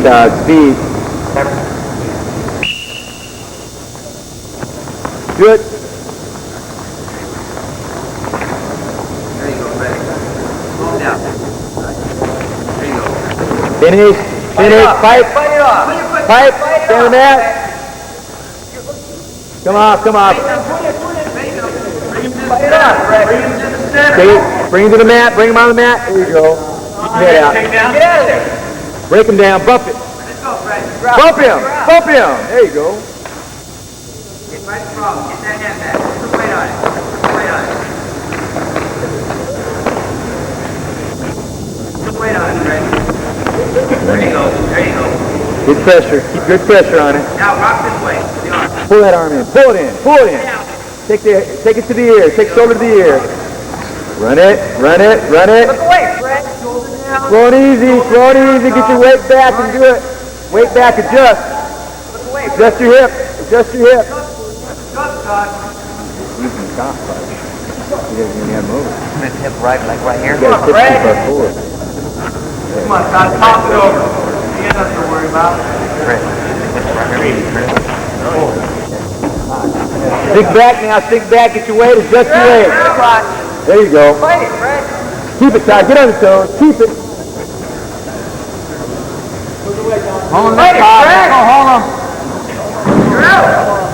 dog. Speed. Good. There you go, Fred. Slow down. There you go. Finish. Finish. Pipe. Fight it off. Pipe. Stand on that. Come off. Come off. Bring him to the mat. Bring him on the mat. There you go. Get your head out. Get out of there. Break him down. Bump it. Let's go, Fred. Bump him. Bump him. There you go. Get right from. Get that hand back. Put the weight on it. Put the weight on it. Put the weight on it, Fred. There you go. There you go. Good pressure. Keep good pressure on it. Now rock this way. The arm. Pull that arm in. Pull it in. Pull it in. Take it to the ear. Take shoulder to the ear. Run it. Run it. Run it. Look away, Fred. Shoulder down. Slow and easy. Slow and easy. Get your weight back and do it. Weight back. Adjust. Look away. Adjust your hip. Adjust your hip. Just, Scott. Using the top part. He doesn't even have movement. His hip right, like right here. You got to tip too far forward. Come on, Scott. Toss it over. He has nothing to worry about. Stick back now. Stick back. Get your weight. Adjust your weight. There you go. Fight it, Fred. Keep it tight. Get on the toes. Keep it. Hold him there, Todd. Go hold him. You're out.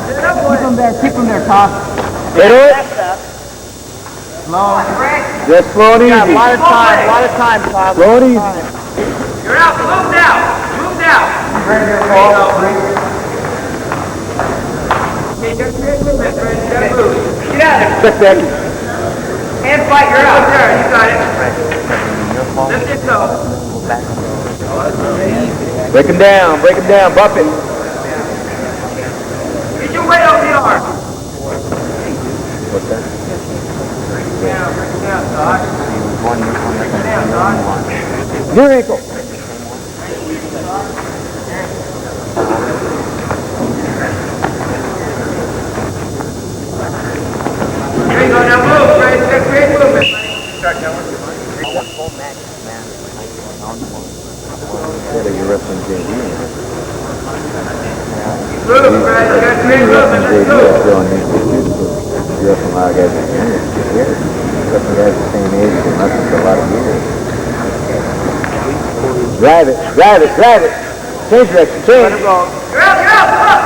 Sit up, boy. Keep him there. Keep him there, Todd. Get it. Slow. Just slow and easy. A lot of time, Todd. Slow and easy. You're out. Move now. Move now. Okay, just create movement, Fred. You gotta move. Get out of Check back. there. Hand fight. You're out there. You got it. Lift your toe. Break him down. Break him down. Bump it. Get your weight over the arm. What's that? Break it down, Doc. Break it down, Doc. Your ankle. There you go. Now move, Fred. You got great movement. Start going. You're wrestling JV. Move, Fred. You got great movement. Let's go. You're wrestling a lot of guys in here. Wrestling guys the same age and wrestling for a lot of years. Drive it. Drive it. Drive it. Change direction. Change. You're out. You're out. Come on.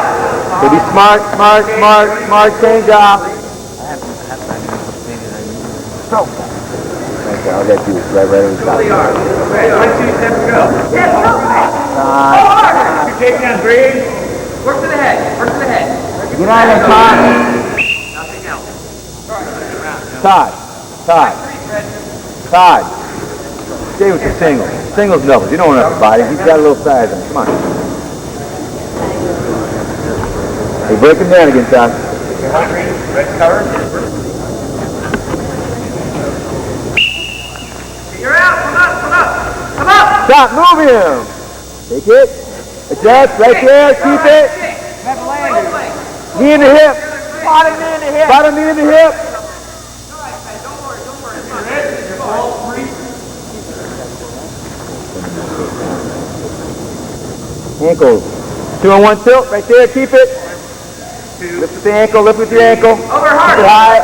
So be smart. Smart. Smart. Smart. Change off. Stroke. Okay, all that do is right over the top. Ready, 1, 2, step, go. Yes, go. You take down, breathe. Work to the head. Work to the head. Get out of there, Todd. Nothing else. Todd. Todd. Todd. Stay with the singles. Singles doubles. You don't want enough body. He's got a little size on him. Come on. Hey, break him down again, Todd. Red cover. You're out. Come up. Come up. Come up. Stop. Move him. Take it. Adjust. Right there. Keep it. Knee in the hip. Bottom knee in the hip. Bottom knee in the hip. Don't worry. Don't worry. Come on. All three. Ankles. 2 on 1 tilt. Right there. Keep it. Lift with the ankle. Lift with your ankle. Over hard. Keep it high.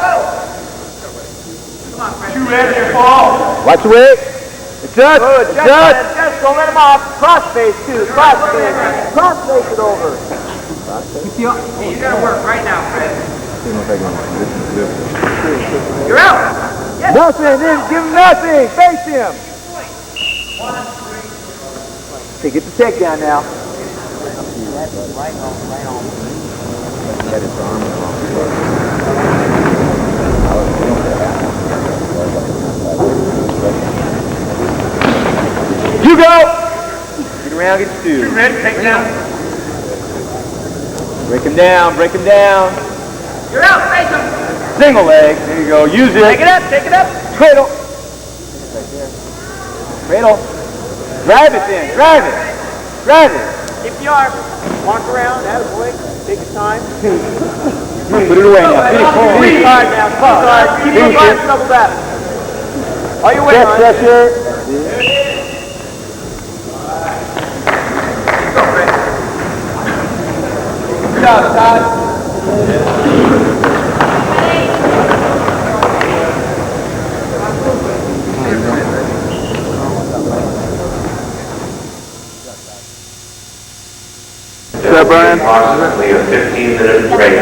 Come on, Fred. 2 ready to fall. Watch your weight. Adjust. Good. Adjust. Just don't let him off. Cross face too. Cross face. Cross face it over. Hey, you gotta work right now, Fred. You're out. Yes. Nothing. Give him nothing. Face him. Okay, get the takedown now. You go. Get around. Get 2. Red, take down. Break him down. Break him down. You're out. Face him. Single leg. There you go. Use it. Take it up. Take it up. Cradle. Cradle. Drive it then. Drive it. Drive it. Keep the arm. Walk around. Have a boy. Take your time. Put it away now. Finish hard now. Come on. Keep your arm doubled up. All your weight on. Pressure. job, Todd. What's up, Brian? Approximately a 15-minute break.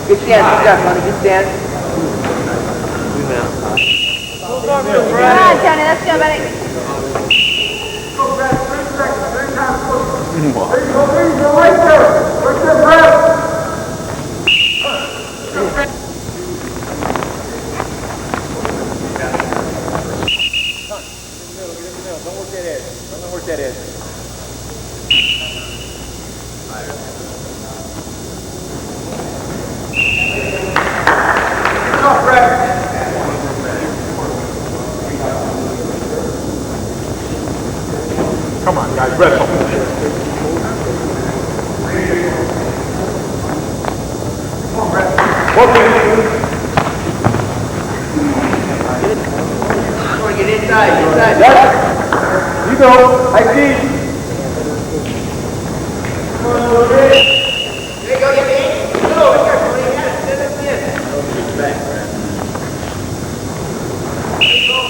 Good stand, good job, Tony. Good stand. Come on, Tony, let's go, buddy. Don't work that edge. Come on, guys, wrestle. Get inside, inside. You go. I see. There you go, get in. Go, here, Tony. Yes, send us in.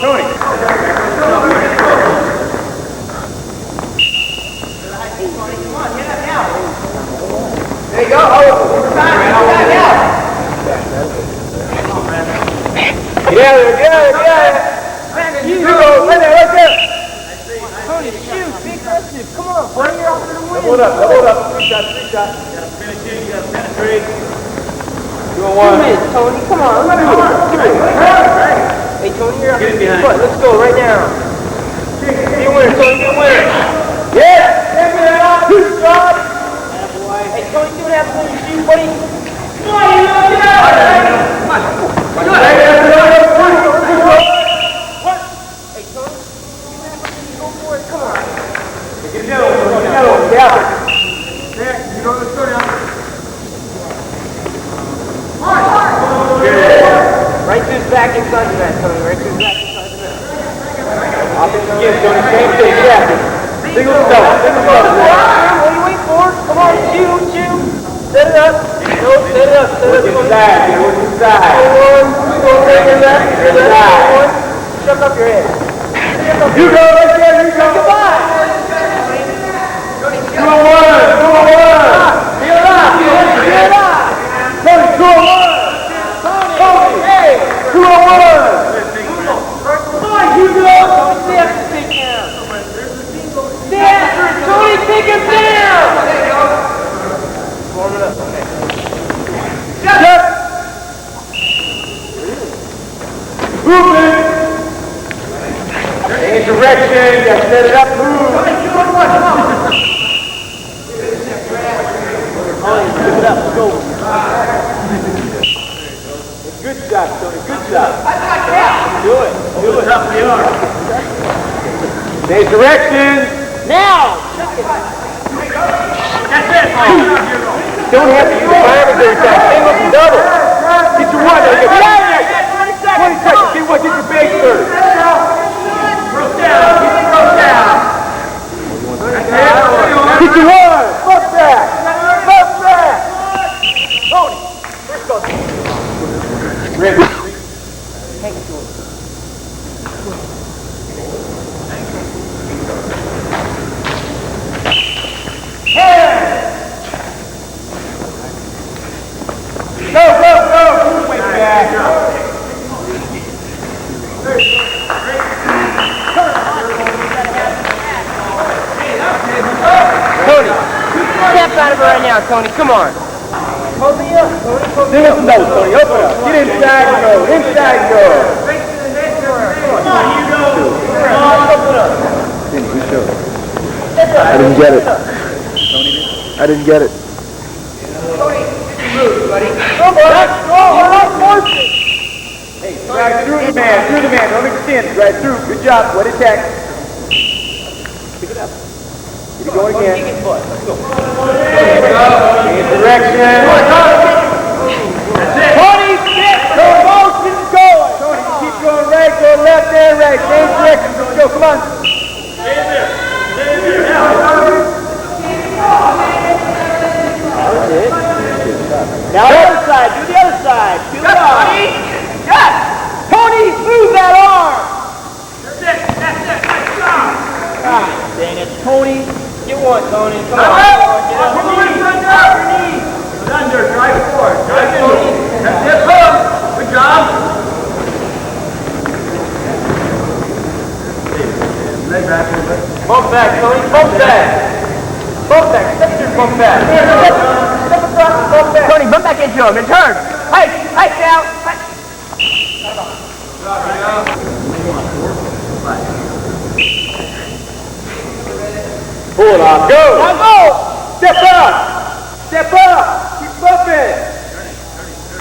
Tony. Come on, get up now. There you go. Oh, time now. Get out of there, get out of there, get out of there. You go, right there, right there. Tony, shoot, be aggressive. Come on, bring her up to the win. Hold up, hold up. Three shots, three shots. You gotta finish it, you gotta penetrate. 2 on 1. 2 minutes, Tony. Come on, let's do it. Hey, Tony, you're up to the foot. Let's go right now. Be a winner, Tony, be a winner. Yes! Give me that on. Good job. Hey, Tony, see what happens when you shoot, buddy? Come on, you know, get out. Come on. Hey, Tony, see what happens when you go for it? Come on. Get the other one, get the other one. Get out. There, you go, let's go now. Right to his back inside the net, Tony. Right to his back inside the net. Opposite again, Tony. Same thing. Get after it. Single double. Single double. What are you waiting for? Come on, shoot, shoot. Set it up. No, set it up. Set it up. Work inside. Work inside. Go right your left. Your left. One. Shut up your head. You go right there. You go. Come on. 2 on 1. 2 on 1. Feel it up. Feel it up. Tony, 2 on 1. Tony, Hey. 2 on 1. Come on, Hugo. Tony, stay after the takedown. Stay after it. Tony, take him down. There you go. Warm it up. Okay. Shut. Movement. Change direction. You gotta set it up. Move. Lift it up. Let's go. Good job, Tony. Good job. Do it. Do it. Up the arm. Change direction. Now. That's it. Don't have to use firearms every time. Single and double. Get your one. Get out of there. 20 seconds. Get what? Get your base first. Broke down. Broke down. Get your one. Fuck that. Fuck that. Tony. First go. Ready. Take it to him. Go, go, go! Way back. Tony, step out of it right now, Tony. Come on. Hold me up, Tony. Hold me up. No, Tony, open up. Get inside and go. Inside and go. Come on, you go. Come on, open up. I didn't get it. I didn't get it. Tony, move, buddy. Come on, let's go. We're not forcing. Hey, drive through the man. Through the man. Don't extend. Drive through. Good job. What attack? Pick it up. Keep it going again. Let's go. Change direction. Tony, get the motion going. Tony, you keep going right, go left and right. Change direction. Let's go. Come on. Stay in there. Stay in there. Now. to him and turn. Height down. Pull it off. Go. Now go. Step up. Step up. Keep bumping.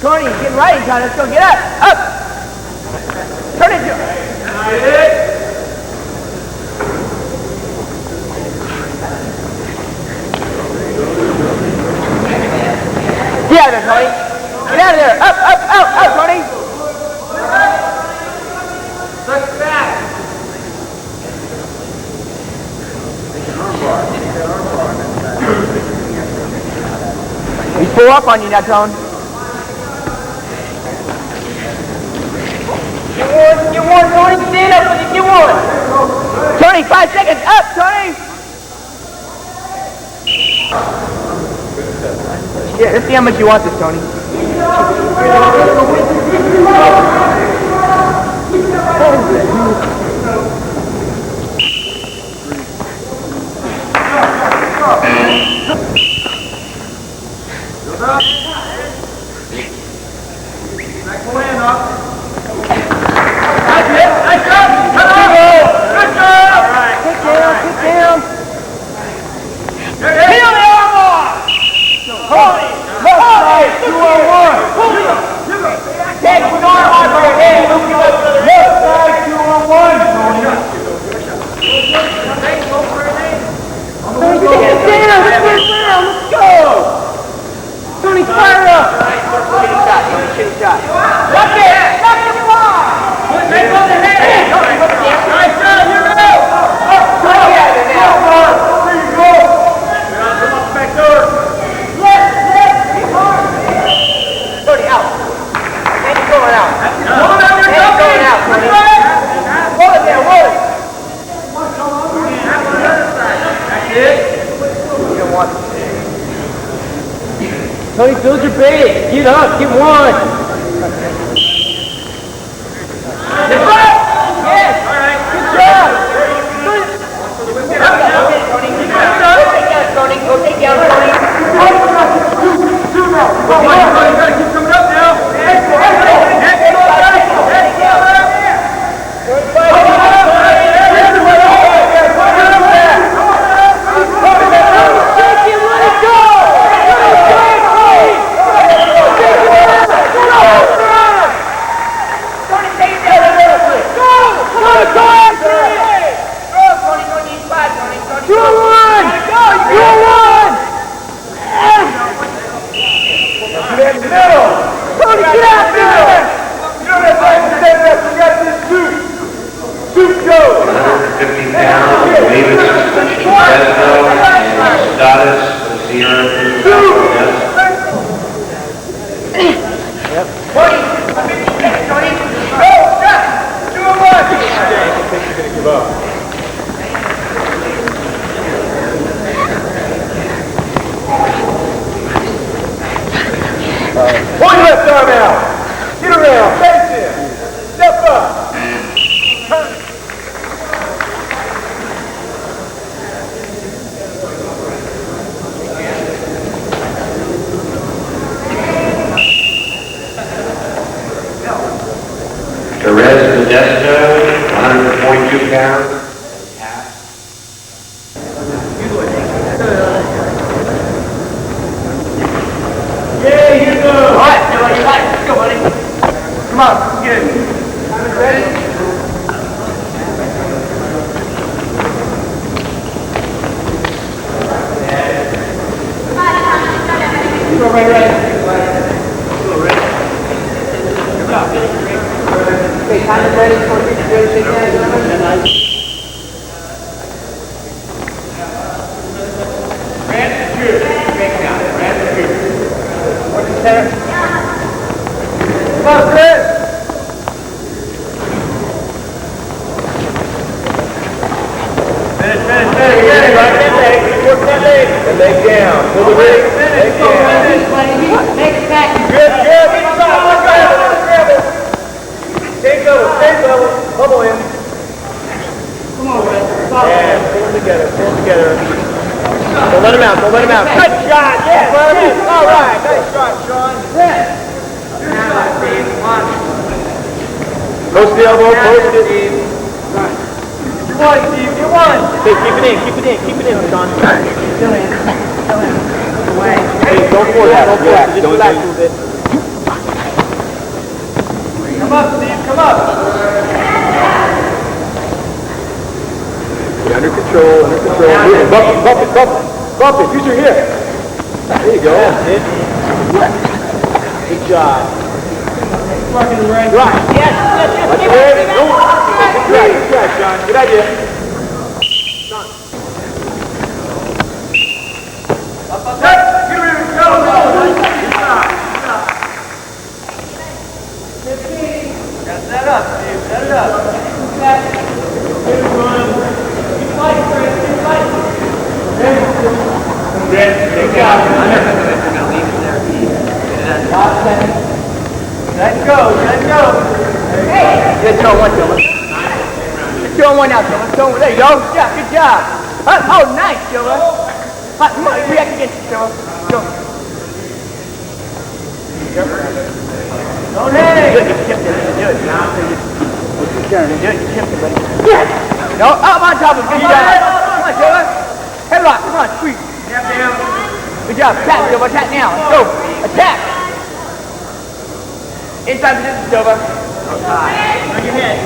Tony, he's getting right. Let's go. Get up. Up. Turn it to him. Get out of there, Tony. Get out of there. Up, Tony. Look back. He's pull up on you now, Tone. Get one, Tony. Stand up with you. Get one. Tony, 5 seconds. Up, Tony. Yeah, let's see how much you want this, Tony. Back the land up. That's it. Nice job. Good job. All right. Get down. Peel the arm off. Tony. 2-on-1. Take the arm off your head. Left side 2-on-1. Tony, take it down. Let's go. Tony, fire up. Shitty shot. Lock it. Lock the block. Take on the head. Nice job. You're out. Tony, out of there now. There you go. Come up back door. Tony, out. And he's going out. Hold out your And he's going out, Tony. Roll it down, roll it. That's it. You don't want it. Tony, build your base. Get up. Get one. Yes. All right. Good job. Go take down, Tony. Two now. Come on, you gotta keep coming up now. Pull your left arm out. Get around. Face in. Step up. Turn. Perez Modesto, 142 pounds. Yeah, you go. All right, you're right. Let's go, buddy. Come on, let's get it. Ready? Go right. Okay, time is ready for you to shake hands. Come on, Chris. Finish. Work that leg. The leg down. Pull the leg. Leg down. Good. Grab it. Stay level. Bubble in. the elbow, post it. You won, Steve, you won. Hey, keep it in, Sean. Hey, don't force it, don't force it. Just relax a little bit. Come up, Steve, come up. You're under control, under control. Bump it, use your hip. There you go. That's it. Good job. Right. Yes. Watch your head. Good try, Sean. Good idea. Set it up, Steve, set it up. Good job. Let go. Good throw one, Joe. Let's throw one out, Joe. There you go. Yeah, good job. Oh, nice, Joe. Come on, react against it, Joe. Don't hang. Good, you tipped it. Good. Good, you tipped it, buddy. Yeah. No, up on top of it. Good job. Come on, Joe. Headlock, come on, squeeze. Good job. Attack, Joe. Attack now. Let's go. Attack. Inside position, Silva. On your head.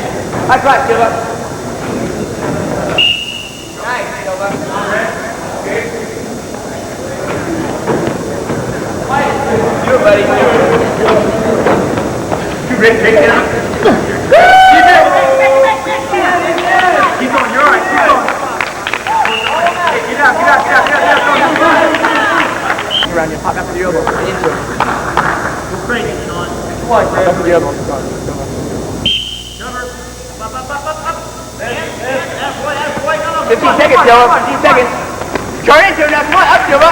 High five, Silva. Nice, Silva. Do it, buddy. You ready? Take it out. Keep going, you're all right. Keep going. Hey, get out. Around you, pop after the elbow. Into it. Go crazy, Sean. Come on, pop after the elbow. Cover. Up. Halfway, come on. 15 seconds, Silva. 15 seconds. Turn into it now. Come on, up, Silva.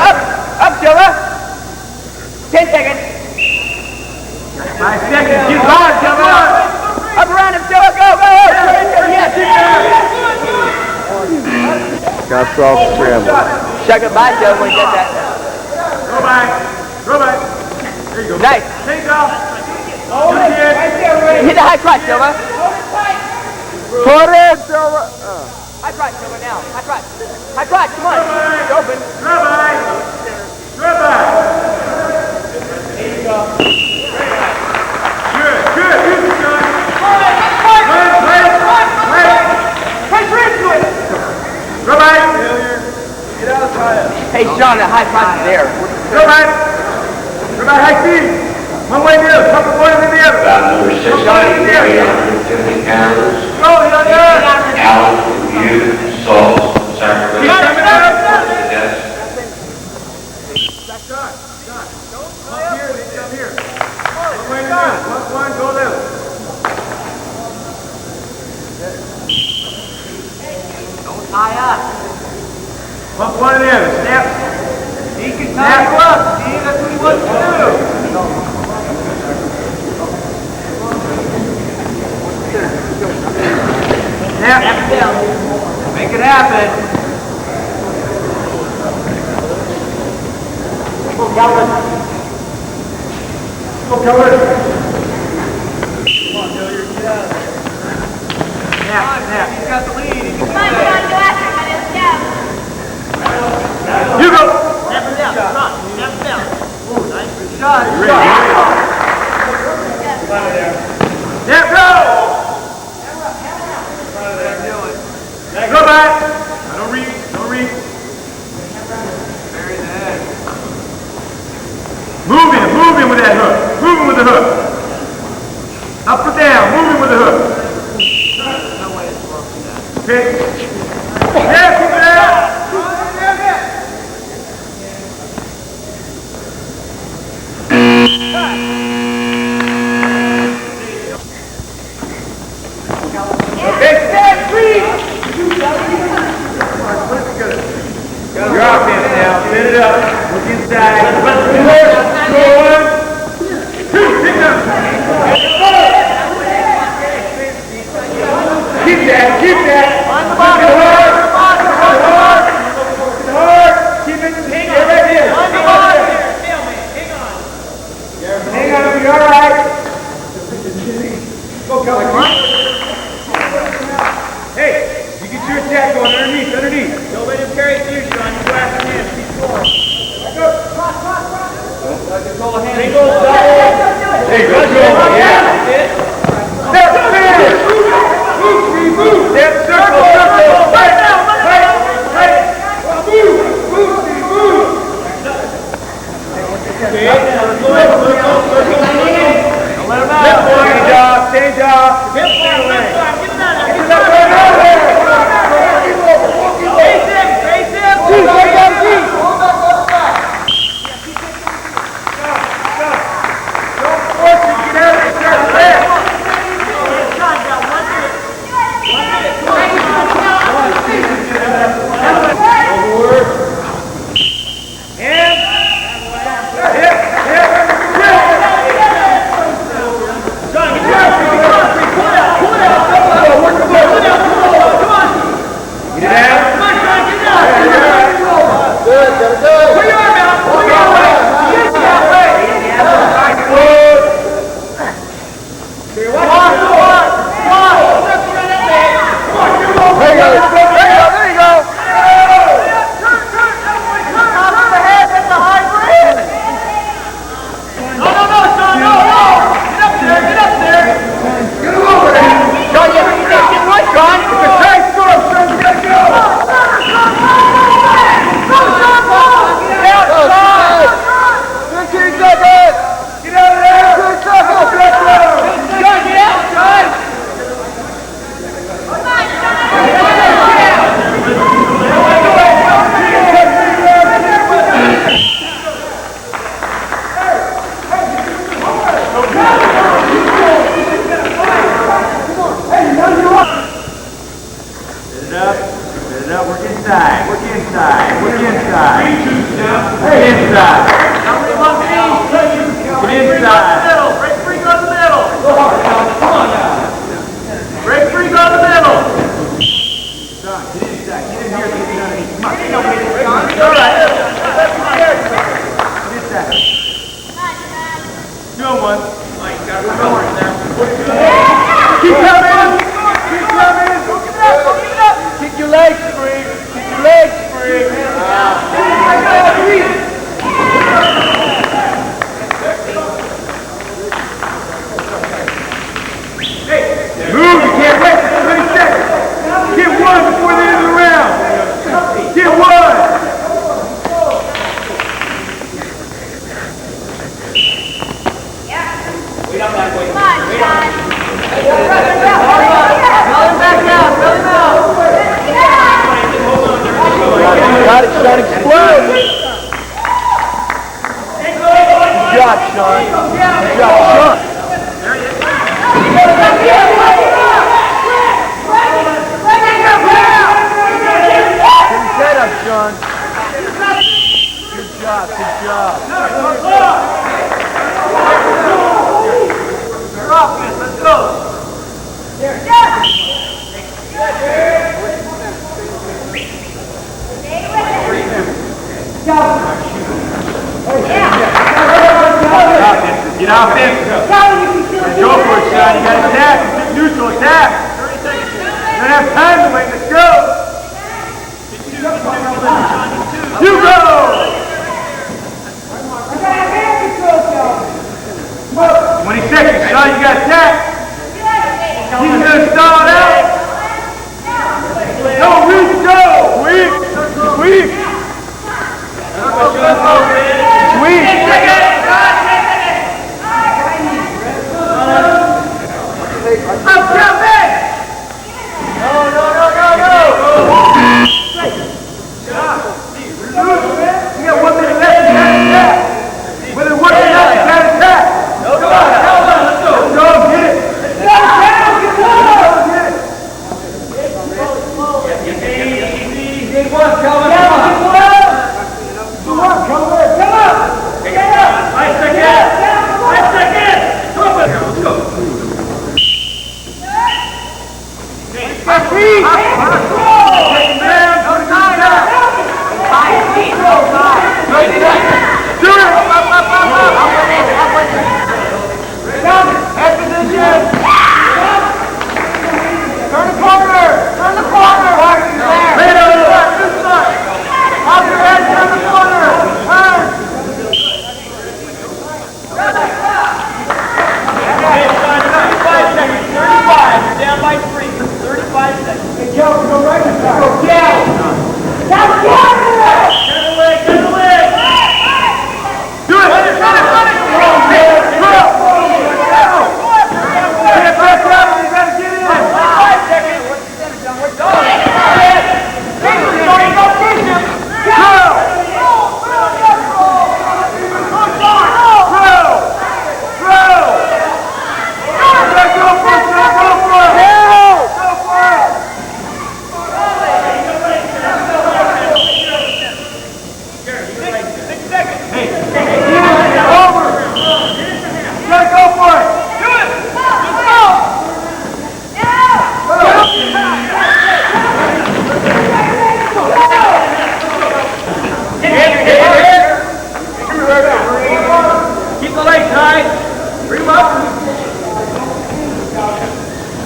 Up, Silva. 10 seconds. 5 seconds. Keep going, come on. Up around him, Silva. Go. Turn into it. Yes. Got soft scramble. Check it by, Silva, when you get that. Go back. There you go. Nice. Take off. Hold it. Right there, Ray. Hit the high crotch, Silva. Put it, Silva. High crotch, Silva, now. High crotch, come on. It's open. Rabbi. Good. Use it, John. Rabbi. Get out, Tyler. Hey, Sean, that high crotch is there. Rabbi, high feet. One way to the other. Couple points in the other. About number 6, 150 pounds. Go, Alan Hughes, Salt, Sacramento. Yes. John. Come here. One way to the other. One, go the other. Don't tie up. One and the other. Snap. He can tie you up, Steve. That's what he wants to do. Snap. Make it happen. Go, Calvin. Come on, Hilliard. Get out of there. Snap. He's got the lead. He can do Come on, that. go after him, buddy. Let's go. You go. Snap him down. Come on. Snap him down. Ooh, nice. Good shot. Snap, go. Go back. Don't reach. Bury the head. Move in with that hook. Move in with the hook. Up or down, move in with the hook. No way it's working that. Okay. Yeah, keep it out. Okay, stand, please. You're off in now. Set it up. Look inside. Go on. Two. Pick up. Keep that. On the bottom. Hard. Keep it. Hang on. Right here. On the bottom here. Stalemate. Hang on. Hang on. You'll be all right. Go, Kelly. Hey, good goal, yeah. Step finish. Step circle. Right now, right. Move. Change job. Got it, Sean. Explode. Good job, Sean. Good job, Sean. Get his head up, Sean. Good job, good job. Let's go. Get off this. Go for it, Sean. You got to attack. Neutral attack. 30 seconds. You don't have time to wait. Let's go. You go. 20 seconds, Sean. You got to attack. He's going to stall it out. No, weak, go. Weak. Weak. Weak. I'm coming! No! You got 1 minute left, you gotta attack! Whether it works or not, you gotta attack! Let's go, get it! Let's go!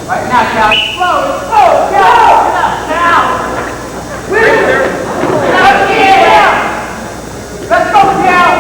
Right now, Cal. Slow, slow, Cal. Now. Let's go, Cal.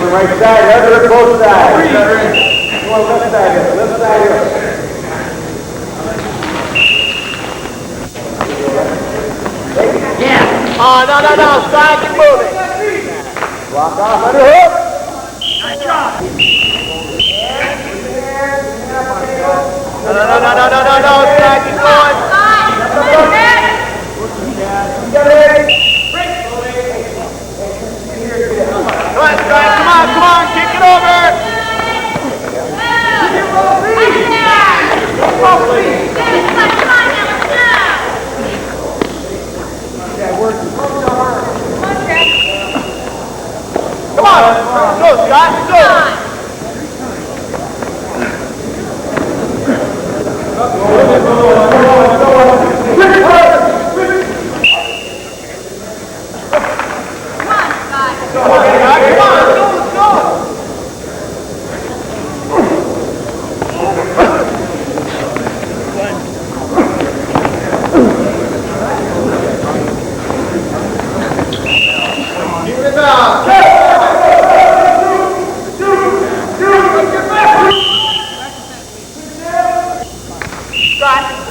Right side, other both sides. Come on, left side here, left side here. Yeah. Oh, no. Slide, keep moving. Walk off, underhook. Nice job. No. Slide, keep going. Come on, kick it over. Come on, go, Scott, go.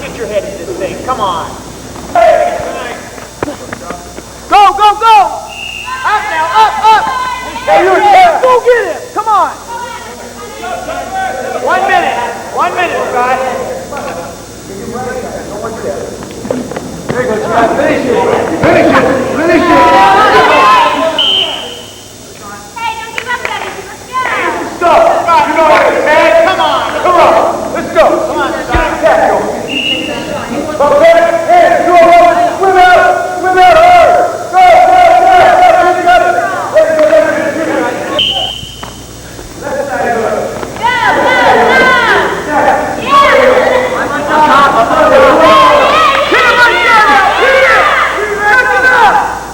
Get your head in this thing. Come on. Go. Up now. Up. Hey, go get him. Come on. 1 minute, Scott. There you go, Scott. Finish it. Hey, don't give up, Betty. Let's go. Stop. Scott, you know what it is, man. Come on. Let's go. Come on, Get Scott. the tackle. Okay, hey, go over. Swim out. Hard. Go. Left side of it.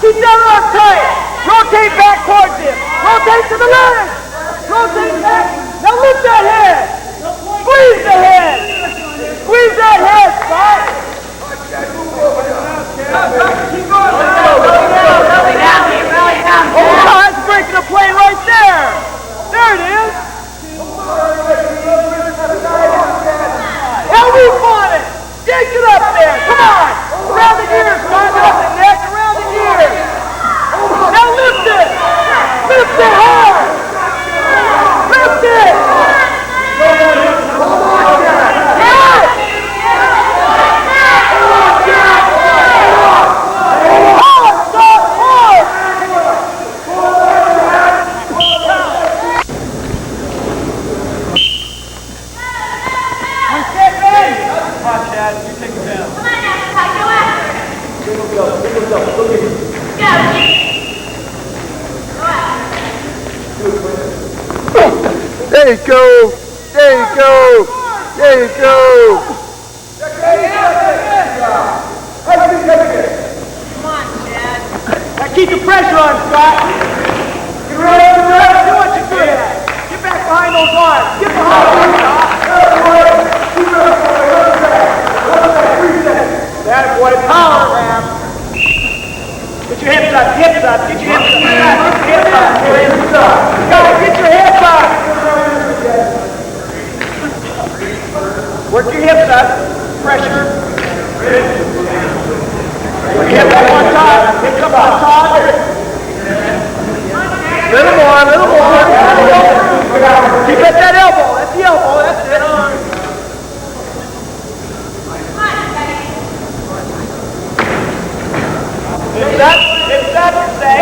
Keep that arm tight. Rotate back towards him. Rotate to the left. Rotate back. Now lift that head. Squeeze the head. Squeeze that head, Scott. Keep going. Oh, that's breaking a play right there. There it is. Now move on it. Get it up there. Come on. Around the ears, Scott. Up the neck. Around the ears. Now lift it. Lift it hard. Lift it. Get ready. Come on, Chad. You take it down. Come on now, Scott, go after it. Go get it. Go after it. There you go. There you go. There you go. Come on, Chad. Now keep the pressure on, Scott. Get right over there. Do what you're good at. Get back behind those arms. Get behind them, Scott. That boy, power, man. Get your hips up, hips up, get your hips up, get your hips up. Guys, get your hips up. Work your hips up. Pressure. Work your hips up on top. Hips up on top. Little more, little more. Keep at that elbow. That's the elbow. That's it. Hips up, stay.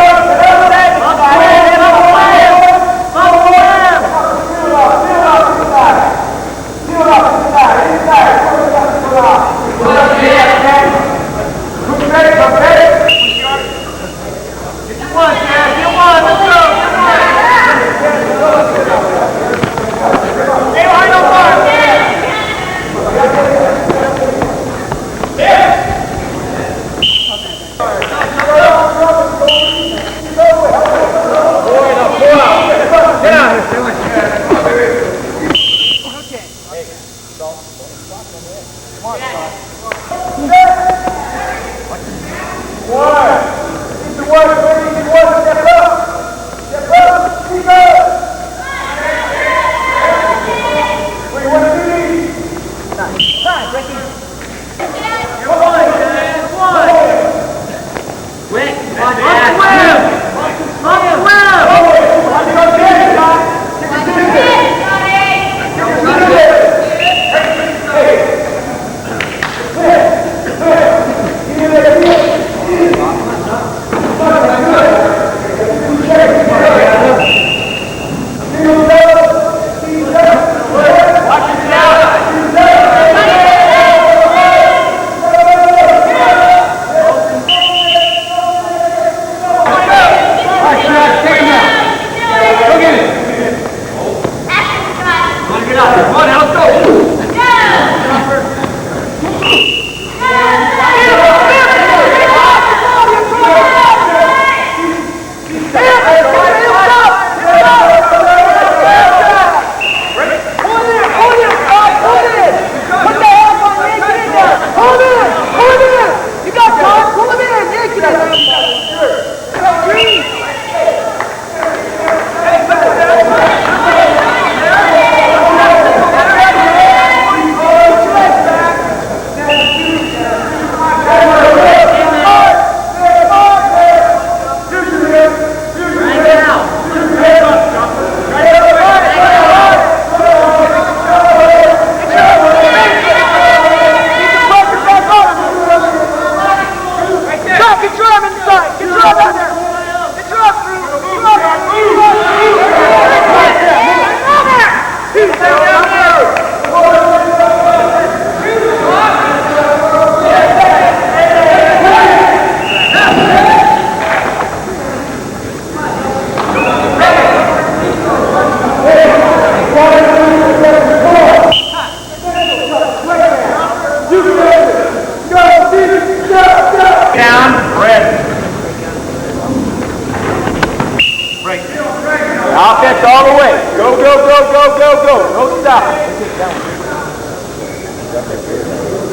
Offense all the way. Go, go, go, go, go, go. No stop.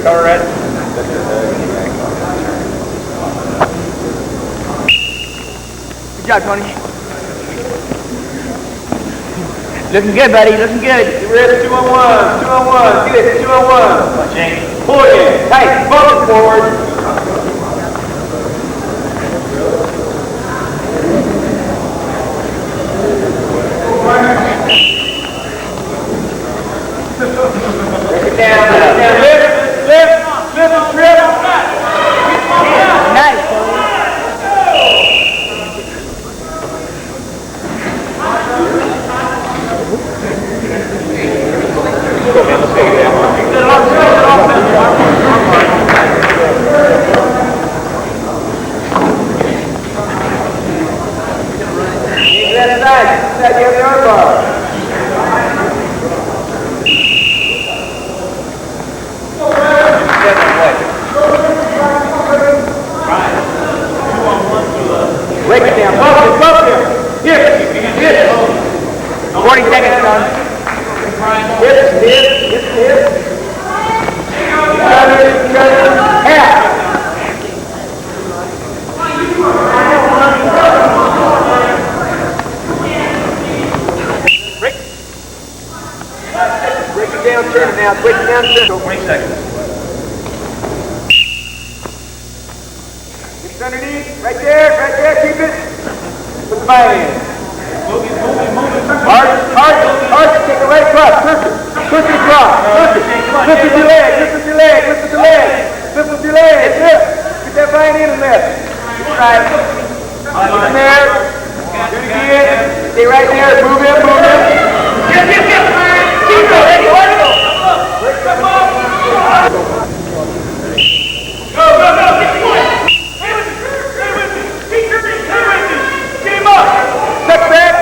Cover red. Good job, Tony. Looking good, buddy. Looking good. Get ready. 2 on 1. 2 on 1. Get it. 2 on 1. Pull it in. Tight. Focus forward. Break it down. Lift, trip. Nice, Tony. Go, man. Let's take it down. 20 seconds. Get underneath. Right there, keep it. Put the bite in. Arch, take it right across. Push it across. Lift with your leg. Lift with your leg. Get that vine in there. Right. Get in there. Do it again. Stay right there. Move in. Keep it. Go. Get your point. Stay with me. Keep your knee. Get him up. Step back.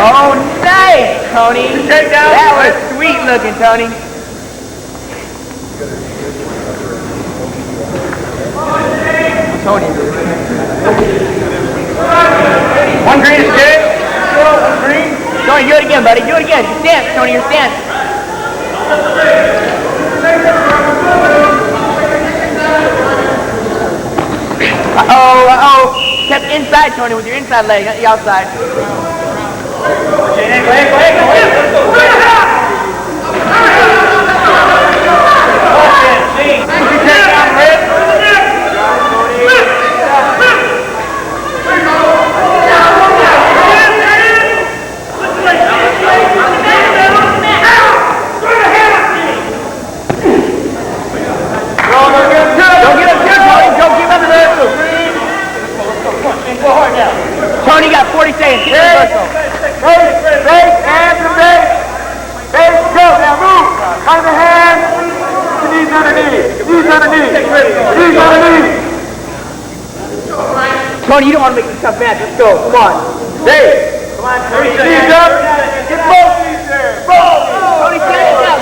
Oh, nice, Tony. That was sweet looking, Tony. Tony. One green is good. One green. Tony, do it again, buddy. Do it again. Your stance, Tony, your stance. Uh-oh. Step inside, Tony, with your inside leg, not the outside. Tony got 40 seconds. Get the circle. Base, hands and base. Base, go. Now move. Kind of hands. Knees underneath. Tony, you don't want to make this tough match. Let's go. Come on. Dave. Come on. Knees up. Get both knees there. Tony, stand it down.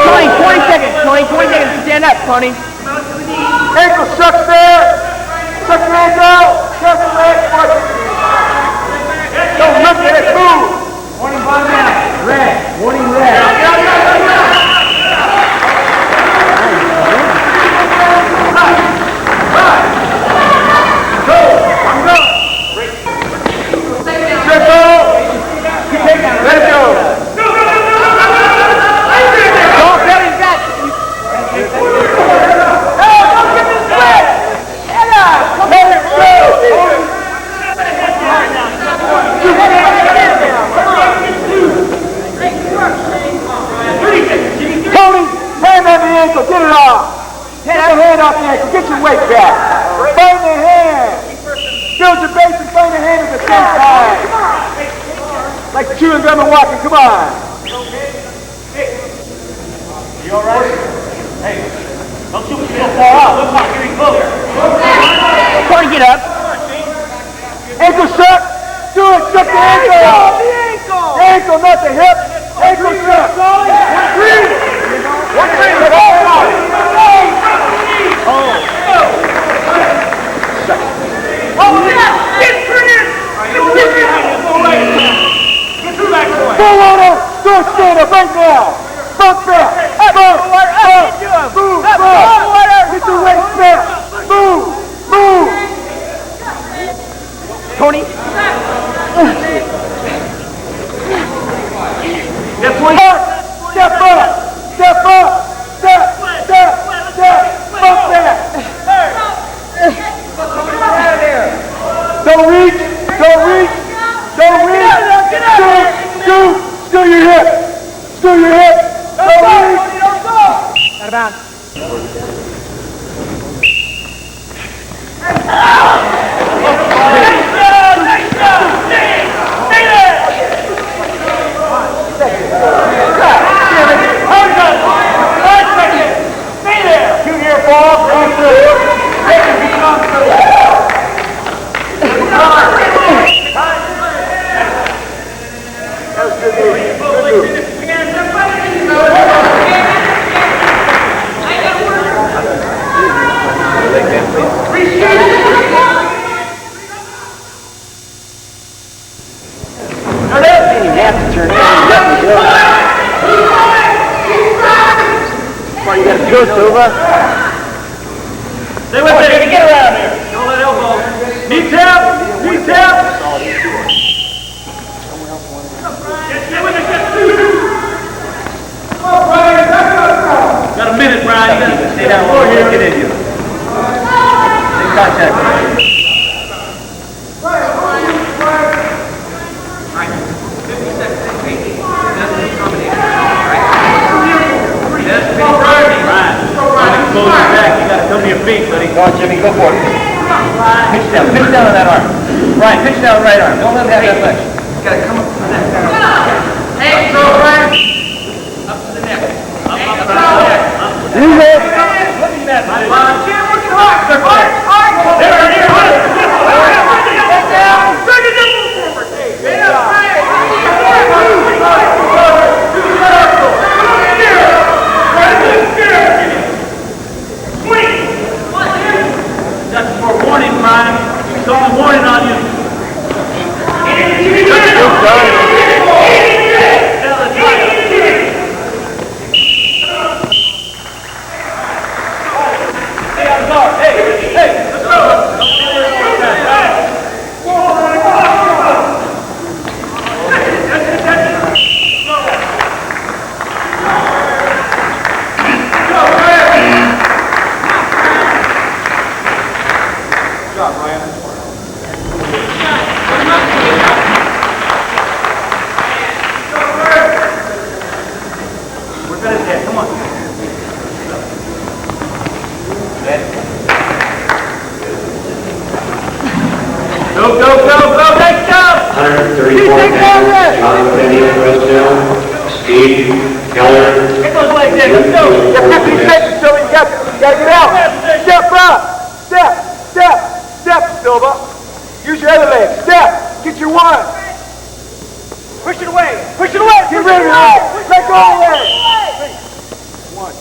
Tony, 20 seconds. Tony, 20 seconds to stand up, Tony. Ankle sucks there. Suck your ankle. Suck your leg. Don't look at it. Move. Warning bottom out. Red. Warning red. Go. I'm going. Circle. Let it go. Don't bet his back. Don't give him sweat. Head up. Come on. Tony, hand on the ankle, get it off. Get the hand off the ankle, get your weight back. Find the hand. Build your base and find the hand at the same time. Like chewing gum and walking, come on. You all right? Hey, don't shoot me so far out. Look like getting closer. Tony, get up. Ankle suck. Do it, suck the ankle. The ankle, not the hip. Ankle suck. One green. Full order. Don't stand up right now. Bump back. Move. Get your weight back. Move. Tony. Step up. Bump back. Don't reach. Screw your hip. Don't reach. Out of bounds. Stay there. Shoot your ball. That was good move. You got to go, Silva. Stay with me. Get around here. Don't let elbow. Knee tap. Knee tap. Get with it. Come on, Brian. Got a minute, Brian. You got to stay down low here. Get in here. Make contact. Close your back. You gotta come to your feet, buddy. Go on, Jimmy. Go for it. Pitch down. Pitch down on that arm. Brian, pitch down right arm. Don't let him have that flex. You gotta come up to the neck. Hey, throw, Brian. Up to the neck. Up to the neck. You go. Look at that, buddy. Jim, working hard. Hard. There, here. Get down. Bring it down. Get up. That's for warning, Brian. It's on the warning on you. Hey, let's go. Get those legs in, let's go. You have 15 seconds, Silva. You gotta get out. Step up. Step, Silva. Use your other leg. Step. Get your one. Push it away. Get rid of it. Let go of the leg. One.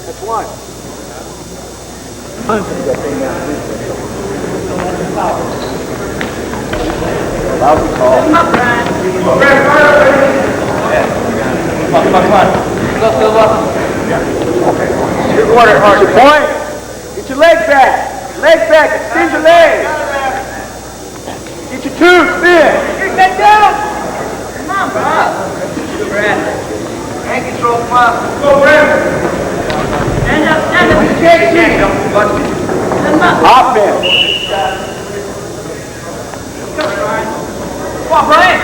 That's one. Lousy call. Come on, Brian. Come on. Go, Silva. Your order, hard. Get your point. Get your legs back. Extend your legs. Get your two. Spin. Get down. Come on, Brad. Hand control. Come on. Go, Brad. Stand up. Offense. Come on, Brian.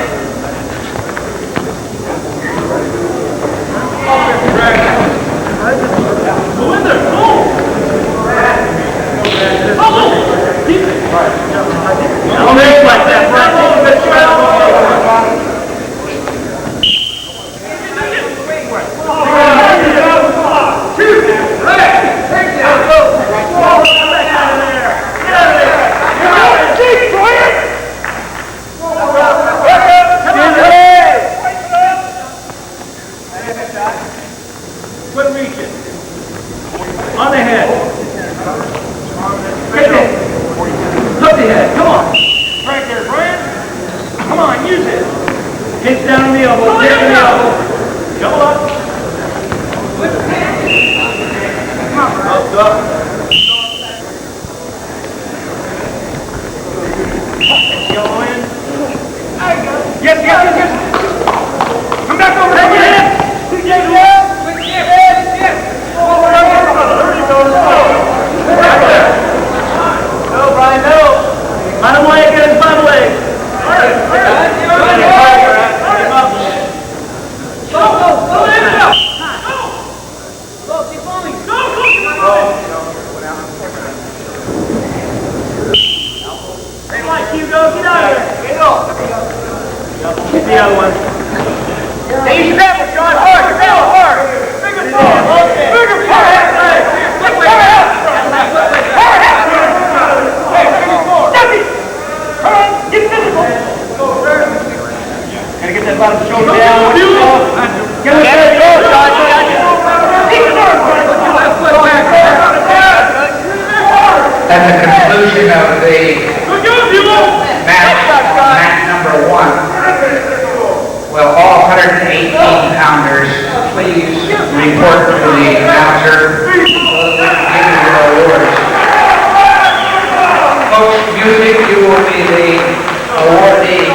Go in there, go! Don't make like that, Brian. Quit reaching. On the head. Look the head. Come on. Right there, Brian. Come on, use it. Hit down on the elbow. Hit on the elbow. Double up. Up. Elbow in. Yes. Come back over here. Yes. No, Brian, no. Bottom leg against bottom leg. Go, keep falling. Go, hey, Mike, Hugo, get out of here. Get the other one. Hey, you grab it, John. Hard. Bigger pull. Get physical. Gotta get that bottom shoulder down. Get it, go, John. At the conclusion of the match number 1, will all 118-pounders please report to the announcer, give you your awards. the awardee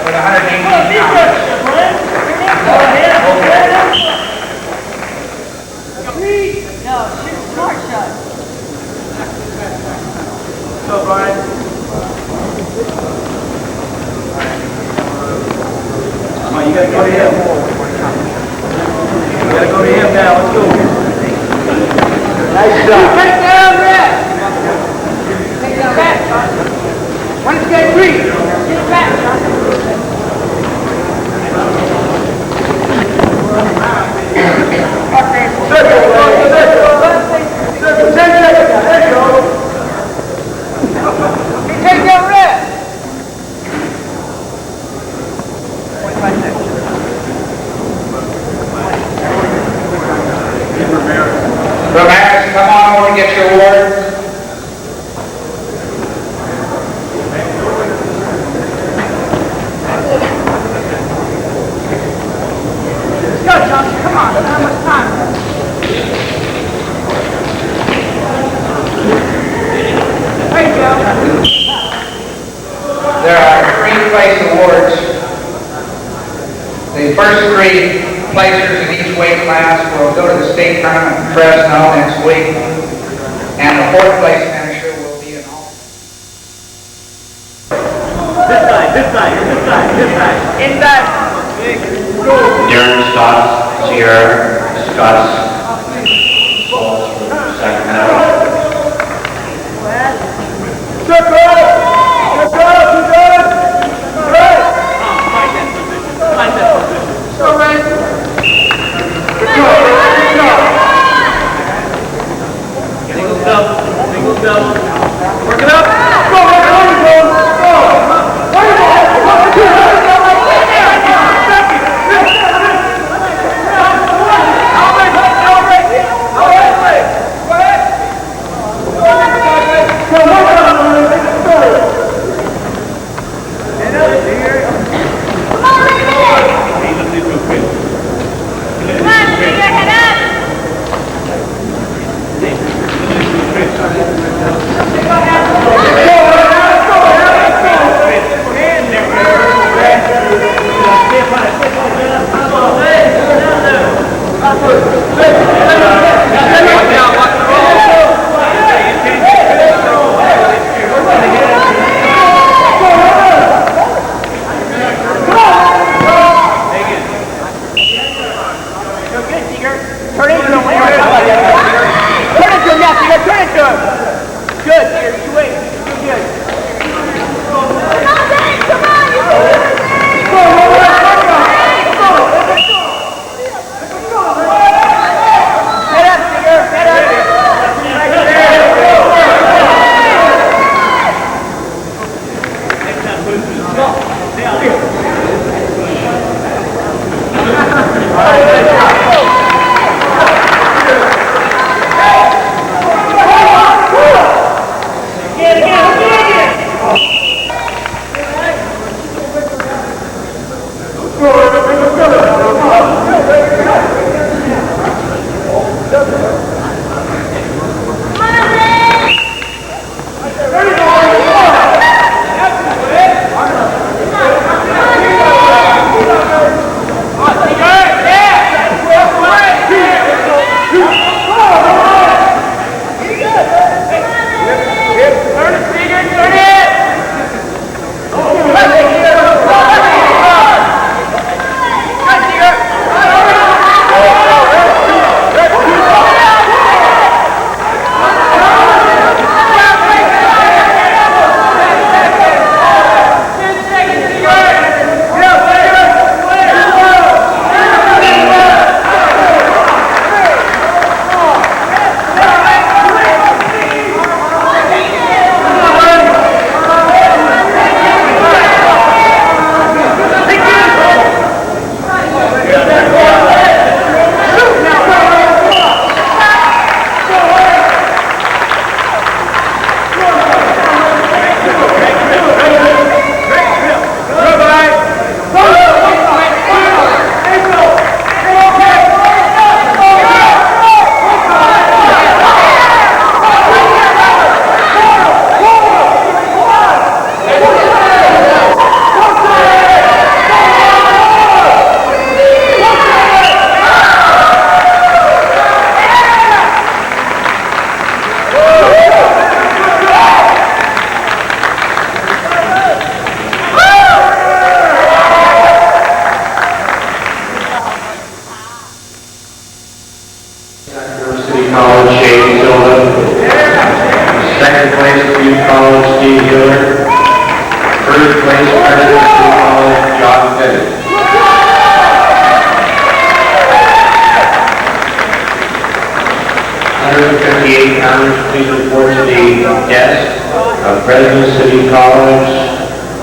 with 118 pounds. No, shoot smart shot. So, Brian. Come on, you gotta go to him. You gotta go to him now. Let's go. Nice shot. Take down red. Take down red. One to get green. Get it back, John. Circle, circle, 10 seconds. There you go. Take down red. 25 seconds. Ramirez, come on over and get your award. Let's go, John. Come on. Don't have much time. There you go. There are 3 place awards. The first 3 placers in each weight class will go to the state tournament in Fresno next week. And the 4th place finisher will be an all. This side, this side, this side, this side. Inside. Darren Scott, Sierra, Scott, Salts from Sacramento. Circle! Circle! Keep going! Right! Go, Red. Single double. Single double. Work it up! Go, man! Go! Go! Come on, stick your head up. Turn into him. Turn into him, yes, Tigger. Turn into him. Good, Tigger. You wait. Good. Come on, Dave. Come on. You can do it, Dave. Head up, Tigger. Head up. members, please report to the desk of President City College,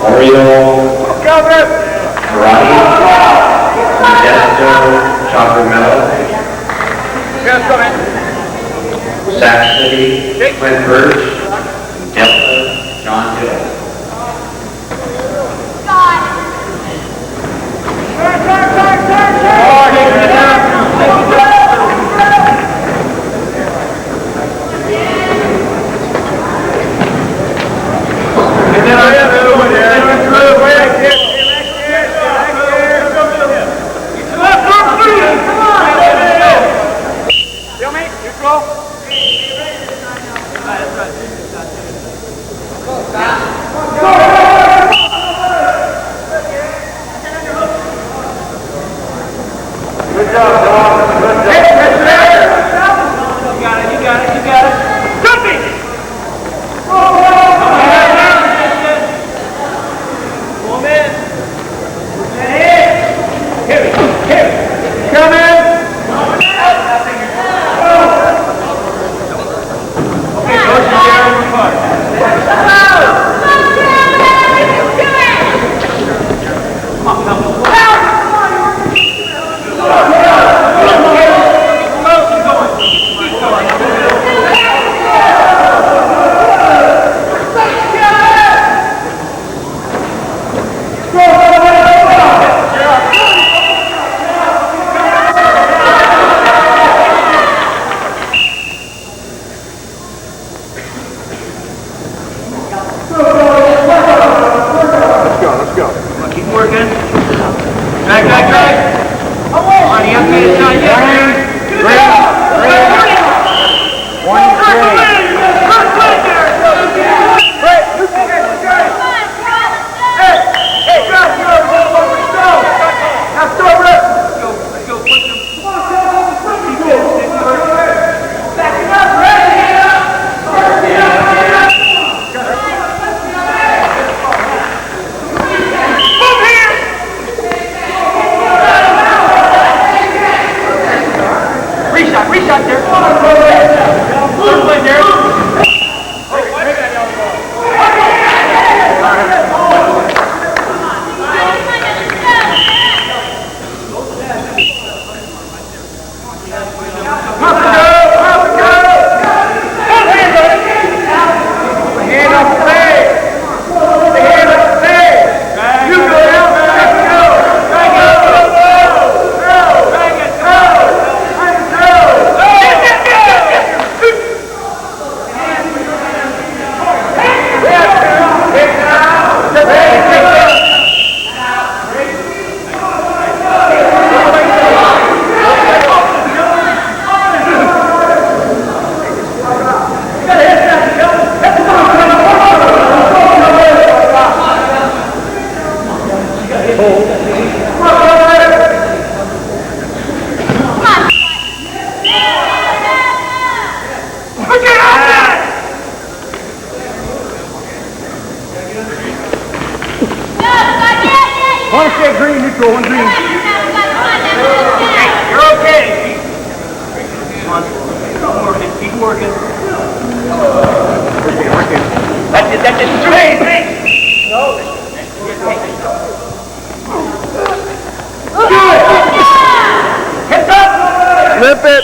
Oriole, Karate, Modesto, Sacramento, Sac City, Clint Birch, Delta, John Hill.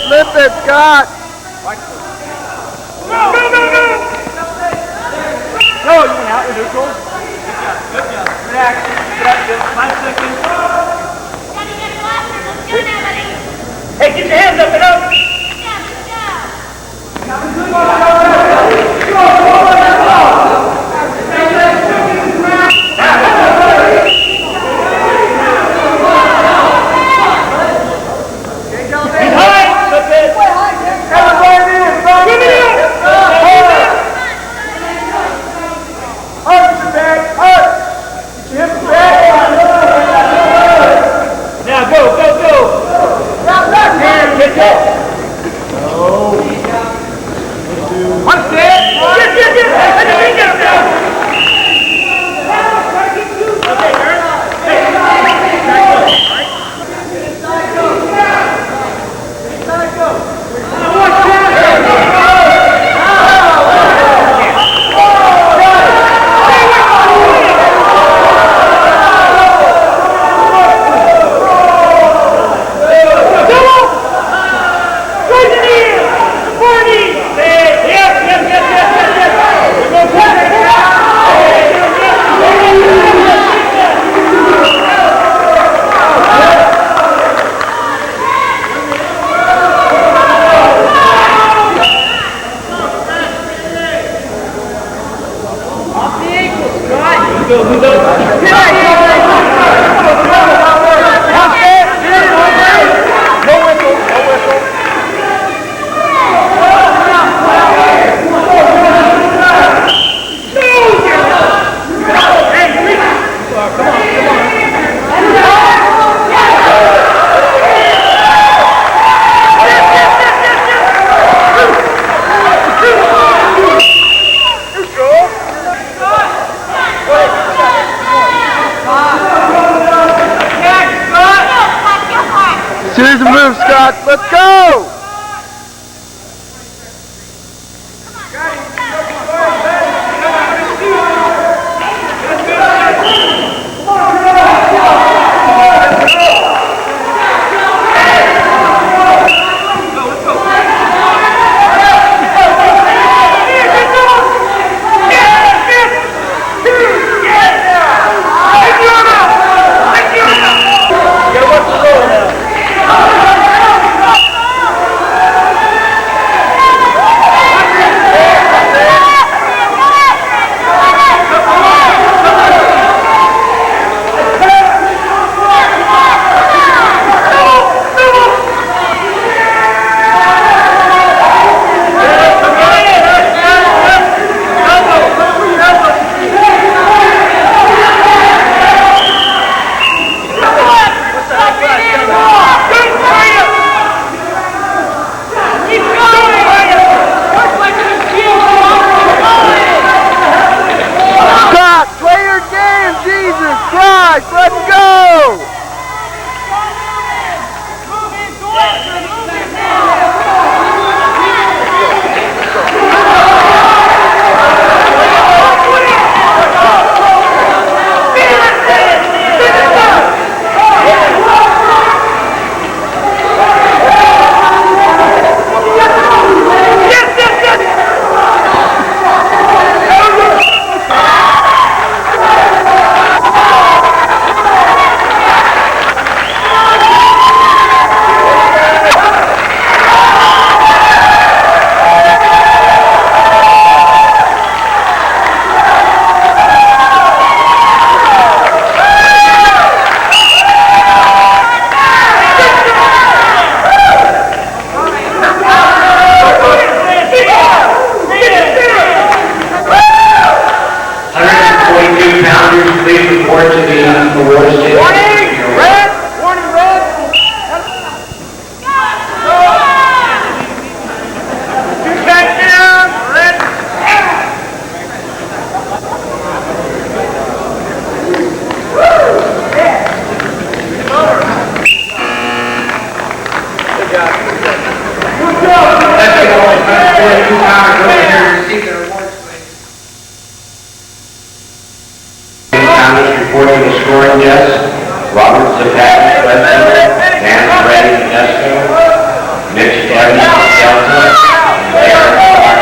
Lip it, Scott! No, you went out, you're neutral. Good job. Relax. 5 seconds. Hey, get your hands up and up! Series of moves, Scott. Let's go! Let's go! Please report to the awards table. Warning! Red! Warning, red! Touchdown! Red! Good job. Good job! Let's go. Over here to receive their awards, please. Reporting the scoring desk, Robert Zapat, President, Dan Reddy, Nesco, Mitch Evans, Delta, and Aaron Clark,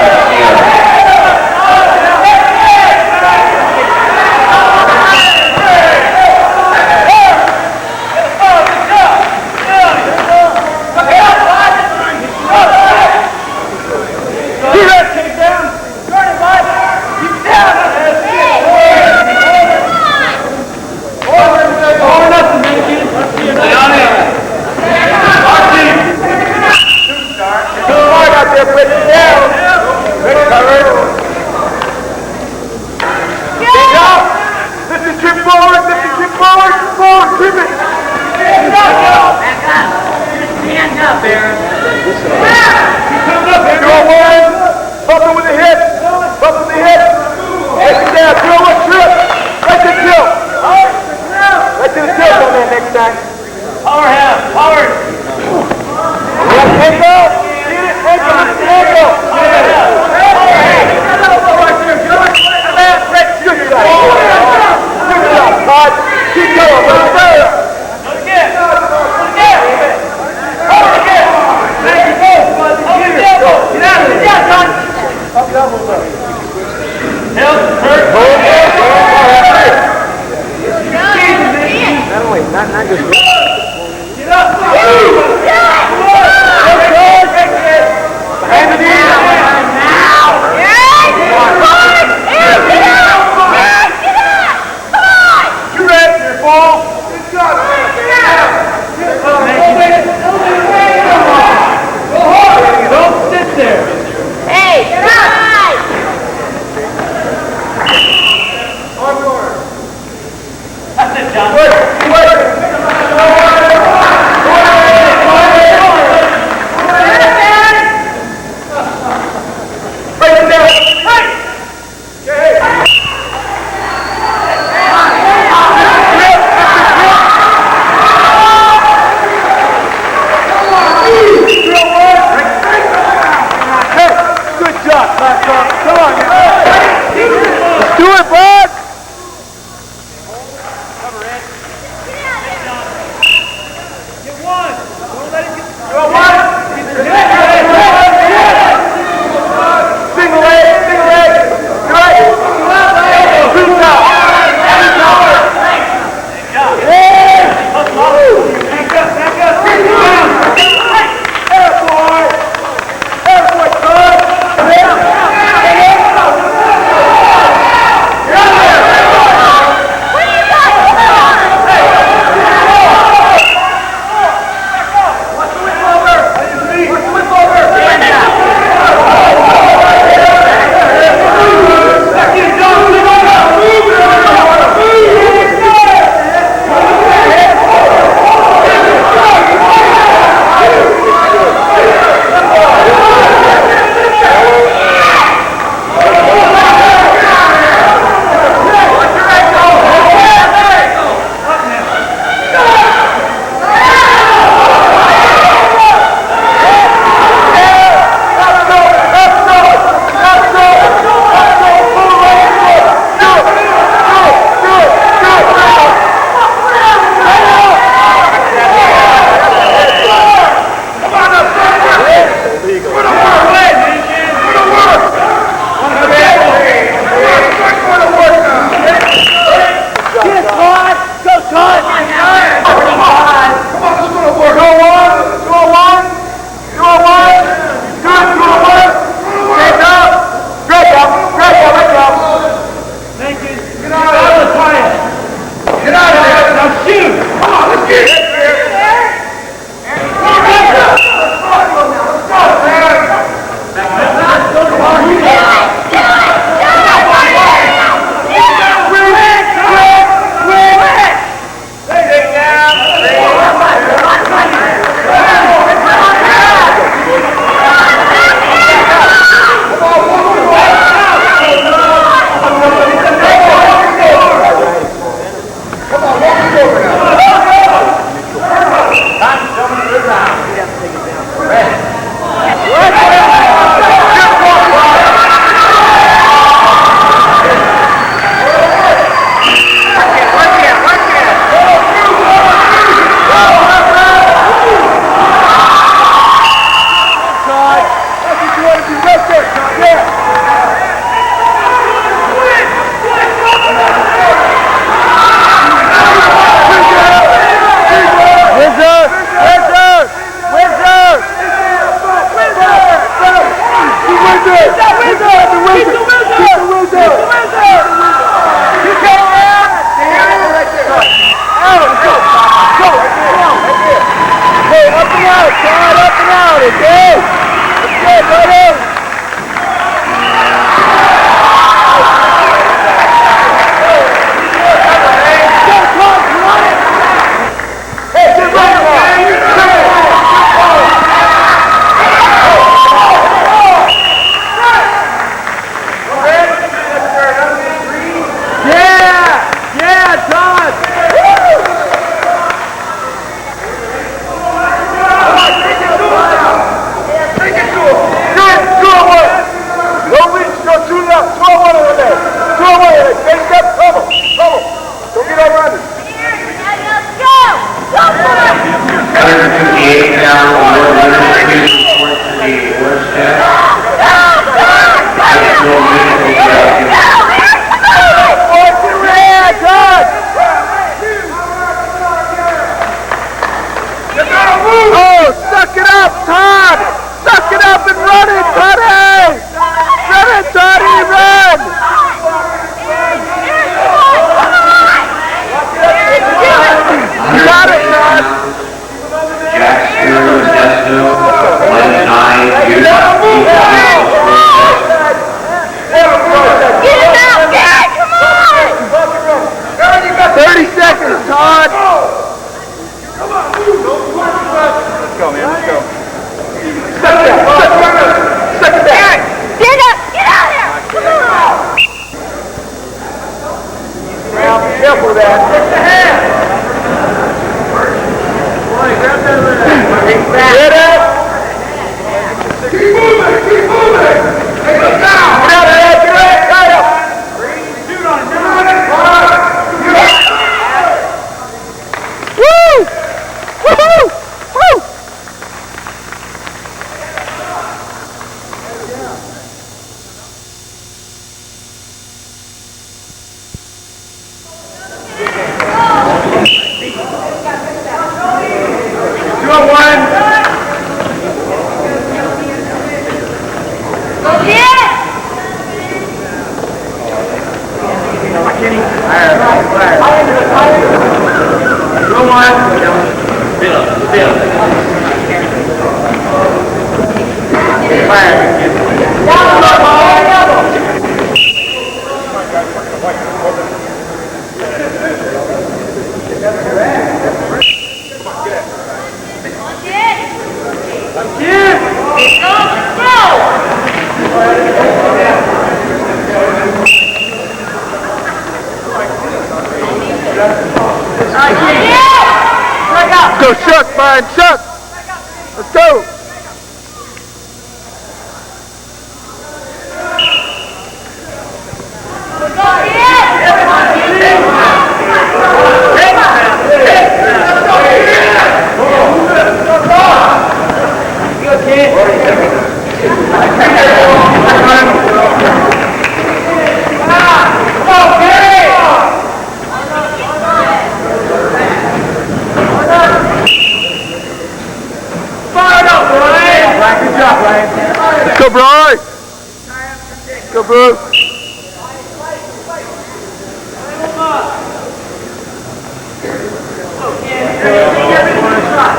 bro. Come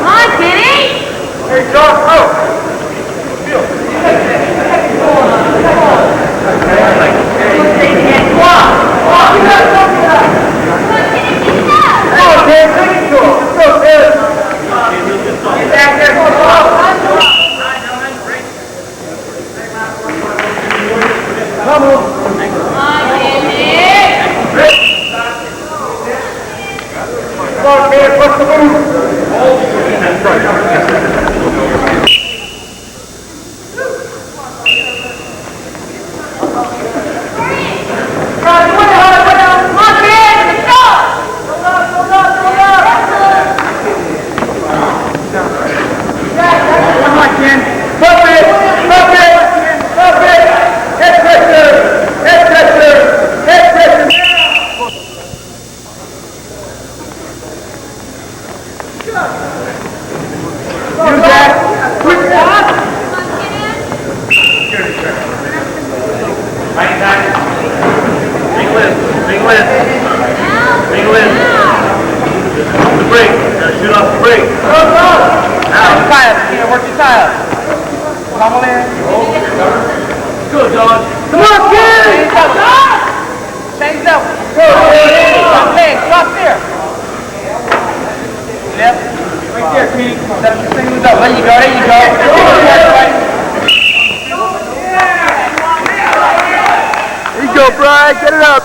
on, Kenny! Hey, John, go! Get it up.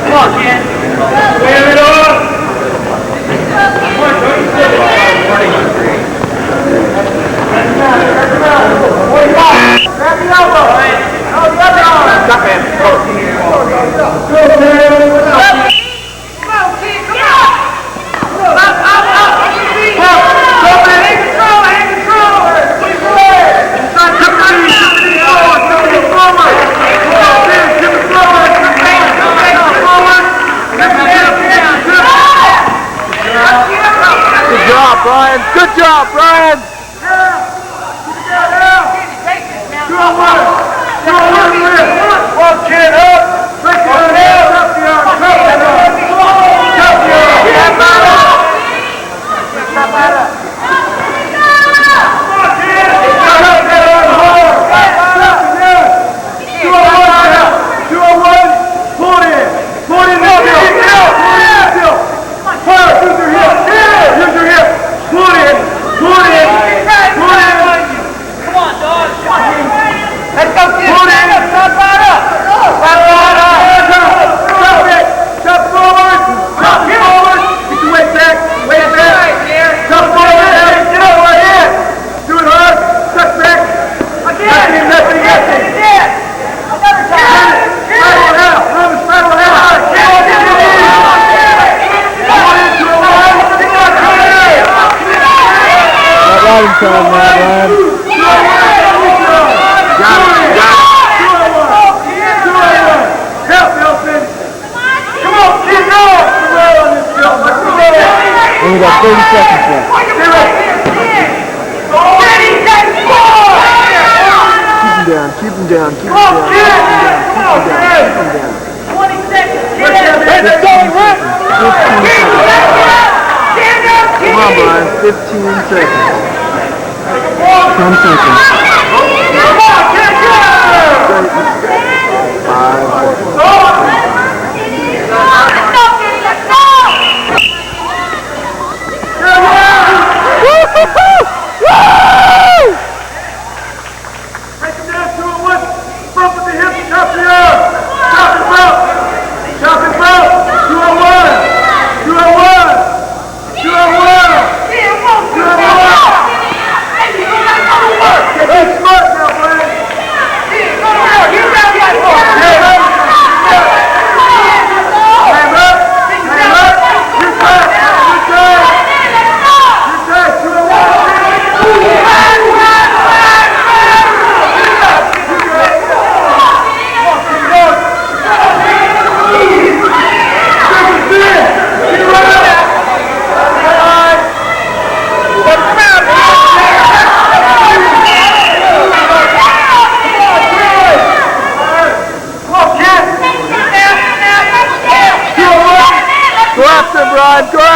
Come on, Ken. Wave it off. Grab the elbow. Stop, man. Go, Good job, Brian. Good job, Brian. Chin up. Only got 30 seconds left. Keep him down, keep him down, keep him down. 20 seconds. 15 seconds. Come on, Brian. 15 seconds. 10 seconds. 5 seconds. Break him down to a one. Bump with the hips, chop the arm. Chop him out. Chop him out. 201. 201. 201. 201.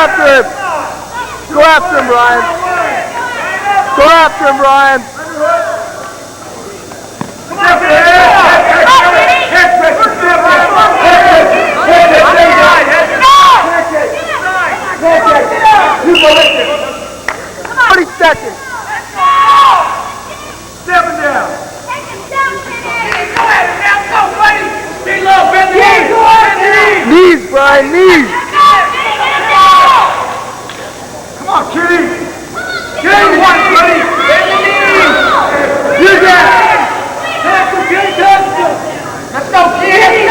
after him. Go after him, Ryan. Go after him, Ryan. Seconds. Stepping down. Knees, Brian, knees. Come on, Kitty. Get in one, buddy. You got it. Let's go, Kitty.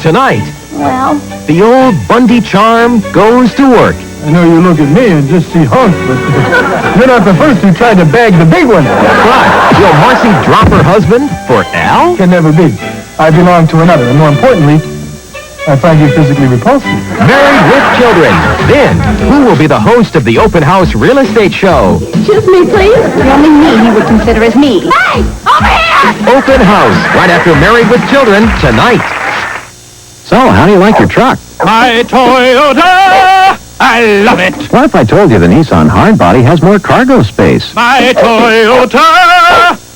Tonight, Well, the old Bundy charm goes to work. I know you look at me and just see hunk, but you're not the first who tried to bag the big one. But will Marcy drop her husband for Al? Can never be. I belong to another, and more importantly, I find you physically repulsive. Married with children. Then, who will be the host of the Open House Real Estate Show? choose me, please. The only me he would consider as me. Hey, over here! Open House, right after Married with Children, tonight. So, how do you like your truck? My Toyota, I love it. What if I told you the Nissan Hardbody has more cargo space? My Toyota,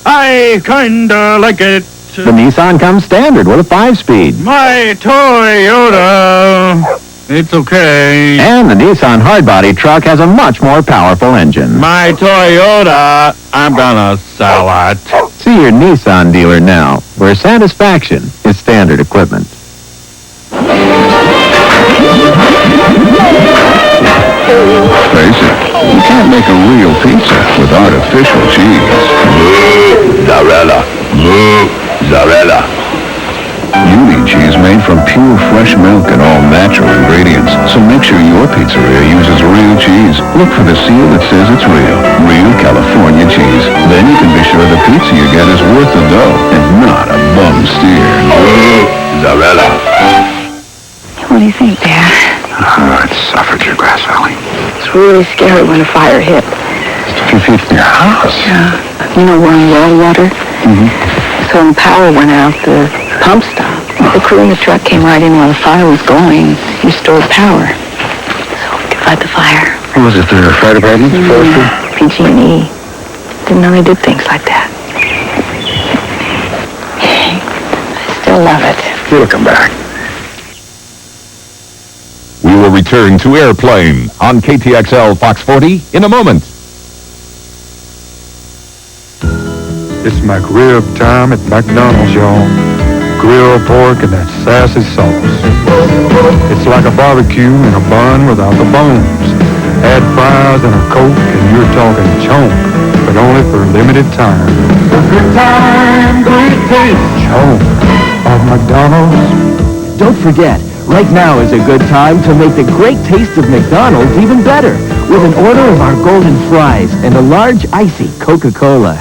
I kinda like it. The Nissan comes standard with a 5-speed. My Toyota, it's okay. And the Nissan Hardbody truck has a much more powerful engine. My Toyota, I'm gonna sell it. See your Nissan dealer now, where satisfaction is standard equipment. Face it, you can't make a real pizza with artificial cheese. Mozzarella. Mozzarella. You need cheese made from pure fresh milk and all natural ingredients. So make sure your pizzeria uses real cheese. Look for the seal that says it's real. Real California cheese. Then you can be sure the pizza you get is worth the dough and not a bum steer. Mozzarella. What do you think, Dad? Oh, it suffered your Grass Valley. It's really scary when a fire hit. It's a few feet from your house. Yeah. You know, we're on well water. Mm-hmm. So when the power went out, the pump stopped. The crew in the truck came right in while the fire was going. Restored power. So we could fight the fire. What was it, the fire department? PG&E. Didn't know they did things like that. I still love it. You'll come back. We will return to Airplane on KTXL Fox 40 in a moment. It's McRib time at McDonald's, y'all. Grilled pork and that sassy sauce. It's like a barbecue in a bun without the bones. Add fries and a Coke and you're talking chonk, but only for a limited time. Good time, great taste. Chonk of McDonald's. Don't forget, right now is a good time to make the great taste of McDonald's even better with an order of our golden fries and a large icy Coca-Cola.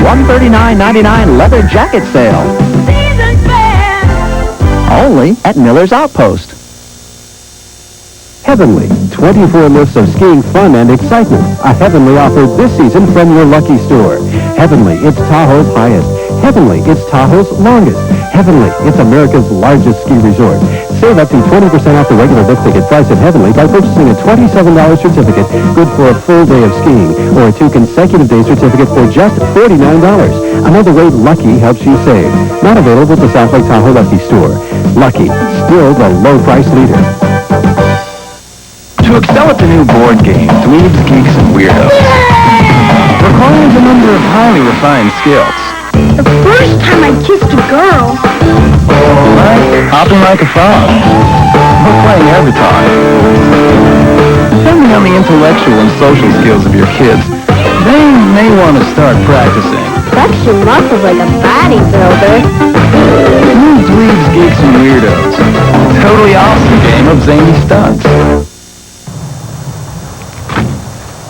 $139.99 leather jacket sale. Only at Miller's Outpost. Heavenly, 24 lifts of skiing fun and excitement. A Heavenly offer this season from your Lucky store. Heavenly, it's Tahoe's highest. Heavenly, it's Tahoe's longest. Heavenly, it's America's largest ski resort. Save up to 20% off the regular lift ticket price at Heavenly by purchasing a $27 certificate, good for a full day of skiing, or a 2 consecutive day certificate for just $49. Another way Lucky helps you save. Not available at the South Lake Tahoe Lucky store. Lucky, still the low price leader. To excel at the new board game, Dweebs, Geeks, and Weirdos requires a number of highly refined skills. The first time I kissed a girl. Like hopping like a frog, or playing Avatar. Depending on the intellectual and social skills of your kids, they may want to start practicing. Flex your muscles like a bodybuilder. New Dweebs, Geeks, and Weirdos. A totally awesome game of zany stunts.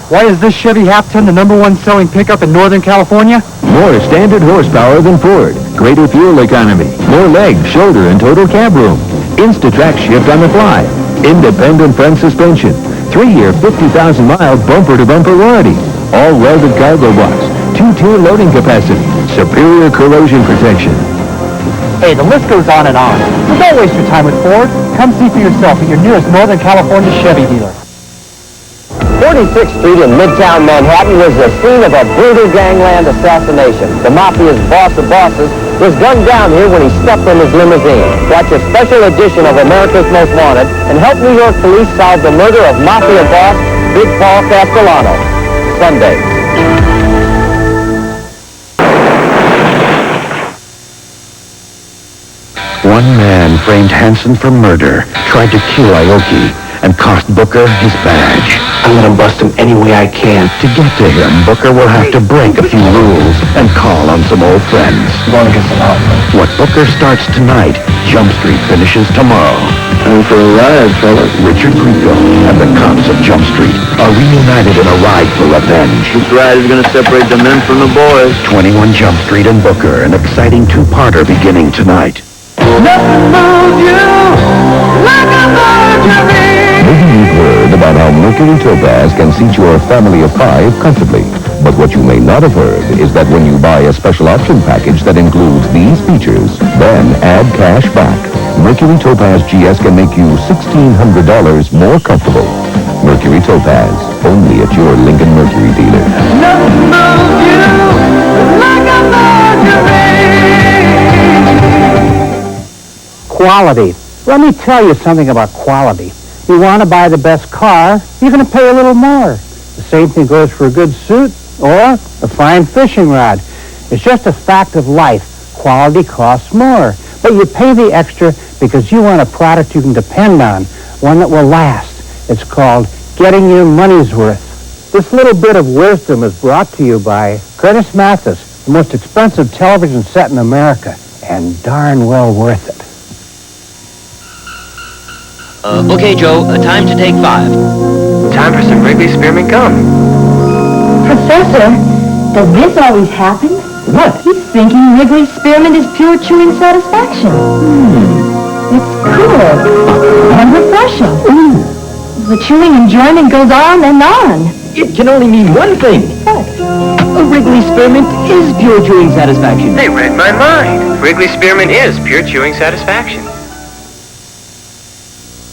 Why is this Chevy half-ton the #1 selling pickup in Northern California? More standard horsepower than Ford. Greater fuel economy. More leg, shoulder, and total cab room. Insta-track shift on the fly. Independent front suspension. 3-year, 50,000-mile bumper-to-bumper warranty. All welded cargo box. 2-tier loading capacity. Superior corrosion protection. Hey, the list goes on and on. So don't waste your time with Ford. Come see for yourself at your nearest Northern California Chevy dealer. 46th Street in Midtown Manhattan was the scene of a brutal gangland assassination. The mafia's boss of bosses was gunned down here when he stepped from his limousine. Watch a special edition of America's Most Wanted and help New York police solve the murder of mafia boss Big Paul Castellano. Sunday. One man framed Hansen for murder, tried to kill Aoki, and cost Booker his badge. I'm gonna bust him any way I can. To get to him, Booker will have to break a few rules and call on some old friends. Going to get some help. What Booker starts tonight, Jump Street finishes tomorrow. Time for a ride, fellas. Richard Grieco and the cops of Jump Street are reunited in a ride for revenge. This ride is gonna separate the men from the boys. 21 Jump Street and Booker, an exciting two-parter beginning tonight. Nothing moves you like a mercury. Maybe you've heard about how Mercury Topaz can seat your family of 5 comfortably. But what you may not have heard is that when you buy a special option package that includes these features, then add cash back, Mercury Topaz GS can make you $1,600 more comfortable. Mercury Topaz, only at your Lincoln Mercury dealer. Nothing moves you like a mercury. Quality. Let me tell you something about quality. You want to buy the best car, you're going to pay a little more. The same thing goes for a good suit or a fine fishing rod. It's just a fact of life. Quality costs more. But you pay the extra because you want a product you can depend on, one that will last. It's called getting your money's worth. This little bit of wisdom is brought to you by Curtis Mathis, the most expensive television set in America, and darn well worth it. Okay, Joe, time to take 5. Time for some Wrigley Spearmint gum. Professor, does this always happen? What? He's thinking Wrigley Spearmint is pure chewing satisfaction. It's cool and refreshing. The chewing enjoyment goes on and on. It can only mean one thing. What? A Wrigley Spearmint is pure chewing satisfaction. They read my mind. Wrigley Spearmint is pure chewing satisfaction.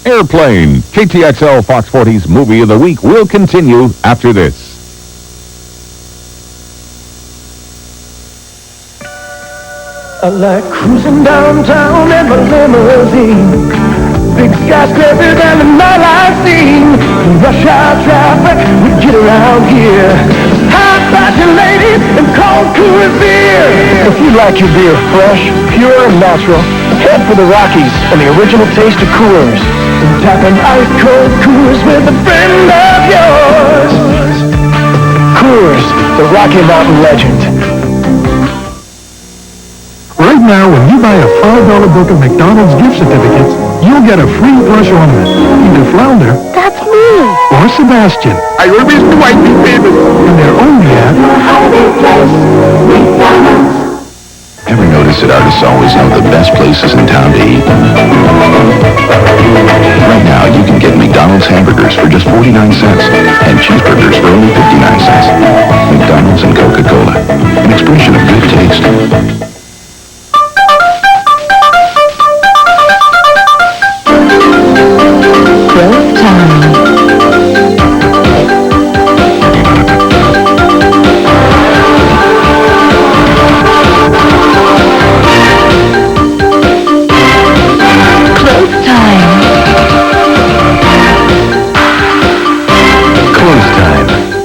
Airplane, KTXL Fox 40's Movie of the Week will continue after this. I like cruising downtown in my limousine. Big skyscrapers and the nightlife scene. Rush hour traffic, we get around here. High fashion ladies and cold Coors beer. If you like your beer fresh, pure, and natural, head for the Rockies and the original taste of Coors. Tap an ice cold Coors with a friend of yours. Coors, the Rocky Mountain legend. Right now, when you buy a $5 book of McDonald's gift certificates, you'll get a free plush ornament, either Flounder That's me. or Sebastian. I always knew I'd be famous. And they're only at Ever notice that artists Dennis always have the best places in town to eat. Right now, you can get McDonald's hamburgers for just 49 cents and cheeseburgers for only 59 cents. McDonald's and Coca-Cola, an expression of good taste. Growth time.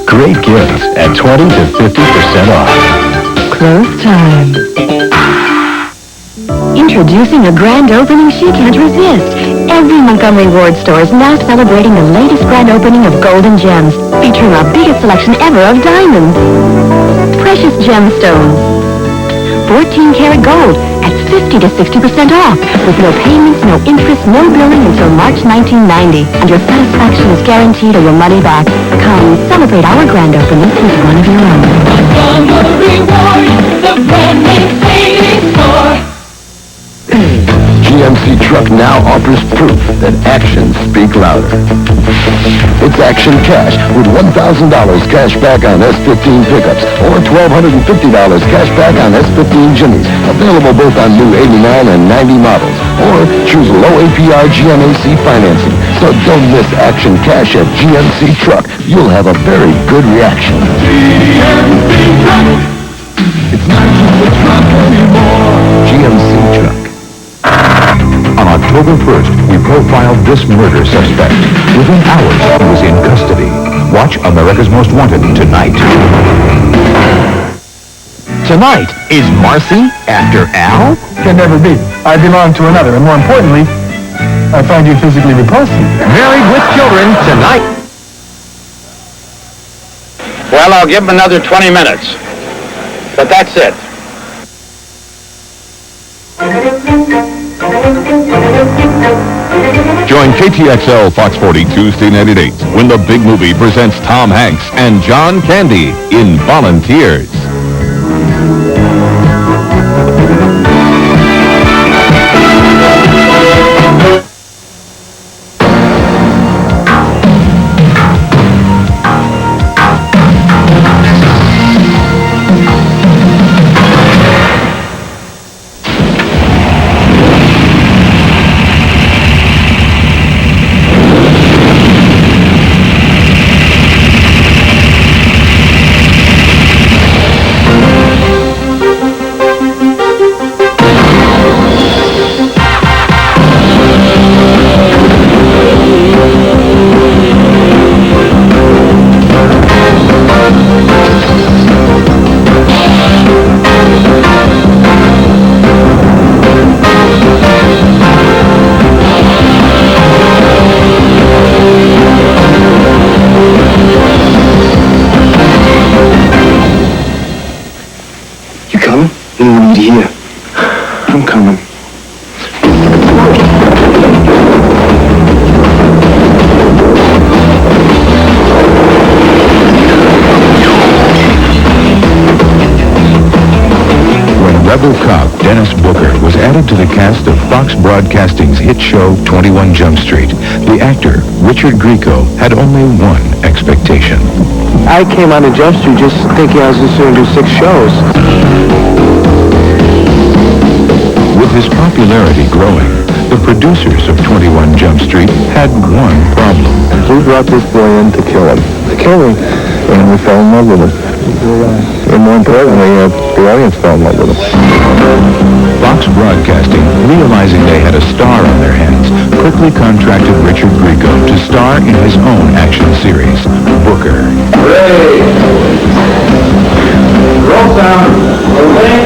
Great gifts at 20 to 50% off. Close time. Introducing a grand opening she can't resist. Every Montgomery Ward store is now celebrating the latest grand opening of golden gems, featuring our biggest selection ever of diamonds. Precious gemstones. 14-karat gold at 50 to 60% off, with no payments, no interest, no billing until March 1990. And your satisfaction is guaranteed or your money back. Come, celebrate our grand opening with one of your own. Montgomery Ward, the brand name savings store. GMC Truck now offers proof that actions speak louder. It's Action Cash with $1,000 cash back on S15 pickups or $1,250 cash back on S15 Jimmys. Available both on new 89 and 90 models. Or choose low APR GMAC financing. So don't miss Action Cash at GMC Truck. You'll have a very good reaction. GMC Truck. It's not just a truck anymore. GMC Truck. On October 1st, we profiled this murder suspect. Within hours, he was in custody. Watch America's Most Wanted tonight. Tonight, is Marcy after Al? Can never be. I belong to another, and more importantly, I find you physically repulsive. Married with Children tonight. Well, I'll give him another 20 minutes. But that's it. Join KTXL Fox 40 Tuesday night at 8 when the big movie presents Tom Hanks and John Candy in Volunteers. Here. I'm coming. When Rebel cop Dennis Booker was added to the cast of Fox Broadcasting's hit show 21 Jump Street, the actor, Richard Grieco, had only one expectation. I came on to Jump Street just thinking I was just going to do 6 shows. With his popularity growing, the producers of 21 Jump Street had one problem. We brought this boy in to kill him. To kill him. And we fell in love with him. And more importantly, the audience fell in love with him. Fox Broadcasting, realizing they had a star on their hands, quickly contracted Richard Grieco to star in his own action series, Booker.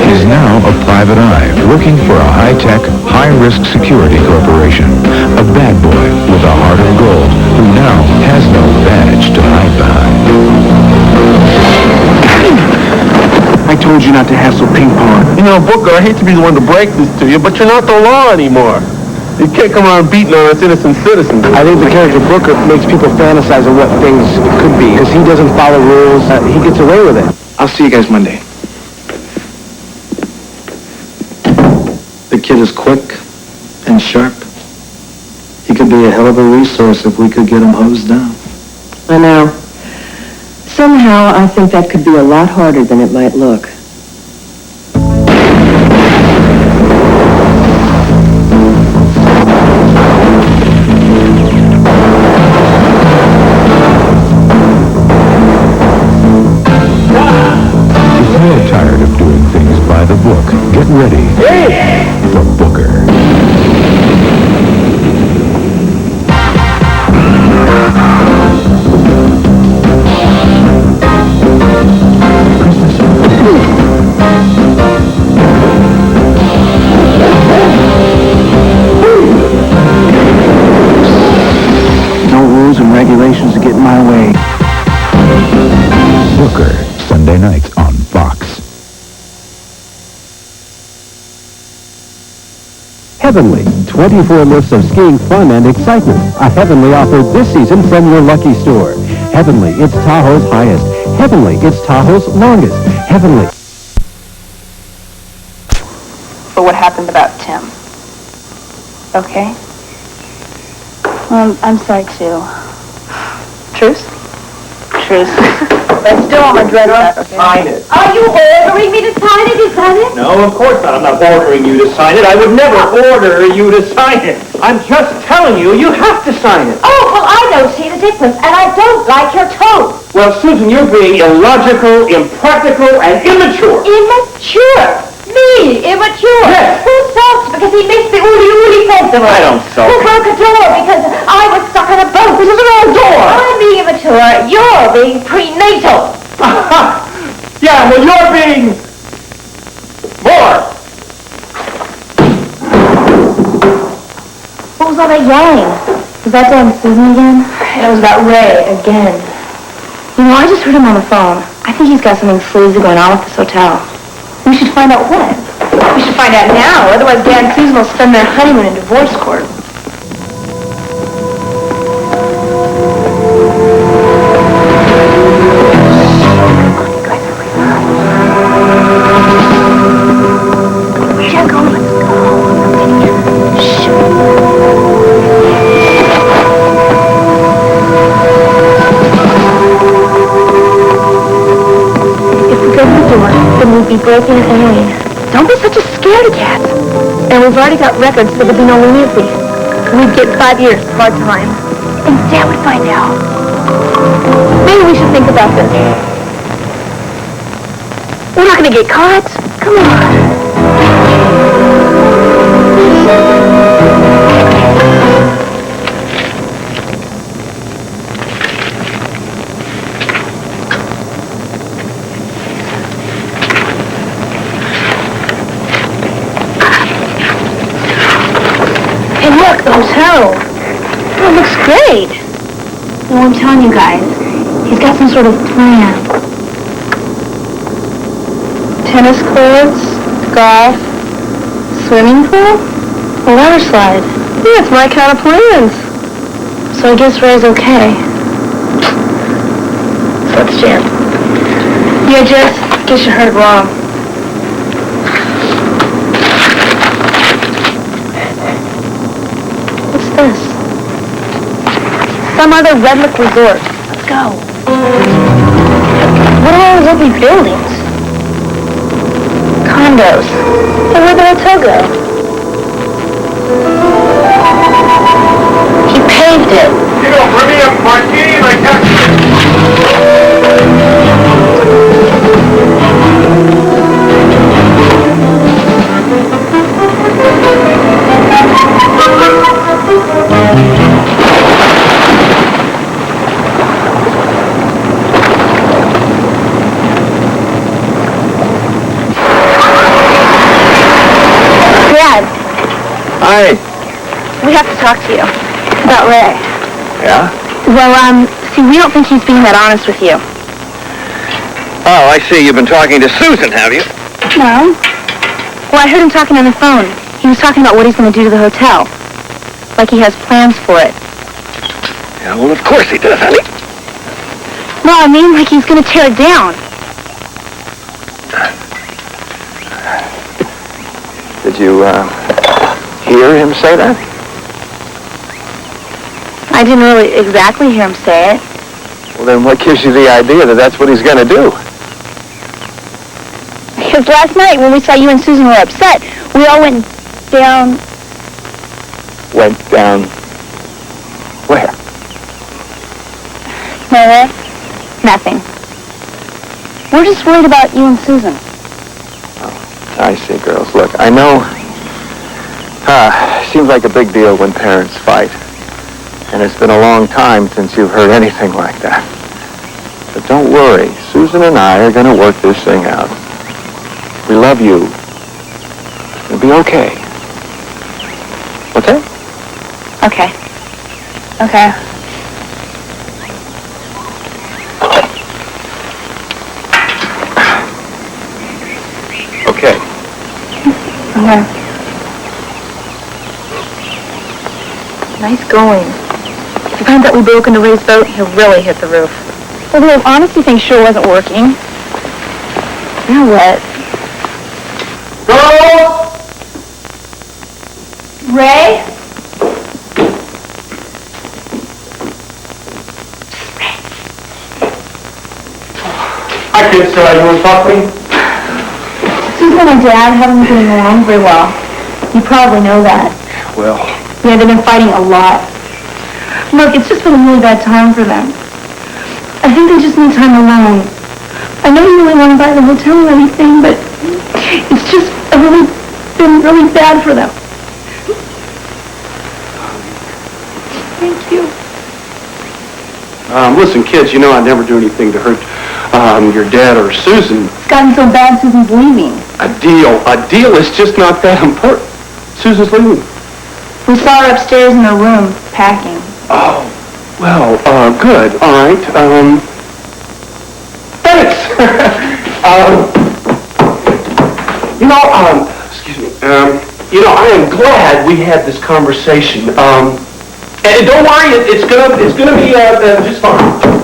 Is now a private eye working for a high-tech, high-risk security corporation. A bad boy with a heart of gold who now has no badge to hide behind. I told you not to hassle ping pong. You know, Booker, I hate to be the one to break this to you, but you're not the law anymore. You can't come around beating on us innocent citizens. I think the character Booker makes people fantasize of what things could be, because he doesn't follow rules. He gets away with it. I'll see you guys Monday. kid is quick and sharp. He could be a hell of a resource if we could get him hosed down. I know. Somehow, I think that could be a lot harder than it might look. If you're tired of doing things by the book, get ready for Booker. No rules and regulations to get in my way. Booker, Sunday nights on Fox. Heavenly, 24 lifts of skiing fun and excitement. A Heavenly offer this season from your Lucky Store. Heavenly, it's Tahoe's highest. Heavenly, it's Tahoe's longest. Heavenly. For what happened about Tim. Okay? I'm sorry, too. Truce? Truce. But still, I'm a dread about it. Sign it. Are you ordering me to sign it? Is that it? No, of course not. I'm not ordering you to sign it. I would never order you to sign it. I'm just telling you, you have to sign it. Oh, well, I know Sheila Dickens, and I don't like your tone. Well, Susan, you're being illogical, impractical, and immature. Immature? Me? Immature? Yes. Who sulks because he missed the ooly festival? I don't sulk. Who broke a door because I was stuck on a boat? This is an old door. I'm being immature. You're being prenatal. Yeah, well, you're being more. What was all that yelling? Was that damn Susan again? It was about Ray again. You know, I just heard him on the phone. I think he's got something sleazy going on with this hotel. We should find out what. We should find out now, otherwise Dan and Susan will spend their honeymoon in divorce court. Be broken and alien. Don't be such a scaredy cat. And we've already got records, so there'd be no leniency. We'd get 5 years, hard time. And Dad would find out. Maybe we should think about this. We're not going to get caught. Come on. The hotel. Oh, it looks great. Well, I'm telling you guys, he's got some sort of plan. Tennis courts, golf, swimming pool, a water slide. Yeah, it's my kind of plans. So I guess Ray's okay. So let's jam. Yeah, Jess, guess you heard it wrong. This? Some other redneck resort. Let's go. What are all those ugly buildings? Condos. Hey, where'd the hotel go? He paved it. You don't bring me a martini like that. Dad. Hi. We have to talk to you about Ray. Yeah? Well, see, we don't think he's being that honest with you. Oh, I see. You've been talking to Susan, have you? No. Well, I heard him talking on the phone. He was talking about what he's going to do to the hotel. Like he has plans for it. Yeah, well, of course he does, honey. No, I mean like he's going to tear it down. Did you hear him say that? I didn't really exactly hear him say it. Well, then what gives you the idea that that's what he's going to do? Because last night when we saw you and Susan were upset, we all went down... Went down... Where? Nowhere. Nothing. We're just worried about you and Susan. I see, girls. Look, I know... seems like a big deal when parents fight. And it's been a long time since you've heard anything like that. But don't worry. Susan and I are going to work this thing out. We love you. It'll be okay. Okay? Okay. Okay. Okay. Okay. Nice going. If he finds out we broke into Ray's boat, he'll really hit the roof. Well, the honesty thing sure wasn't working. Now what? Girls! Ray? Hi, kids. You want to talk to me? Susan and Dad haven't been getting along very well. You probably know that. Well... Yeah, they've been fighting a lot. Look, it's just been a really bad time for them. I think they just need time alone. I know you really want to buy the hotel and everything, but it's just been really bad for them. Thank you. Listen, kids, you know I'd never do anything to hurt your dad or Susan. It's gotten so bad Susan's leaving. A deal is just not that important. Susan's leaving. We saw her upstairs in her room, packing. Oh, well, good, all right. Thanks. Excuse me. I am glad we had this conversation. And don't worry, it's gonna be just fine.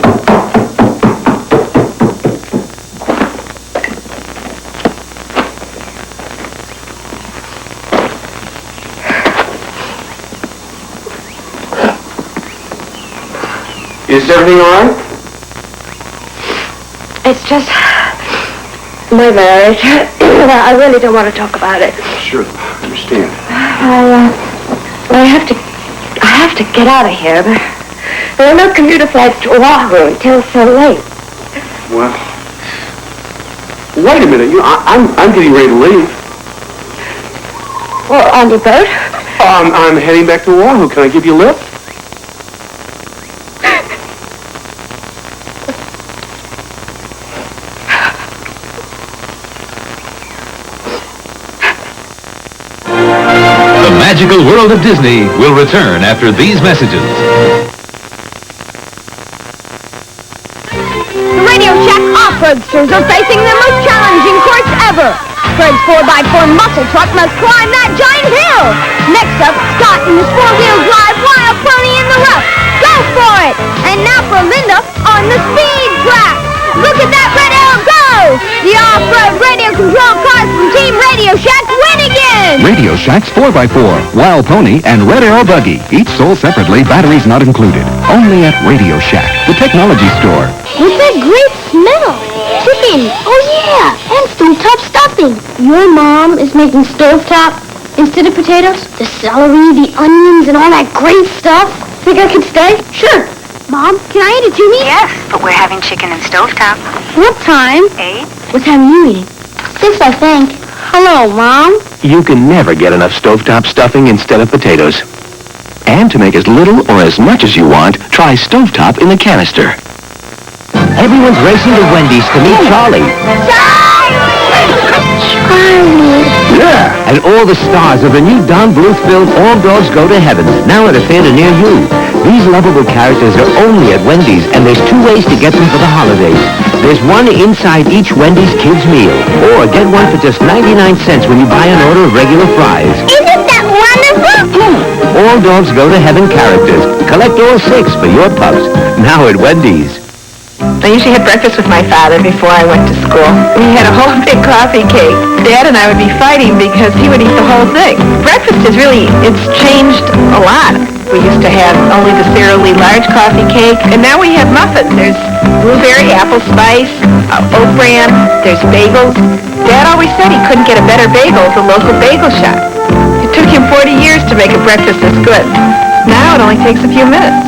Is everything all right? It's just my marriage. I really don't want to talk about it. Sure, I understand. I have to get out of here. There are no commuter flights to Oahu until so late. Well, wait a minute. I'm getting ready to leave. Well, on your boat? I'm heading back to Oahu. Can I give you a lift? The magical world of Disney will return after these messages. The Radio Shack off-roadsters are facing their most challenging course ever. Fred's 4x4 muscle truck must climb that giant hill. Next up, Scott in his four-wheel drive wild pony in the rough. Go for it! And now for Linda on the speed track. Look at that red arrow go! The off-road radio control cars from Team Radio Shack win again! Radio Shack's 4x4, Wild Pony, and Red Arrow Buggy. Each sold separately, batteries not included. Only at Radio Shack, the technology store. What's that great smell? Chicken. Oh, yeah. And stovetop stuffing. Your mom is making stovetop instead of potatoes? The celery, the onions, and all that great stuff? Think I could stay? Sure. Mom, can I eat it too? Yes, but we're having chicken and stovetop. What time? 8. What time are you eating? 6, I think. Hello, Mom. You can never get enough stovetop stuffing instead of potatoes. And to make as little or as much as you want, try stovetop in the canister. Everyone's racing to Wendy's to meet Charlie. Charlie! Yeah! And all the stars of the new Don Bluth film All Dogs Go to Heaven, now at a theater near you. These lovable characters are only at Wendy's, and there's 2 ways to get them for the holidays. There's one inside each Wendy's kids meal, or get one for just 99 cents when you buy an order of regular fries. Isn't that wonderful? All Dogs Go to Heaven characters. Collect all 6 for your pups, now at Wendy's. I usually had breakfast with my father before I went to school. We had a whole big coffee cake. Dad and I would be fighting because he would eat the whole thing. Breakfast it's changed a lot. We used to have only the cereally large coffee cake, and now we have muffins. There's blueberry, apple spice, oat bran, there's bagels. Dad always said he couldn't get a better bagel at the local bagel shop. It took him 40 years to make a breakfast this good. Now it only takes a few minutes.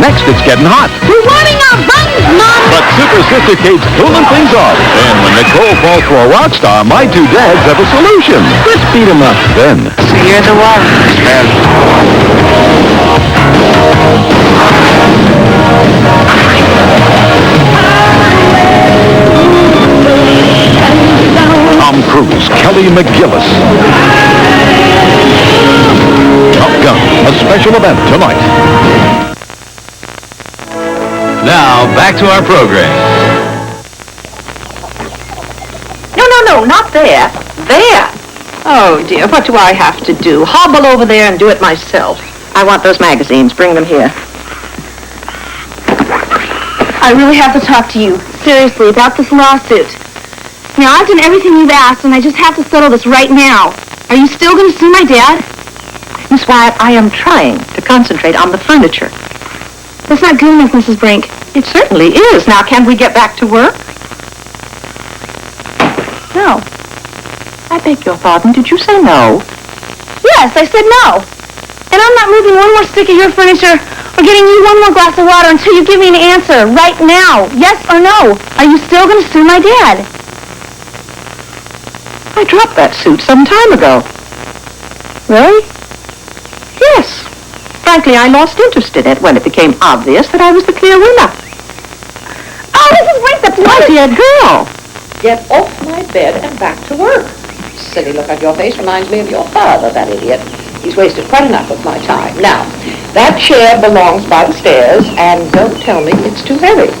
Next, it's getting hot. We're running our buttons, Mom! But Super Sister Kate's cooling things off. And when Nicole falls for a rock star, my two dads have a solution. Let's beat him up. Then... So you're the one. Tom Cruise, Kelly McGillis. Top Gun, a special event tonight. Now, back to our program. No, not there. There. Oh, dear, what do I have to do? Hobble over there and do it myself. I want those magazines. Bring them here. I really have to talk to you, seriously, about this lawsuit. Now, I've done everything you've asked, and I just have to settle this right now. Are you still going to sue my dad? Miss Wyatt, I am trying to concentrate on the furniture. That's not good enough, Mrs. Brink. It certainly is. Now, can we get back to work? No. I beg your pardon. Did you say no? Yes, I said no. And I'm not moving one more stick of your furniture or getting you one more glass of water until you give me an answer right now. Yes or no? Are you still going to sue my dad? I dropped that suit some time ago. Really? Yes. Frankly, I lost interest in it when it became obvious that I was the clear winner. Oh, Mrs. Brink, that's My dear girl. Get off my bed and back to work. Silly look on your face reminds me of your father, that idiot. He's wasted quite enough of my time. Now, that chair belongs by the stairs, and don't tell me it's too heavy.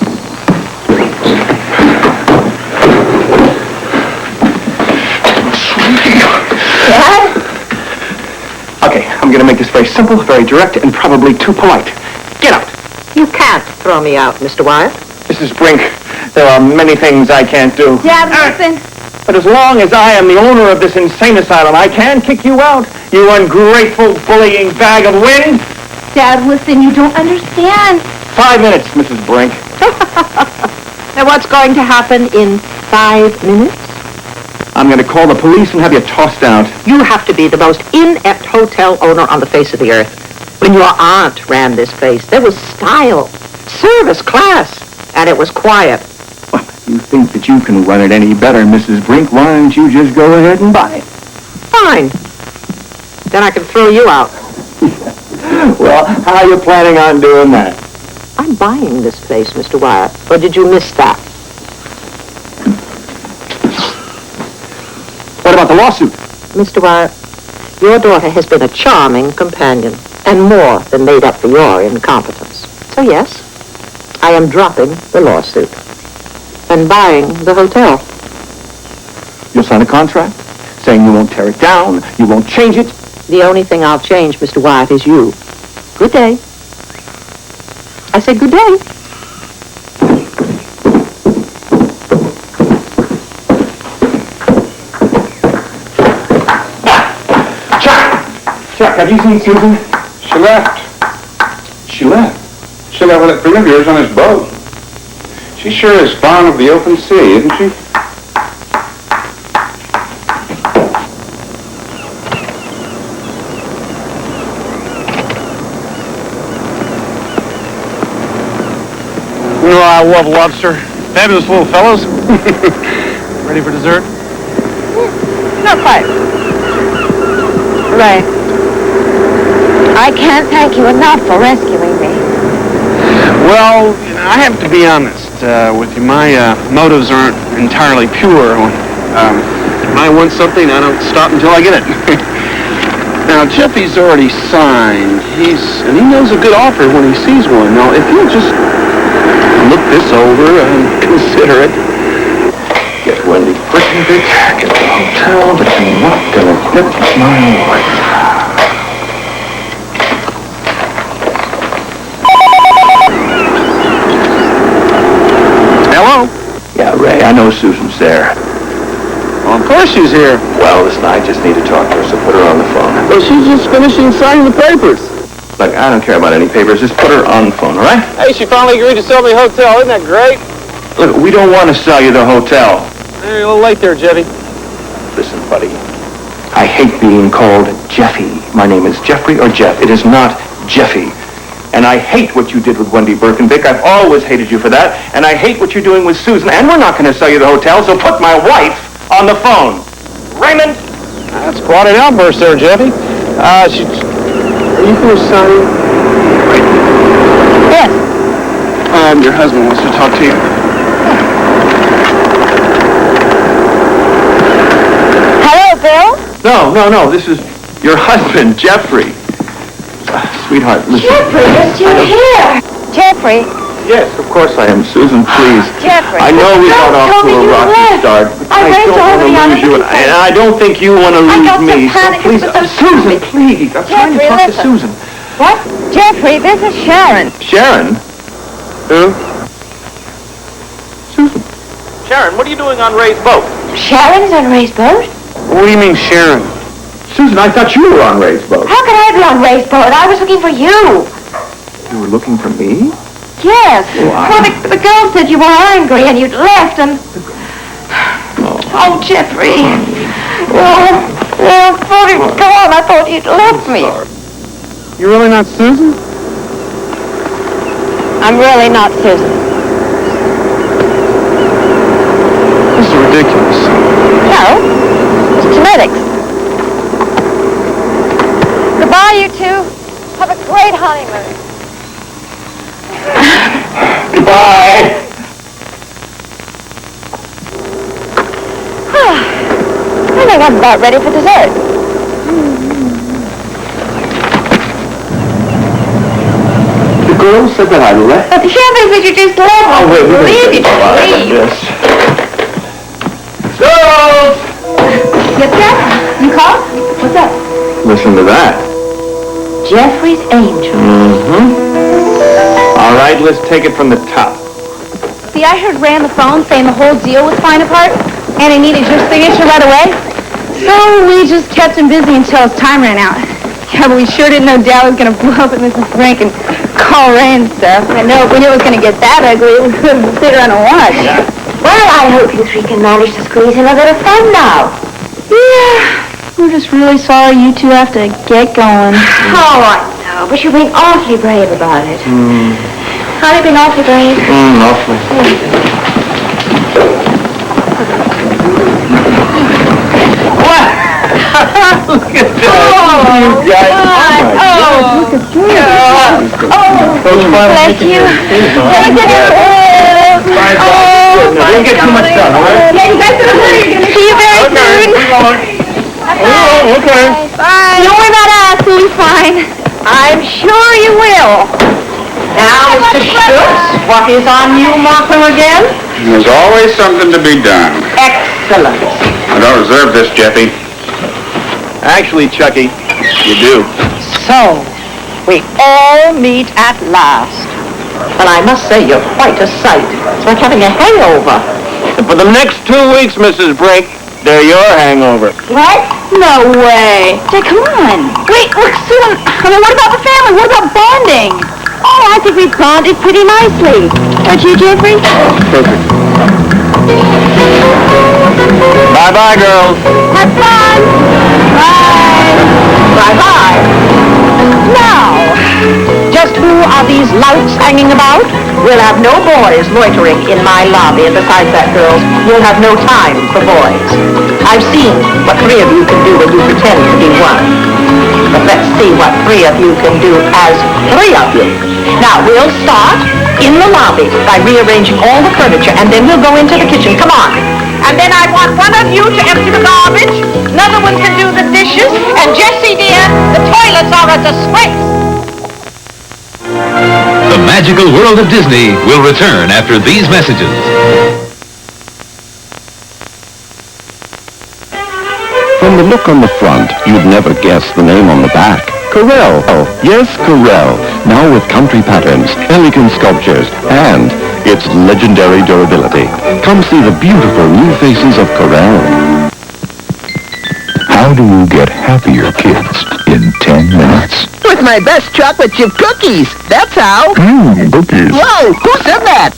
Okay, I'm going to make this very simple, very direct, and probably too polite. Get out. You can't throw me out, Mr. Wyatt. Mrs. Brink, there are many things I can't do. Dad, listen. But as long as I am the owner of this insane asylum, I can kick you out, you ungrateful, bullying bag of wind. Dad, listen, you don't understand. 5 minutes, Mrs. Brink. Now, what's going to happen in 5 minutes? I'm going to call the police and have you tossed out. You have to be the most inept hotel owner on the face of the earth. When your aunt ran this place, there was style, service, class, and it was quiet. Well, you think that you can run it any better, Mrs. Brink. Why don't you just go ahead and buy it? Fine. Then I can throw you out. Well, how are you planning on doing that? I'm buying this place, Mr. Wyatt. Or did you miss that? What about the lawsuit? Mr. Wyatt, your daughter has been a charming companion and more than made up for your incompetence. So yes, I am dropping the lawsuit and buying the hotel. You'll sign a contract saying you won't tear it down, you won't change it. The only thing I'll change, Mr. Wyatt, is you. Good day. I said good day. Chuck, have you seen Susan? She left. She left? She left with that friend of yours on his boat. She sure is fond of the open sea, isn't she? You know, I love lobster. Fabulous little fellows. Ready for dessert? Not quite. Right. I can't thank you enough for rescuing me. Well, I have to be honest with you. My motives aren't entirely pure. When I want something, I don't stop until I get it. Now, Jeffy's already signed. He knows a good offer when he sees one. Now, if you'll just look this over and consider it. Get Wendy Brittendijk, get the hotel, but you're not gonna get my wife. Hello? Yeah, Ray, I know Susan's there. Well, of course she's here. Well, listen, I just need to talk to her, so put her on the phone. Well, she's just finishing signing the papers. Look, I don't care about any papers. Just put her on the phone, all right? Hey, she finally agreed to sell me a hotel. Isn't that great? Look, we don't want to sell you the hotel. Hey, a little late there, Jeffy. Listen, buddy. I hate being called Jeffy. My name is Jeffrey or Jeff. It is not Jeffy. And I hate what you did with Wendy Birkenbick. I've always hated you for that. And I hate what you're doing with Susan. And we're not going to sell you the hotel, so put my wife on the phone. Raymond! That's quite an outburst there, Jeffy. Are you finished signing? Yes. Your husband wants to talk to you. Hello, Bill? No. This is your husband, Jeffrey. Sweetheart, listen. Jeffrey, yes, you're here. Jeffrey. Yes, of course I am. Susan, please. Jeffrey. I know we got off to a rocky start, but I don't want to lose you, and I don't think you want to lose me. So please, Susan, please. I'm trying to talk to Susan. What? Jeffrey, this is Sharon. Sharon? Who? Susan. Sharon, what are you doing on Ray's boat? Sharon's on Ray's boat? What do you mean, Sharon? Susan, I thought you were on Ray's boat. How could I be on Ray's boat? I was looking for you. You were looking for me? Yes. Well, the girl said you were angry and you'd left and... Oh, Jeffrey. Well, I thought it was gone. I thought you'd left me. You're really not Susan? I'm really not Susan. This is ridiculous. No. It's genetics. Goodbye, you two. Have a great honeymoon. Goodbye. I think I'm about ready for dessert. The girl said that I left. But the Chevy said you just left. Oh, wait, Leave you. Yes. So, Yes, sir? You called? What's up? listen to that. Jeffrey's angel. All right, let's take it from the top. See, I heard Ray on the phone saying the whole deal was falling apart, and he needed your signature right away. So we just kept him busy until his time ran out. Yeah, but we sure didn't know Dad was going to blow up at Mrs. Frank and call Ray and stuff. I know if we knew it was going to get that ugly, we could have sit around and watch. Yeah. Well, I hope you three can manage to squeeze in a little fun now. Yeah, we're just really sorry you two have to get going. Oh, I know, but you've been awfully brave about it. How have you been awfully brave? Awfully. Look at that. You guys. Look at you. Bless you. Don't get too much done, all right? Yeah, you guys are hurry. See you very soon. Oh, okay. Bye. Don't worry about us. We'll be fine. I'm sure you will. Now, Mr. Schutz, what is our new motto again? There's always something to be done. Excellent. I don't reserve this, Jeffy. Actually, Chucky, you do. So, we all meet at last. But I must say, you're quite a sight. It's like having a hangover. And for the next 2 weeks, Mrs. Brink, they're your hangover. What? No way. Jay, come on. Wait, look, Susan. I mean, what about the family? What about bonding? Oh, I think we've bonded pretty nicely. Don't you, Jeffrey? Perfect. Bye-bye, girls. Have fun. Bye. Bye-bye. Now, just who are these louts hanging about? We'll have no boys loitering in my lobby, and besides that, girls, you'll have no time for boys. I've seen what 3 of you can do when you pretend to be one. But let's see what 3 of you can do as 3 of you. Now, we'll start in the lobby by rearranging all the furniture, and then we'll go into the kitchen. Come on. And then I want one of you to empty the garbage, another one can do the dishes, and Jessie, dear, the toilets are a disgrace. The magical world of Disney will return after these messages. From the look on the front, you'd never guess the name on the back. Corel. Oh, yes, Corel. Now with country patterns, elegant sculptures, and its legendary durability. Come see the beautiful new faces of Corel. How do you get happier kids in 10 minutes? With my best chocolate chip cookies. That's how. Cookies. Whoa, who said that?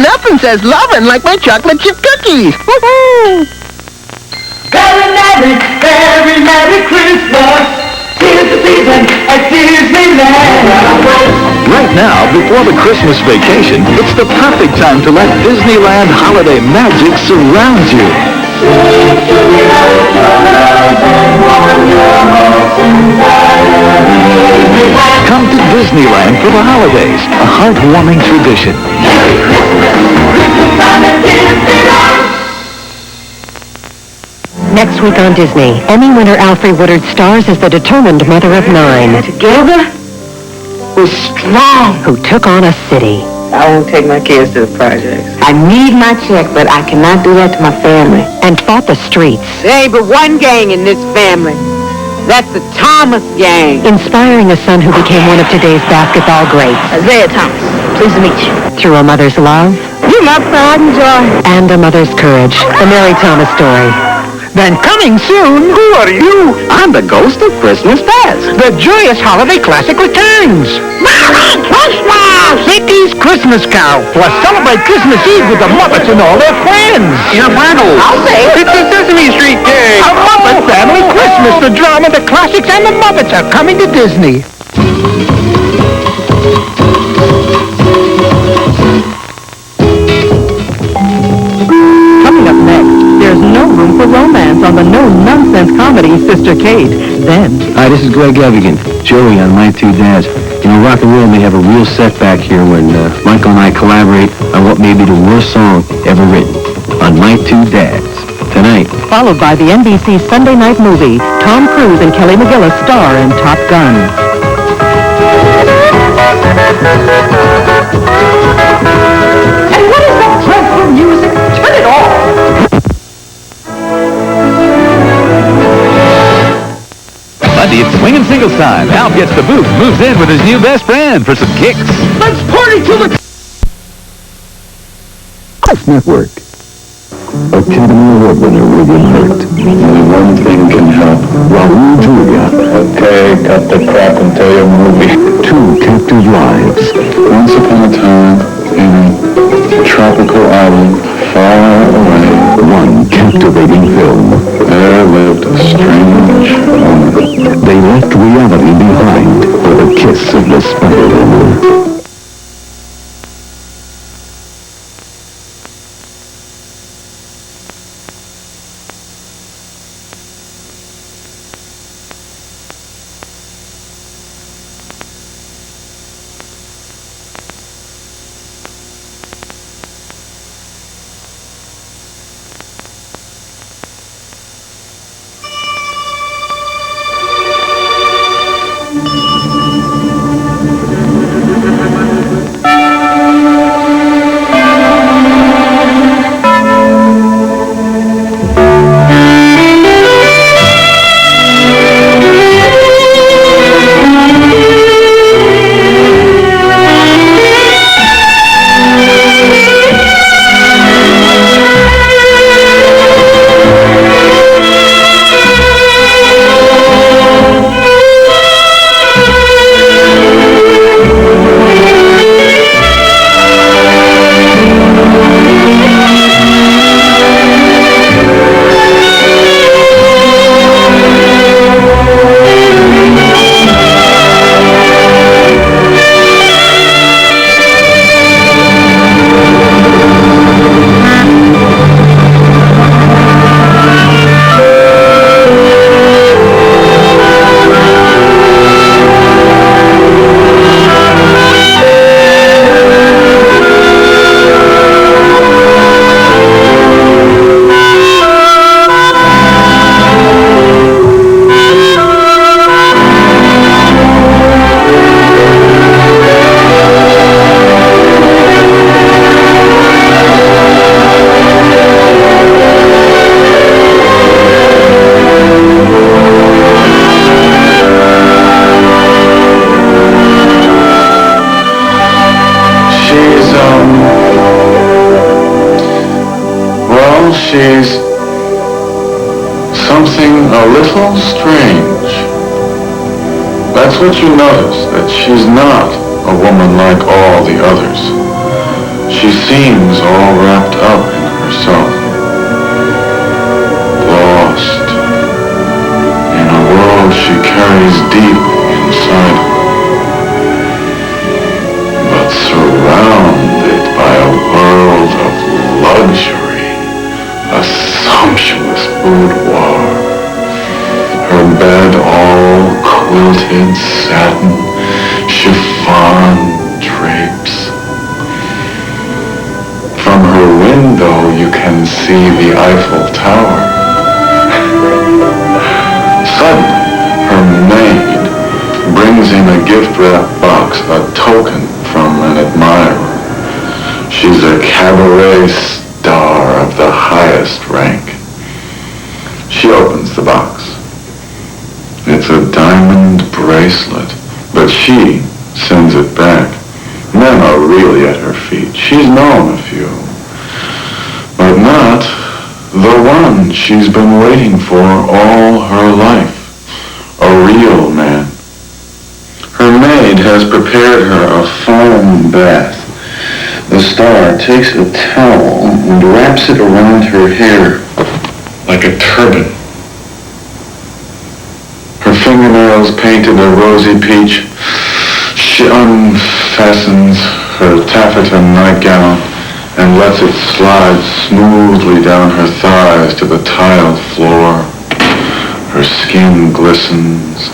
Nothing says lovin' like my chocolate chip cookies. Woohoo! Very Merry Christmas. Tis the season at Disneyland. Right now, before the Christmas vacation, it's the perfect time to let Disneyland holiday magic surround you. Come to Disneyland for the holidays, a heartwarming tradition. Next week on Disney, Emmy winner Alfre Woodard stars as the determined mother of 9. Together, we're strong. Who took on a city. I won't take my kids to the projects. I need my check, but I cannot do that to my family. And fought the streets. There ain't but one gang in this family. That's the Thomas gang. Inspiring a son who became one of today's basketball greats. Isaiah Thomas. Pleased to meet you. Through a mother's love. You're my pride and joy. And a mother's courage. The Mary Thomas story. Then coming soon, who are you? I'm the ghost of Christmas Past. The joyous holiday classic returns. Merry Christmas! Mickey's Christmas Carol, plus celebrate Christmas Eve with the Muppets and all their friends. Your Reynolds. I'll say it. It's the Sesame Street gang. A Muppet Family Christmas, the drama, the classics, and the Muppets are coming to Disney. Coming up next, there's no room for romance on the no-nonsense comedy Sister Kate. Then... Hi, this is Greg Evigan, Joey on My Two Dads. You know, rock and roll may have a real setback here when Michael and I collaborate on what may be the worst song ever written, on My Two Dads. Tonight. Followed by the NBC Sunday night movie, Tom Cruise and Kelly McGillis star in Top Gun. And what is that dreadful music? Turn it off! Monday, it's swinging singles time. Alf gets the boot, moves in with his new best friend for some kicks. Let's party till the... Network. Academy Award winner William Hurt. Only one thing can help. Raul Julia. Okay, cut the crap and tell your movie. 2 captive lives. Once upon a time, in a tropical island far away. 1 captivating film. There lived a strange woman. They left reality behind for the kiss of the Spider-Man. she's something a little strange. That's what you notice, that she's not a woman like all the others. She seems all wrapped up in herself, lost in a world she carries deep inside her, but surrounded by a world of luxury, a sumptuous boudoir, her bed all quilted satin, chiffon drapes. From her window you can see the Eiffel Tower. Suddenly, her maid brings in a gift-wrapped box, a token from an admirer. She's a cabaret star of the highest rank. She opens the box. It's a diamond bracelet, but she sends it back. Men are really at her feet. She's known a few, but not the one she's been waiting for all her life. A real man. Her maid has prepared her a foam bath. The star takes a towel and wraps it around her hair like a turban. Her fingernails painted a rosy peach. She unfastens her taffeta nightgown and lets it slide smoothly down her thighs to the tiled floor. Her skin glistens.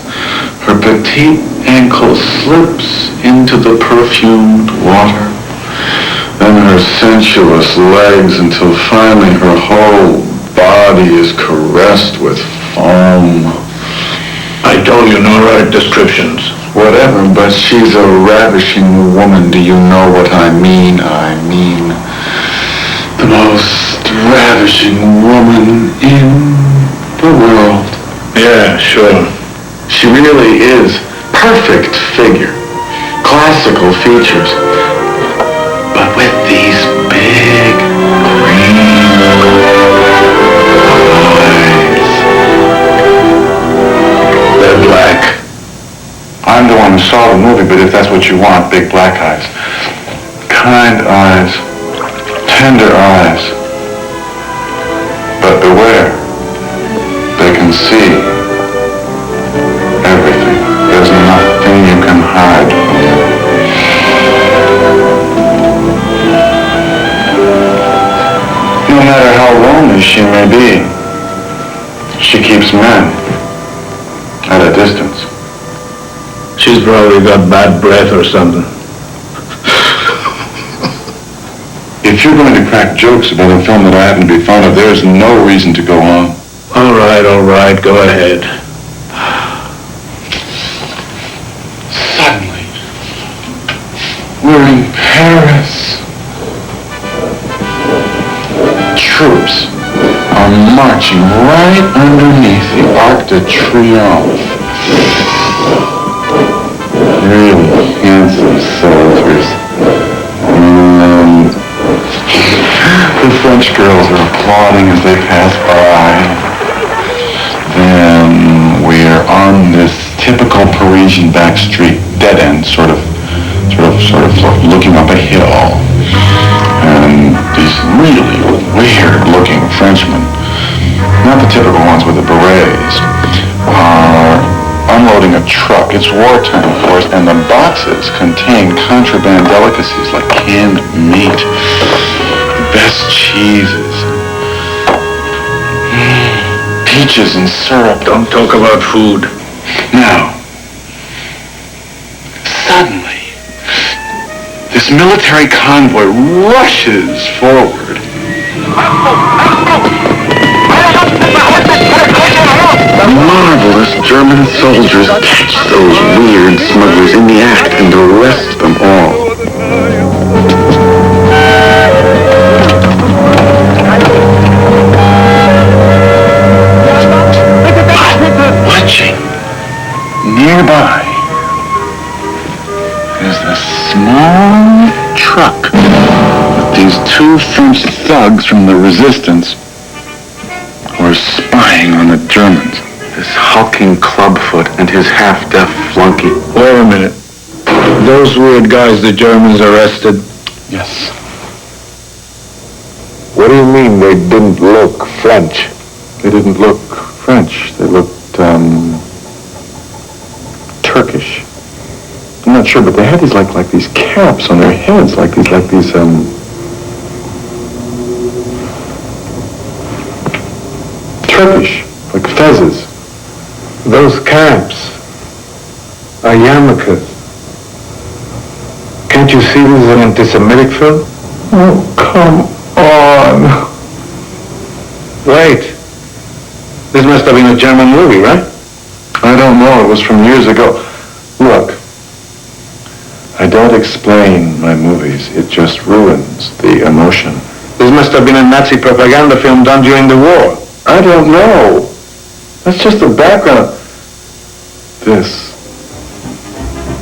Her petite ankle slips into the perfumed water. Then her sensuous legs until finally her whole body is caressed with foam. I told you no right descriptions. Whatever, but she's a ravishing woman. Do you know what I mean? I mean the most ravishing woman in the world. Yeah, sure. She really is. Perfect figure. Classical features. But with these big green eyes. They're black. I'm the one who saw the movie, but if that's what you want, big black eyes. Kind eyes. Tender eyes. But beware. They can see everything. There's nothing you can hide from them. No matter how lonely she may be, she keeps men at a distance. She's probably got bad breath or something. If you're going to crack jokes about a film that I happen to be fond of, there's no reason to go on. All right, go ahead. Suddenly, we're in Paris. Troops are marching right underneath the Arc de Triomphe. Really handsome soldiers. And the French girls are applauding as they pass by. Then we're on this typical Parisian back street, dead end, sort of looking up a hill. And these really weird-looking Frenchmen, not the typical ones with the berets, are unloading a truck. It's wartime, of course, and the boxes contain contraband delicacies like canned meat, the best cheeses, peaches and syrup. Don't talk about food. Now, suddenly, this military convoy rushes forward. Marvelous German soldiers catch those weird smugglers in the act and arrest them all. Watching nearby is a small truck with these two French thugs from the resistance are spying on the Germans. This hulking clubfoot and his half-deaf flunky. Wait a minute. Those weird guys the Germans arrested? Yes. What do you mean they didn't look French? They didn't look French. They looked, Turkish. I'm not sure, but they had these, like these caps on their heads, like these, Turkish, like fezzes. Those caps are yarmulkes. Can't you see this is an anti-Semitic film? Oh, come on. Wait. This must have been a German movie, right? I don't know. It was from years ago. Look, I don't explain my movies. It just ruins the emotion. This must have been a Nazi propaganda film done during the war. I don't know. That's just the background. This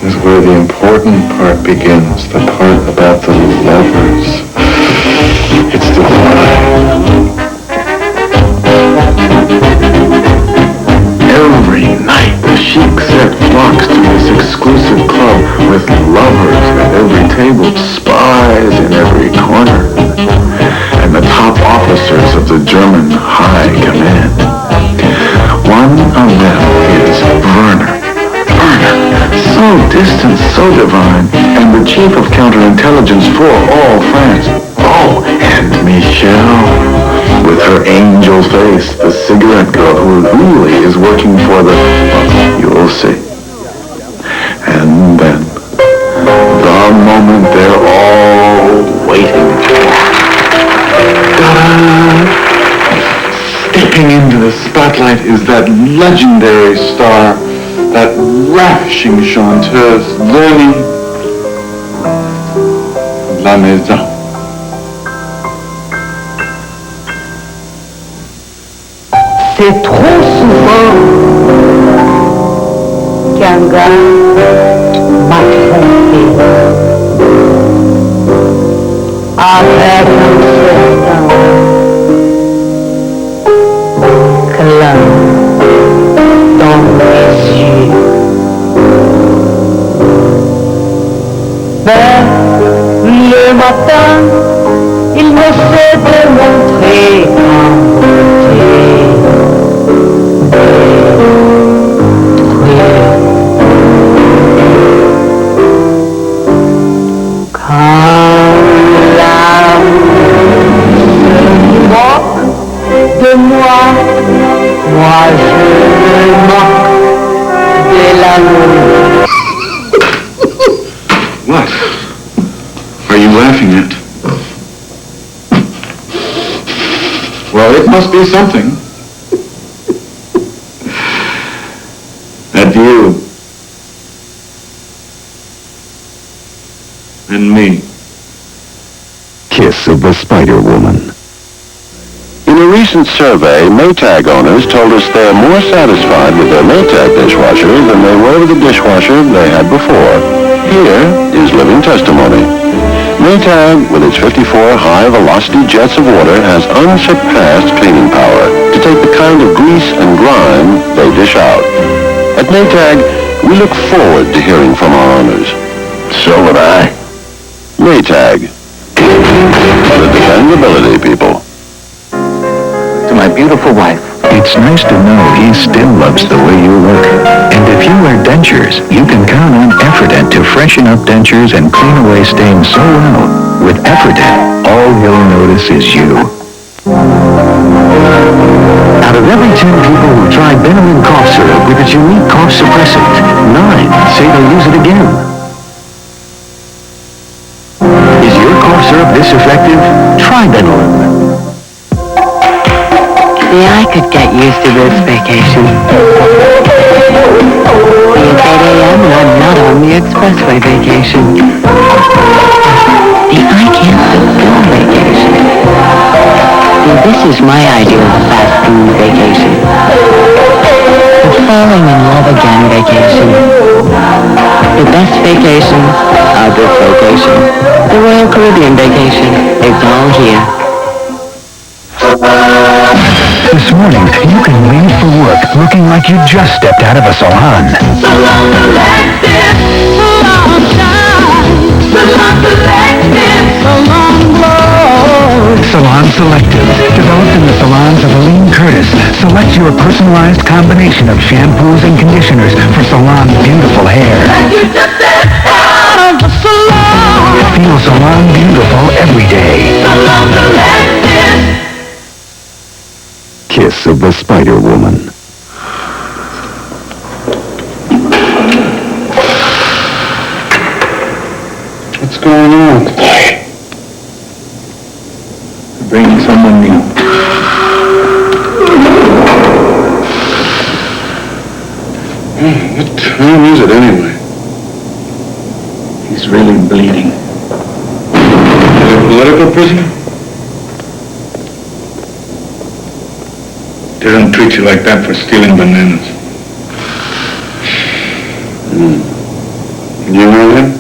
is where the important part begins, the part about the lovers. It's divine. Every night, the chic set flocks to this exclusive club with lovers at every table, spies in every corner, and the top officers of the German High Command. One of them is Werner. So distant, so divine, and the chief of counterintelligence for all France. Oh, and Michelle, with her angel face, the cigarette girl who really is working for the... Well, you'll see. And then, the moment they're all waiting for. Ta-da! Stepping into the spotlight is that legendary star, that ravishing chanteuse, Lenny La Maison. C'est trop souvent qu'un gars m'a trompé avec un certain clin dans les yeux. Mais le matin, il me s'est démontré en beauté. De moi je me moque de l'amour. What are you laughing at? Well, it must be something. That view. And me. Kiss of the Spider-Woman. In a recent survey, Maytag owners told us they're more satisfied with their Maytag dishwasher than they were with the dishwasher they had before. Here is living testimony. Maytag, with its 54 high-velocity jets of water, has unsurpassed cleaning power to take the kind of grease and grime they dish out. At Maytag, we look forward to hearing from our owners. So would I. Maytag. The dependability people. To my beautiful wife. It's nice to know he still loves the way you look. And if you wear dentures, you can count on Effordent to freshen up dentures and clean away stains so well. With Effordent, all he'll notice is you. Out of every 10 people who try Benylin cough syrup with its unique cough suppressant, 9 say they'll use it again. Is your cough syrup this effective? Try Benylin. Yeah, I could get used to this vacation. It's 8 a.m. and I'm not on the expressway vacation. The I can't fulfill vacation. See, this is my idea of a fast food vacation. The falling in love again vacation. The best vacations are this vacation. The Royal Caribbean vacation. It's all here. This morning, you can leave for work looking like you just stepped out of a salon. Salon Selective, salon shine. Salon Selective, salon glow. Salon Selective, developed in the salons of Aline Curtis, selects your personalized combination of shampoos and conditioners for salon beautiful hair. Like you just stepped out of the salon. Feel salon beautiful every day. Salon Selective. Kiss of the Spider Woman. What's going on tonight? Bringing someone new. What time is it anyway? He's really bleeding. Is it a political prisoner? They don't treat you like that for stealing bananas. You know him?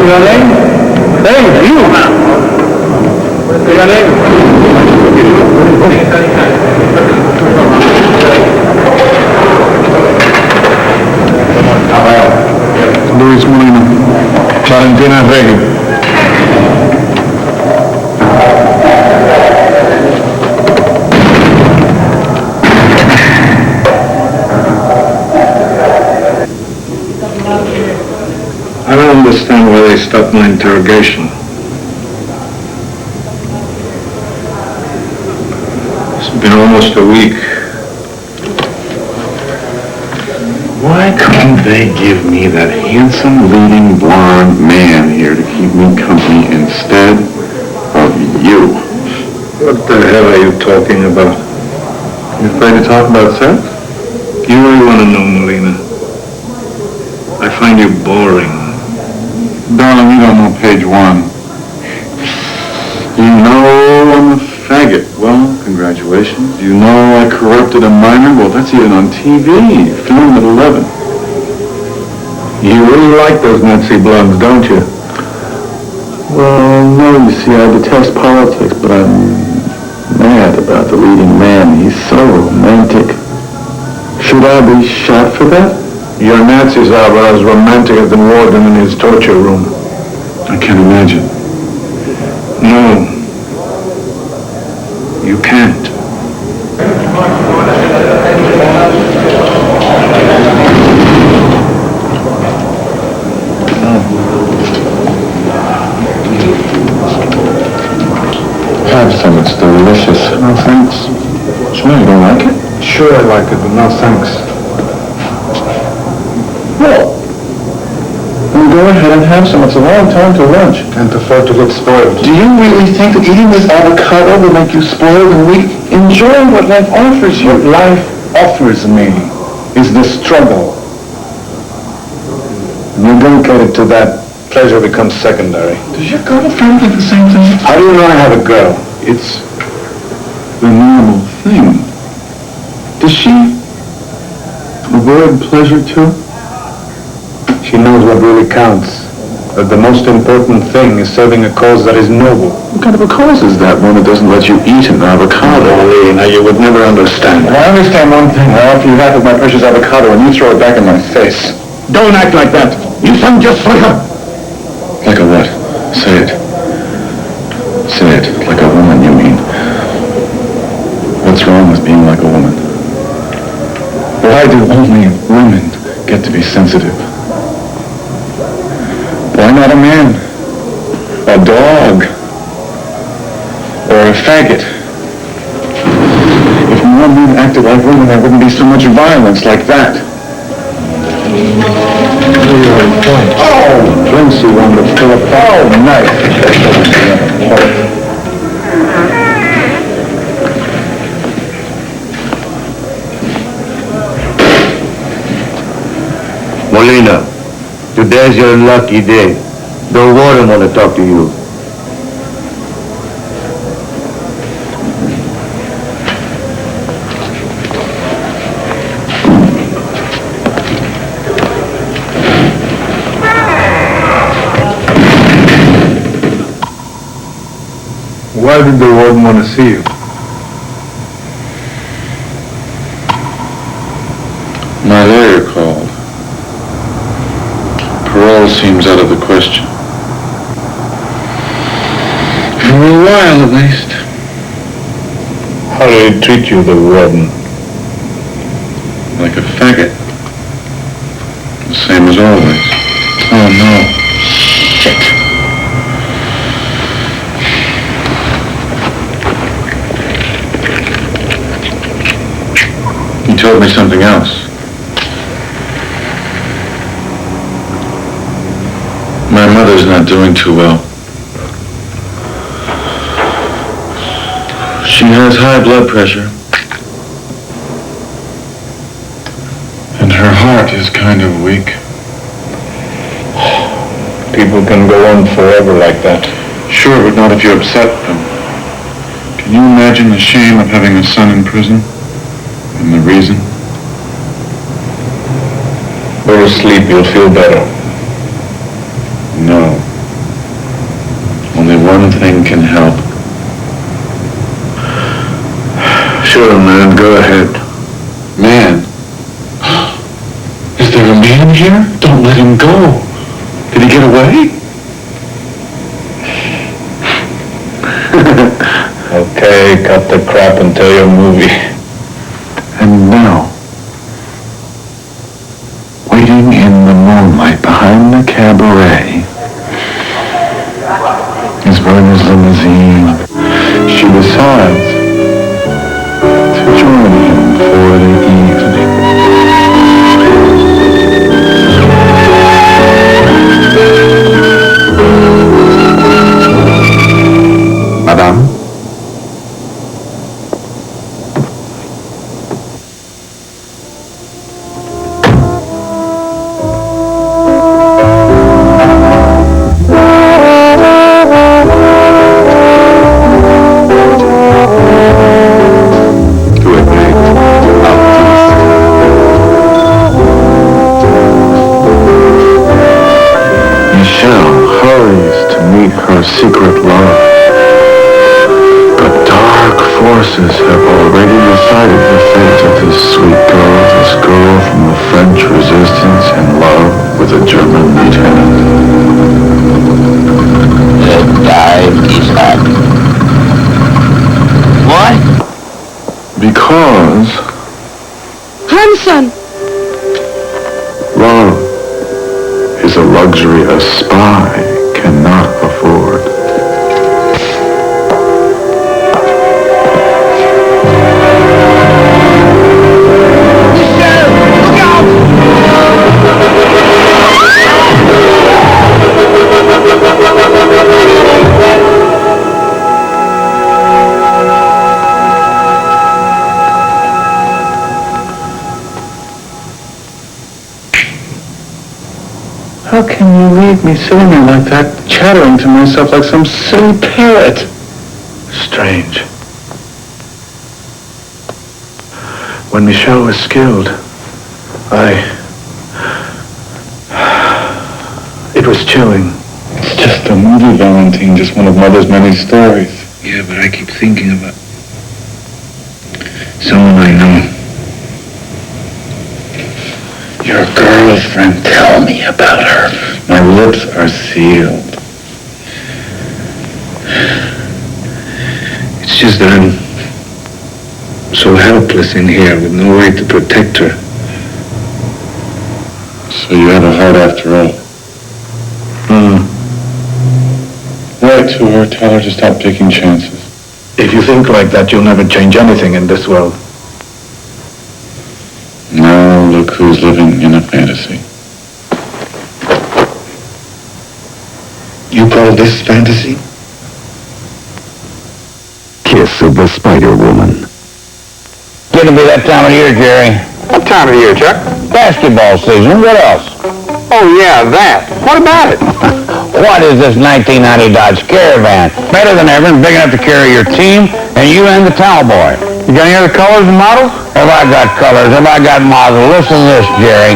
Your name? Hey, you! Your name? Luis Molina, Valentina Rey. I don't understand why they stopped my interrogation. It's been almost a week. Why couldn't they give me that handsome, leading, blonde man here to keep me company instead of you? What the hell are you talking about? You afraid to talk about sex? You really want to know, Molina? I find you boring. Darling, you don't know page 1. You know I'm a faggot. Well, congratulations. You know I corrupted a minor? Well, that's even on TV, filmed at 11. You really like those Nazi blondes, don't you? Well, no, you see, I detest politics, but I'm mad about the leading man. He's so romantic. Should I be shot for that? Your Nazis are about as romantic as the warden in his torture room. I can't imagine. No. You can't. Have some, it's delicious. No thanks. Sure, you don't like it? Sure I like it, but no thanks. Well, then go ahead and have some. It's a long time to lunch. Can't afford to get spoiled. Do you really think that eating this avocado will make you spoiled and weak? Enjoy what life offers you. What life offers me is the struggle. And you're dedicated to that, pleasure becomes secondary. Does your girlfriend think the same thing? How do you know I have a girl? It's the normal thing. Does she avoid pleasure too? She knows what really counts. That the most important thing is serving a cause that is noble. What kind of a cause is that? One that doesn't let you eat an avocado? Now you would never understand. Well, I understand one thing. I offer you half of my precious avocado and you throw it back in my face. Don't act like that. You sound just like a... Like a what? Say it. Say it. Like a woman, you mean. What's wrong with being like a woman? Why do only women get to be sensitive? Why not a man? A dog? Or a faggot? If more men acted like women, there wouldn't be so much violence like that. Oh, Lindsay wanted to fill up. Oh, nice. Molina, today's your lucky day. The warden want to talk to you. Why did the warden want to see you? My lawyer called. Parole seems out of the question. For a while, at least. How did he treat you, the warden? Like a faggot. The same as always. Oh, no. Shit. He told me something else. My mother's not doing too well. She has high blood pressure. And her heart is kind of weak. People can go on forever like that. Sure, but not if you upset them. Can you imagine the shame of having a son in prison? And the reason? Go to sleep, you'll feel better. No. Only one thing can help. Sure, man, go ahead. Man? Is there a man here? Don't let him go. Did he get away? Okay, cut the crap and tell your movie. And now, waiting in the moonlight behind the cabaret is Verna's limousine. She decides to join him for the evening. Madame? Her secret love. But dark forces have already decided the fate of this sweet girl, this girl from the French resistance in love with a German lieutenant. The time is up. What? Because Hanson! love is a luxury a spy cannot afford. How can you leave me sitting there like that, chattering to myself like some silly parrot? Strange. When Michelle was killed, it was chilling. It's just a movie, Valentine, just one of Mother's many stories. Yeah, but I keep thinking about someone I know. Your girlfriend, tell me about her. My lips are sealed. It's just that I'm so helpless in here with no way to protect her. So you have a heart after all? Write to her, tell her to stop taking chances. If you think like that, you'll never change anything in this world. Now look who's living in a fantasy. You call this fantasy? Kiss of the Spider-Woman. Gonna be that time of year, Jerry. What time of year, Chuck? Basketball season. What else? Oh, yeah, that. What about it? What is this 1990 Dodge Caravan? Better than ever and big enough to carry your team and you and the towel boy. You got any other colors and models? Have I got colors? Have I got models? Listen to this, Jerry.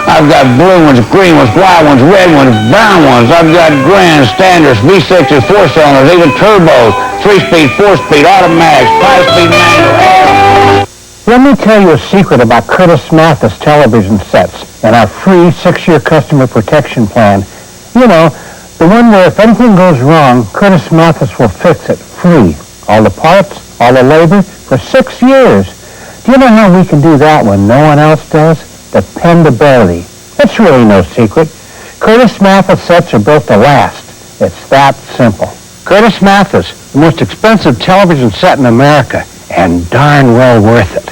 I've got blue ones, green ones, white ones, red ones, brown ones. I've got Grand Standards, V6s, 4-cylinders, even turbos, 3-speed, 4-speed, automatics, 5-speed manual. Let me tell you a secret about Curtis Mathis television sets and our free 6-year customer protection plan. You know, the one where if anything goes wrong, Curtis Mathis will fix it free. All the parts, all the labor, for 6 years. Do you know how we can do that when no one else does? Dependability. It's really no secret. Curtis Mathis sets are built to last. It's that simple. Curtis Mathis, the most expensive television set in America, and darn well worth it.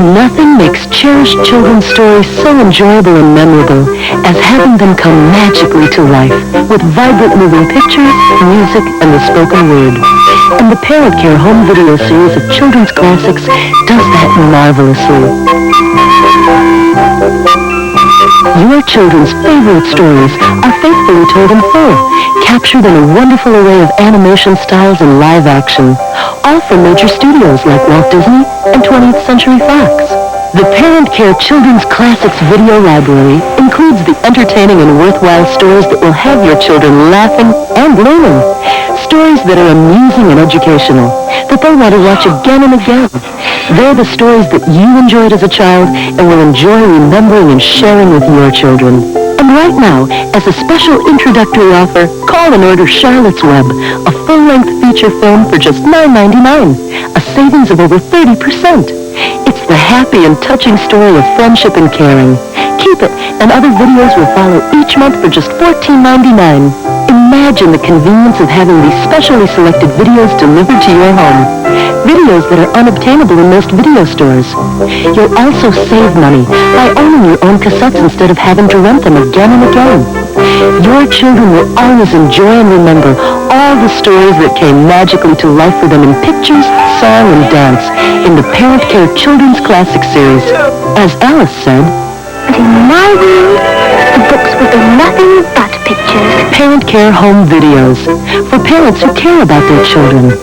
Nothing makes cherished children's stories so enjoyable and memorable as having them come magically to life with vibrant moving pictures, music, and the spoken word. And the Parent Care home video series of children's classics does that marvelously. Your children's favorite stories are faithfully told in full, captured in a wonderful array of animation styles and live action, all from major studios like Walt Disney and 20th Century Fox. The Parent Care Children's Classics video library includes the entertaining and worthwhile stories that will have your children laughing and learning. Stories that are amusing and educational, that they want to watch again and again. They're the stories that you enjoyed as a child and will enjoy remembering and sharing with your children. And right now, as a special introductory offer, call and order Charlotte's Web, a full-length feature film for just $9.99, a savings of over 30%. It's the happy and touching story of friendship and caring. Keep it, and other videos will follow each month for just $14.99. Imagine the convenience of having these specially selected videos delivered to your home. Videos that are unobtainable in most video stores. You'll also save money by owning your own cassettes instead of having to rent them again and again. Your children will always enjoy and remember all the stories that came magically to life for them in pictures, song, and dance in the Parent Care Children's Classic Series. As Alice said, but in my world, the books will be nothing but pictures. Parent Care Home Videos, for parents who care about their children.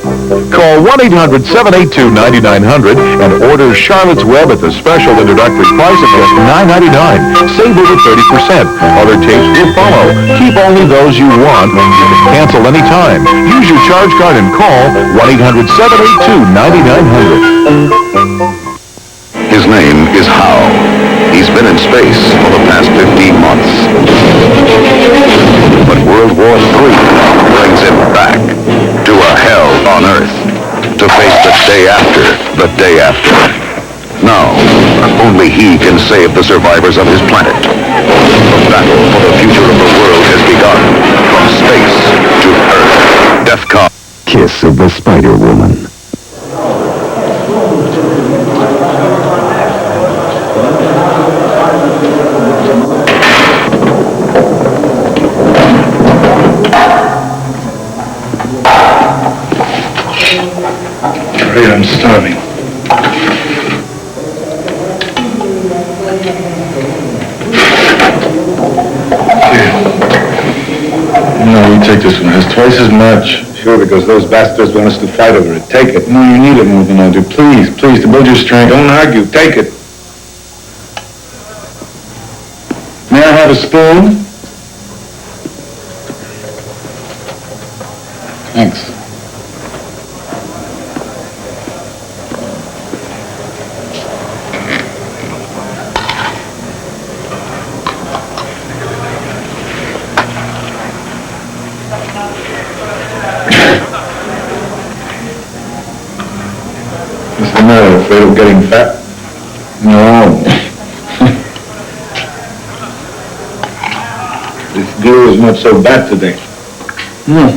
Call 1-800-782-9900 and order Charlotte's Web at the special introductory price of just $9.99. Save over 30%. Other tapes will follow. Keep only those you want. You can cancel anytime. Use your charge card and call 1-800-782-9900. His name is Hal. He's been in space for the past 15 months. But World War III brings him back to a hell on Earth to face the day after the day after. Now, only he can save the survivors of his planet. The battle for the future of the world has begun from space to Earth. DEFCON. Kiss of the Spider-Woman. I'm starving. Here. No, you take this one. It has twice as much. Sure, because those bastards want us to fight over it. Take it. No, you need it more than I do. Please, please, to build your strength. Don't argue. Take it. May I have a spoon? Thanks. What's the matter? Afraid of getting fat? No. This glue is not so bad today. No.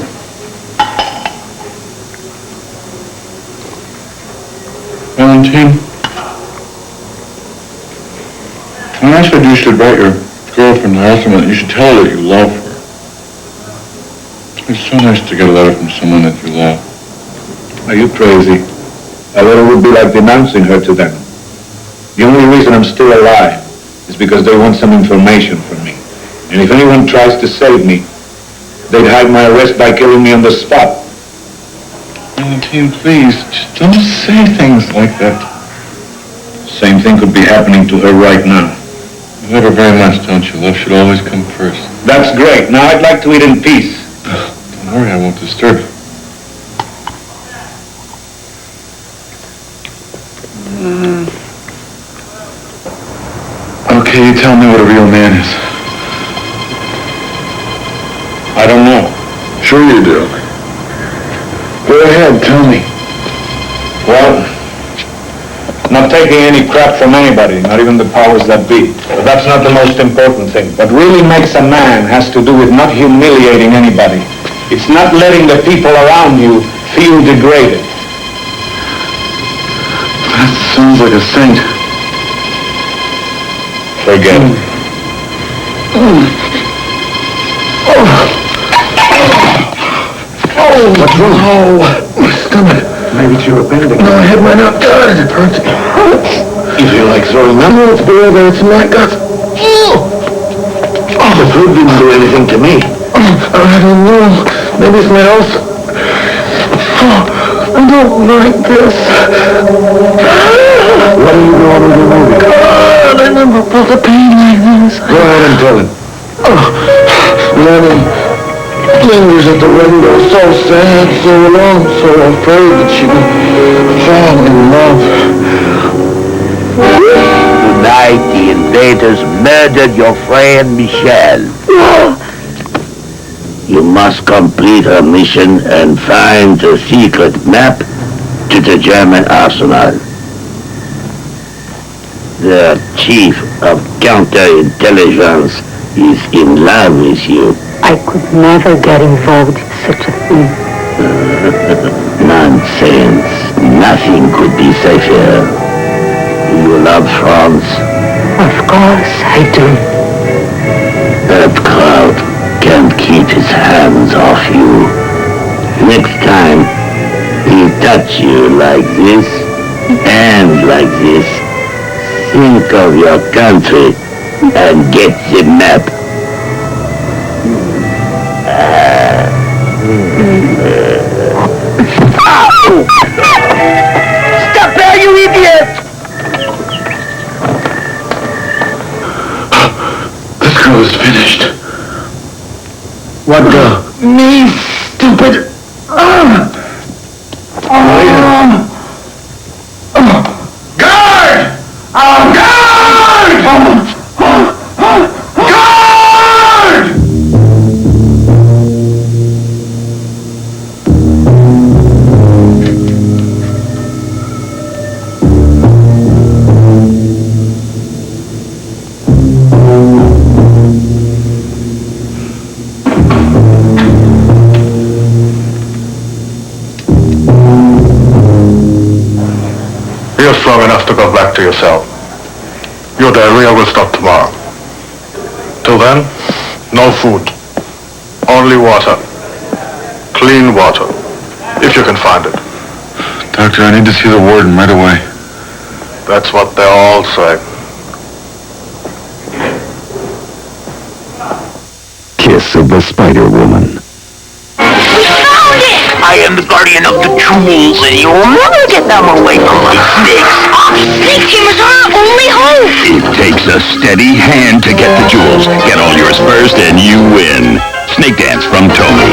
Valentine, when I said you should write your girlfriend or someone, you should tell her that you love her. It's so nice to get a letter from someone that you love. Are you crazy? A letter would be like denouncing her to them. The only reason I'm still alive is because they want some information from me. And if anyone tries to save me, they'd hide my arrest by killing me on the spot. Valentine, please, just don't say things like that. Same thing could be happening to her right now. You love her very much, don't you? Love should always come first. That's great. Now I'd like to eat in peace. Don't worry, I won't disturb you. Okay, you tell me what a real man is. I don't know. Sure you do. Go ahead, tell me. Well, not taking any crap from anybody, not even the powers that be. But that's not the most important thing. What really makes a man has to do with not humiliating anybody. It's not letting the people around you feel degraded. That sounds like a saint. Forget it. What's wrong? Oh, my stomach. Maybe it's your appendix. No, I had mine out. God, it hurts. You feel like throwing them? No, it's below there. It's in my guts. The food didn't do anything to me. I don't know. Maybe it's my ulcer. I don't like this. What are you doing with your movie? God, I never felt a pain like this. Go ahead and tell him. Lenny lingers at the window, so sad, so alone, so afraid that she will fall in love. Tonight, the invaders murdered your friend Michelle. You must complete her mission and find the secret map to the German arsenal. The chief of counterintelligence is in love with you. I could never get involved in such a thing. Nonsense. Nothing could be safer. You love France? Of course I do. That crowd can't keep his hands off you. Next time, he touch you like this and like this. Think of your country and get the map. Stop there, you idiot! This girl is finished. What girl? Me, stupid. Guard! Guard! You're strong enough to go back to your cell. Your diarrhea will stop tomorrow. Till then, no food. Only water. Clean water. If you can find it. Doctor, I need to see the warden right away. That's what they all say. Kiss of the Spider-Woman. I am the guardian of the jewels, and you will never get them away from my snakes. Snake team is our only hope! It takes a steady hand to get the jewels. Get all yours first and you win. Snake Dance from Tomy.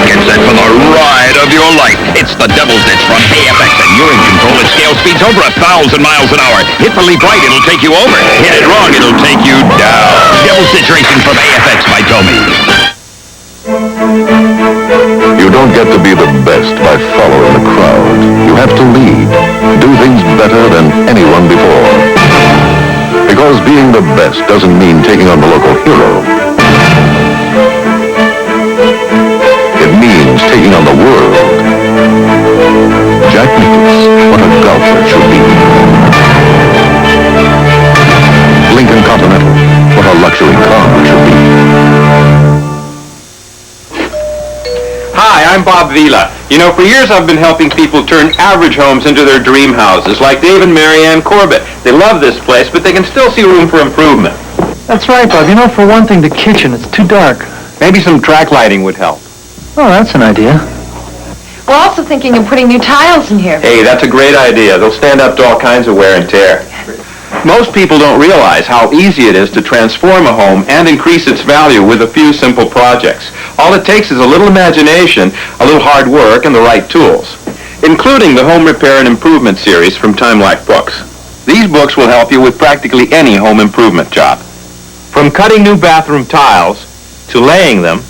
Get set for the ride of your life. It's the Devil's Ditch from AFX, and you're in control at scale speeds over 1,000 miles an hour. Hit the leap right, it'll take you over. Hit it wrong, it'll take you down. Devil's Ditch Racing from AFX by Tomy. You don't get to be the best by following the crowd. You have to lead. Do things better than anyone before. Because being the best doesn't mean taking on the local hero. It means taking on the world. Jack Nicklaus, what a golfer should be. Lincoln Continental, what a luxury car should be. Hi, I'm Bob Vila. You know, for years I've been helping people turn average homes into their dream houses, like Dave and Marianne Corbett. They love this place, but they can still see room for improvement. That's right, Bob. You know, for one thing, the kitchen, it's too dark. Maybe some track lighting would help. Oh, that's an idea. We're also thinking of putting new tiles in here. Hey, that's a great idea. They'll stand up to all kinds of wear and tear. Most people don't realize how easy it is to transform a home and increase its value with a few simple projects. All it takes is a little imagination, a little hard work, and the right tools. including the Home Repair and Improvement series from Time Life Books. These books will help you with practically any home improvement job. From cutting new bathroom tiles, to laying them,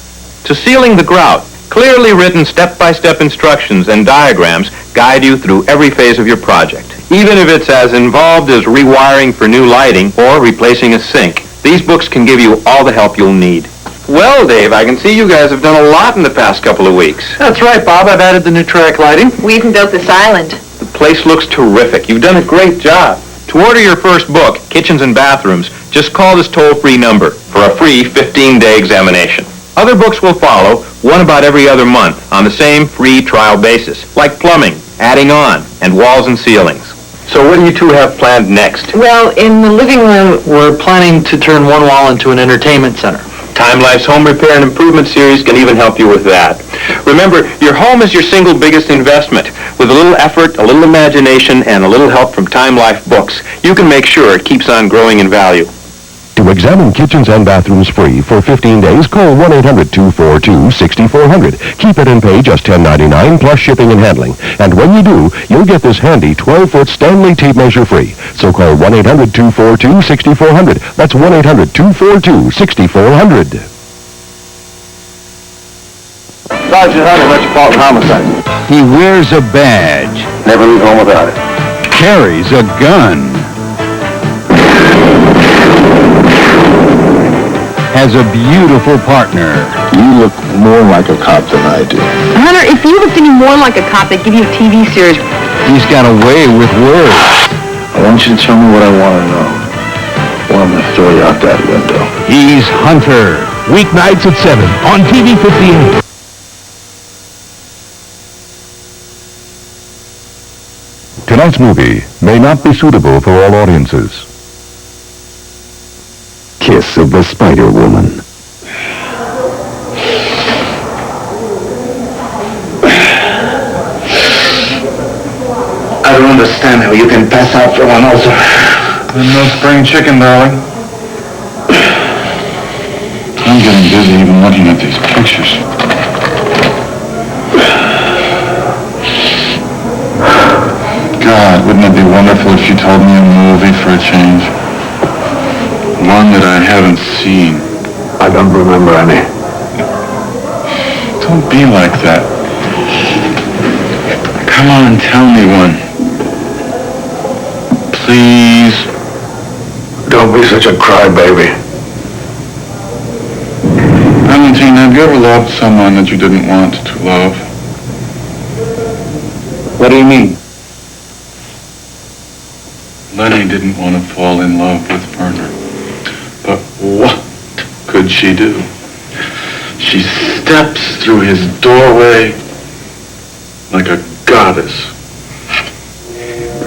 to sealing the grout, clearly written step-by-step instructions and diagrams guide you through every phase of your project. Even if it's as involved as rewiring for new lighting or replacing a sink, these books can give you all the help you'll need. Well, Dave, I can see you guys have done a lot in the past couple of weeks. That's right, Bob. I've added the new track lighting. We even built this island. The place looks terrific. You've done a great job. To order your first book, Kitchens and Bathrooms, just call this toll-free number for a free 15-day examination. Other books will follow, one about every other month, on the same free trial basis, like plumbing, adding on, and walls and ceilings. So what do you two have planned next? Well, in the living room, We're planning to turn one wall into an entertainment center. Time Life's Home Repair and Improvement series can even help you with that. Remember, your home is your single biggest investment. With a little effort, a little imagination, and a little help from Time Life Books, you can make sure it keeps on growing in value. To examine kitchens and bathrooms free for 15 days, call 1-800-242-6400. Keep it and pay just $10.99 plus shipping and handling. And when you do, you'll get this handy 12-foot Stanley tape measure free. So call 1-800-242-6400. That's 1-800-242-6400. Sergeant Hunter, Metropolitan Homicide. He wears a badge. Never leave home without it. Carries a gun. Has a beautiful partner. You look more like a cop than I do. Hunter, if you looked any more like a cop, they'd give you a TV series. He's got a way with words. I want you to tell me what I want to know, or I'm going to throw you out that window. He's Hunter. Weeknights at 7 on TV 58. Tonight's movie may not be suitable for all audiences. Kiss of the Spider-Woman. I don't understand how you can pass out for one also. No spring chicken, darling. I'm getting dizzy even looking at these pictures. God, wouldn't it be wonderful if you told me a movie for a change? One that I haven't seen. I don't remember any. Don't be like that. Come on, tell me one. Please. Don't be such a crybaby. Valentine, have you ever loved someone that you didn't want to love? What do you mean? Lenny didn't want to fall in love with Werner. But what could she do? She steps through his doorway like a goddess.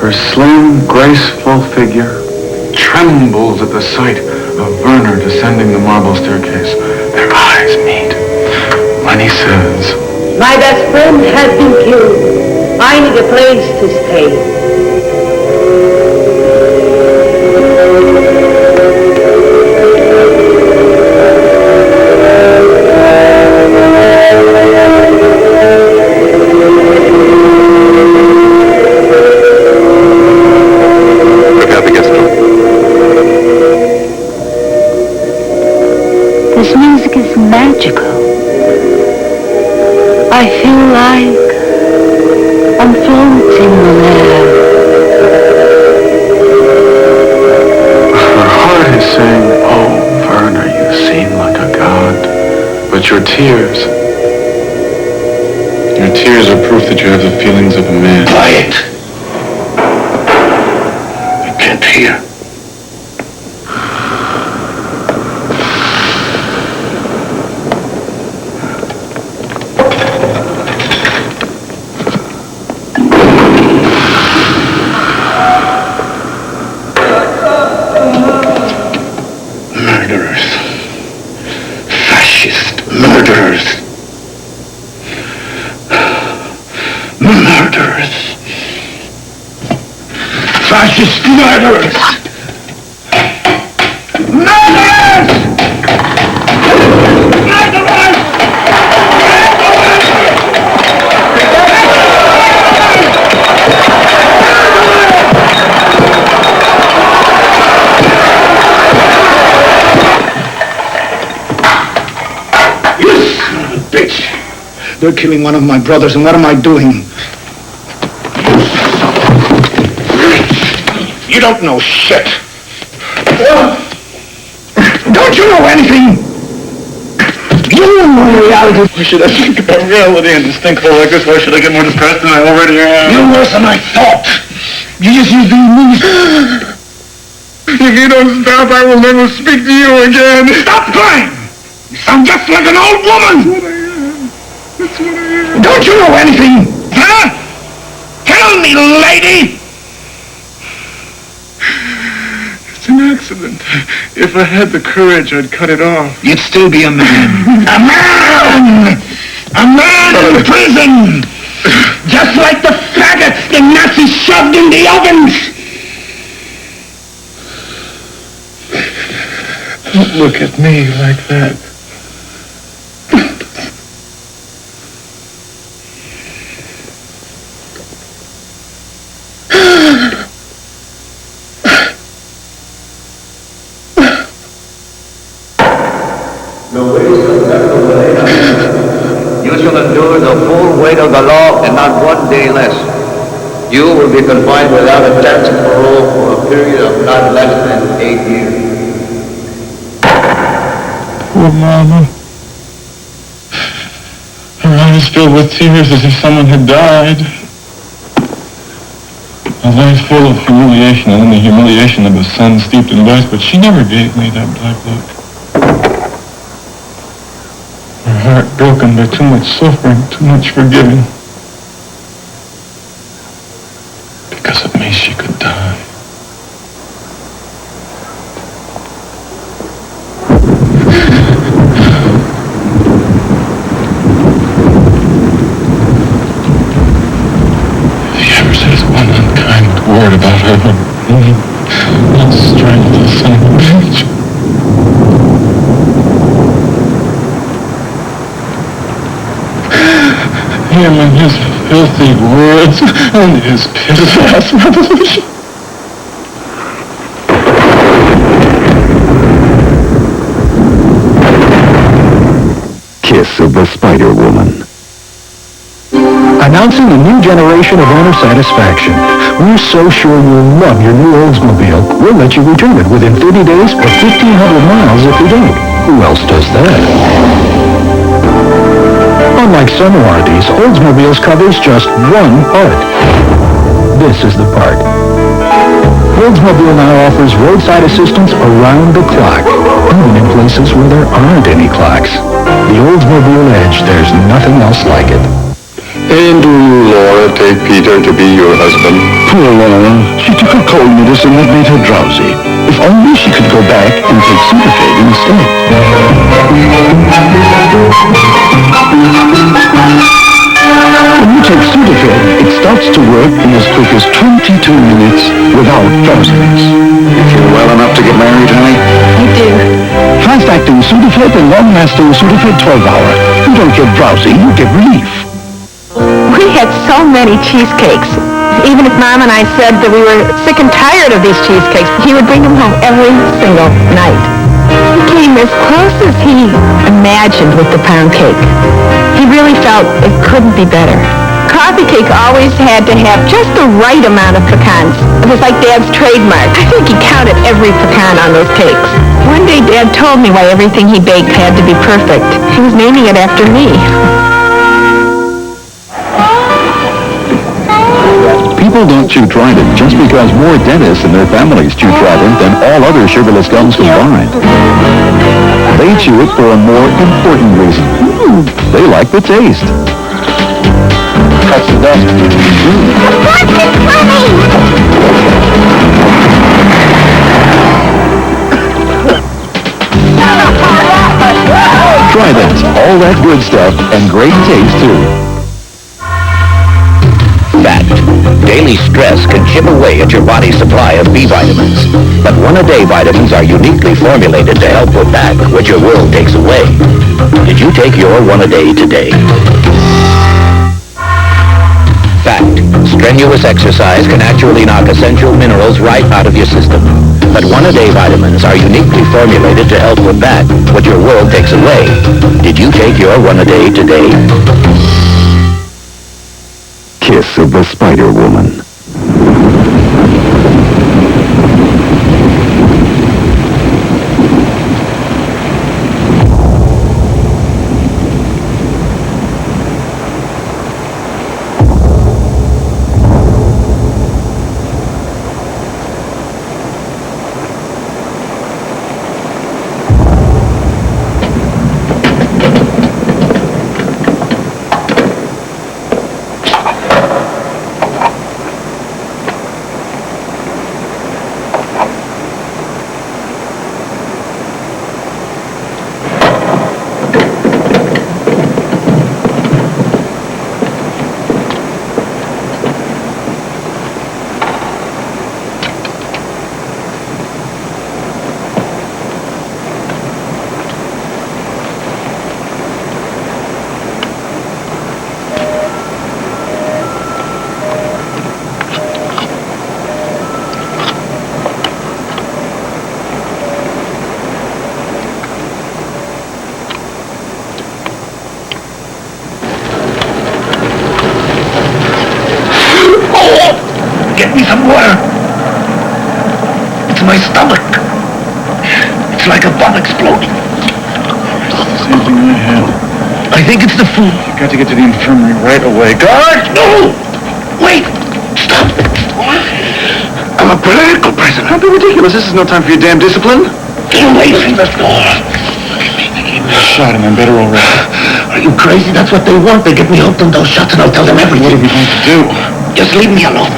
Her slim, graceful figure trembles at the sight of Werner descending the marble staircase. Their eyes meet. Lenny says, "My best friend has been killed. I need a place to stay." This music is magical. I feel like I'm floating on air. her heart is saying, "Oh, Werner, you seem like a god." But your tears are proof that you have the feelings of a man. Quiet. I can't hear. Murderers. Fascist murderers. Murderers. Fascist murderers. Murderers! Murderers! They're killing one of my brothers, and what am I doing? You don't know shit. Don't you know anything? You know reality. Why should I think about reality in this thing like this? Why should I get more depressed than I already am? You're worse than I thought. You just use these movies. If you don't stop, I will never speak to you again. Stop crying! You sound just like an old woman. That's what I am. Don't you know anything? Huh? Tell me, lady! It's an accident. If I had the courage, I'd cut it off. You'd still be a man. A man! A man in prison! Just like the faggots the Nazis shoved in the ovens! Don't look at me like that. You shall endure the full weight of the law and not 1 day less. You will be confined without a chance of parole for a period of not less than 8 years. Poor Mama. Her eyes filled with tears as if someone had died. A life full of humiliation and then the humiliation of a son steeped in vice, but she never gave me that black look. Her heart broken by too much suffering, too much forgiving. Because of me, she could die. If he ever says one unkind word about her, I'll strangle the son of a bitch. Him and his filthy words and his piss-ass revolution. Kiss of the Spider-Woman. Announcing a new generation of owner satisfaction. We're so sure you'll love your new Oldsmobile, we'll let you return it within 30 days or 1,500 miles if you don't. Who else does that? Unlike some warranties, Oldsmobile's covers just one part. This is the part. Oldsmobile now offers roadside assistance around the clock, even in places where there aren't any clocks. The Oldsmobile Edge, there's nothing else like it. And do you, Laura, take Peter to be your husband? Poor Laura. She took a cold medicine that made her drowsy. If only she could go back and take Sudafed instead. When you take Sudafed, it starts to work in as quick as 22 minutes without drowsiness. You feel well enough to get married, honey? I do. Fast-acting Sudafed and long-lasting Sudafed 12-hour. You don't get drowsy, you get relief. We had so many cheesecakes. Even if Mom and I said that we were sick and tired of these cheesecakes, he would bring them home every single night. He came as close as he imagined with the pound cake. He really felt it couldn't be better. Coffee cake always had to have just the right amount of pecans. It was like Dad's trademark. I think he counted every pecan on those cakes. One day Dad told me why everything he baked had to be perfect. He was naming it after me. People don't chew Trident just because more dentists and their families chew Trident than all other sugarless gums combined. They chew it for a more important reason. They like the taste. Cuts the dust. Trident, all that good stuff and great taste too. Fact. Daily stress can chip away at your body's supply of B vitamins. But one-a-day vitamins are uniquely formulated to help put back what your world takes away. Did you take your one-a-day today? Fact. Strenuous exercise can actually knock essential minerals right out of your system. But one-a-day vitamins are uniquely formulated to help put back what your world takes away. Did you take your one-a-day today? kiss of the Spider-Woman. Get me some water. It's my stomach. It's like a bomb exploding. Same thing I had. I think it's the food. I've got to get to the infirmary right away. Guard! No! Wait! Stop! I'm a political prisoner. Don't be ridiculous. This is no time for your damn discipline. Get away from the door. I shot him. I'm better already. Are you crazy? That's what they want. They get me hooked on those shots and I'll tell them everything. What are we going to do? Just leave me alone.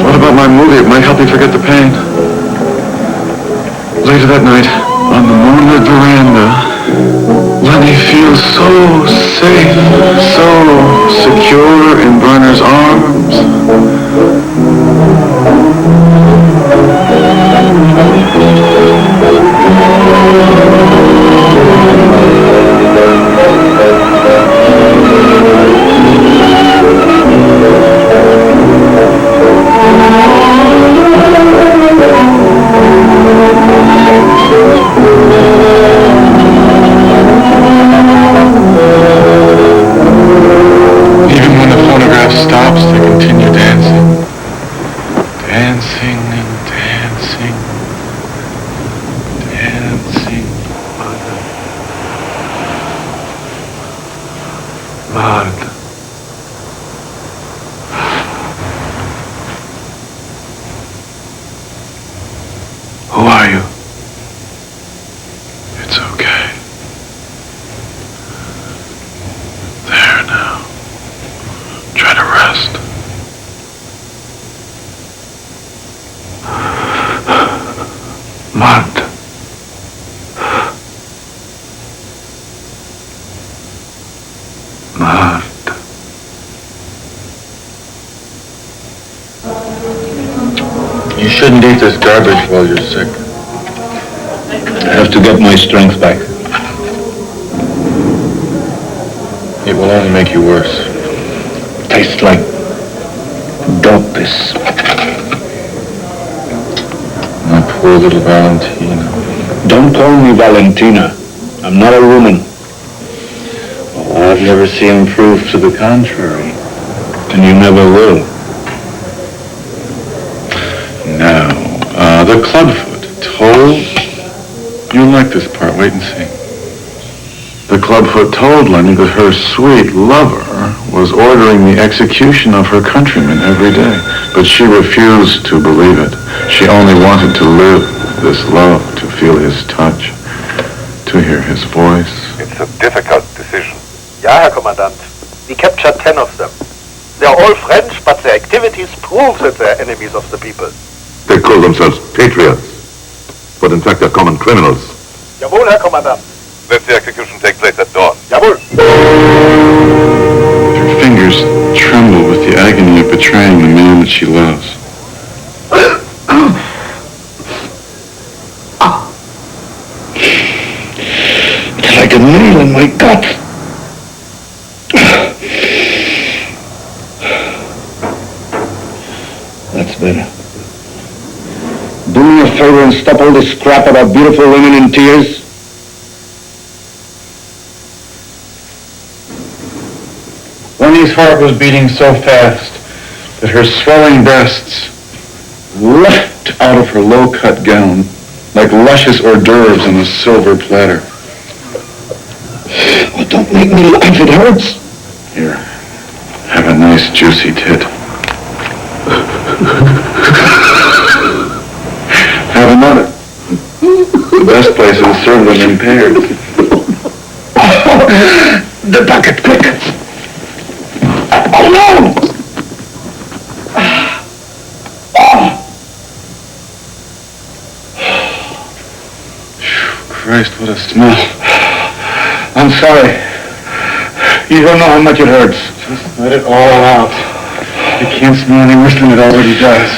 What about my movie? It might help you forget the pain. Later that night, on the moonlit veranda, Lenny feels so safe, so secure in Brenner's arms. Even when the phonograph stops, they continue dancing. Dancing and dancing. Dancing. Martha. Who are you? It's okay. There now. Try to rest. Martha. Martha. You shouldn't eat this garbage while you're sick. I have to get my strength back. It will only make you worse. Tastes like dope, this. My poor little Valentina. Don't call me Valentina. I'm not a woman. Well, I've never seen proof to the contrary. And you never will. Now, the clubfoot told... You'll like this part, wait and see. The clubfoot told Lenny that her sweet lover was ordering the execution of her countrymen every day. But she refused to believe it. She only wanted to live this love, to feel his touch, to hear his voice. It's a difficult decision. Ja, Herr Commandant. We captured 10 of them. They are all French, but their activities prove that they are enemies of the people. They call themselves patriots, but in fact they're common criminals. Jawohl, Herr Kommandant. Let the execution take place at dawn. Jawohl. Her fingers tremble with the agony of betraying the man that she loves. It's like a needle in my gut. That's better. a favor and stop all this crap about beautiful women in tears? Lenny's heart was beating so fast that her swelling breasts leapt out of her low-cut gown like luscious hors d'oeuvres on a silver platter. Oh, don't make me laugh, it hurts. Here, have a nice juicy tit. Have another. The best place is to serve them in pairs. The bucket, quick! Oh, no! Christ, what a smell. I'm sorry. You don't know how much it hurts. Just let it all out. It can't smell any worse than it already does.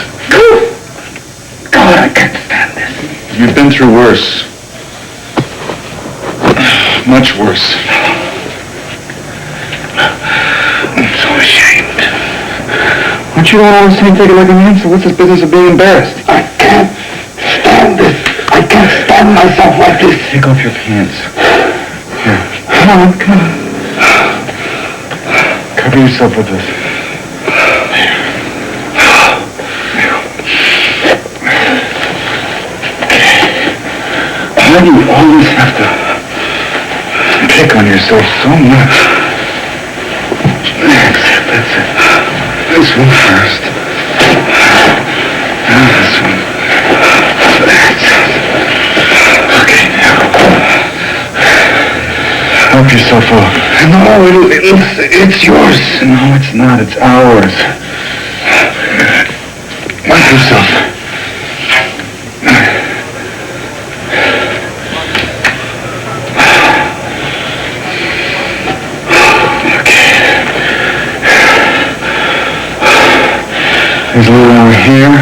God, I can't stand this. You've been through worse. Much worse. I'm so ashamed. Aren't you all always saying take it like a man? So what's this business of being embarrassed? I can't stand this. I can't stand myself like this. Take off your pants. Here. Come on, come on. Cover yourself with this. Why do you always have to pick on yourself so much? That's it. This one first. Now this one. That's it. Okay, now. Help yourself up. No, it's yours. No, it's not. It's ours. Wipe yourself. There's a little more here,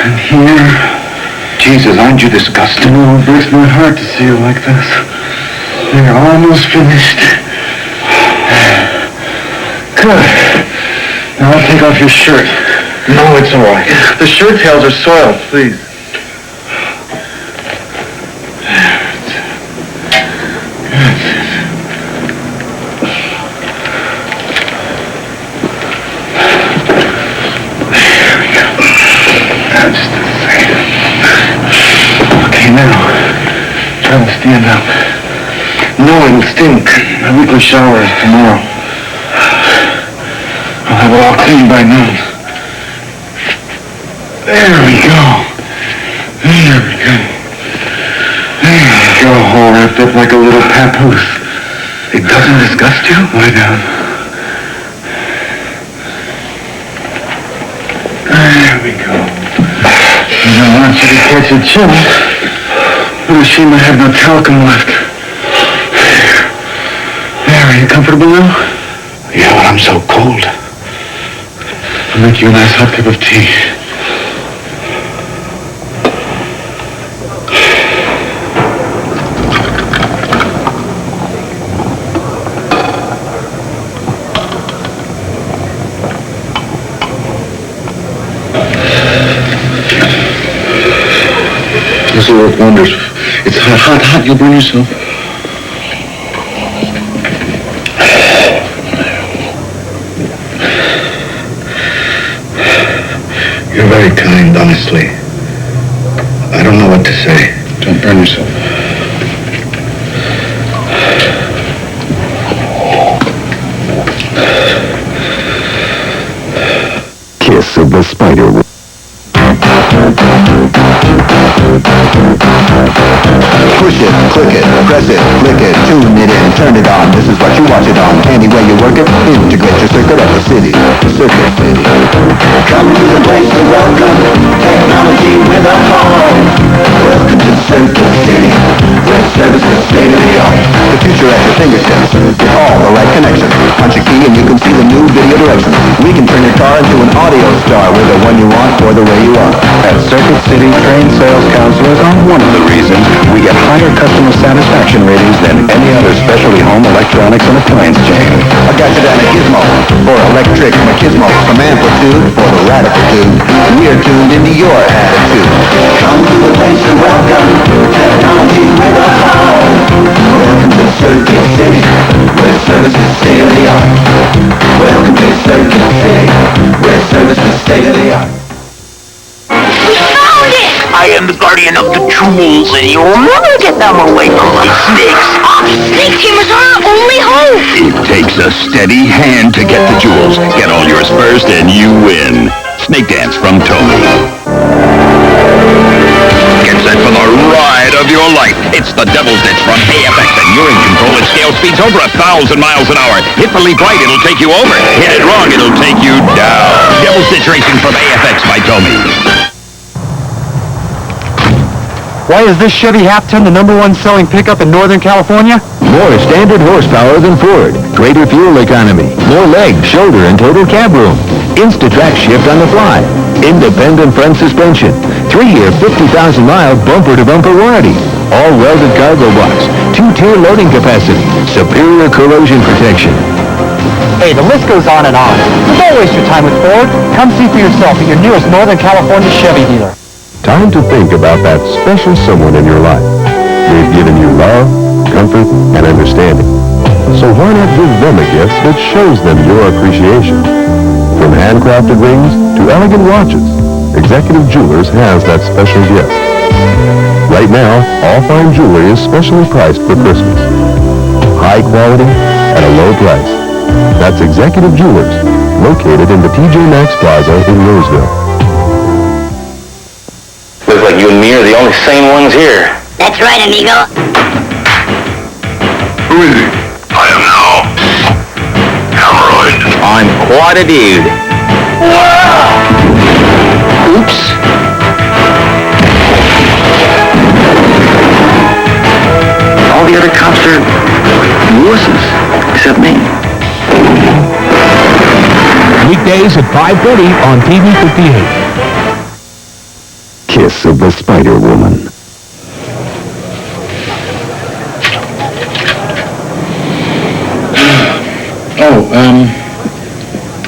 and here. Jesus, aren't you disgusting? No, it breaks my heart to see you like this. You're almost finished. Good. Now I'll take off your shirt. No, it's all right. The shirt tails are soiled, please. Stand up. No, it'll stink. My weekly shower is tomorrow. I'll have it all clean by noon. There we go. There we go. There we go, all wrapped up like a little papoose. It doesn't disgust you? Lie down. There we go. I don't want you to catch a chill. What a shame I have no talcum left. There, are you comfortable now? Yeah, but I'm so cold. I'll make you a nice hot cup of tea. This will work wonders. It's hot. You'll burn yourself. You're very kind, honestly. I don't know what to say. Don't burn yourself. Kiss of the Spider. Push it, click it, press it, click it, tune it in, turn it on. This is what you watch it on. Any way you work it, integrate your circuit at the city. Circuit City. Come to the place to welcome technology with a home. Welcome to Circuit City, where service is state of the art. The future at your fingertips, with all the right connections. Punch a key and you can see the new video directions. We can turn your car into an audio star with the one you want or the way you want. At Circuit City, trained sales counselors are one of the reasons we get higher customer satisfaction ratings than any other specialty home electronics and appliance chain. I got you down at Gizmo, for electric machismo, from amplitude for the radical dude. We're tuned into your attitude. I am the guardian of the jewels, and you'll never get them away from my snakes. Snake tamers are our only hope. It takes a steady hand to get the jewels. Get all yours first and you win. Snake Dance from Tomy. Get set for the ride of your life. It's the Devil's Ditch from AFX, and you're in control at scale speeds over 1,000 miles an hour. Hit the leap right, it'll take you over. Hit it wrong, it'll take you down. Devil's Ditch Racing from AFX by Tomy. Why is this Chevy half-ton the #1 selling pickup in Northern California? More standard horsepower than Ford. Greater fuel economy. More leg, shoulder, and total cab room. Insta-track shift on the fly. Independent front suspension. 3-year, 50,000-mile bumper-to-bumper warranty. All welded cargo box. 2-tier loading capacity. Superior corrosion protection. Hey, the list goes on and on. But don't waste your time with Ford. Come see for yourself at your nearest Northern California Chevy dealer. Time to think about that special someone in your life. They've given you love, comfort, and understanding. So why not give them a gift that shows them your appreciation? From handcrafted rings to elegant watches, Executive Jewelers has that special gift. Right now, all fine jewelry is specially priced for Christmas. High quality at a low price. That's Executive Jewelers, located in the TJ Maxx Plaza in Roseville. Looks like you and me are the only sane ones here. That's right, amigo. Who is he? I am now. Hemorrhoid. I'm quite a dude. Oops. All the other cops are wusses, except me. Weekdays at 5:30 on TV 58. Kiss of the Spider-Woman.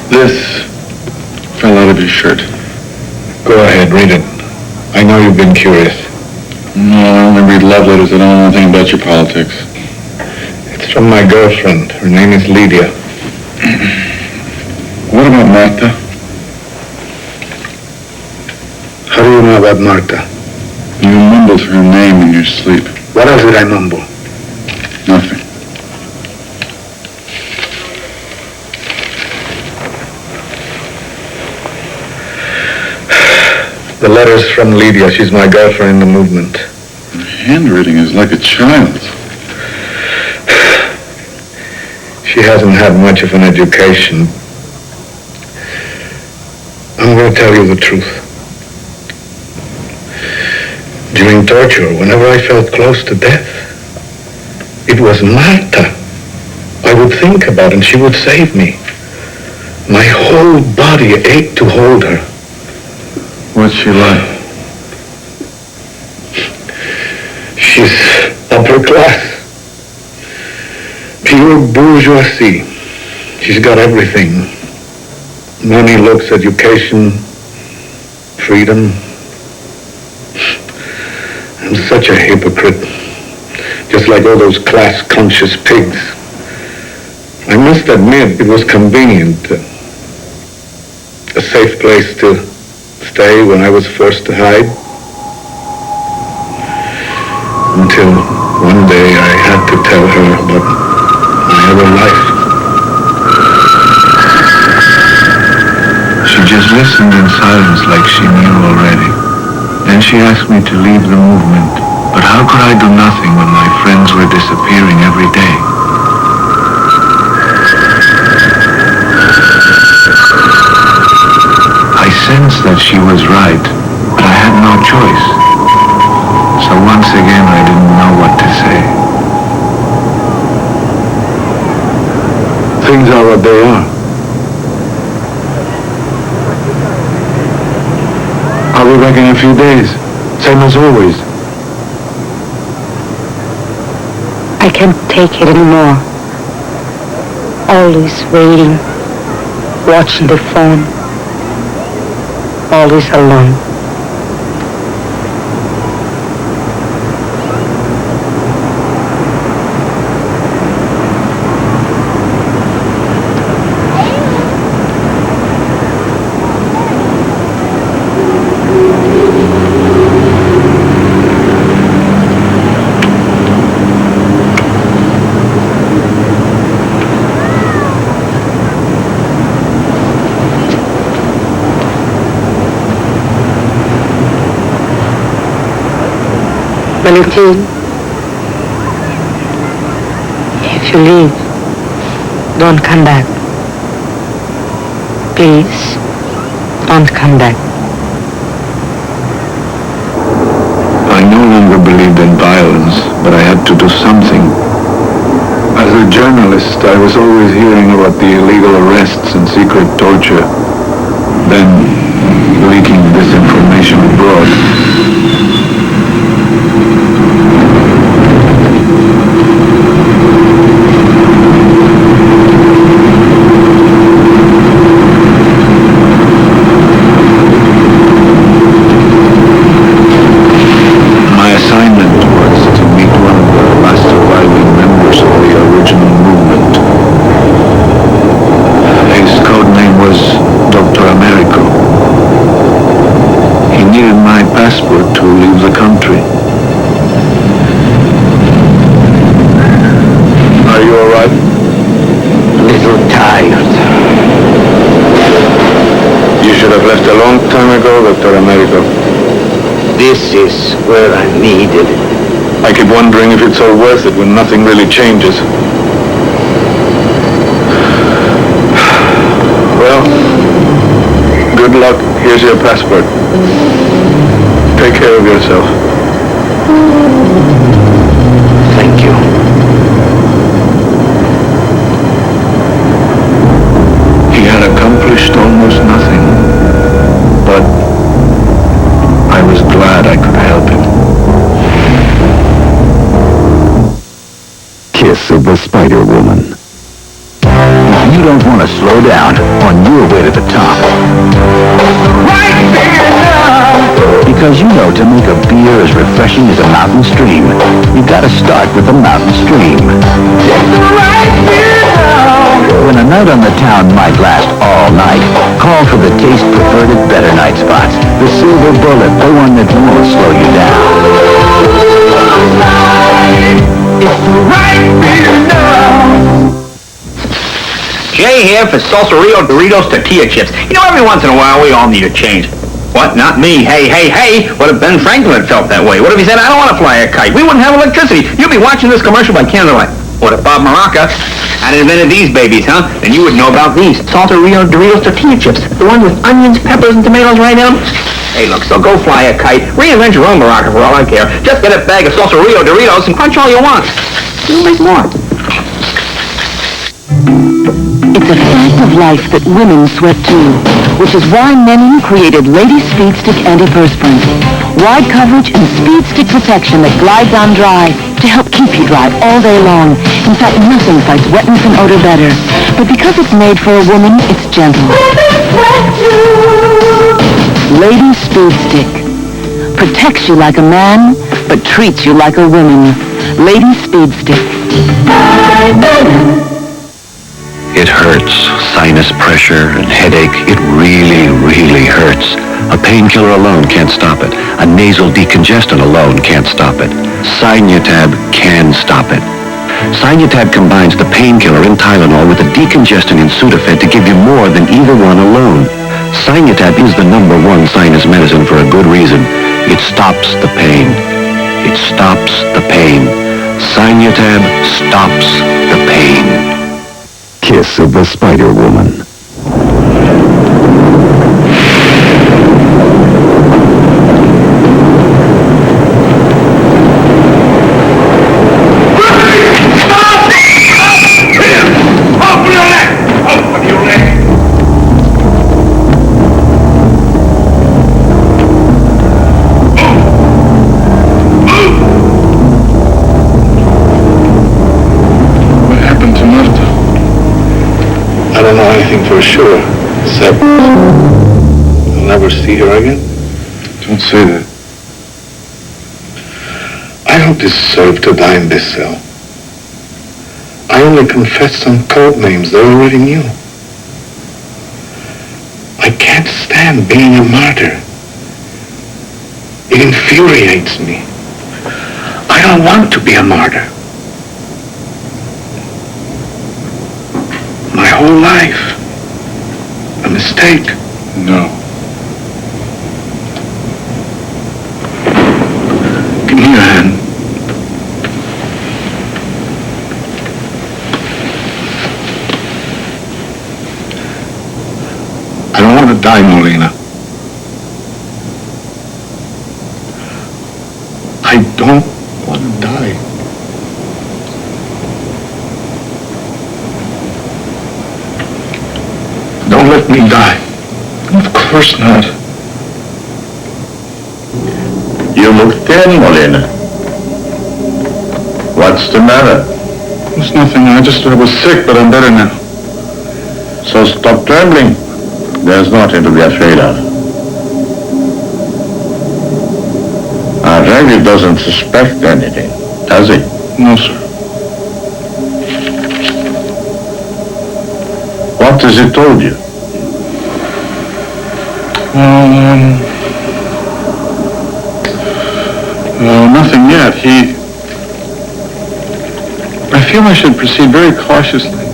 This fell out of your shirt. Go ahead, read it. I know you've been curious. No, I only read love letters. I don't know anything about your politics. It's from my girlfriend. Her name is Lydia. What about Martha? How do you know about Martha? You mumbled her name in your sleep. What else did I mumble? Nothing. The letter's from Lydia. She's my girlfriend in the movement. Her handwriting is like a child's. She hasn't had much of an education. I'm going to tell you the truth. During torture, whenever I felt close to death, it was Martha I would think about, and she would save me. My whole body ached to hold her. What's she like? She's upper class. Pure bourgeoisie. She's got everything. Money, looks, education, freedom. I'm such a hypocrite. Just like all those class-conscious pigs. I must admit, it was convenient. A safe place to stay when I was forced to hide. Until one day I had to tell her about my other life. She just listened in silence like she knew already. Then she asked me to leave the movement. But how could I do nothing when my friends were disappearing every day? I sensed that she was right, but I had no choice. So once again, I didn't know what to say. Things are what they are. I'll be back in a few days, same as always. I can't take it anymore. Always waiting, watching the phone. Always alone. Valentin, if you leave, don't come back. Please, don't come back. I no longer believed in violence, but I had to do something. As a journalist, I was always hearing about the illegal arrests and secret torture, then leaking this information abroad. My assignment was to meet one of the last surviving members of the original movement. His code name was Dr. Americo. He needed my passport to leave the country. Are you all right? Little tired. You should have left a long time ago, Dr. Americo. This is where I'm needed. I keep wondering if it's all worth it when nothing really changes. Well, good luck. Here's your passport. Take care of yourself. Thank you. He had accomplished almost nothing, but I was glad I could help him. Kiss of the Spider Woman. You don't want to slow down on your way to the top. Because you know to make a beer as refreshing as a mountain stream, you gotta start with a mountain stream. When a night on the town might last all night, call for the taste preferred at Better Night Spots. The silver bullet, the one that won't slow you down. It's the right beer now. Jay here for Salsa Rio Doritos Tortilla Chips. You know, every once in a while, we all need a change. What? Not me. Hey. What if Ben Franklin had felt that way? What if he said, I don't want to fly a kite? We wouldn't have electricity. You'd be watching this commercial by candlelight. What if Bob Maraca had invented these babies, huh? Then you would know about these. Salsa Rio Doritos Tortilla Chips. The one with onions, peppers, and tomatoes right in them. Hey, look, so go fly a kite. Reinvent your own Maraca for all I care. Just get a bag of Salsa Rio Doritos and crunch all you want. You'll make more. It's a fact of life that women sweat too, which is why Menon created Lady Speed Stick Antiperspirant. Wide coverage and speed stick protection that glides on dry to help keep you dry all day long. In fact, nothing fights wetness and odor better. But because it's made for a woman, it's gentle. Lady Speed Stick. Protects you like a man, but treats you like a woman. Lady Speed Stick. It hurts. Sinus pressure and headache. It really, really hurts. A painkiller alone can't stop it. A nasal decongestant alone can't stop it. Sinutab can stop it. Sinutab combines the painkiller in Tylenol with the decongestant in Sudafed to give you more than either one alone. Sinutab is the #1 sinus medicine for a good reason. It stops the pain. It stops the pain. Sinutab stops the pain. Kiss of the Spider Woman. I don't know anything for sure, except I'll never see her again. Don't say that. I don't deserve to die in this cell. I only confessed some code names they already knew. I can't stand being a martyr. It infuriates me. I don't want to be a martyr. My whole life. A mistake. No. Give me your hand. die, Molina. I don't want to die. Don't let me die. Of course not. You look thin, Molina. What's the matter? It's nothing. I was sick, but I'm better now. So stop trembling. There's nothing to be afraid of. Reggie doesn't suspect anything, does he? No, sir. What has he told you? Nothing yet. I feel I should proceed very cautiously.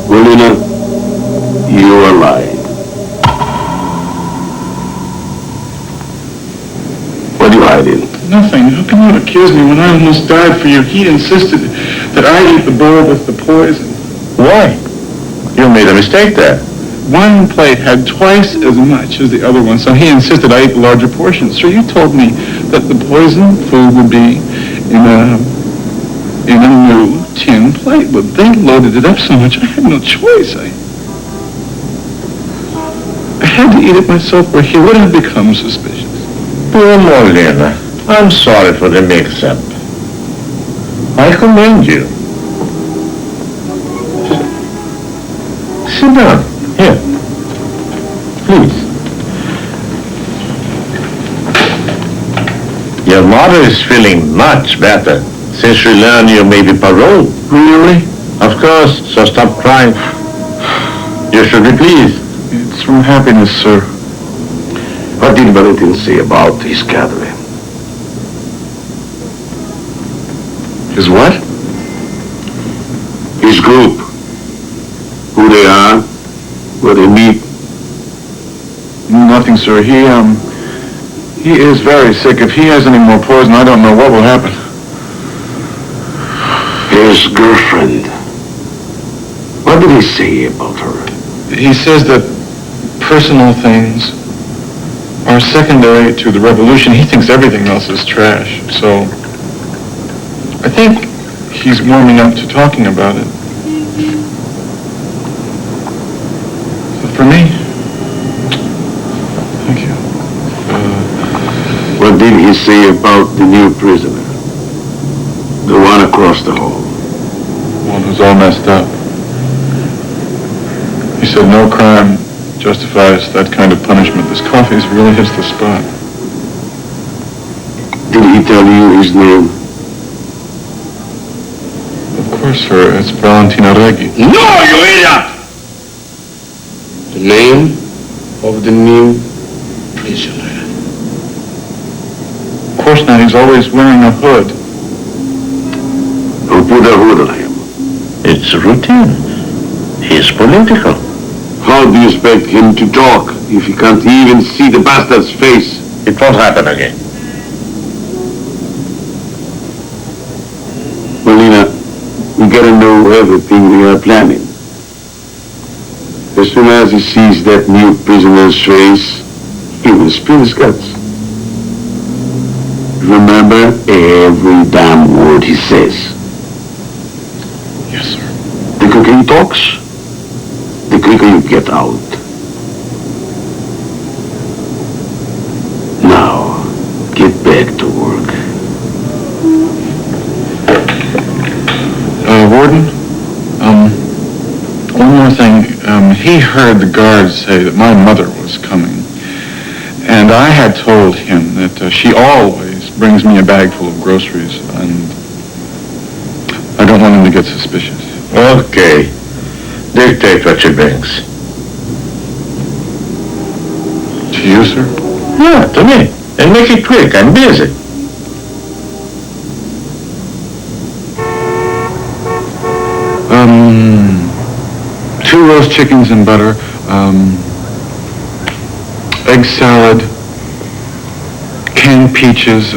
Molina, you are lying. What are you hiding? Nothing. How can you accuse me when I almost died for you? He insisted that I eat the bowl with the poison. Why? You made a mistake there. One plate had twice as much as the other one, so he insisted I eat the larger portion. Sir, you told me that the poison food would be in a new tin plate, but they loaded it up so much I had no choice. I had to eat it myself, or he would have become suspicious. Poor Molina. I'm sorry for the mix-up. I commend you. Sit down. Here. Please. Your mother is feeling much better since she learned you may be paroled. Really? Of course, so stop crying. You should be pleased. It's from happiness, sir. What did Valentin say about his gathering? His what? His group. Who they are, where they meet. Nothing, sir. He is very sick. If he has any more poison, I don't know what will happen. His girlfriend. What did he say about her? He says that personal things are secondary to the revolution. He thinks everything else is trash. So I think he's warming up to talking about it. So for me, thank you. What did he say about the new prisoner? The one across the hall. One who's all messed up. He said no crime justifies that kind of punishment. This coffee really hits the spot. Did he tell you his name? Of course, sir. It's Valentino Reggi. No, you idiot! The name of the new prisoner. Of course not. He's always wearing a hood. Who put a hood on him? It's routine. He's political. How do you expect him to talk if he can't even see the bastard's face? It won't happen again. Molina, we gotta know everything we are planning. As soon as he sees that new prisoner's face, he will spill his guts. Remember every damn word he says. Yes, sir. The quicker he talks, the quicker you get out. Now, get back to work. Warden, one more thing. He heard the guards say that my mother was coming. And I had told him that she always brings me a bag full of groceries, and I don't want him to get suspicious. Okay. Dictate what she brings. To you, sir? Yeah, to me. And make it quick. I'm busy. Two roast chickens and butter, egg salad, canned peaches,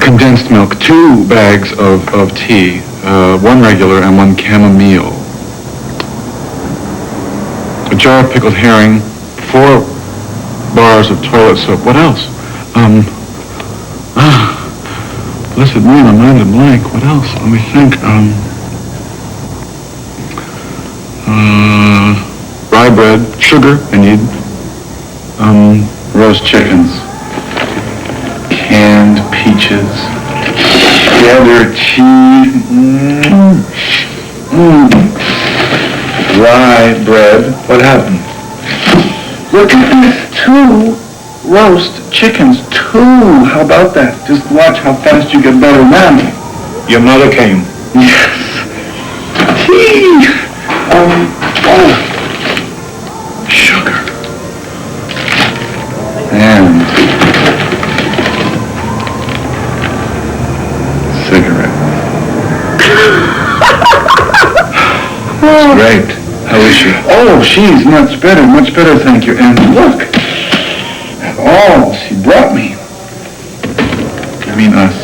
condensed milk, 2 bags of tea, 1 regular and 1 chamomile. jar of pickled herring, 4 bars of toilet soap. What else? Blessed me, my mind is blank. What else? Let me think. Rye bread, sugar, I need. Roast chickens, canned peaches, cheddar cheese, rye bread. What happened? Look at this, 2 roast chickens, 2. How about that? Just watch how fast you get better now. Your mother came. Yes. Tea. Sugar. And cigarette. That's great. How is she? Oh, she's much better, thank you. And look at all she brought me. I mean us.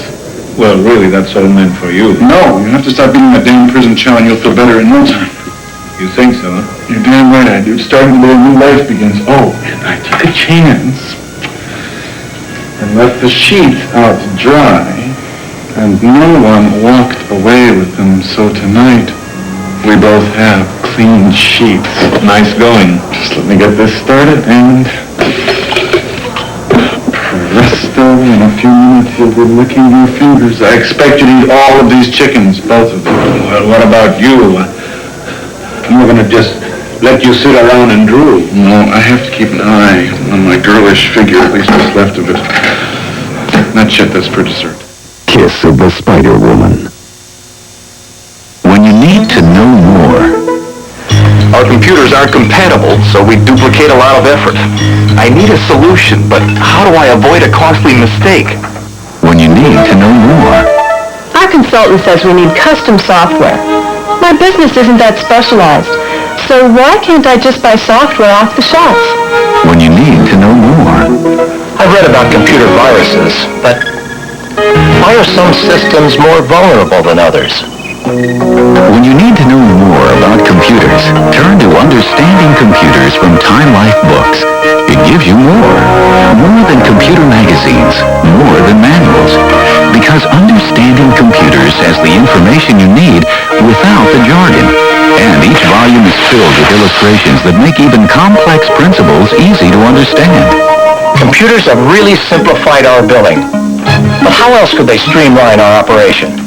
Well, really, that's all meant for you. No, you have to stop eating that damn prison chow and you'll feel better in no time. You think so, huh? You're damn right I do. It's starting to be a new life begins. Oh, and I took a chance and left the sheets out to dry, and no one walked away with them, so tonight we both have clean sheets. Nice going. Just let me get this started, and presto, in a few minutes you'll be licking your fingers. I expect you to eat all of these chickens, both of them. Well, what about you? I'm not going to just let you sit around and drool. No, I have to keep an eye on my girlish figure, at least what's left of it. Not yet, that's for dessert. Kiss of the Spider Woman. When you need to know more. Our computers aren't compatible, so we duplicate a lot of effort. I need a solution, but how do I avoid a costly mistake? When you need to know more. Our consultant says we need custom software. My business isn't that specialized, so why can't I just buy software off the shelf? When you need to know more. I've read about computer viruses, but why are some systems more vulnerable than others? When you need to know more about computers, turn to Understanding Computers from Time Life Books. It gives you more. More than computer magazines. More than manuals. Because Understanding Computers has the information you need without the jargon. And each volume is filled with illustrations that make even complex principles easy to understand. Computers have really simplified our billing. But how else could they streamline our operation?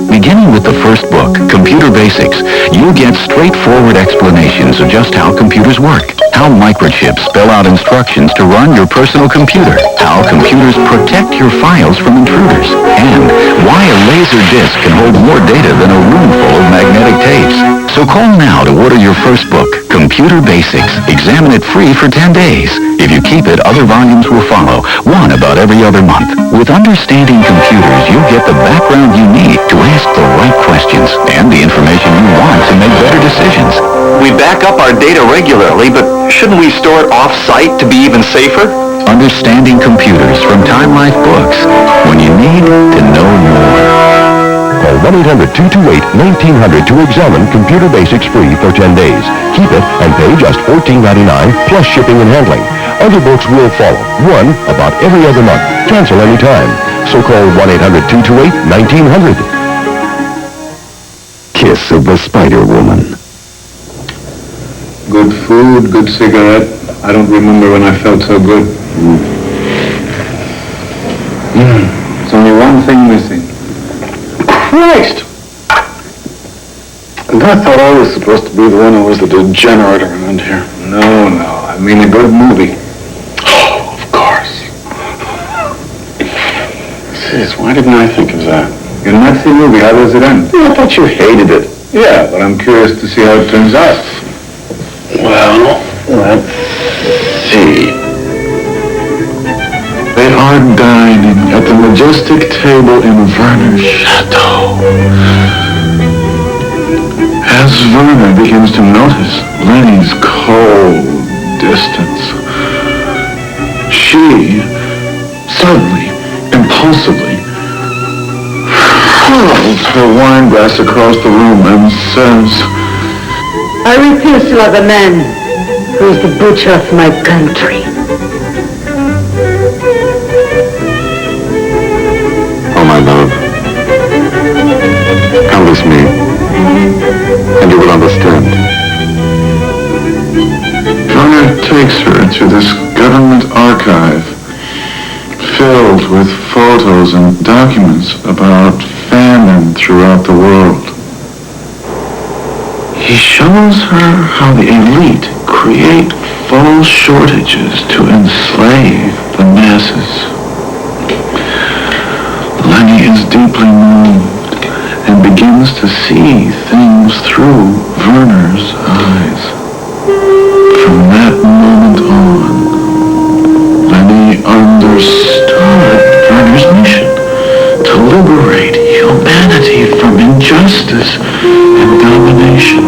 Beginning with the first book, Computer Basics, you'll get straightforward explanations of just how computers work, how microchips spell out instructions to run your personal computer, how computers protect your files from intruders, and why a laser disc can hold more data than a room full of magnetic tapes. So call now to order your first book, Computer Basics. Examine it free for 10 days. If you keep it, other volumes will follow, one about every other month. With Understanding Computers, you'll get the background you need to ask the right questions and the information you want to make better decisions. We back up our data regularly, but shouldn't we store it off-site to be even safer? Understanding Computers from Time Life Books, when you need to know more. Call 1-800-228-1900 to examine Computer Basics free for 10 days. Keep it and pay just $14.99 plus shipping and handling. Other books will follow, one about every other month. Cancel anytime. So call 1-800-228-1900. Kiss of the Spider Woman. Good food, good cigarette. I don't remember when I felt so good. It's only one thing missing. Christ! And I thought I was supposed to be the one who was the degenerate around here. No, I mean a good movie. Oh, of course. Jeez, why didn't I think of that? Your Nazi movie, how does it end? I thought you hated it. Yeah, but I'm curious to see how it turns out. Well, let's see. They are dining at the majestic table in Werner's chateau. As Werner begins to notice Lenny's cold distance, she suddenly, impulsively, hurls her wine glass across the room and says, I repulse you as a man. who is the butcher of my country. Oh, my love. Come with me, and you will understand. Werner takes her to this government archive filled with photos and documents about famine throughout the world. He shows her how the elite create false shortages to enslave the masses. Lenny is deeply moved and begins to see things through Werner's eyes. From that moment on, Lenny understood Werner's mission to liberate humanity from injustice and domination.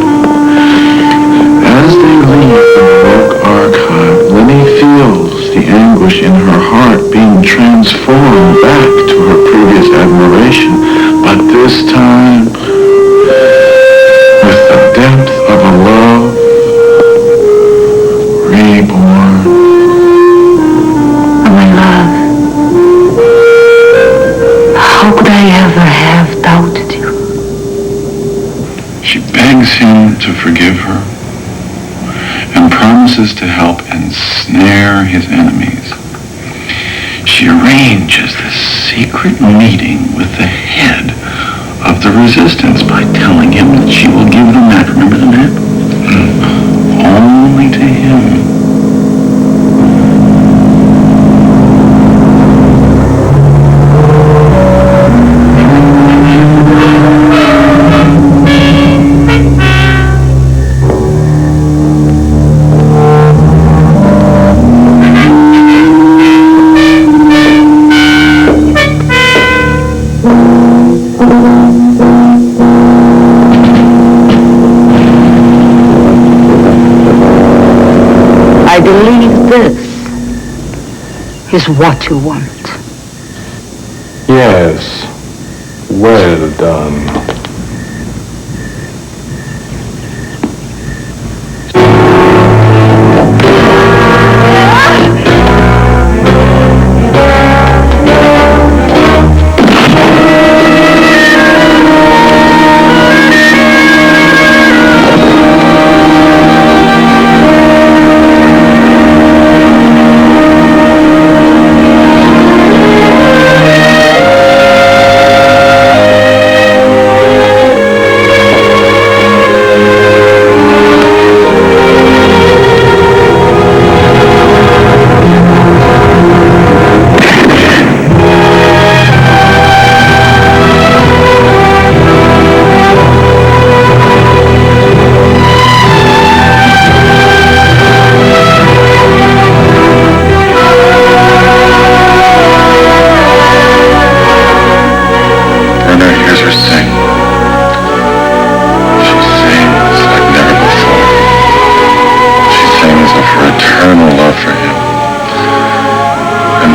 As they leave the woke archive, Lenny feels the anguish in her heart being transformed back to her previous admiration, but this time with the depth of a love reborn. Oh, my love, how could I ever have doubted you? She begs him to forgive her and promises to help ensnare his enemies. She arranges this secret meeting with the head of the resistance by telling him that she will give the map. Remember the map? Only to him. I believe this is what you want. Yes. Well done.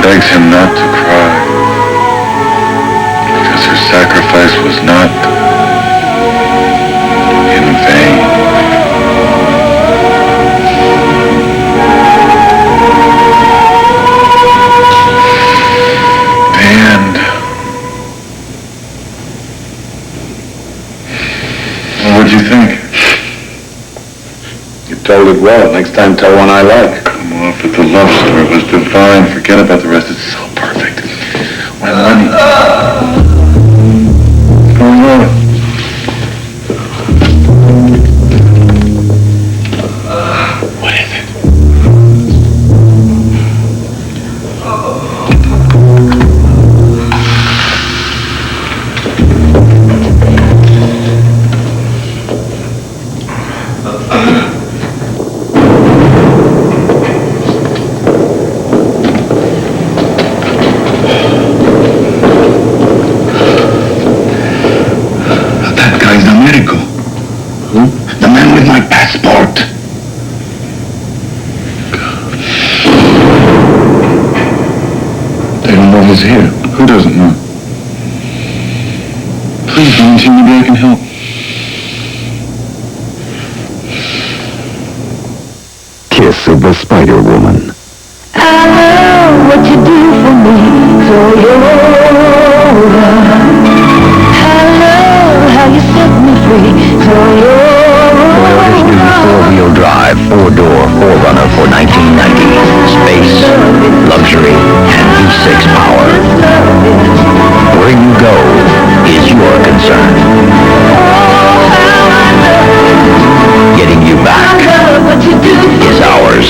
Begs him not to cry, because her sacrifice was not in vain. And what'd you think? You told it well. Next time, tell one I like. Come off with the love story. It was divine. Forget about the rest. It's so perfect. My money. What's going on? What is it? The man with my passport. They don't know he's here. Who doesn't know? Please, Valentine, maybe I can help. Kids Kiss of the Spider Woman. I love what you do for me, Toyota. I love how you set me free, Toyota. Toyota's new four-wheel drive, four-door 4Runner for 1990. Space, luxury, and V6 power. Where you go is your concern. Getting you back is ours.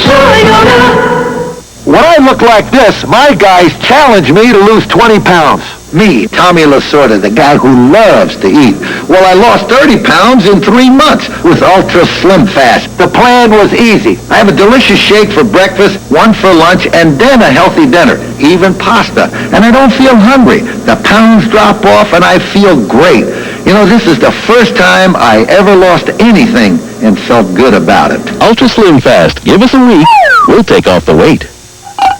When I look like this, my guys challenge me to lose 20 pounds. Me, Tommy Lasorda, the guy who loves to eat. Well, I lost 30 pounds in 3 months with Ultra Slim Fast. The plan was easy. I have a delicious shake for breakfast, one for lunch, and then a healthy dinner, even pasta. And I don't feel hungry. The pounds drop off and I feel great. You know, this is the first time I ever lost anything and felt good about it. Ultra Slim Fast. Give us a week. We'll take off the weight.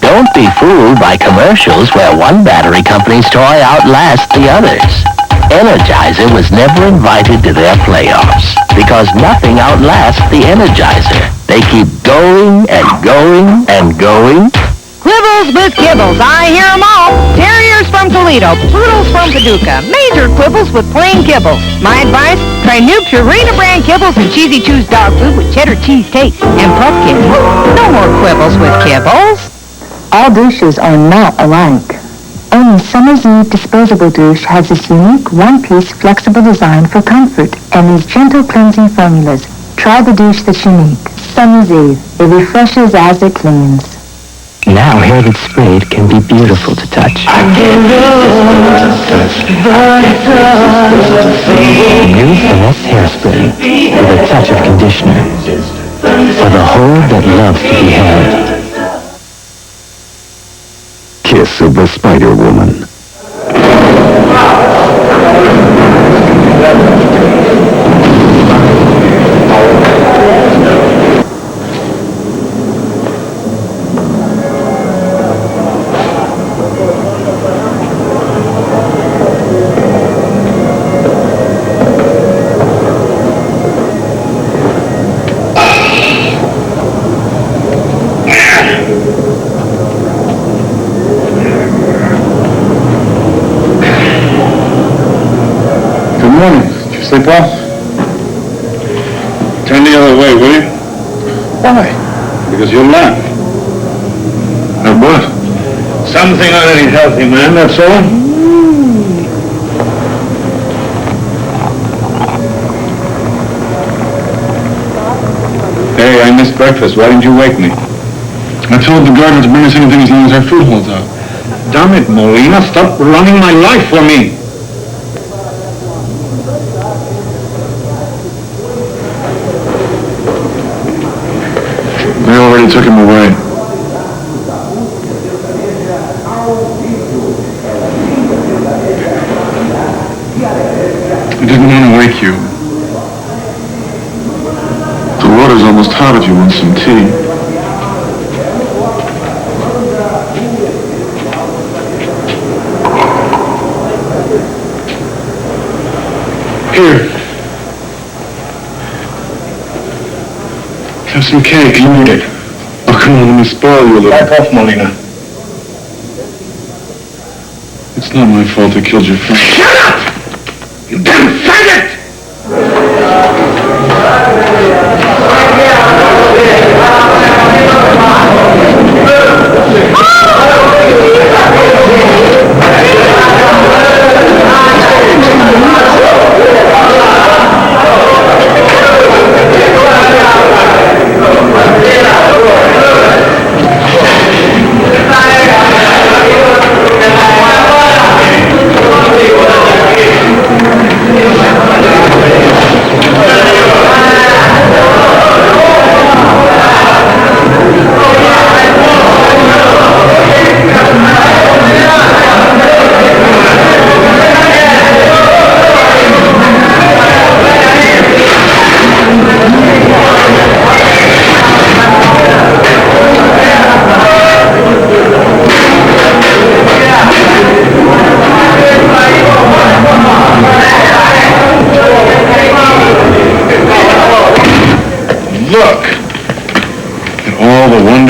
Don't be fooled by commercials where one battery company's toy outlasts the others. Energizer was never invited to their playoffs because nothing outlasts the Energizer. They keep going and going and going. Quibbles with kibbles, I hear 'em all. Terriers from Toledo, poodles from Paducah, major quibbles with plain kibbles. My advice, try new Purina brand kibbles and Cheesy Chews dog food with cheddar cheese taste and pumpkin. No more quibbles with kibbles. All douches are not alike. Only Summer's Eve disposable douche has this unique one-piece flexible design for comfort and these gentle cleansing formulas. Try the douche that's unique. Summer's Eve. It refreshes as it cleans. Now hair that's sprayed can be beautiful to touch. New Finesse Hairspray with a touch of conditioner for the hold that loves to be held. Kiss of the Spider Woman. Sleep well? Turn the other way, will you? Why? Because you'll laugh. At what? Something already healthy, man, that's all. Hey, I missed breakfast. Why didn't you wake me? I told the gardener to bring us anything as long as our food holds out. Damn it, Molina, stop running my life for me. They already took him away. I didn't want to wake you. The water's almost hot if you want some tea. Here. Have some cake. You need it. Oh, come on, let me spoil you a little. Back off, Molina. It's not my fault I killed your friend. Shut up! You damn faggot!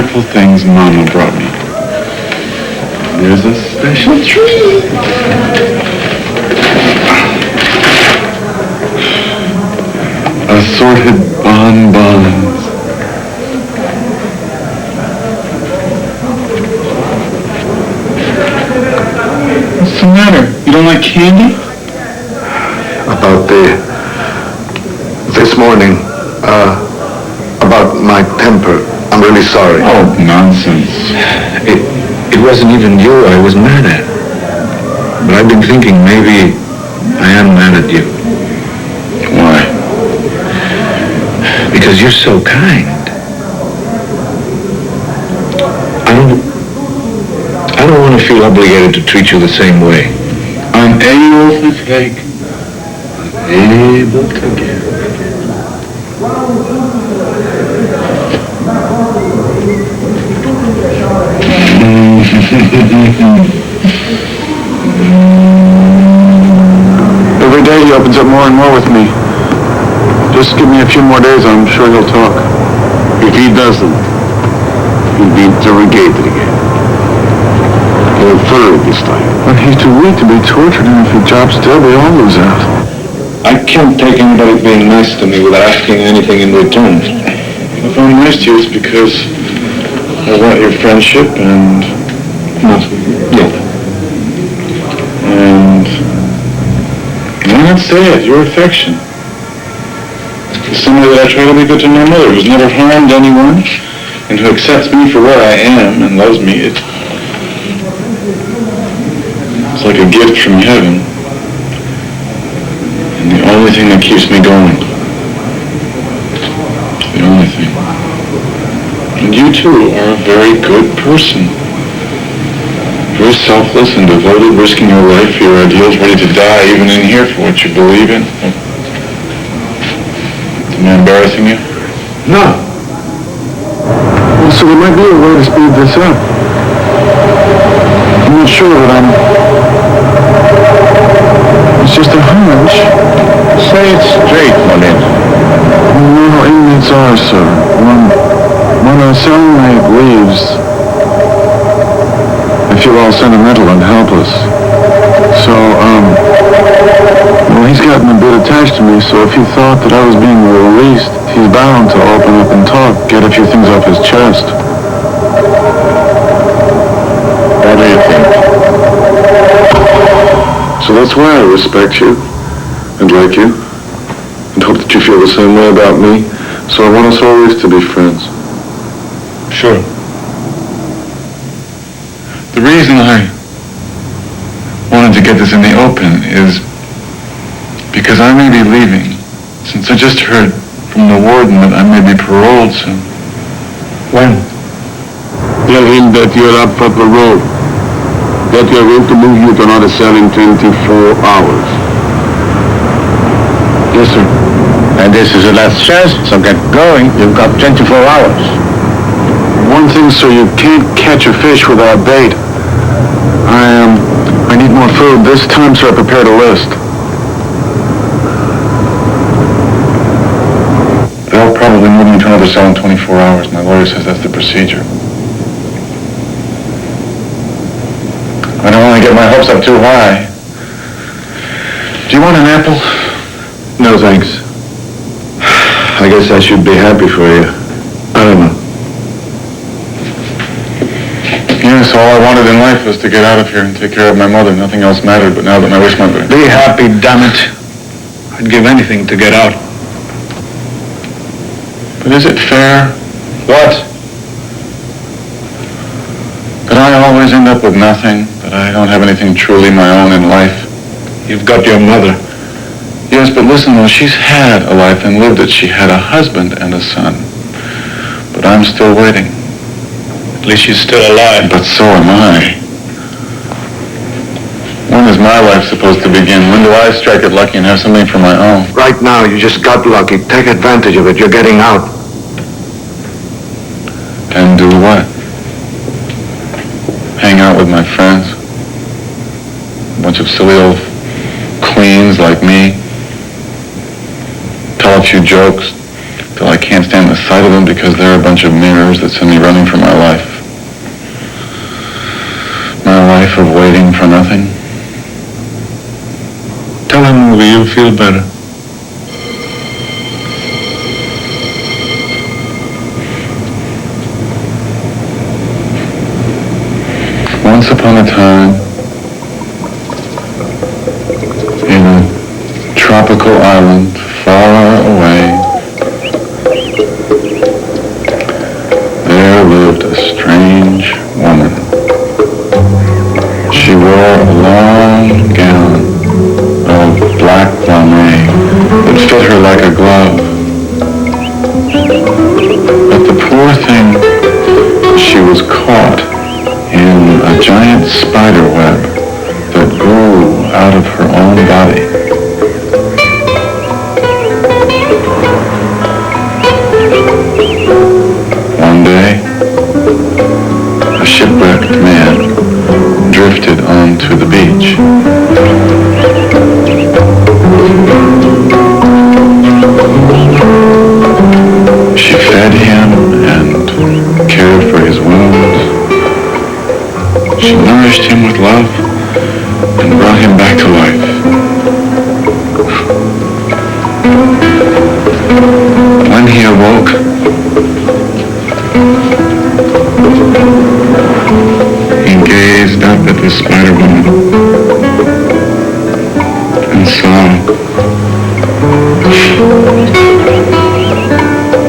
wonderful things Mama brought me. There's a special treat. Assorted bonbons. What's the matter? You don't like candy? About this morning, about my temper. I'm really sorry. Oh, nonsense. It wasn't even you I was mad at. But I've been thinking maybe I am mad at you. Why? Because you're so kind. I don't want to feel obligated to treat you the same way. I'm able to take, able to give. Every day he opens up more and more with me. Just give me a few more days, I'm sure he'll talk. If he doesn't, he'll be interrogated again. He'll thorough this time. But he's too weak to be tortured, and if he drops dead, we all lose out. I can't take anybody being nice to me without asking anything in return. If I'm nice to you, it's because I want your friendship and... And... why not say it? Your affection. Somebody that I try to be good to my mother, who's never harmed anyone, and who accepts me for what I am and loves me. It's like a gift from heaven. And the only thing that keeps me going. The only thing. And you too are a very good person. Very selfless and devoted, risking your life for your ideals, ready to die even in here for what you believe in. Am I embarrassing you? No. Well, so there might be a way to speed this up. I'm not sure that it's just a hunch. Say it straight, Monet. No, inmates are, sir. When a cellmate leaves, I feel all sentimental and helpless. So, well, he's gotten a bit attached to me, so if he thought that I was being released, he's bound to open up and talk, get a few things off his chest. What do you think? So that's why I respect you, and like you, and hope that you feel the same way about me. So I want us always to be friends. Sure. The reason I wanted to get this in the open is because I may be leaving, since I just heard from the warden that I may be paroled soon. When? Tell him that you're up for parole. That we are going to move you to another cell in 24 hours. Yes, sir. And this is the last chance, so get going. You've got 24 hours. One thing, sir, you can't catch a fish without bait. I need more food. This time, sir, I prepared a list. They'll probably move me to another cell in 24 hours. My lawyer says that's the procedure. I don't want to get my hopes up too high. Do you want an apple? No, thanks. I guess I should be happy for you. I don't know. Yes, all I wanted in life was to get out of here and take care of my mother. Nothing else mattered, but now that my wish might be... Be happy, damn it. I'd give anything to get out. But is it fair? What? That I always end up with nothing? That I don't have anything truly my own in life? You've got your mother. Yes, but listen, though, she's had a life and lived it. She had a husband and a son. But I'm still waiting. At least she's still alive. But so am I. When is my life supposed to begin? When do I strike it lucky and have something for my own? Right now, you just got lucky. Take advantage of it. You're getting out. And do what? Hang out with my friends? A bunch of silly old queens like me? Tell a few jokes? till I can't stand the sight of them because they're a bunch of mirrors that send me running for my life. My life of waiting for nothing. Tell him, Movie, you'll feel better. Once upon a time, in a tropical island far away, there lived a strange woman. She wore a long gown of black lame that fit her like a glove. But the poor thing, she was caught in a giant spider web that grew out of her own body. One day, a shipwrecked man drifted onto the beach. She fed him and cared for his wounds. She nourished him with love and brought him back to life. When he awoke, he gazed up at the spider woman and saw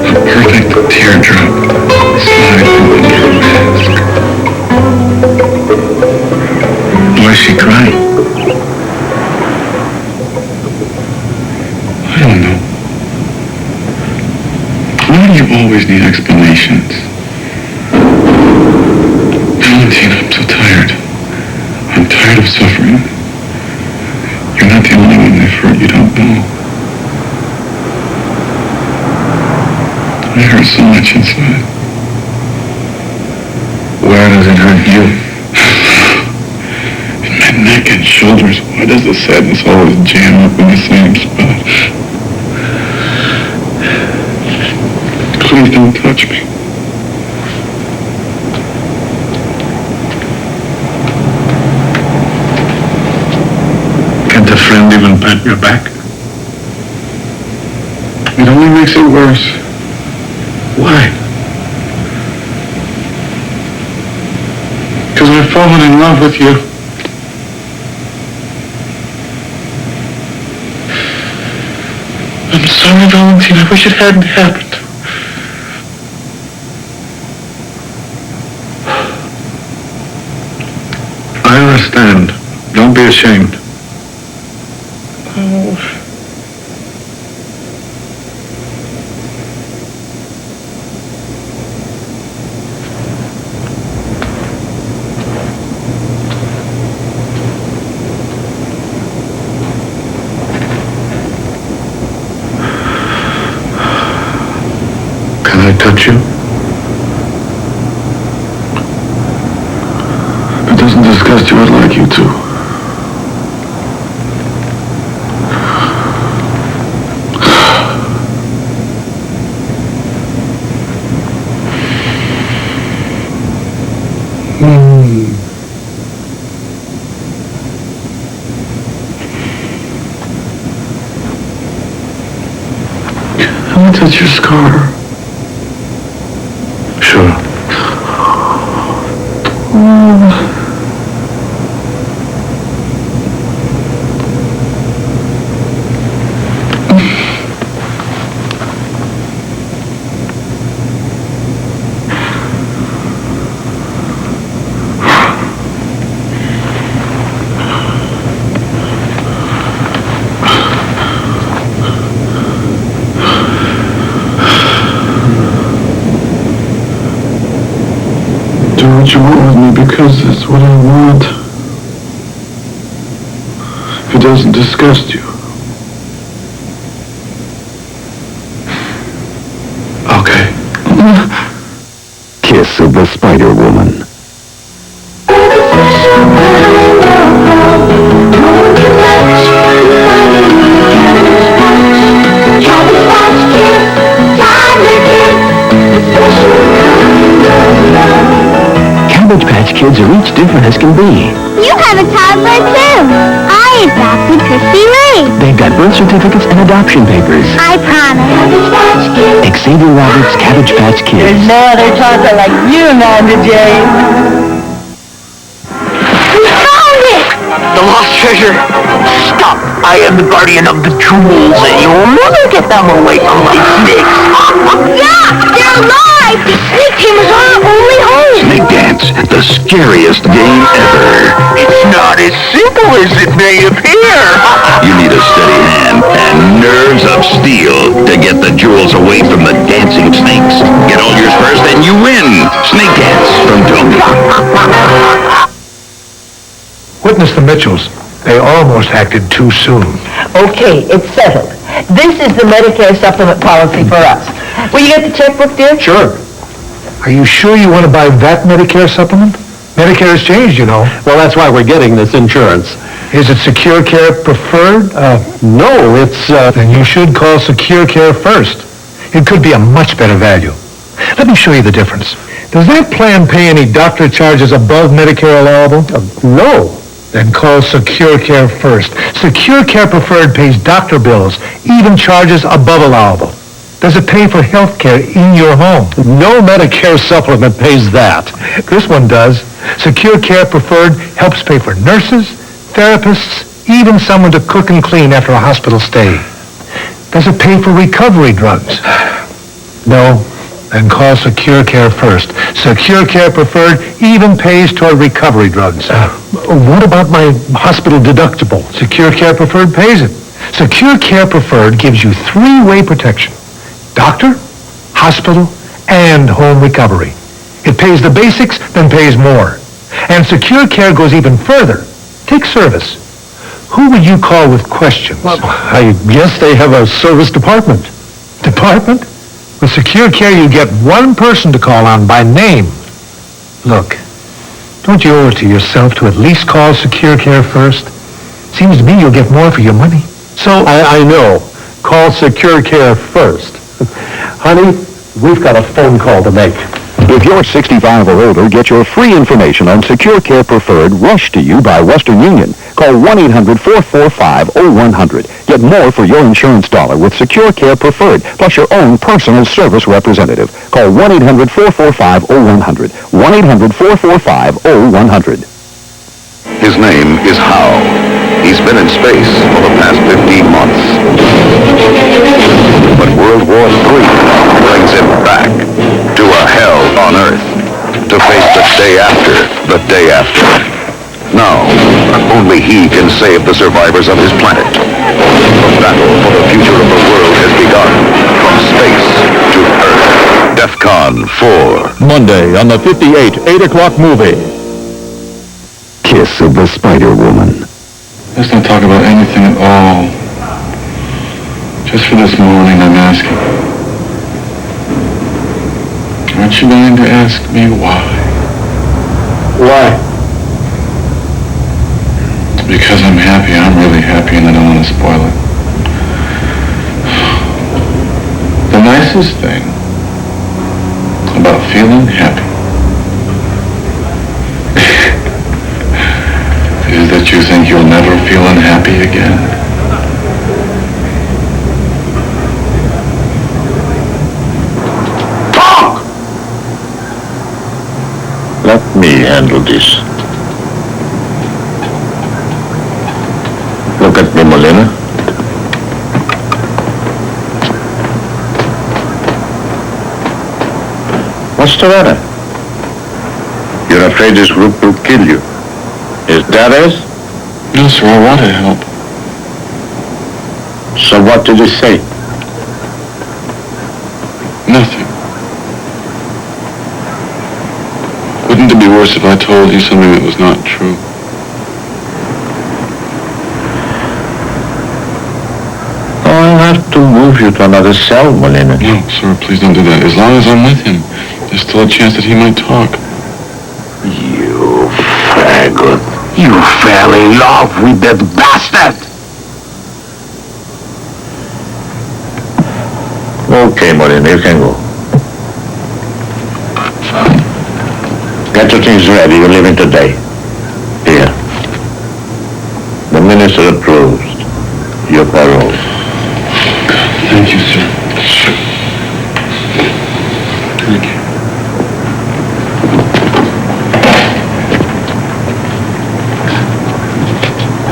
a perfect teardrop slide through under her mask. Why is she crying? I don't know. Why do you always need explanations? Valentine, I'm so tired. I'm tired of suffering. You're not the only one they've hurt you don't know. I hurt so much inside. Where does it hurt you? In my neck and shoulders. Why does the sadness always jam up in the same spot? Please don't touch me. Can't a friend even pat your back? It only makes it worse. Why? Because I've fallen in love with you. I'm sorry, Valentine. I wish it hadn't happened. I understand. Don't be ashamed. Oh. Can I touch you? It doesn't disgust you, I'd like you to. Let me touch your scar. Sure. Do what you want with me because that's what I want. If it doesn't disgust you. Okay. Kiss of the Spider Woman. Kiss. each different as can be. You have a toddler, too. I adopted Christy Ray. They've got birth certificates and adoption papers. I promise. Xavier Roberts' Cabbage Patch Kids. There's no other toddler like you, Amanda Jane. We found it! The lost treasure. Stop! I am the guardian of the jewels, and you'll never get them away from my snakes. Yeah! They're alive! The snake team is our only home! Snake Dance, the scariest game ever. It's not as simple as it may appear. You need a steady hand and nerves of steel to get the jewels away from the dancing snakes. Get all yours first and you win. Snake Dance from Tony. Witness the Mitchells. They almost acted too soon. Okay, it's settled. This is the Medicare supplement policy for us. Will you get the checkbook, dear? Sure. Are you sure you want to buy that Medicare supplement? Medicare has changed, you know. Well, that's why we're getting this insurance. Is it Secure Care Preferred? No, it's, Then you should call Secure Care first. It could be a much better value. Let me show you the difference. Does that plan pay any doctor charges above Medicare allowable? no. Then call Secure Care first. Secure Care Preferred pays doctor bills, even charges above allowable. Does it pay for health care in your home? No Medicare supplement pays that. This one does. Secure Care Preferred helps pay for nurses, therapists, even someone to cook and clean after a hospital stay. Does it pay for recovery drugs? No. Then call Secure Care first. Secure Care Preferred even pays toward recovery drugs. What about my hospital deductible? Secure Care Preferred pays it. Secure Care Preferred gives you three-way protection. Doctor, hospital, and home recovery. It pays the basics, then pays more. And Secure Care goes even further. Take service. Who would you call with questions? I guess they have a service department. Department? With Secure Care, you get one person to call on by name. Look, don't you owe it to yourself to at least call Secure Care first? Seems to me you'll get more for your money. So, I know. Call Secure Care first. Honey, we've got a phone call to make. If you're 65 or older, get your free information on Secure Care Preferred rushed to you by Western Union. Call 1-800-445-0100. Get more for your insurance dollar with Secure Care Preferred, plus your own personal service representative. Call 1-800-445-0100. 1-800-445-0100. His name is Hal. He's been in space for the past 15 months. But World War III brings him back to a hell on Earth to face the day after the day after. Now, only he can save the survivors of his planet. The battle for the future of the world has begun from space to Earth. DEFCON 4. Monday on the 58 8 o'clock movie. Kiss of the Spider-Woman. Let's not talk about anything at all. Just for this morning, I'm asking. Aren't you willing to ask me why? Why? Because I'm happy. I'm really happy, and I don't want to spoil it. The nicest thing about feeling happy is that you think you'll never feel unhappy again. Talk! Let me handle this. Look at me, Molina. What's the matter? You're afraid this group will kill you. Is that it? No, sir, I want to help. So what did you say? Nothing. Wouldn't it be worse if I told you something that was not true? I'll have to move you to another cell, Molina. No, sir, please don't do that. As long as I'm with him, there's still a chance that he might talk. You faggot. You fell in love with that bastard! Okay, Molina, you can go. Get your things ready. You're leaving today. Here. The minister approves your parole. Thank you, sir. Thank you.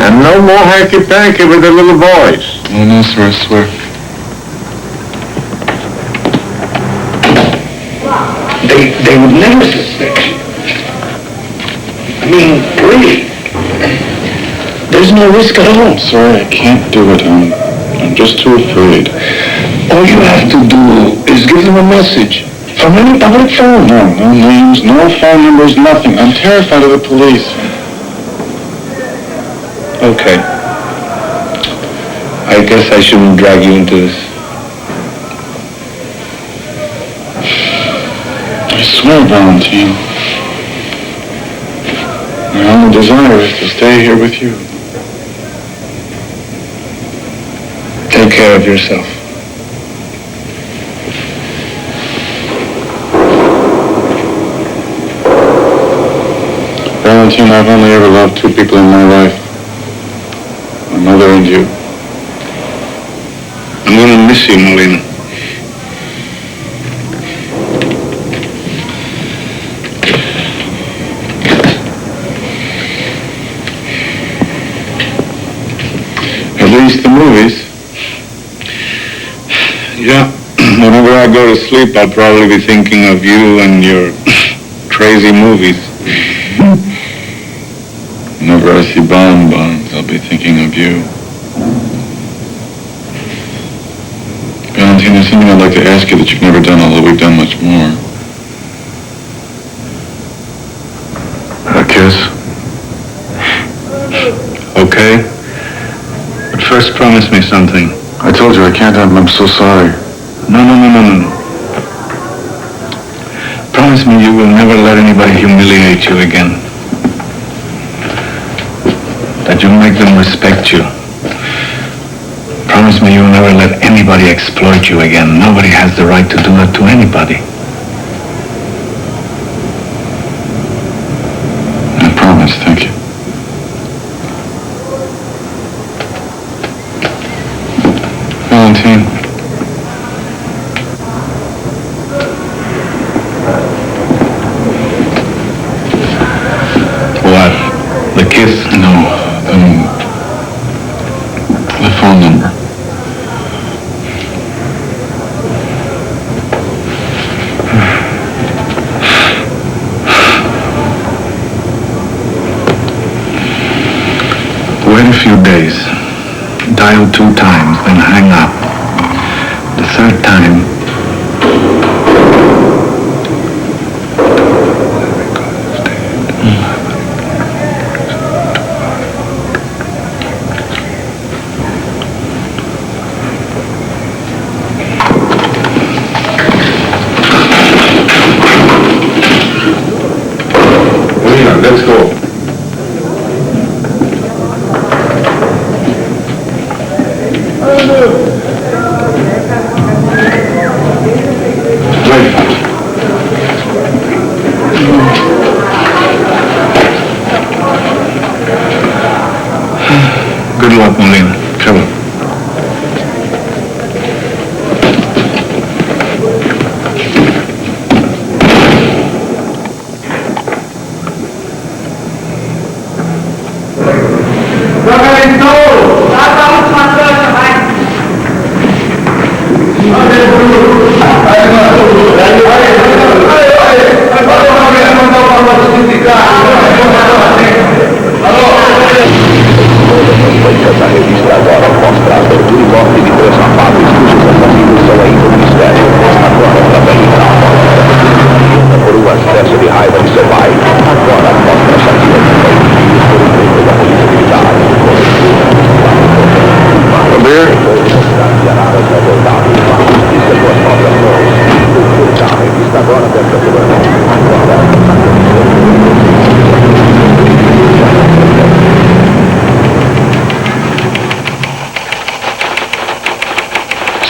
And no more hanky-panky with the little boys. Oh, no, sir, I swear. They would never suspect you. I mean, really. There's no risk at all. Sorry, I can't do it. I'm just too afraid. All you have to do is give them a message from any public phone. No names, no phone numbers, nothing. I'm terrified of the police. Okay. I guess I shouldn't drag you into this. I swear, Valentine, my only desire is to stay here with you. Take care of yourself. Valentine, I've only ever loved two people in my life. My mother and you. I'm going to miss you, Molina. At least the movies. Yeah, whenever I go to sleep, I'll probably be thinking of you and your crazy movies. Whenever I see bonbons, I'll be thinking of you. Valentine, there's something I'd like to ask you that you've never done, although we've done much more. A kiss? Okay. But first promise me something. I told you I can't have them. I'm so sorry. No. Promise me you will never let anybody humiliate you again. That you'll make them respect you. Promise me you'll never let anybody exploit you again. Nobody has the right to do that to anybody. I promise, thank you. Valentine. What? The kiss? No, the phone number. Wait a few days. Dial 2 times, then hang up. The third time, Let's go. good luck, Molina. Come on.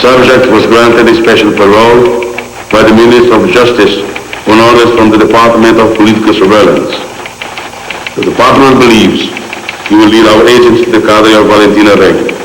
Subject was granted a special parole by the Minister of Justice on orders from the Department of Political Surveillance. The department believes you will lead our agents to the cadre of Valentina Reg.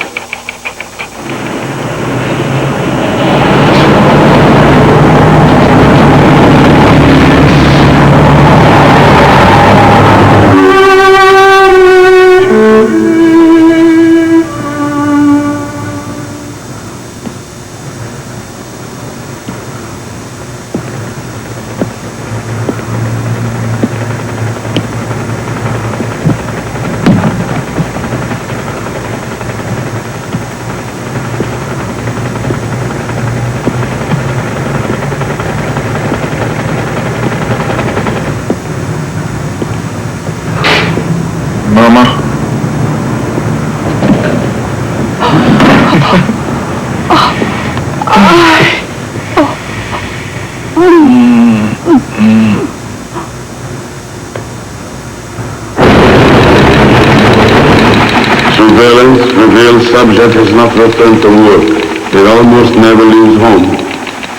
Mama. Surveillance reveals subject has not returned to work. It almost never leaves home.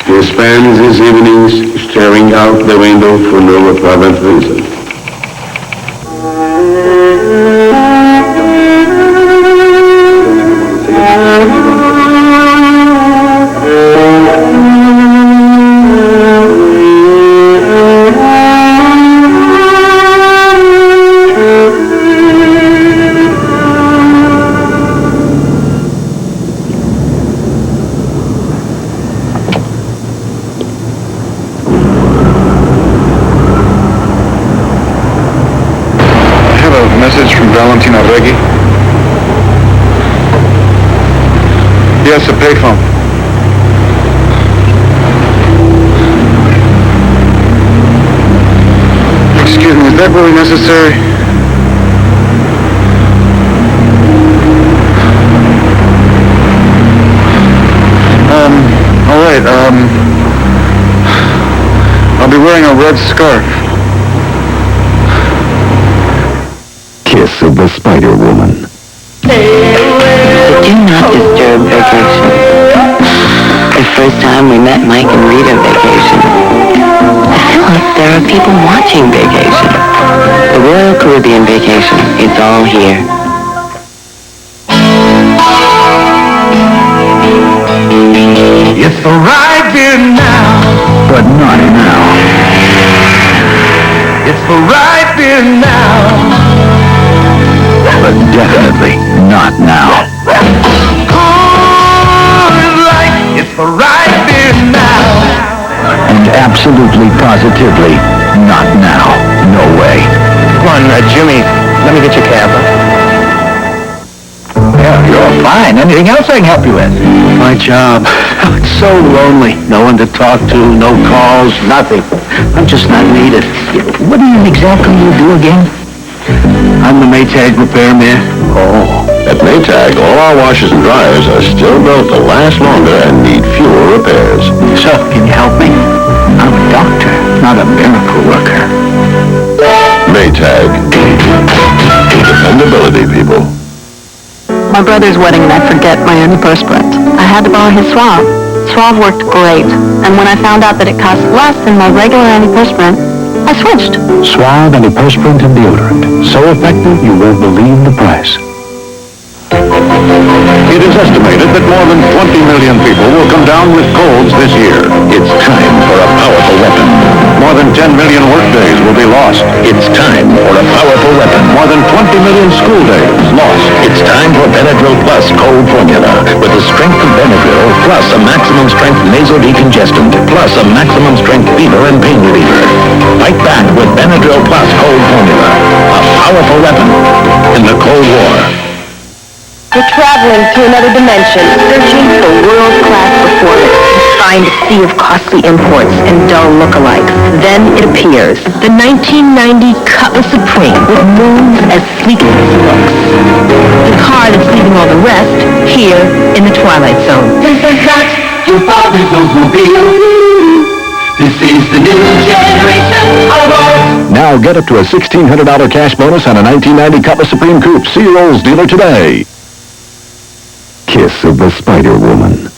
He spends his evenings staring out the window for no apparent reason. Message from Valentina Reggi. Yes, a payphone. Excuse me, is that really necessary? All right, I'll be wearing a red scarf. Kiss of the Spider-Woman. Do not disturb vacation. The first time we met Mike and Rita vacation. I feel like there are people watching vacation. The Royal Caribbean vacation. It's all here. It's the right here now, but not now. It's the right here now, but definitely not now. It's the right here now, and absolutely positively not now. No way. Come on, Jimmy, let me get your cab. Yeah, you're fine. Anything else I can help you with? My job. It's so lonely. No one to talk to, no calls, nothing. I'm just not needed. What exactly you do again? I'm the Maytag repairman. Oh. At Maytag, all our washers and dryers are still built to last longer and need fewer repairs. So, can you help me? I'm a doctor, not a miracle worker. Maytag. Dependability, people. My brother's wedding and I forget my antiperspirant. I had to borrow his Suave. Suave worked great, and when I found out that it cost less than my regular antiperspirant, I switched. Suave antiperspirant and deodorant. So effective you won't believe the price. It is estimated that more than 20 million people will come down with colds this year. It's time for a powerful weapon. More than 10 million workdays will be lost. It's time for a powerful weapon. More than 20 million school days lost. It's time for Benadryl Plus cold formula. With the strength of Benadryl, plus a maximum strength nasal decongestant, plus a maximum strength fever and pain reliever. Fight back with Benadryl Plus cold formula. A powerful weapon in the Cold War. We're traveling to another dimension, searching for world-class performance. Find a sea of costly imports and dull lookalikes. Then it appears, the 1990 Cutlass Supreme, with moves as sleek as it looks. The car that's leaving all the rest, here in the Twilight Zone. This is not your father's automobile. This is the new generation of ours. Now get up to a $1,600 cash bonus on a 1990 Cutlass Supreme Coupe. See your Olds dealer today. Kiss of the Spider-Woman.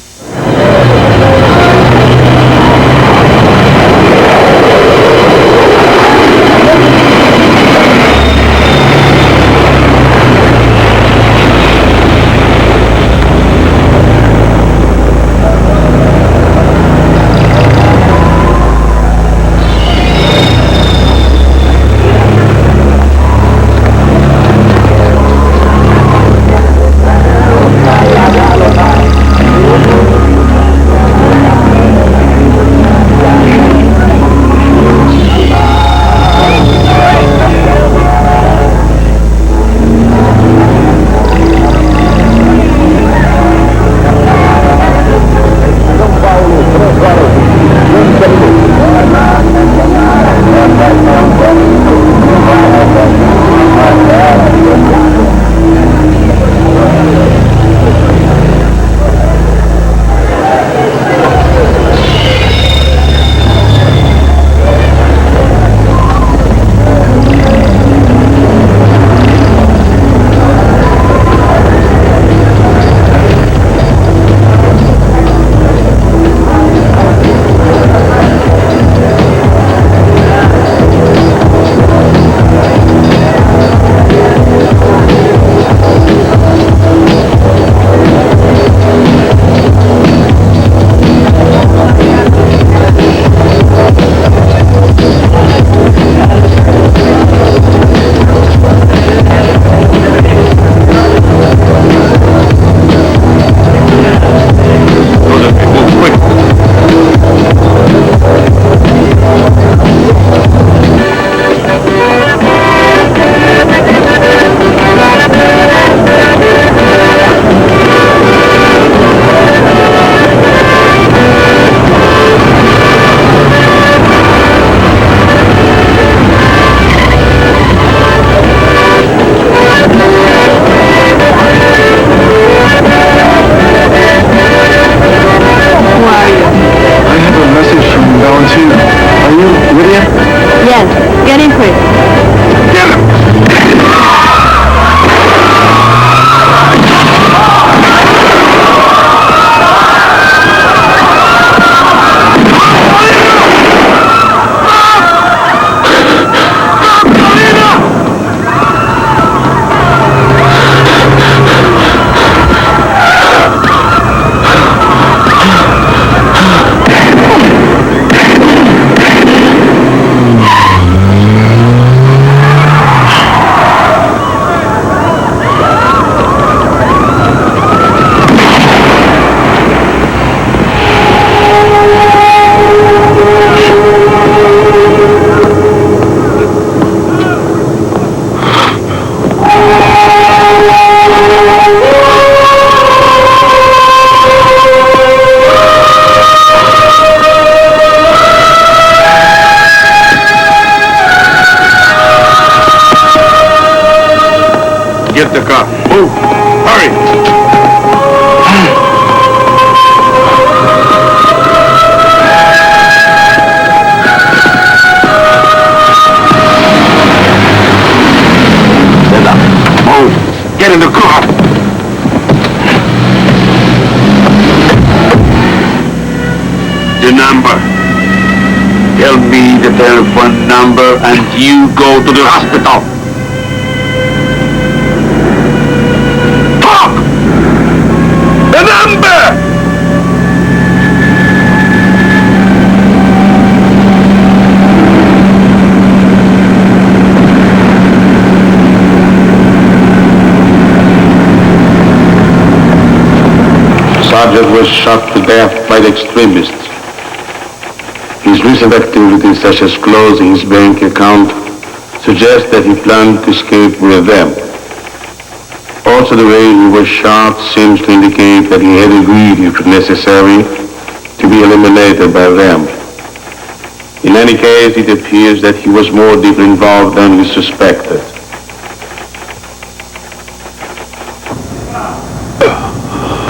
Get the car. Move. Hurry. Move. Get in the car. The number. Tell me the telephone number and you go to the hospital. Talk! The number! Sergeant was shot to death by the extremists. His recent activities, such as closing his bank account, suggest that he planned to escape with them. Also, the way he was shot seems to indicate that he had agreed, if necessary, to be eliminated by them. In any case, it appears that he was more deeply involved than we suspected.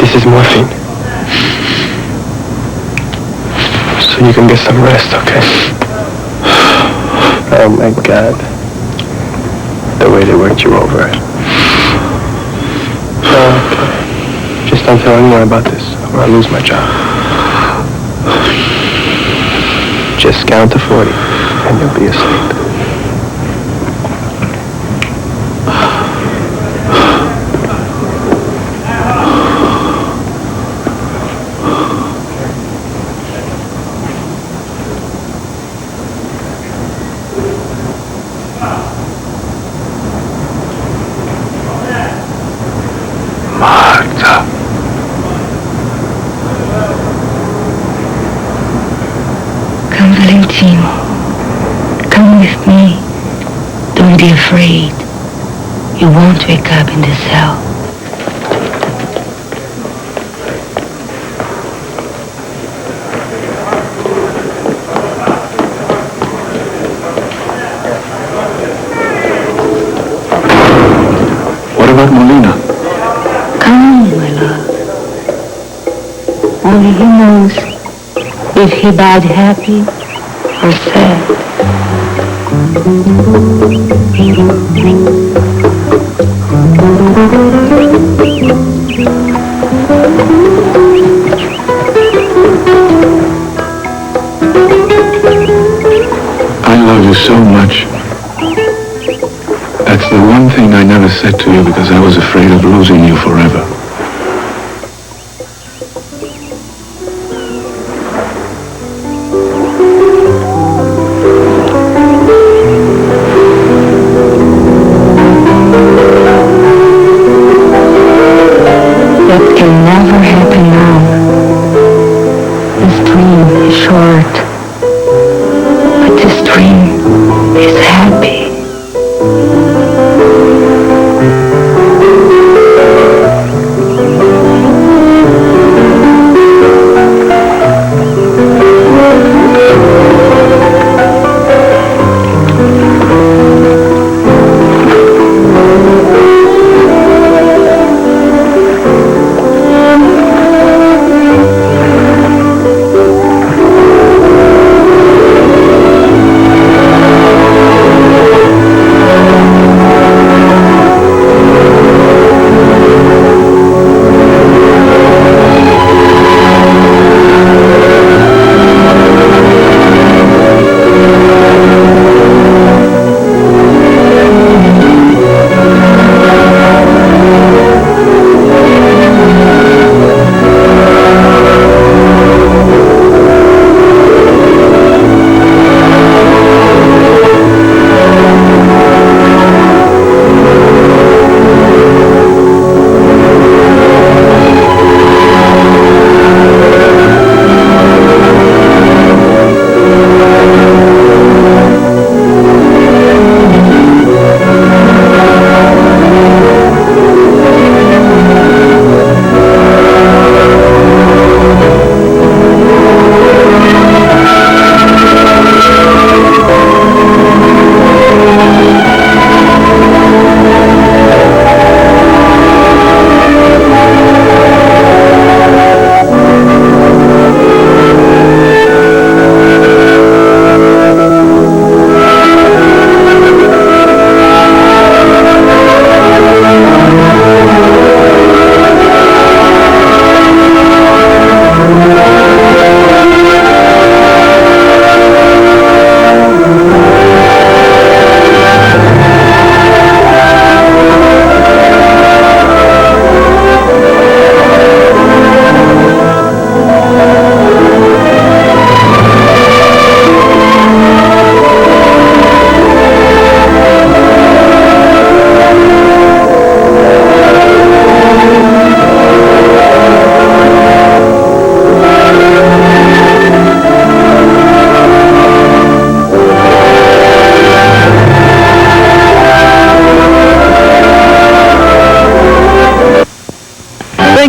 This is morphine. So you can get some rest, okay? Oh my God. The way they worked you over. Okay. Just don't tell anyone about this, or I'll lose my job. Just count to 40, and you'll be asleep. Come with me. Don't be afraid. You won't wake up in this hell. What about Molina? Come, my love. Only he knows if he died happy or sad. I love you so much. That's the one thing I never said to you because I was afraid of losing you forever.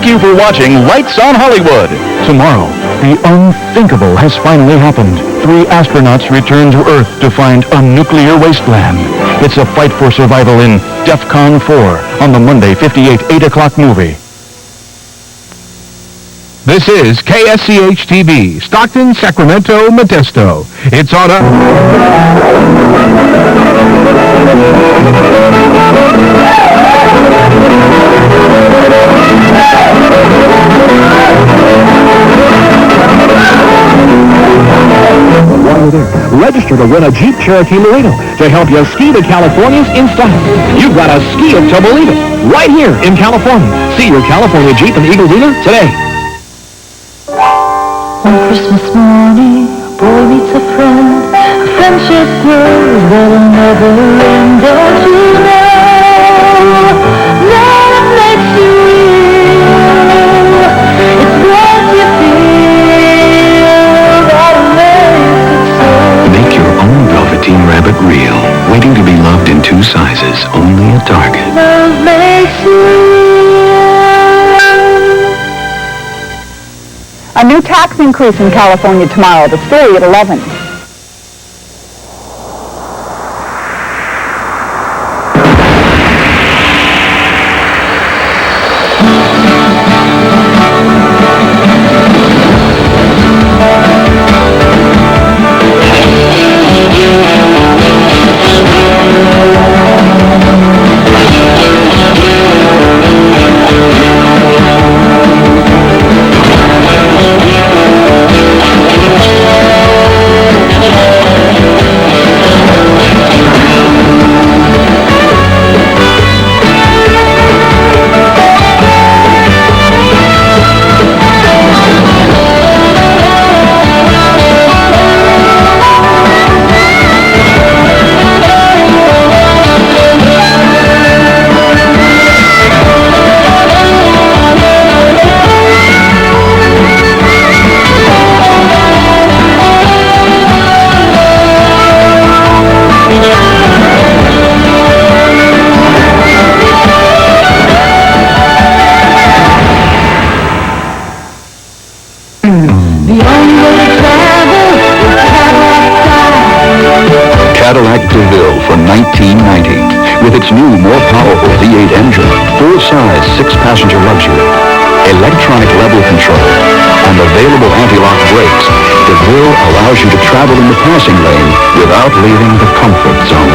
you for watching Lights on Hollywood. Tomorrow, the unthinkable has finally happened. 3 astronauts return to Earth to find a nuclear wasteland. It's a fight for survival in DEFCON 4 on the Monday 58 8 o'clock movie. This is KSCH-TV, Stockton, Sacramento, Modesto. It's on While you're there, register to win a Jeep Cherokee Laredo to help you ski the Californias in style. You've got to ski it to believe it, right here in California. See your California Jeep and Eagle dealer today. On Christmas morning, a boy meets a friend. A friendship grows that'll never end. Don't you know that makes you real? It's what you feel that makes it so. Make your own Velveteen Rabbit real. Waiting to be loved in 2 sizes, only at Target. Love makes you real. A new tax increase in California tomorrow. The story at 11. Cadillac DeVille from 1990. With its new, more powerful V8 engine, full-size 6-passenger luxury, electronic level control, and available anti-lock brakes, DeVille allows you to travel in the passing lane without leaving the comfort zone.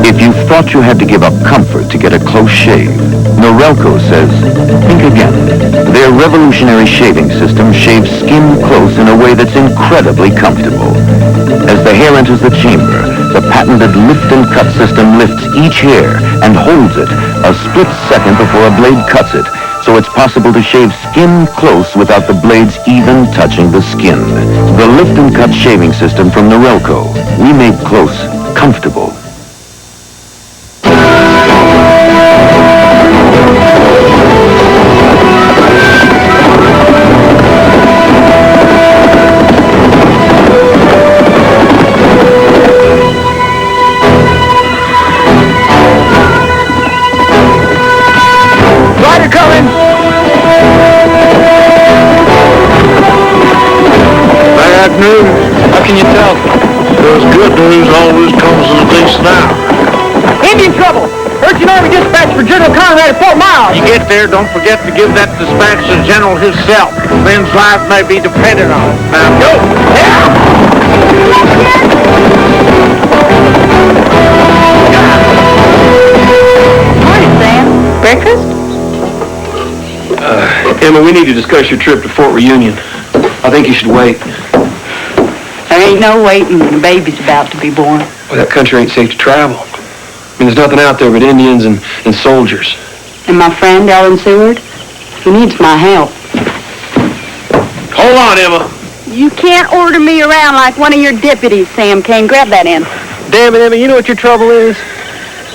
If you thought you had to give up comfort to get a close shave, Norelco says, think again. Their revolutionary shaving system shaves skin close in a way that's incredibly comfortable. As the hair enters the chamber, the patented lift and cut system lifts each hair and holds it a split second before a blade cuts it, so it's possible to shave skin close without the blades even touching the skin. The lift and cut shaving system from Norelco. We made close comfortable. How can you tell? Because good news always comes in a decent hour. Indian trouble! Urgent Army dispatch for General Conrad at Fort Miles. You get there, don't forget to give that dispatch to the General himself. Men's life may be dependent on it. Now go! Morning, Sam. Breakfast? Emma, we need to discuss your trip to Fort Reunion. I think you should wait. There ain't no waiting when the baby's about to be born. Well, that country ain't safe to travel. I mean, there's nothing out there but Indians and soldiers. And my friend, Ellen Seward, he needs my help. Hold on, Emma. You can't order me around like one of your deputies, Sam Kane. Grab that end. Damn it, Emma, you know what your trouble is?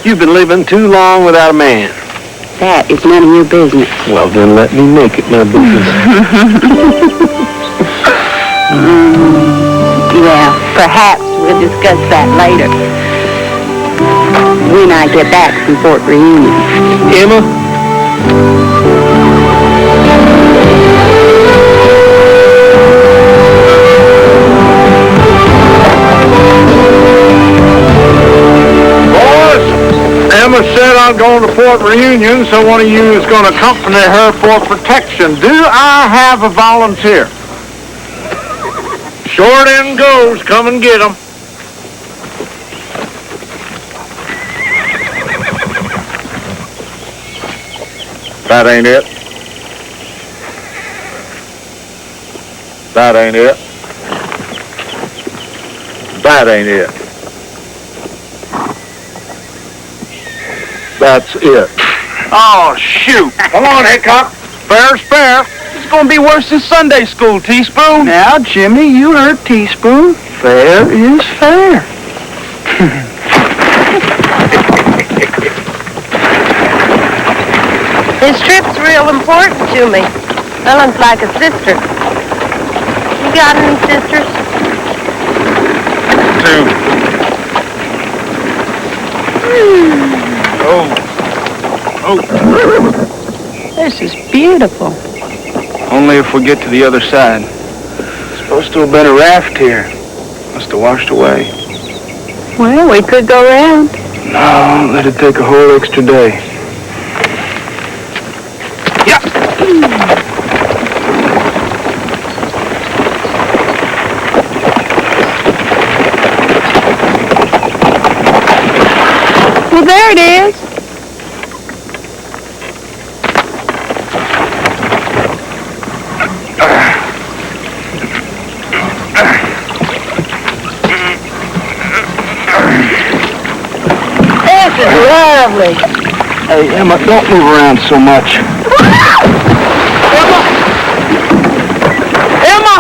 You've been living too long without a man. That is none of your business. Well, then let me make it my business. Yeah. Perhaps we'll discuss that later. When I get back from Fort Reunion. Emma? Emma said I'm going to Fort Reunion, so one of you is going to accompany her for protection. Do I have a volunteer? Short end goes. Come and get 'em. That ain't it. That ain't it. That ain't it. That's it. Oh, shoot. Come on, Hickok. Fair's fair. It's going to be worse than Sunday school, Teaspoon. Now, Jimmy, you heard Teaspoon. Fair is fair. This trip's real important to me. Ellen's like a sister. You got any sisters? 2. This is beautiful. Only if we get to the other side. Supposed to have been a raft here. Must have washed away. Well, we could go around. No, I won't let it take a whole extra day. Well, there it is. This is lovely. Hey, Emma, don't move around so much. Emma!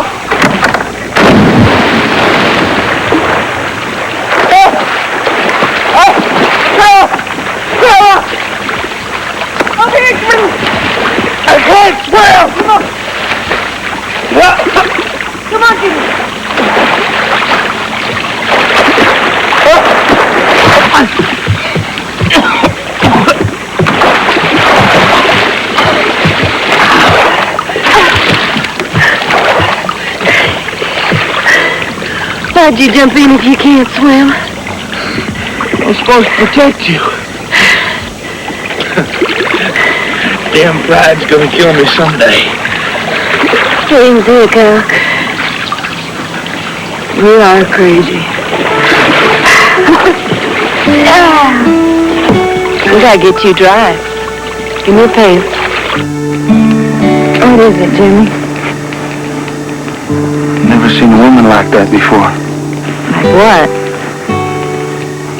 I can't swim! Come on, Jimmy. Why'd you jump in if you can't swim? I'm supposed to protect you. Damn pride's gonna kill me someday. James Hickok. We are crazy. We gotta get you dry. Give me your pants. What is it, Jimmy? Never seen a woman like that before. Like what?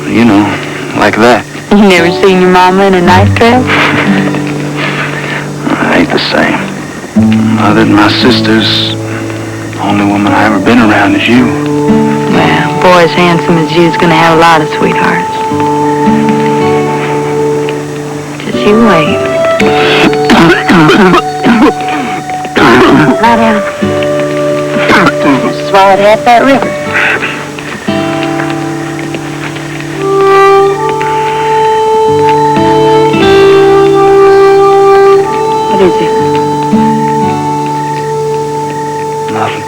You know, like that. You never seen your mama in a night dress? Ain't the same. Other than my sisters, the only woman I ever been around is you. Well, a boy as handsome as you's gonna have a lot of sweethearts. Just you wait. Lie down. Swallowed half that river. What is it? Nothing.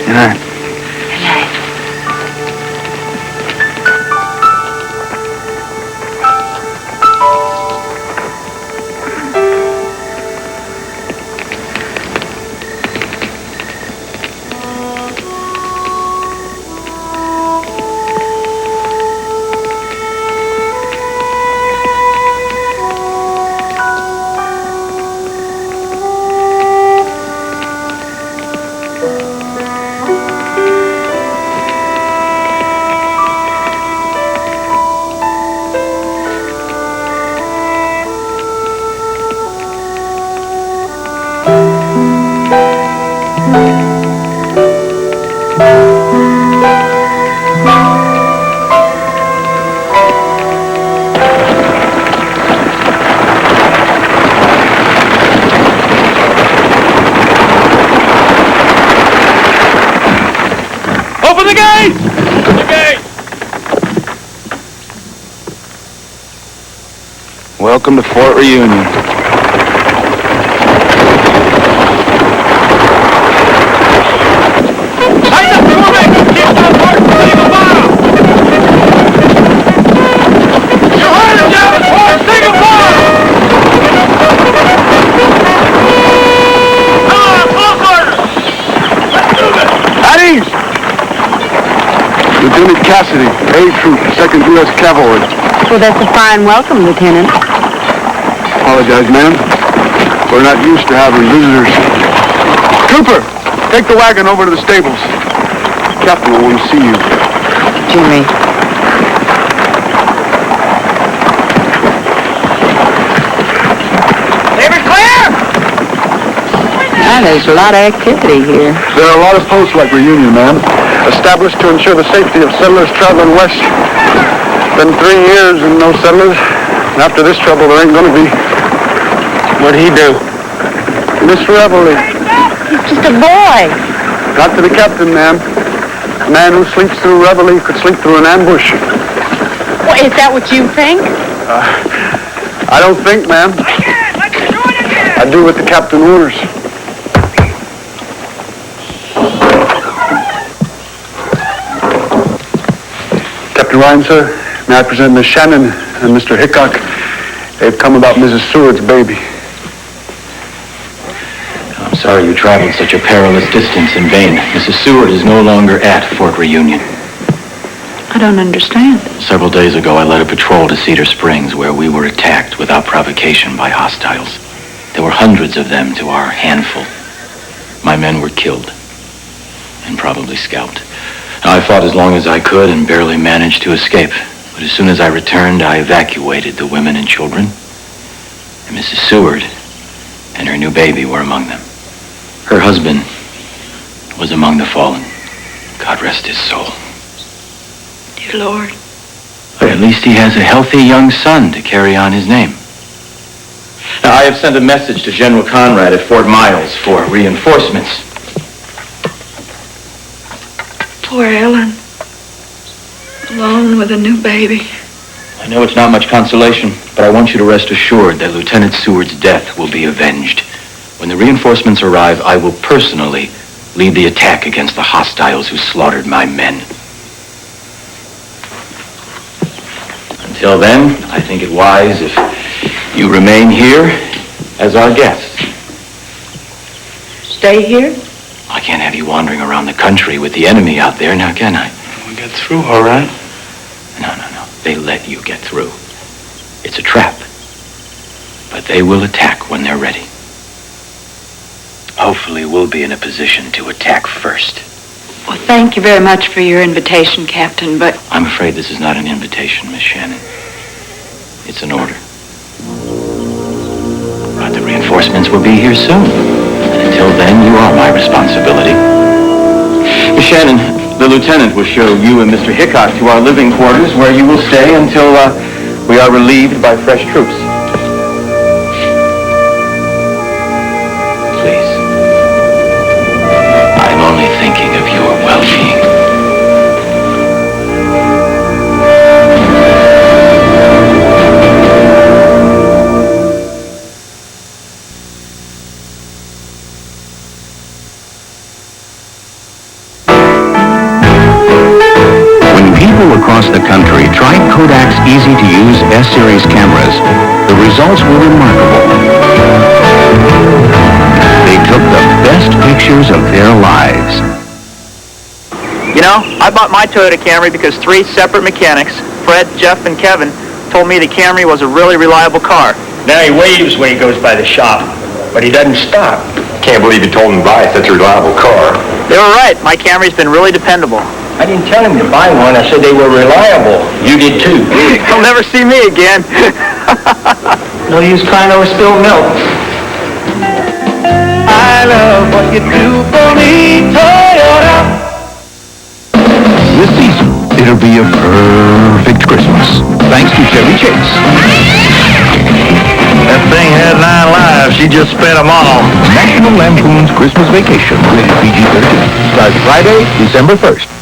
Good night. Good night. Welcome to Fort Reunion. Lieutenant Cassidy, A Troop, 2nd U.S. Cavalry. Well, that's a fine welcome, Lieutenant. Apologize, ma'am. We're not used to having visitors. Trooper, take the wagon over to the stables. Captain will want to see you. Jimmy. Neighbors clear! Ah, there's a lot of activity here. There are a lot of posts like Reunion, ma'am, established to ensure the safety of settlers traveling west. Been 3 years and no settlers. And after this trouble, there ain't gonna be. What'd he do? Miss Reveille. He's just a boy. Not to the captain, ma'am. A man who sleeps through reveille could sleep through an ambush. Well, is that what you think? I don't think, ma'am. I do what the captain orders. Captain Ryan, sir, may I present Miss Shannon and Mr. Hickok? They've come about Mrs. Seward's baby. I'm sorry you traveled such a perilous distance in vain. Mrs. Seward is no longer at Fort Reunion. I don't understand. Several days ago, I led a patrol to Cedar Springs, where we were attacked without provocation by hostiles. There were hundreds of them to our handful. My men were killed and probably scalped. I fought as long as I could and barely managed to escape. But as soon as I returned, I evacuated the women and children. And Mrs. Seward and her new baby were among them. Her husband was among the fallen. God rest his soul. Dear Lord. But at least he has a healthy young son to carry on his name. Now, I have sent a message to General Conrad at Fort Miles for reinforcements. Poor Ellen. Alone with a new baby. I know it's not much consolation, but I want you to rest assured that Lieutenant Seward's death will be avenged. When the reinforcements arrive, I will personally lead the attack against the hostiles who slaughtered my men. Until then, I think it wise if you remain here as our guest. Stay here? I can't have you wandering around the country with the enemy out there, now can I? We get through, all right? No. They let you get through. It's a trap. But they will attack when they're ready. Hopefully we'll be in a position to attack first. Well, thank you very much for your invitation, Captain, but... I'm afraid this is not an invitation, Miss Shannon. It's an order. But the reinforcements will be here soon. And until then, you are my responsibility. Miss Shannon, the lieutenant will show you and Mr. Hickok to our living quarters, where you will stay until we are relieved by fresh troops. Please. I'm only thinking of your well-being. Across the country tried Kodak's easy-to-use S-Series cameras, the results were remarkable. They took the best pictures of their lives. You know, I bought my Toyota Camry because 3 separate mechanics, Fred, Jeff, and Kevin, told me the Camry was a really reliable car. Now he waves when he goes by the shop, but he doesn't stop. Can't believe you told him to buy such a reliable car. They were right. My Camry's been really dependable. I didn't tell him to buy one. I said they were reliable. You did too. He'll never see me again. No use crying over spilled milk. I love what you do for me, Toyota. This season, it'll be a perfect Christmas, thanks to Chevy Chase. That thing had 9 lives. She just spent them all. National Lampoon's Christmas Vacation, rated PG-13. Starts Friday, December 1st.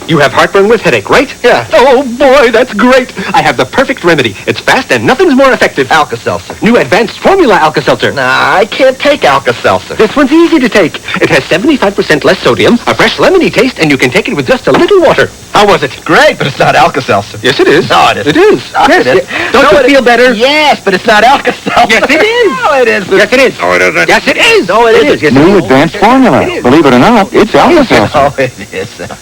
You have heartburn with headache, right? Yeah. Oh, boy, that's great. I have the perfect remedy. It's fast and nothing's more effective. Alka-Seltzer. New advanced formula Alka-Seltzer. Nah, I can't take Alka-Seltzer. This one's easy to take. It has 75% less sodium, a fresh lemony taste, and you can take it with just a little water. How was it? Great, but it's not Alka-Seltzer. Yes, it is. No, it isn't. It is. Yes, it is. Don't you feel better? Yes, but it's not Alka-Seltzer. Yes, it is. No, it isn't. Yes, it is. No, it isn't. Yes, it is. No, it isn't. Yes, New advanced formula. Believe it or not, it's Alka-Seltzer. No, it isn't.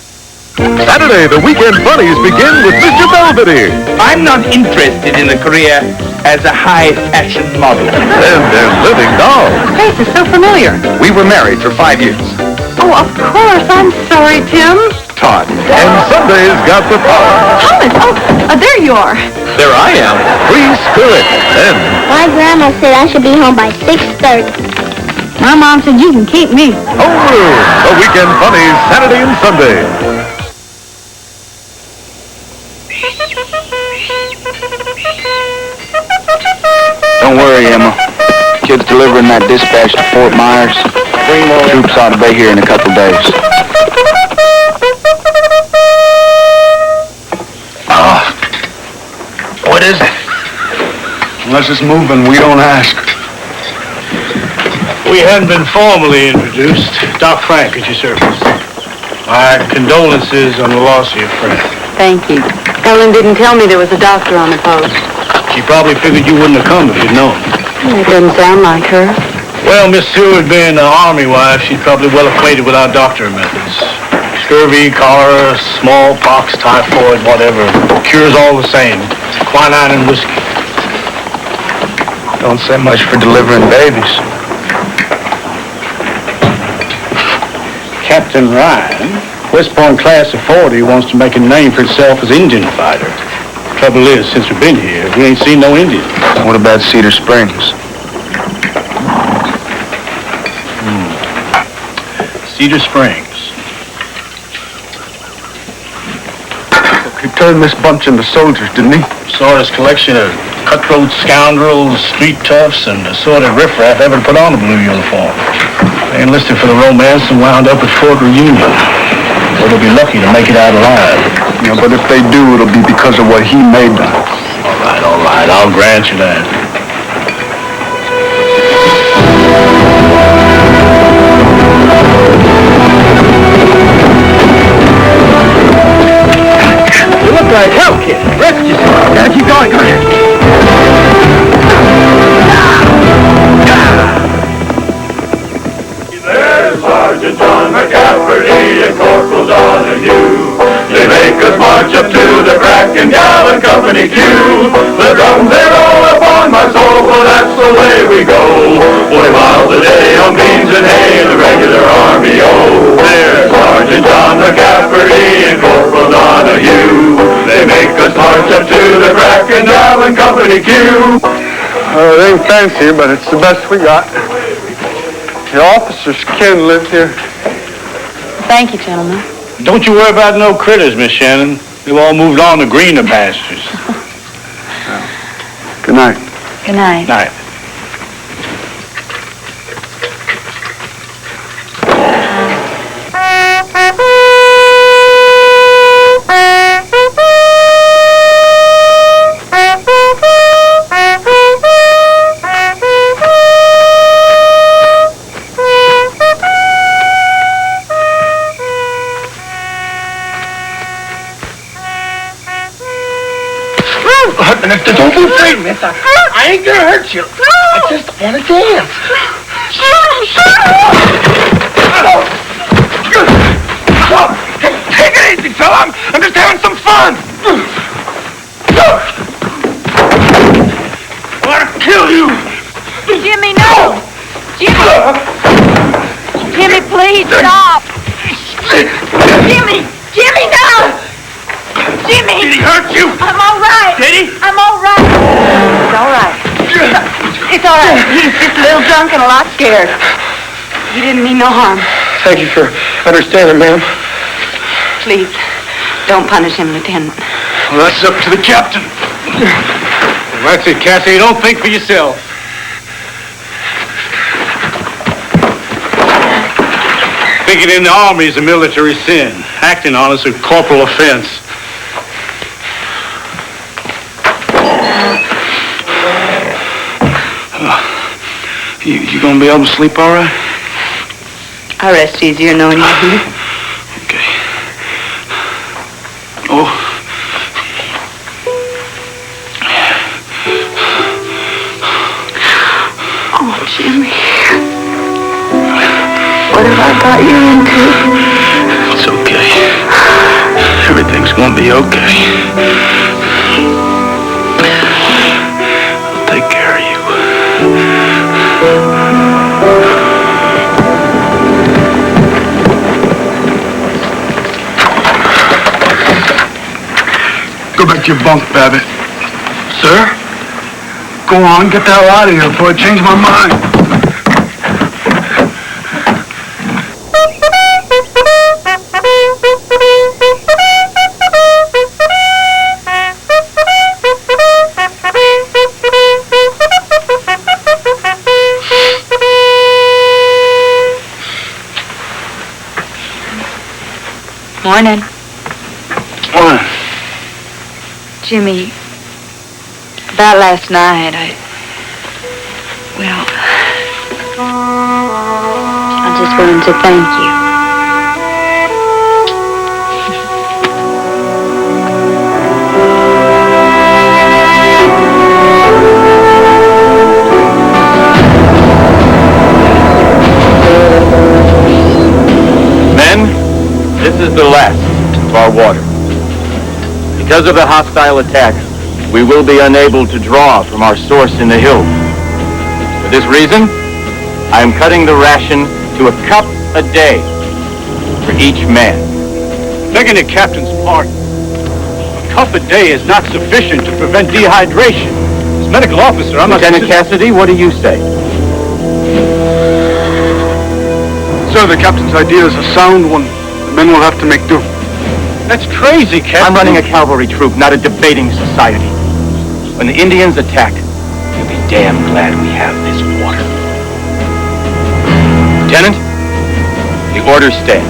Saturday, the weekend funnies begin with Mr. Belvedere. I'm not interested in a career as a high-fashion model. And there's Living Dolls. Face is so familiar. We were married for 5 years. Oh, of course. I'm sorry, Tim. Todd. And Sunday's got the power. Thomas, there you are. There I am. Free Spirit. Then My grandma said I should be home by 6:30. My mom said you can keep me. Homeroom. The weekend funnies Saturday and Sunday. Don't worry, Emma. Kid's delivering that dispatch to Fort Myers. Troops ought to be here in a couple days. What is it? Unless it's moving, we don't ask. We hadn't been formally introduced. Doc Frank at your service. My condolences on the loss of your friend. Thank you. Ellen didn't tell me there was a doctor on the post. She probably figured you wouldn't have come if you'd known. It doesn't sound like her. Well, Miss Seward being an Army wife, she's probably well acquainted with our doctor methods. Scurvy, cholera, smallpox, typhoid, whatever. Cures all the same. Quinine and whiskey. Don't say much for delivering babies. Captain Ryan, West Point class of 40, wants to make a name for itself as Indian fighter. Trouble is, since we've been here, we ain't seen no Indians. What about Cedar Springs? Cedar Springs. He turned this bunch into soldiers, didn't he? Saw his collection of cutthroat scoundrels, street toughs, and assorted riffraff ever put on a blue uniform. They enlisted for the romance and wound up at Fort Reunion. But they'll be lucky to make it out alive. Yeah, but if they do, it'll be because of what he made them. All right, I'll grant you that. You look like hell, kid. Rest yourself. Gotta keep going. Go ahead. There's Sergeant John McCafferty and Corporal Donahue. They make us march up to the crack and gallon company queue. The drums they roll upon my soul, well that's the way we go. 40 miles a day on beans and hay in the regular army, oh. There's Sergeant John McCafferty and Corporal Donahue. They make us march up to the crack and gallon company queue. It ain't fancy, but it's the best we got. The officers can live here. Thank you, gentlemen. Don't you worry about no critters, Miss Shannon. They've all moved on to greener pastures. Good night. Good night. Night. Don't be afraid, miss. I ain't gonna hurt you. I just want to dance. Take it easy, fella. I'm just having some fun. I want to kill you. Jimmy, no! Jimmy! Jimmy, please stop! Jimmy! Jimmy, no! Jimmy! Did he hurt you? I'm all right. Did he? I'm all right. It's all right. It's all right. He's just a little drunk and a lot scared. He didn't mean no harm. Thank you for understanding, ma'am. Please, don't punish him, Lieutenant. Well, that's up to the captain. That's it, Cassie. Don't think for yourself. Making it in the Army is a military sin. Acting on it's a corporal offense. You gonna be able to sleep all right? I rest easier knowing you're here. Okay. Oh. Oh, Jimmy. What have I got you into? It's okay. Everything's gonna be okay. I'll take care of you. Go back to your bunk, Babbitt. Sir? Go on, get the hell out of here before I change my mind. Morning. Morning. Jimmy, about last night, I just wanted to thank you. Men, this is the last of our water. Because of the hostile attack, we will be unable to draw from our source in the hills. For this reason, I am cutting the ration to a cup a day for each man. Begging the captain's pardon. A cup a day is not sufficient to prevent dehydration. As medical officer, I'm not... Lieutenant Cassidy, what do you say? Sir, the captain's idea is a sound one. The men will have to make do. That's crazy, Captain. I'm running a cavalry troop, not a debating society. When the Indians attack, you'll be damn glad we have this water. Lieutenant, the orders stand.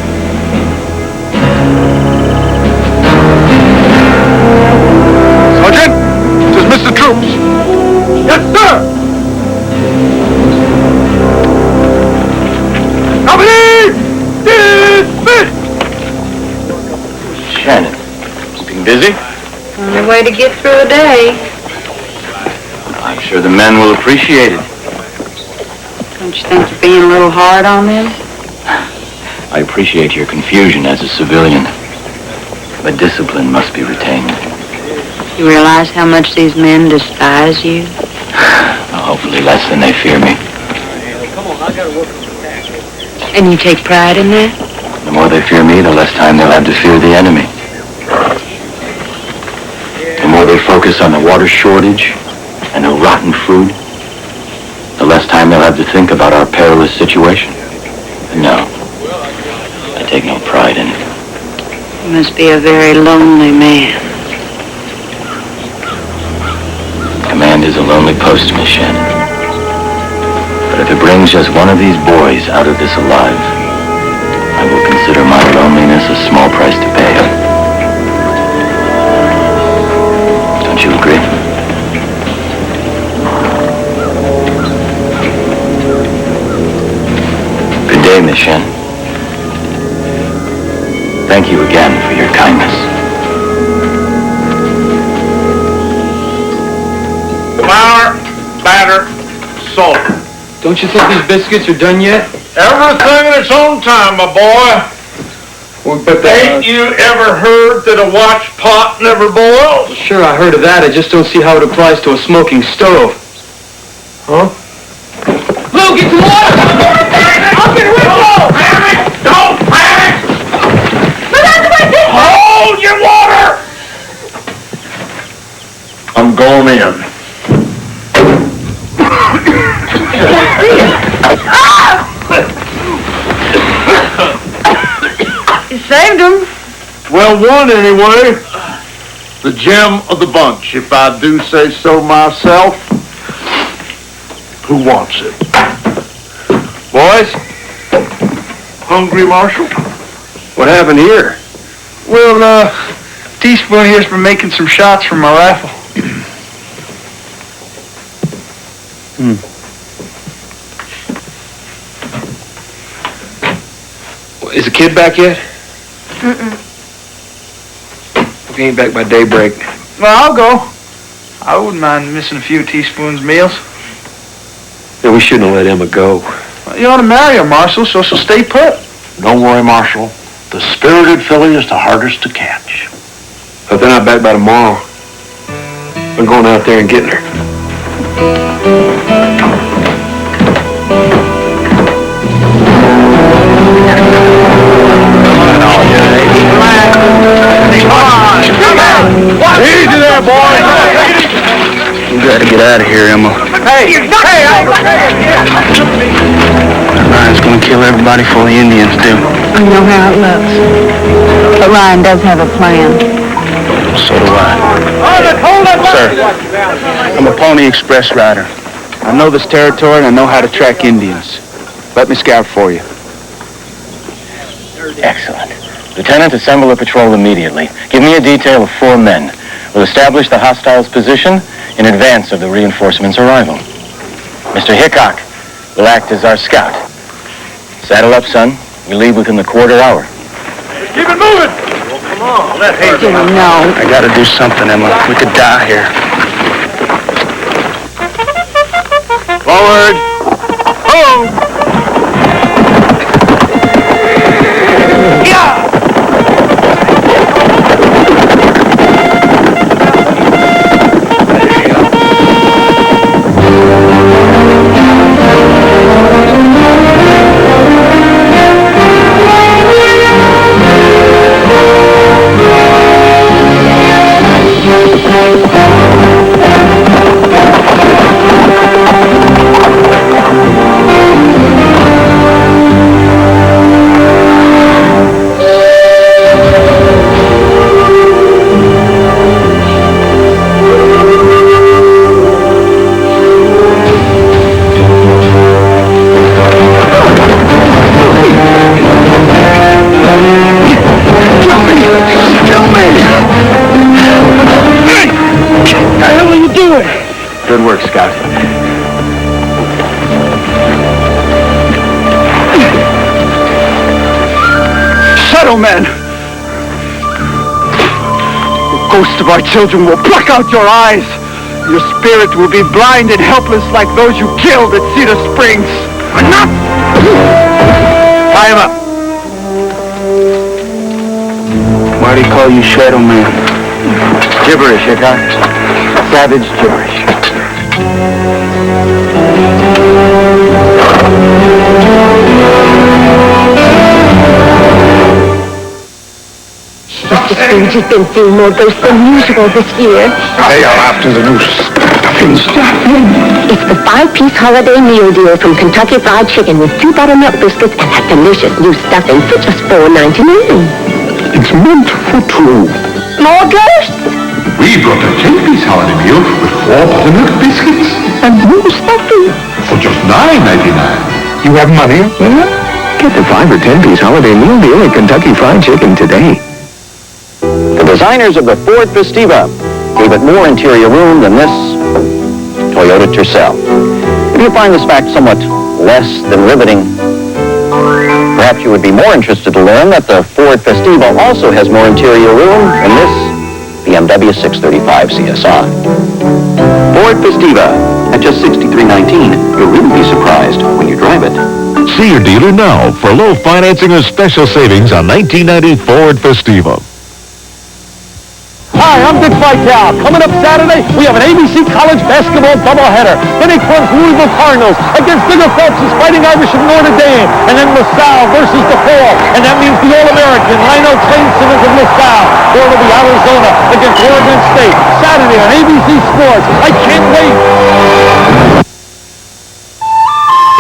Sergeant, dismiss the troops. Yes, sir! Company! Dismiss! Shannon, keeping busy? Only way to get through a day. I'm sure the men will appreciate it. Don't you think you're being a little hard on them? I appreciate your confusion as a civilian, but discipline must be retained. You realize how much these men despise you? Hopefully less than they fear me. And you take pride in that? The more they fear me, the less time they'll have to fear the enemy. The more they focus on the water shortage and the rotten food, the less time they'll have to think about our perilous situation. No, I take no pride in it. You must be a very lonely man. Command is a lonely post, Miss Shannon. But if it brings just one of these boys out of this alive, I will consider my loneliness a small price to pay. Don't you agree? Good day, Miss Shannon. Thank you again for your kindness. Flour, batter, salt. Don't you think these biscuits are done yet? Everything in its own time, my boy. Well, but Ain't you ever heard that a watch pot never boils? Sure, I heard of that. I just don't see how it applies to a smoking stove. Huh? Lou, get some water! I'll get it with you! Don't panic! Hold your water! I'm going in. You saved him. Well, one anyway. The gem of the bunch, if I do say so myself. Who wants it? Boys, Hungry, Marshal? What happened here? Well, Teaspoon here's been making some shots from my rifle. Is the kid back yet? He ain't back by daybreak. Well, I'll go. I wouldn't mind missing a few Teaspoon's meals. Yeah, we shouldn't have let Emma go. Well, you ought to marry her, Marshal, so she'll stay put. Don't worry, Marshal. The spirited filly is the hardest to catch. But they're not back by tomorrow. I'm going out there and getting her. Easy there, boy. We gotta get out of here, Emma. Hey! Ryan's gonna kill everybody before the Indians do. I know how it looks. But Ryan does have a plan. So do I. Sir, I'm a Pony Express rider. I know this territory and I know how to track Indians. Let me scout for you. Excellent. Lieutenant, assemble a patrol immediately. Give me a detail of 4 men. We'll establish the hostiles' position in advance of the reinforcements' arrival. Mr. Hickok will act as our scout. Saddle up, son. We leave within the quarter hour. Keep it moving! Come on, let Hazel know. No. I gotta do something, Emma. We could die here. Forward! Oh! Yeah! Good work, Scout. Shadow Man! The ghosts of our children will pluck out your eyes. Your spirit will be blind and helpless like those you killed at Cedar Springs. Enough! Tie him up. Why do you call you Shadow Man? Gibberish, Hickok. Savage gibberish. Mr. Springs has been seeing more ghosts than usual this year. They are after the new stuffing. It's the 5-piece holiday meal deal from Kentucky Fried Chicken with 2 buttermilk biscuits and that delicious new stuffing for just $4.99. It's meant for 2. More ghosts? We brought a 10-piece holiday meal with 4 buttermilk biscuits And more stuffing. for just $9.99. You have money? Get the 5 or 10-piece holiday meal deal at Kentucky Fried Chicken today. The designers of the Ford Festiva gave it more interior room than this Toyota Tercel. If you find this fact somewhat less than riveting, perhaps you would be more interested to learn that the Ford Festiva also has more interior room than this BMW 635 CSI. Ford Festiva at just $63.19. You'll really be surprised when you drive it. See your dealer now for low financing or special savings on 1990 Ford Festiva. Hi, I'm Dick Vitale. Coming up Saturday, we have an ABC College basketball doubleheader. Then Crunch Louisville Cardinals against Bigger Phelps' Fighting Irish of Notre Dame. And then LaSalle versus DePaul. And that means the All-American Lino Chainsingers of LaSalle. Or it'll be Arizona against Oregon State. Saturday on ABC Sports. I can't wait.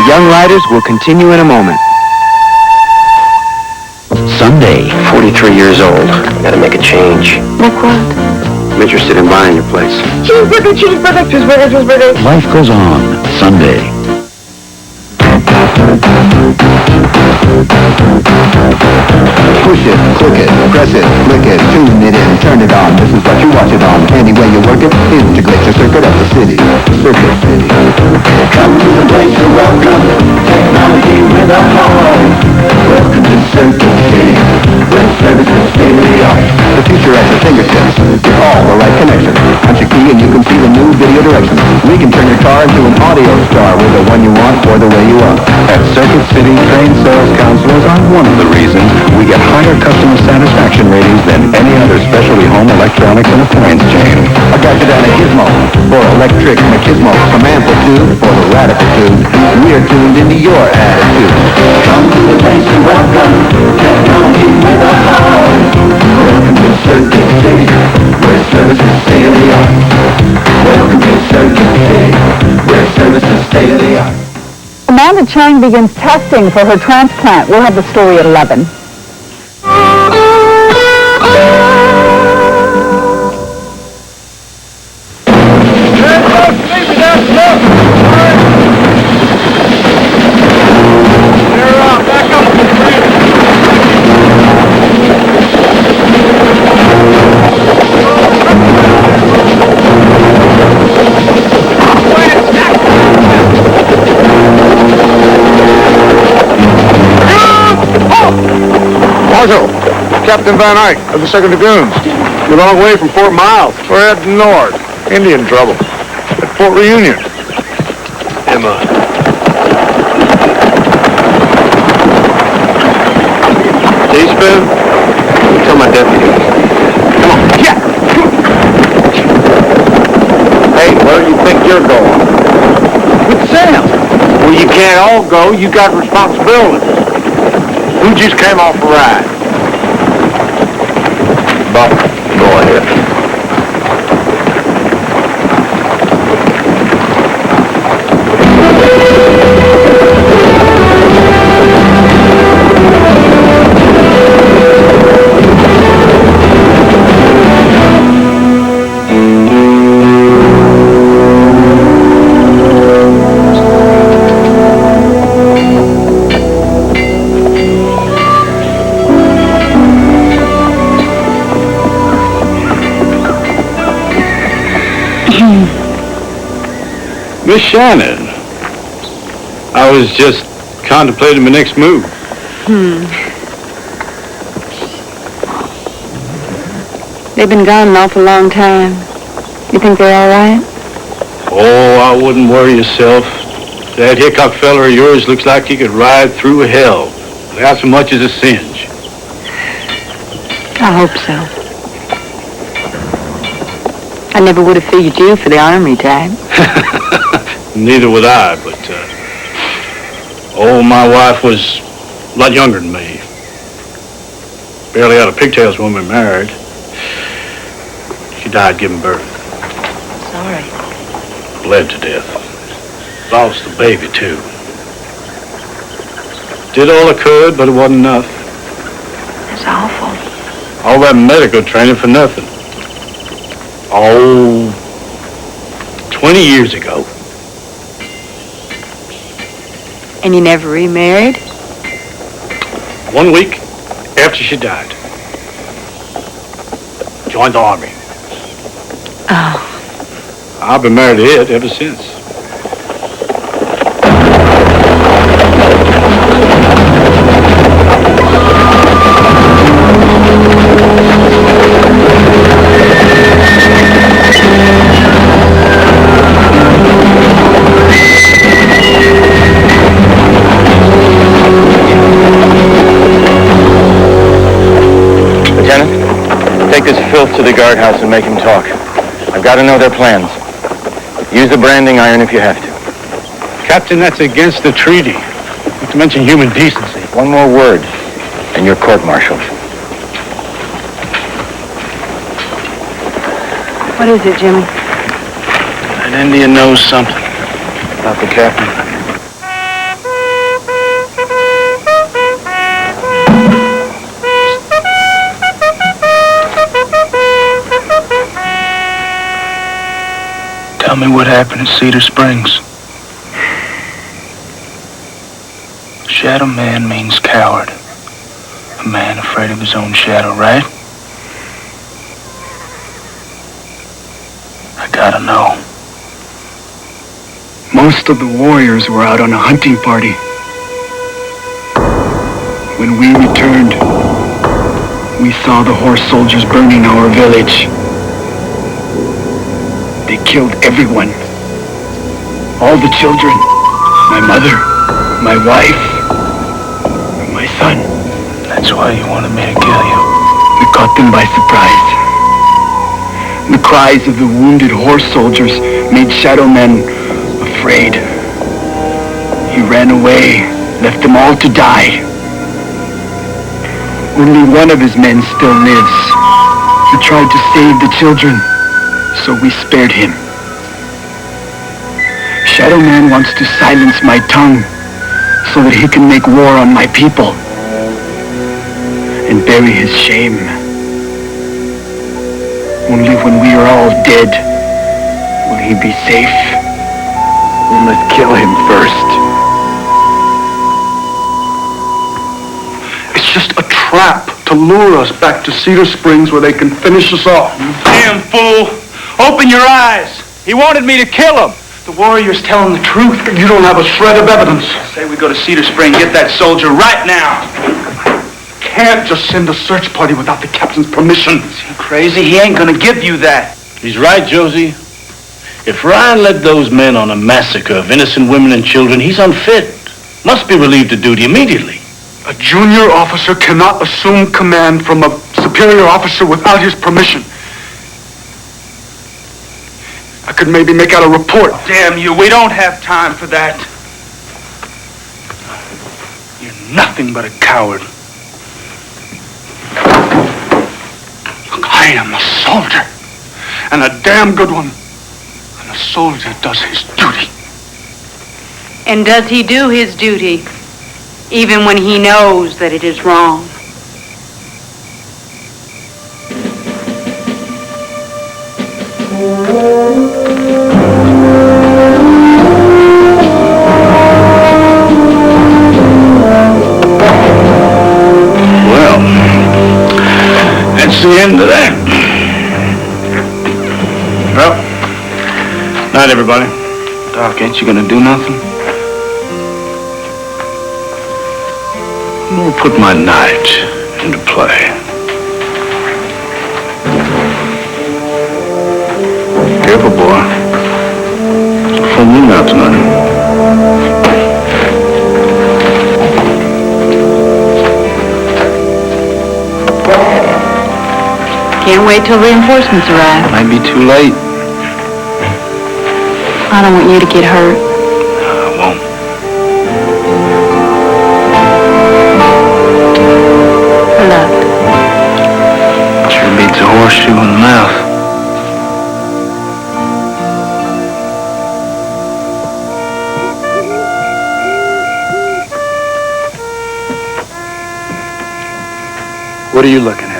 The Young Riders will continue in a moment. Sunday, 43 years old. Gotta make a change. Like what? I'm interested in buying your place. Cheeseburger, cheeseburger, cheeseburger, cheeseburger. Life goes on. Sunday. Press it, flick it, tune it in, turn it on. This is what you watch it on. Any way you work it, integrate your circuit at the city. Circuit City. Come to the place to welcome. Technology with a heart. Welcome to Circuit City, where service is state of the art. The future at your fingertips, with all the right connections. Punch a key and you can see the new video directions. We can turn your car into an audio star with the one you want or the way you want. At Circuit City, trained sales counselors are one of the reasons we get higher customer satisfaction ratings than any other specialty home electronics and appliance chain. A gadget and a gizmo for electric machismo. Some amplitude for the radicitude. We're tuned into your attitude. Come to the place to welcome. Technology with a heart. Welcome to Circuit City, where service is state of the art. Welcome to Circuit City, where service is state of the art. Amanda Chang begins testing for her transplant. We'll have the story at 11. Captain Van Eyck of the 2nd Dragoons. You're a long way from Fort Miles. We're heading north. Indian trouble. At Fort Reunion. Emma. Teaspoon? Tell my deputy. Come on. Yeah! Hey, where do you think you're going? With Sam. Well, you can't all go. You got responsibilities. Who just came off a ride? Buck, go ahead. Miss Shannon, I was just contemplating my next move. They've been gone an awful long time. You think they're all right? Oh, I wouldn't worry yourself. That Hickok fella of yours looks like he could ride through hell without so much as a singe. I hope so. I never would have figured you for the Army type. Neither would I, but, my wife was a lot younger than me. Barely out of pigtails when we married. She died giving birth. Sorry. Bled to death. Lost the baby, too. Did all I could, but it wasn't enough. That's awful. All that medical training for nothing. 20 years ago. And you never remarried? 1 week after she died. Joined the Army. Oh. I've been married to it ever since. To the guardhouse and make him talk. I've got to know their plans. Use the branding iron if you have to. Captain, that's against the treaty. Not to mention human decency. One more word, and you're court-martialed. What is it, Jimmy? That Indian knows something about the captain. Tell me what happened at Cedar Springs. Shadow man means coward. A man afraid of his own shadow, right? gotta know. Most of the warriors were out on a hunting party. When we returned, we saw the horse soldiers burning our village. They killed everyone. All the children. My mother, my wife, and my son. That's why you wanted me to kill you. We caught them by surprise. The cries of the wounded horse soldiers made Shadow Man afraid. He ran away, left them all to die. Only one of his men still lives. He tried to save the children, so we spared him. Shadow Man wants to silence my tongue so that he can make war on my people and bury his shame. Only when we are all dead will he be safe. We must kill him first. It's just a trap to lure us back to Cedar Springs where they can finish us off. You damn fool! Open your eyes! He wanted me to kill him! The warrior's telling the truth. You don't have a shred of evidence. Say we go to Cedar Spring, get that soldier right now! Can't just send a search party without the captain's permission. Is he crazy? He ain't gonna give you that. He's right, Josie. If Ryan led those men on a massacre of innocent women and children, he's unfit. Must be relieved of duty immediately. A junior officer cannot assume command from a superior officer without his permission. I could maybe make out a report. Damn you, we don't have time for that. You're nothing but a coward. Look, I am a soldier, and a damn good one. And a soldier does his duty. And does he do his duty, even when he knows that it is wrong? Well, that's the end of that. Well, night, everybody. Doc, ain't you gonna do nothing? I'm gonna put my night into play. Careful, boy. It's a full moon out tonight. Can't wait till reinforcements arrive. Might be too late. I don't want you to get hurt. I won't. Look. Sure beats a horseshoe in the mouth. What are you looking at?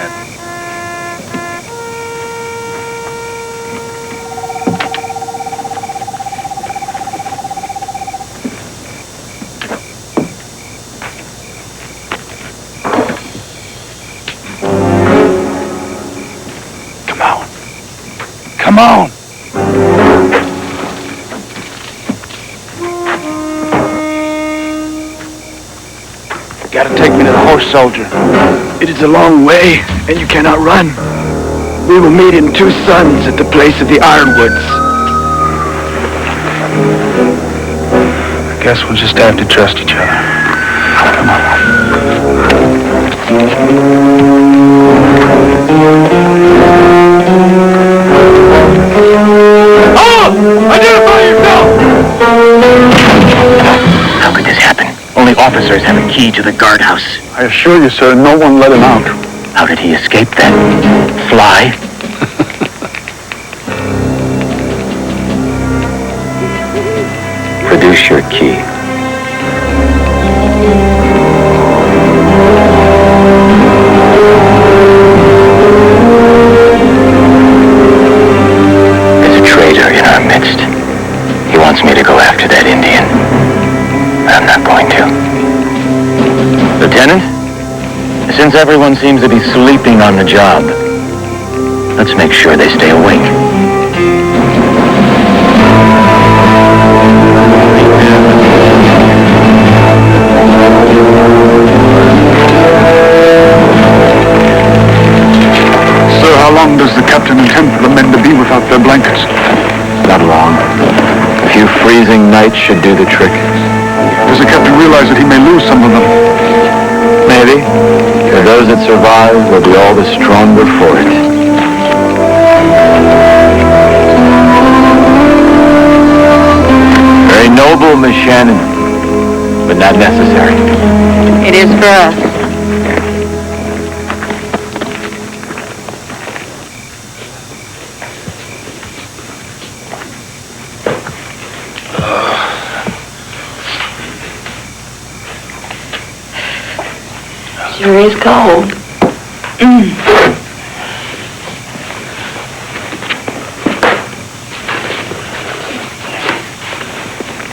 Come on. Gotta take me to the horse soldier. It is a long way, and you cannot run. We will meet in 2 suns at the place of the ironwoods. I guess we'll just have to trust each other. Come Oh! Identify yourself! How could this happen? Only officers have a key to the guardhouse. I assure you, sir, no one let him out. How did he escape then? Fly? Produce your key. There's a traitor in our midst. He wants me to go after that Indian. I'm not going to. Lieutenant, since everyone seems to be sleeping on the job, let's make sure they stay awake. do the trick? Does the captain realize that he may lose some of them? Maybe. For those that survive will be all the stronger for it. Very noble, Miss Shannon, but not necessary. It is for us. Sure is cold.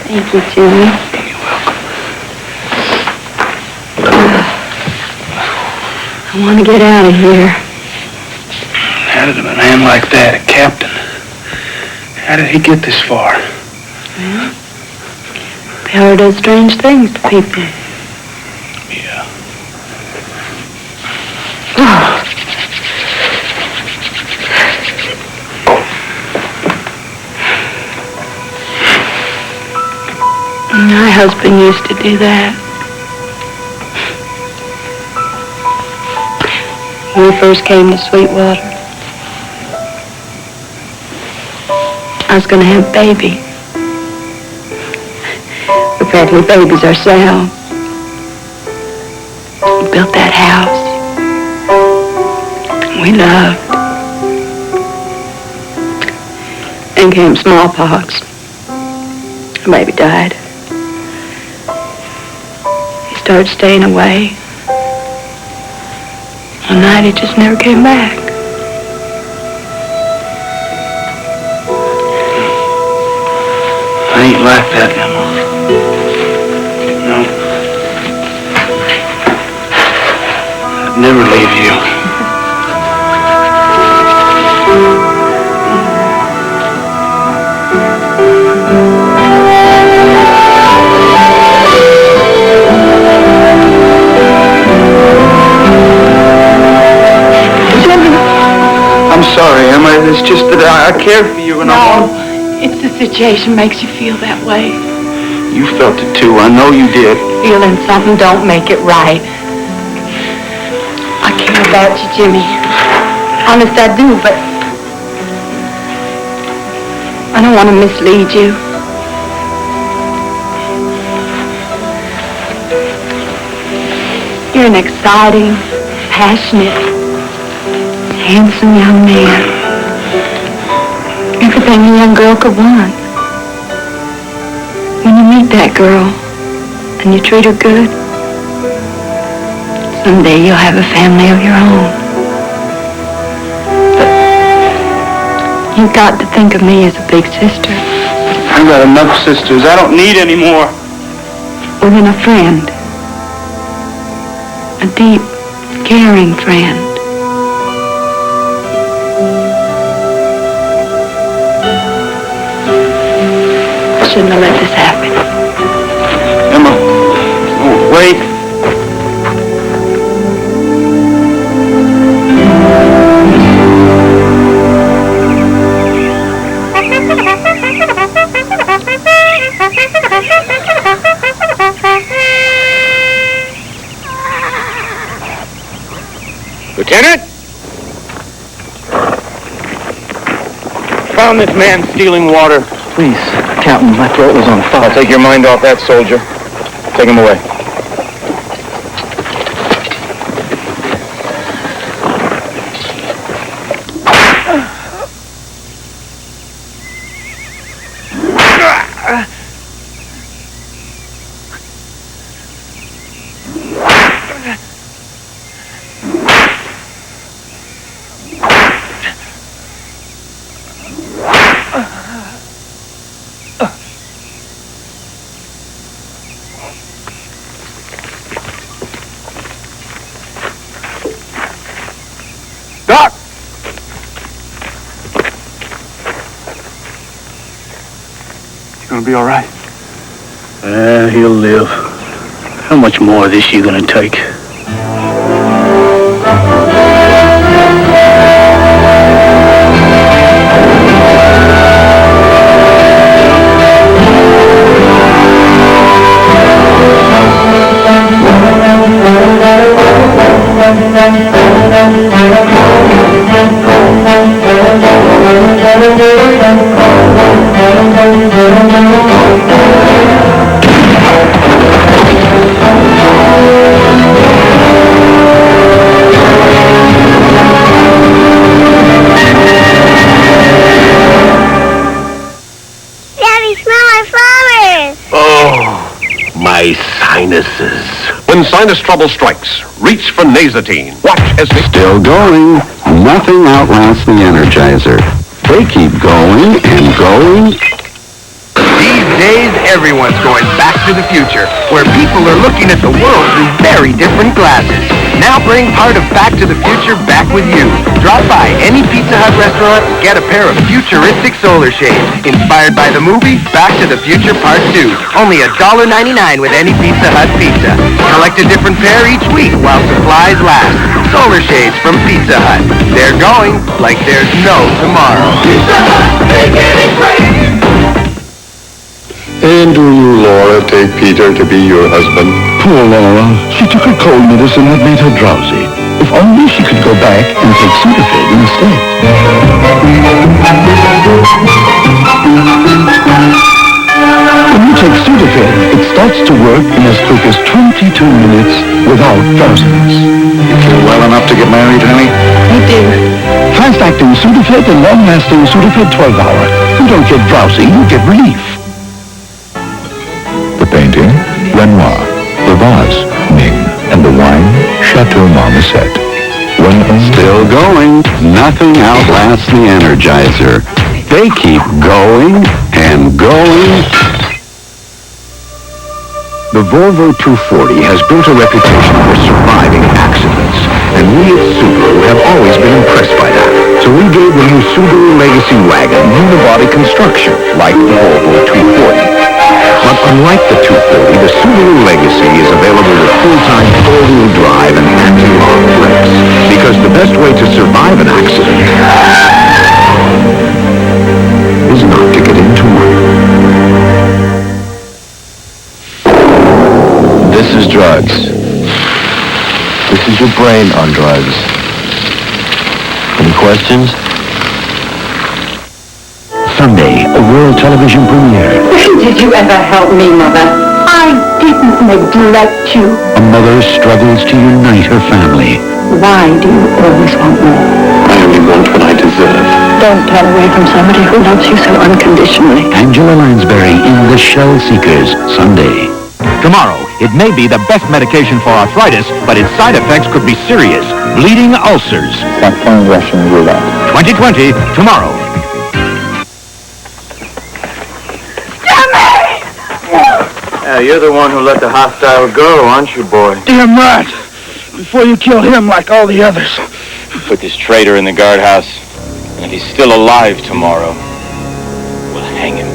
Thank you, Jimmy. You're welcome. I want to get out of here. How did a man like that, a captain, how did he get this far? Well, power does strange things to people. Yeah. My husband used to do that. When we first came to Sweetwater, I was going to have a baby. We're practically babies ourselves. We built that house. We loved. Then came smallpox. The baby died. He started staying away. One night he just never came back. I ain't like that, Emma. No. I'd never leave you. I'm sorry, Emma. It's just that I care for you and I want... It's the situation makes you feel that way. You felt it too. I know you did. Feeling something don't make it right. I care about you, Jimmy. Honest, I do, but I don't want to mislead you. You're an exciting, passionate, handsome young man. Everything a young girl could want. When you meet that girl and you treat her good, someday you'll have a family of your own. But you've got to think of me as a big sister. I've got enough sisters. I don't need any more. Well, then a friend. A deep, caring friend. Shouldn't have let this happen. Emma, wait. Lieutenant? Found this man stealing water. Please, Captain, my throat was on fire. I'll take your mind off that, soldier. Take him away. Doc! You gonna be all right? He'll live. How much more of this you gonna take? When sinus trouble strikes, reach for Nazatine. Watch as they... Still going. Nothing outlasts the Energizer. They keep going and going. These days, everyone's going back to the future, where people are looking at the world through very different glasses. Now bring part of Back to the Future back with you. Drop by any Pizza Hut restaurant and get a pair of futuristic solar shades, inspired by the movie Back to the Future Part 2. Only $1.99 with any Pizza Hut pizza. Collect a different pair each week while supplies last. Solar shades from Pizza Hut. They're going like there's no tomorrow. Pizza Hut, make it great! And do you, Laura, take Peter to be your husband? Poor Laura. She took a cold medicine that made her drowsy. If only she could go back and take Sudafed instead. When you take Sudafed, it starts to work in as quick as 22 minutes without drowsiness. You feel well enough to get married, honey? I do. Fast-acting Sudafed and long-lasting Sudafed 12-hour. You don't get drowsy, you get relief. The painting, Renoir. The vase, Ming. And the wine, Chateau Marmoset. Still going. Nothing outlasts the Energizer. They keep going and going. The Volvo 240 has built a reputation for surviving accidents, and we at Subaru have always been impressed by that. So we gave the new Subaru Legacy wagon unibody construction, like the Volvo 240. But unlike the 240, the Subaru Legacy is available with full-time four-wheel drive and anti-lock brakes, because the best way to survive an accident is not to get into one. This is drugs. This is your brain on drugs. Any questions? Sunday, a world television premiere. Did you ever help me, Mother? I didn't neglect you. A mother struggles to unite her family. Why do you always want more? I only want what I deserve. Don't turn away from somebody who loves you so unconditionally. Angela Lansbury in The Shell Seekers, Sunday. Tomorrow, it may be the best medication for arthritis, but its side effects could be serious. Bleeding ulcers. Stop playing Russian roulette. 2020, tomorrow. You're the one who let the hostile go, aren't you, boy? Damn right. Before you kill him like all the others. Put this traitor in the guardhouse, and if he's still alive tomorrow, we'll hang him.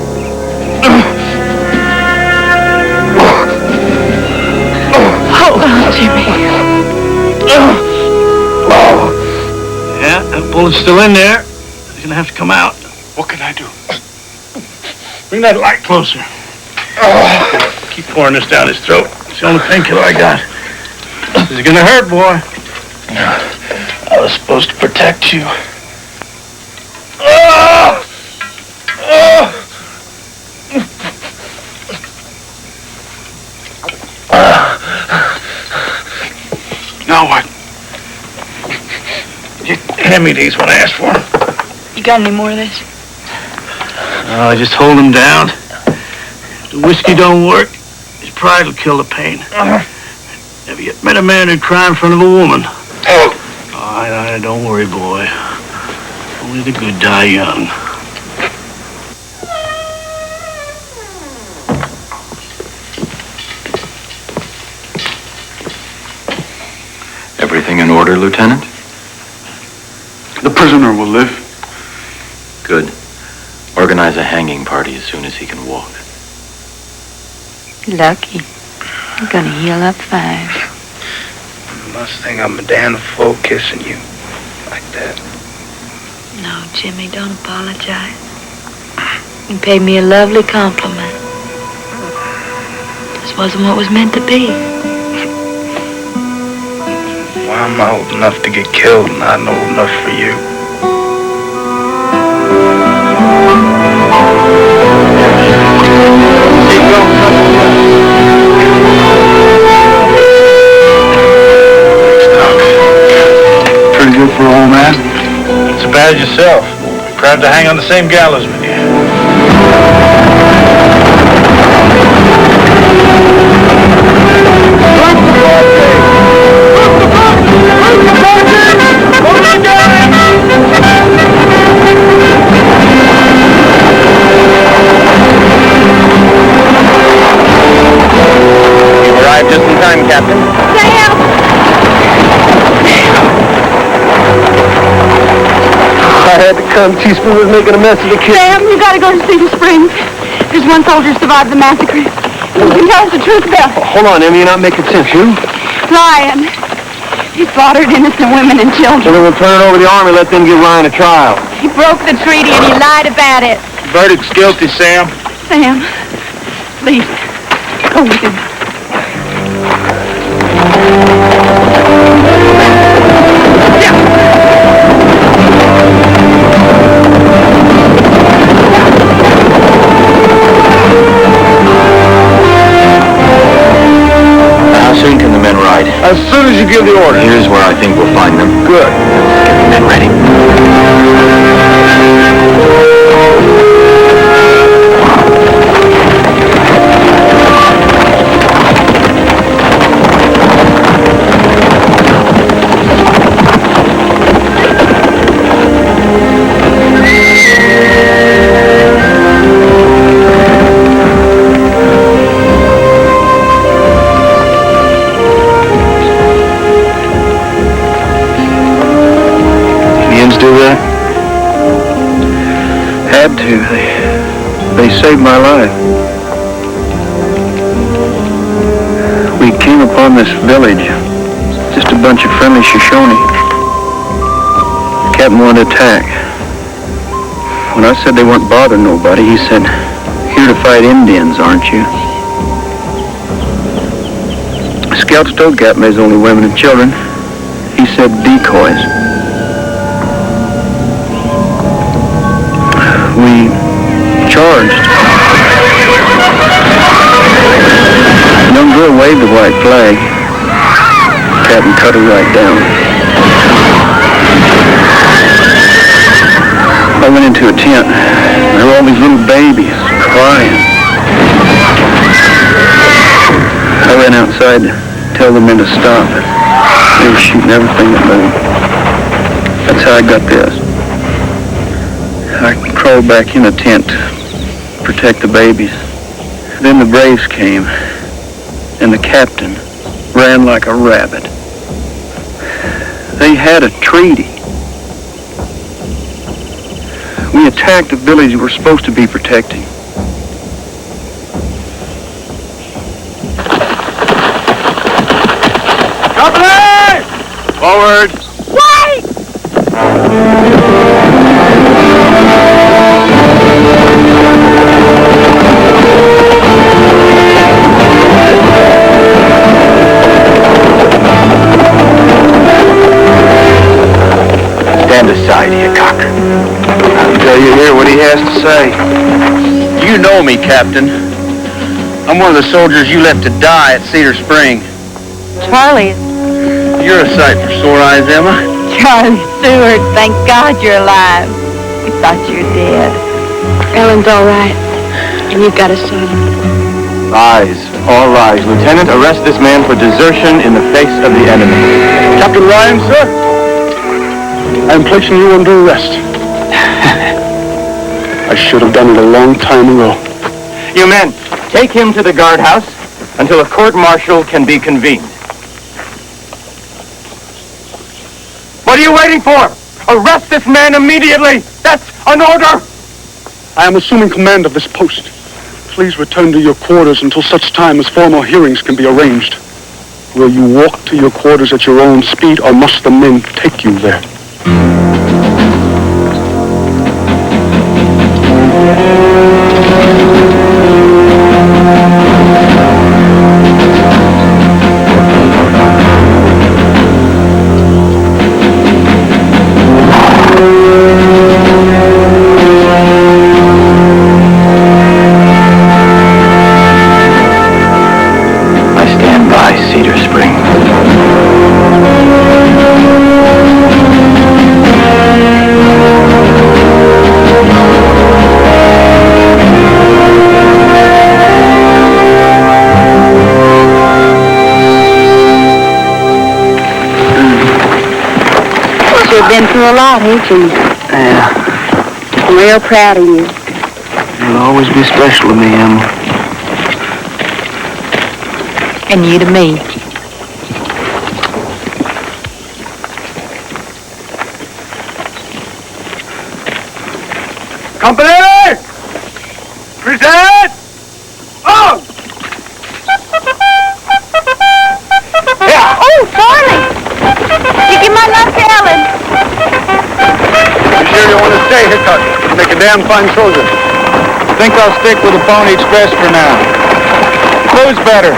Hold on, Jimmy. Yeah, that bullet's still in there. He's gonna have to come out. What can I do? Bring that light closer. Keep pouring this down his throat. It's the only painkiller I got. This is gonna hurt, boy. I was supposed to protect you. Now what? You hand me these when I asked for them. You got any more of this? Oh, just hold him down. If the whiskey don't work, his pride will kill the pain. Have you met a man who'd cry in front of a woman? Don't worry, boy. Only the good die young. Everything in order, Lieutenant? The prisoner will live. Good. Organize a hanging party as soon as he can walk. Lucky. You're gonna heal up fast. You must think I'm a damn fool kissing you like that. No, Jimmy, don't apologize. You paid me a lovely compliment. This wasn't what was meant to be. Well, I'm old enough to get killed, not old enough for you. Pretty good for an old man. It's as bad as yourself. Proud to hang on the same gallows with you. Let's go! Captain. Sam! I had to come. Teaspoon was making a mess of the kid. Sam, you gotta go to Cedar Springs. There's one soldier survived the massacre. You can tell us the truth about it. Hold on, Emmy, you're not making sense. You? Ryan. He slaughtered innocent women and children. So then we'll turn it over to the Army, let them give Ryan a trial. He broke the treaty and he lied about it. Verdict's guilty, Sam. Sam, please, go with him. How soon can the men ride? As soon as you give the order. Here's where I think we'll find them. Good. Get the men ready. They saved my life. We came upon this village, just a bunch of friendly Shoshone. The captain wanted to attack. When I said they weren't bothering nobody, he said, "Here to fight Indians, aren't you?" Scouts told Captain there's only women and children. He said decoys. We charged. A young girl waved the white flag. Captain cut her right down. I went into a tent. There were all these little babies crying. I ran outside to tell the men to stop. They were shooting everything that moved. That's how I got this. I crawled back in the tent to protect the babies. Then the Braves came, and the captain ran like a rabbit. They had a treaty. We attacked the village we were supposed to be protecting. Company! Forward! Wait! Stand aside, Hickok. Until you hear what he has to say. You know me, Captain. I'm one of the soldiers you left to die at Cedar Spring. Charlie. You're a sight for sore eyes, Emma. Charlie Stewart, thank God you're alive. We thought you were dead. Ellen's all right. And you've got a son. Lies. All lies. Lieutenant, arrest this man for desertion in the face of the enemy. Captain Ryan, sir. I am placing you under arrest. I should have done it a long time ago. You men, take him to the guardhouse until a court-martial can be convened. What are you waiting for? Arrest this man immediately! That's an order! I am assuming command of this post. Please return to your quarters until such time as formal hearings can be arranged. Will you walk to your quarters at your own speed, or must the men take you there? Been through a lot, ain't you? Yeah. I'm real proud of you. You'll always be special to me, Emma. And you to me. Company! Present! Oh! Yeah! Oh, Farley! You give my love to Ellen. You sure you want to stay, Hickok? You make a damn fine soldier. Think I'll stick with the Pony Express for now. Who's better?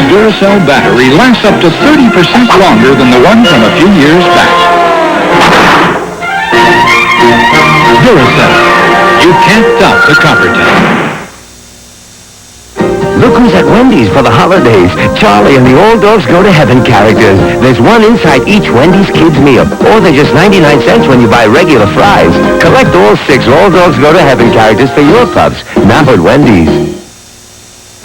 Duracell battery lasts up to 30% longer than the one from a few years back. Duracell. You can't doubt the copper type. Look who's at Wendy's for the holidays. Charlie and the All Dogs Go to Heaven characters. There's one inside each Wendy's Kids meal. Or they're just 99 cents when you buy regular fries. Collect all 6 All Dogs Go to Heaven characters for your pups. Now at Wendy's.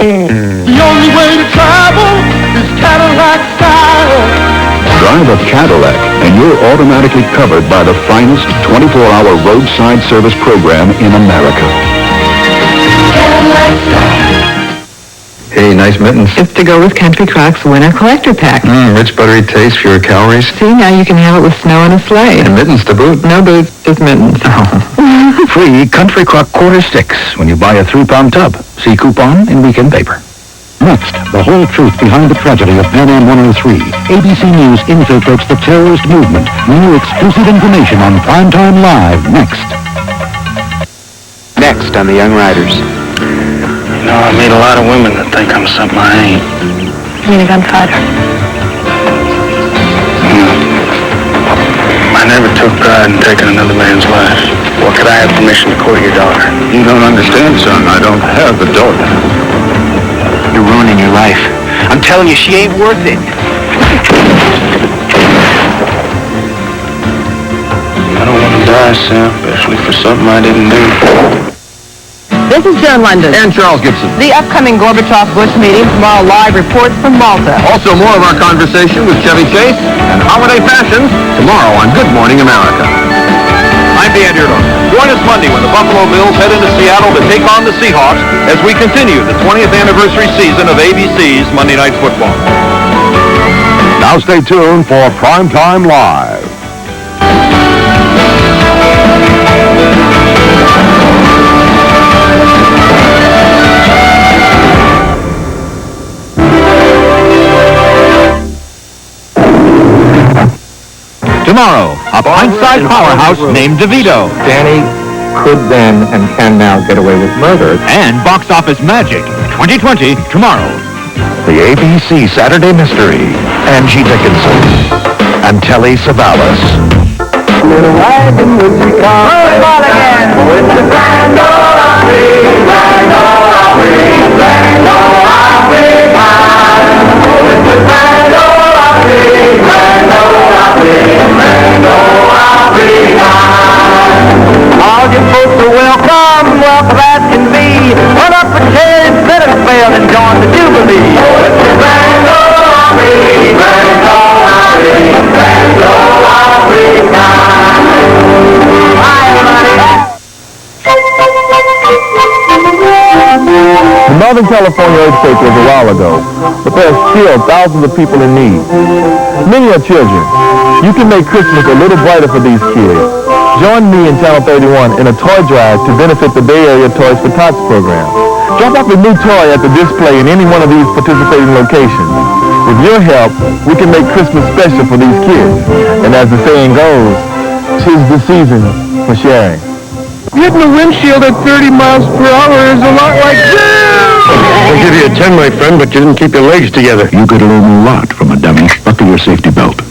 The only way to travel is Cadillac style. Drive a Cadillac, and you're automatically covered by the finest 24-hour roadside service program in America. Cadillac style. Hey, nice mittens. It's to go with Country Crock's Winter Collector Pack. Rich buttery taste, fewer calories. See, now you can have it with snow and a sleigh. And mittens to boot. No boots, just mittens. Free Country Crock quarter sticks when you buy a 3-pound tub. See coupon in weekend paper. Next, the whole truth behind the tragedy of Pan Am 103. ABC News infiltrates the terrorist movement. New exclusive information on Primetime Live next. Next on the Young Riders. You know, I meet a lot of women that think I'm something I ain't. You mean a gunfighter? I never took pride in taking another man's life. Or could I have permission to court your daughter? You don't understand, son. I don't have a daughter. You're ruining your life. I'm telling you, she ain't worth it. I don't want to die, Sam, especially for something I didn't do. This is Joan London. And Charles Gibson. The upcoming Gorbachev-Bush meeting tomorrow live reports from Malta. Also more of our conversation with Chevy Chase and holiday fashions tomorrow on Good Morning America. I'm Dan Deardorff. Join us Monday when the Buffalo Bills head into Seattle to take on the Seahawks as we continue the 20th anniversary season of ABC's Monday Night Football. Now stay tuned for Primetime Live. Tomorrow, a pint-sized powerhouse named DeVito. Danny could then and can now get away with murder. And Box Office Magic 2020 tomorrow. The ABC Saturday Mystery. Angie Dickinson and Telly Savalas. Little wagon with the car. With the grand old Opry, grand old Opry, grand old Opry time. With the grand old Opry, grand old Opry, grand old Opry time. All you folks are welcome as can be. Run up a chair and sit and spell and join the Jubilee. With the grand old Opry, grand old Opry, grand old Opry time. The Northern California earthquake was a while ago, but there are still thousands of people in need. Many are children. You can make Christmas a little brighter for these kids. Join me in Channel 31 in a toy drive to benefit the Bay Area Toys for Tots program. Drop off a new toy at the display in any one of these participating locations. With your help, we can make Christmas special for these kids. And as the saying goes, 'tis the season for sharing. Hitting the windshield at 30 miles per hour is a lot like I'll give you a 10, my friend, but you didn't keep your legs together. You could learn a lot from a dummy. Buckle your safety belt.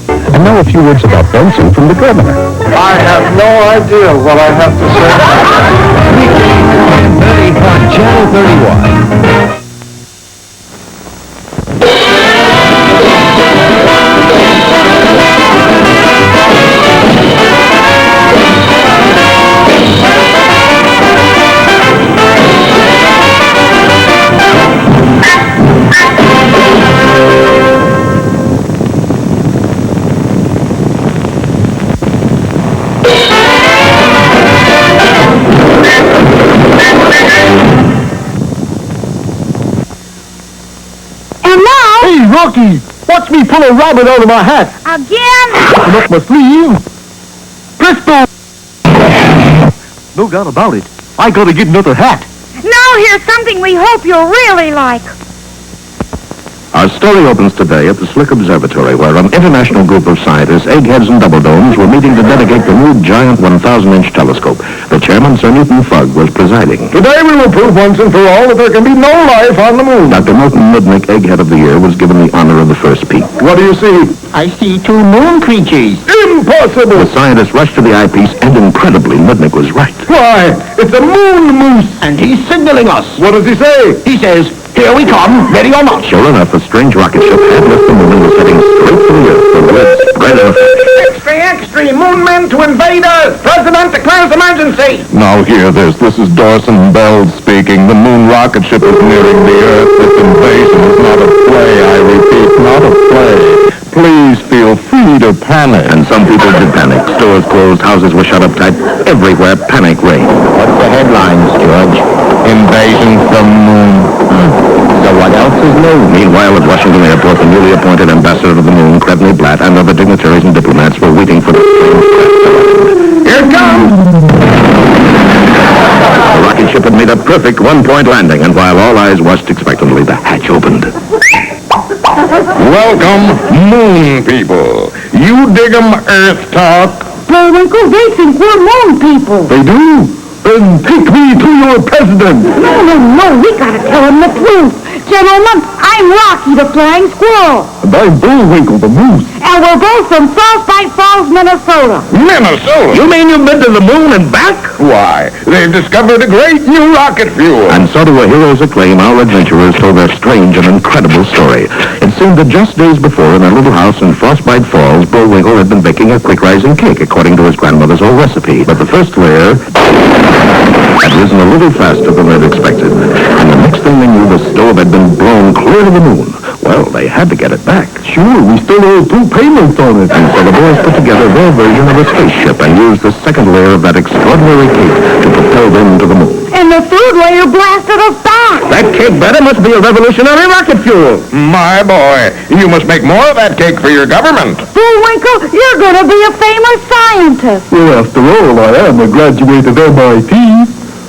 And now a few words about Benson from the governor. I have no idea what I have to say. Weekdays on Channel 31. Rocky, watch me pull a rabbit out of my hat. Again? Open up my sleeve. Presto! No doubt about it. I gotta get another hat. Now here's something we hope you'll really like. Our story opens today at the Slick Observatory, where an international group of scientists, eggheads and double domes, were meeting to dedicate the new giant 1,000-inch telescope. The chairman, Sir Newton Fugg, was presiding. Today we will prove once and for all that there can be no life on the moon. Dr. Milton Mudnick, Egghead of the Year, was given the honor of the first peek. What do you see? I see two moon creatures. Impossible! The scientists rushed to the eyepiece, and incredibly, Mudnick was right. Why, it's a moon moose! And he's signaling us. What does he say? He says, here we come, ready or not. Sure enough, a strange rocket ship had left the moon and was heading straight for the Earth. The words spread in a flash. Extra, extra, moon men to invade Earth. President declares emergency. Now hear this. This is Dorson Bell speaking. The moon rocket ship is nearing the Earth. This invasion is not a play, I repeat, not a play. Please feel free to panic. And some people did panic. Stores closed, houses were shut up tight. Everywhere, panic reigned. What's the headlines, George? Invasion from moon. So what else is new? Meanwhile, at Washington Airport, the newly appointed ambassador to the moon, Credney Blatt, and other dignitaries and diplomats were waiting for the strange craft to land. Here it comes! The rocket ship had made a perfect one-point landing, and while all eyes watched expectantly, the hatch opened. Welcome, moon people. You dig 'em, Earth talk. Bullwinkle, they think we're moon people. They do? Then take me to your president. No, we gotta tell him the truth. Gentlemen, I'm Rocky the Flying Squirrel. And I'm Bullwinkle the moose. And we're both from Frostbite Falls, Minnesota. Minnesota? You mean you've been to the moon and back? Why, they've discovered a great new rocket fuel. And so to a hero's acclaim, our adventurers told their strange and incredible story. It seemed that just days before, in a little house in Frostbite Falls, Bullwinkle had been baking a quick-rising cake according to his grandmother's old recipe. But the first layer had risen a little faster than they'd expected. And the next thing they knew, the stove had been blown clear to the moon. Well, they had to get it back. Sure, we still owe 2 payments on it. And so the boys put together their version of a spaceship and used the second layer of that extraordinary cake to propel them to the moon. And the third layer blasted us back. That cake batter must be a revolutionary rocket fuel. My boy, you must make more of that cake for your government. Bullwinkle, you're gonna be a famous scientist. Well, after all, I am a graduate of MIT,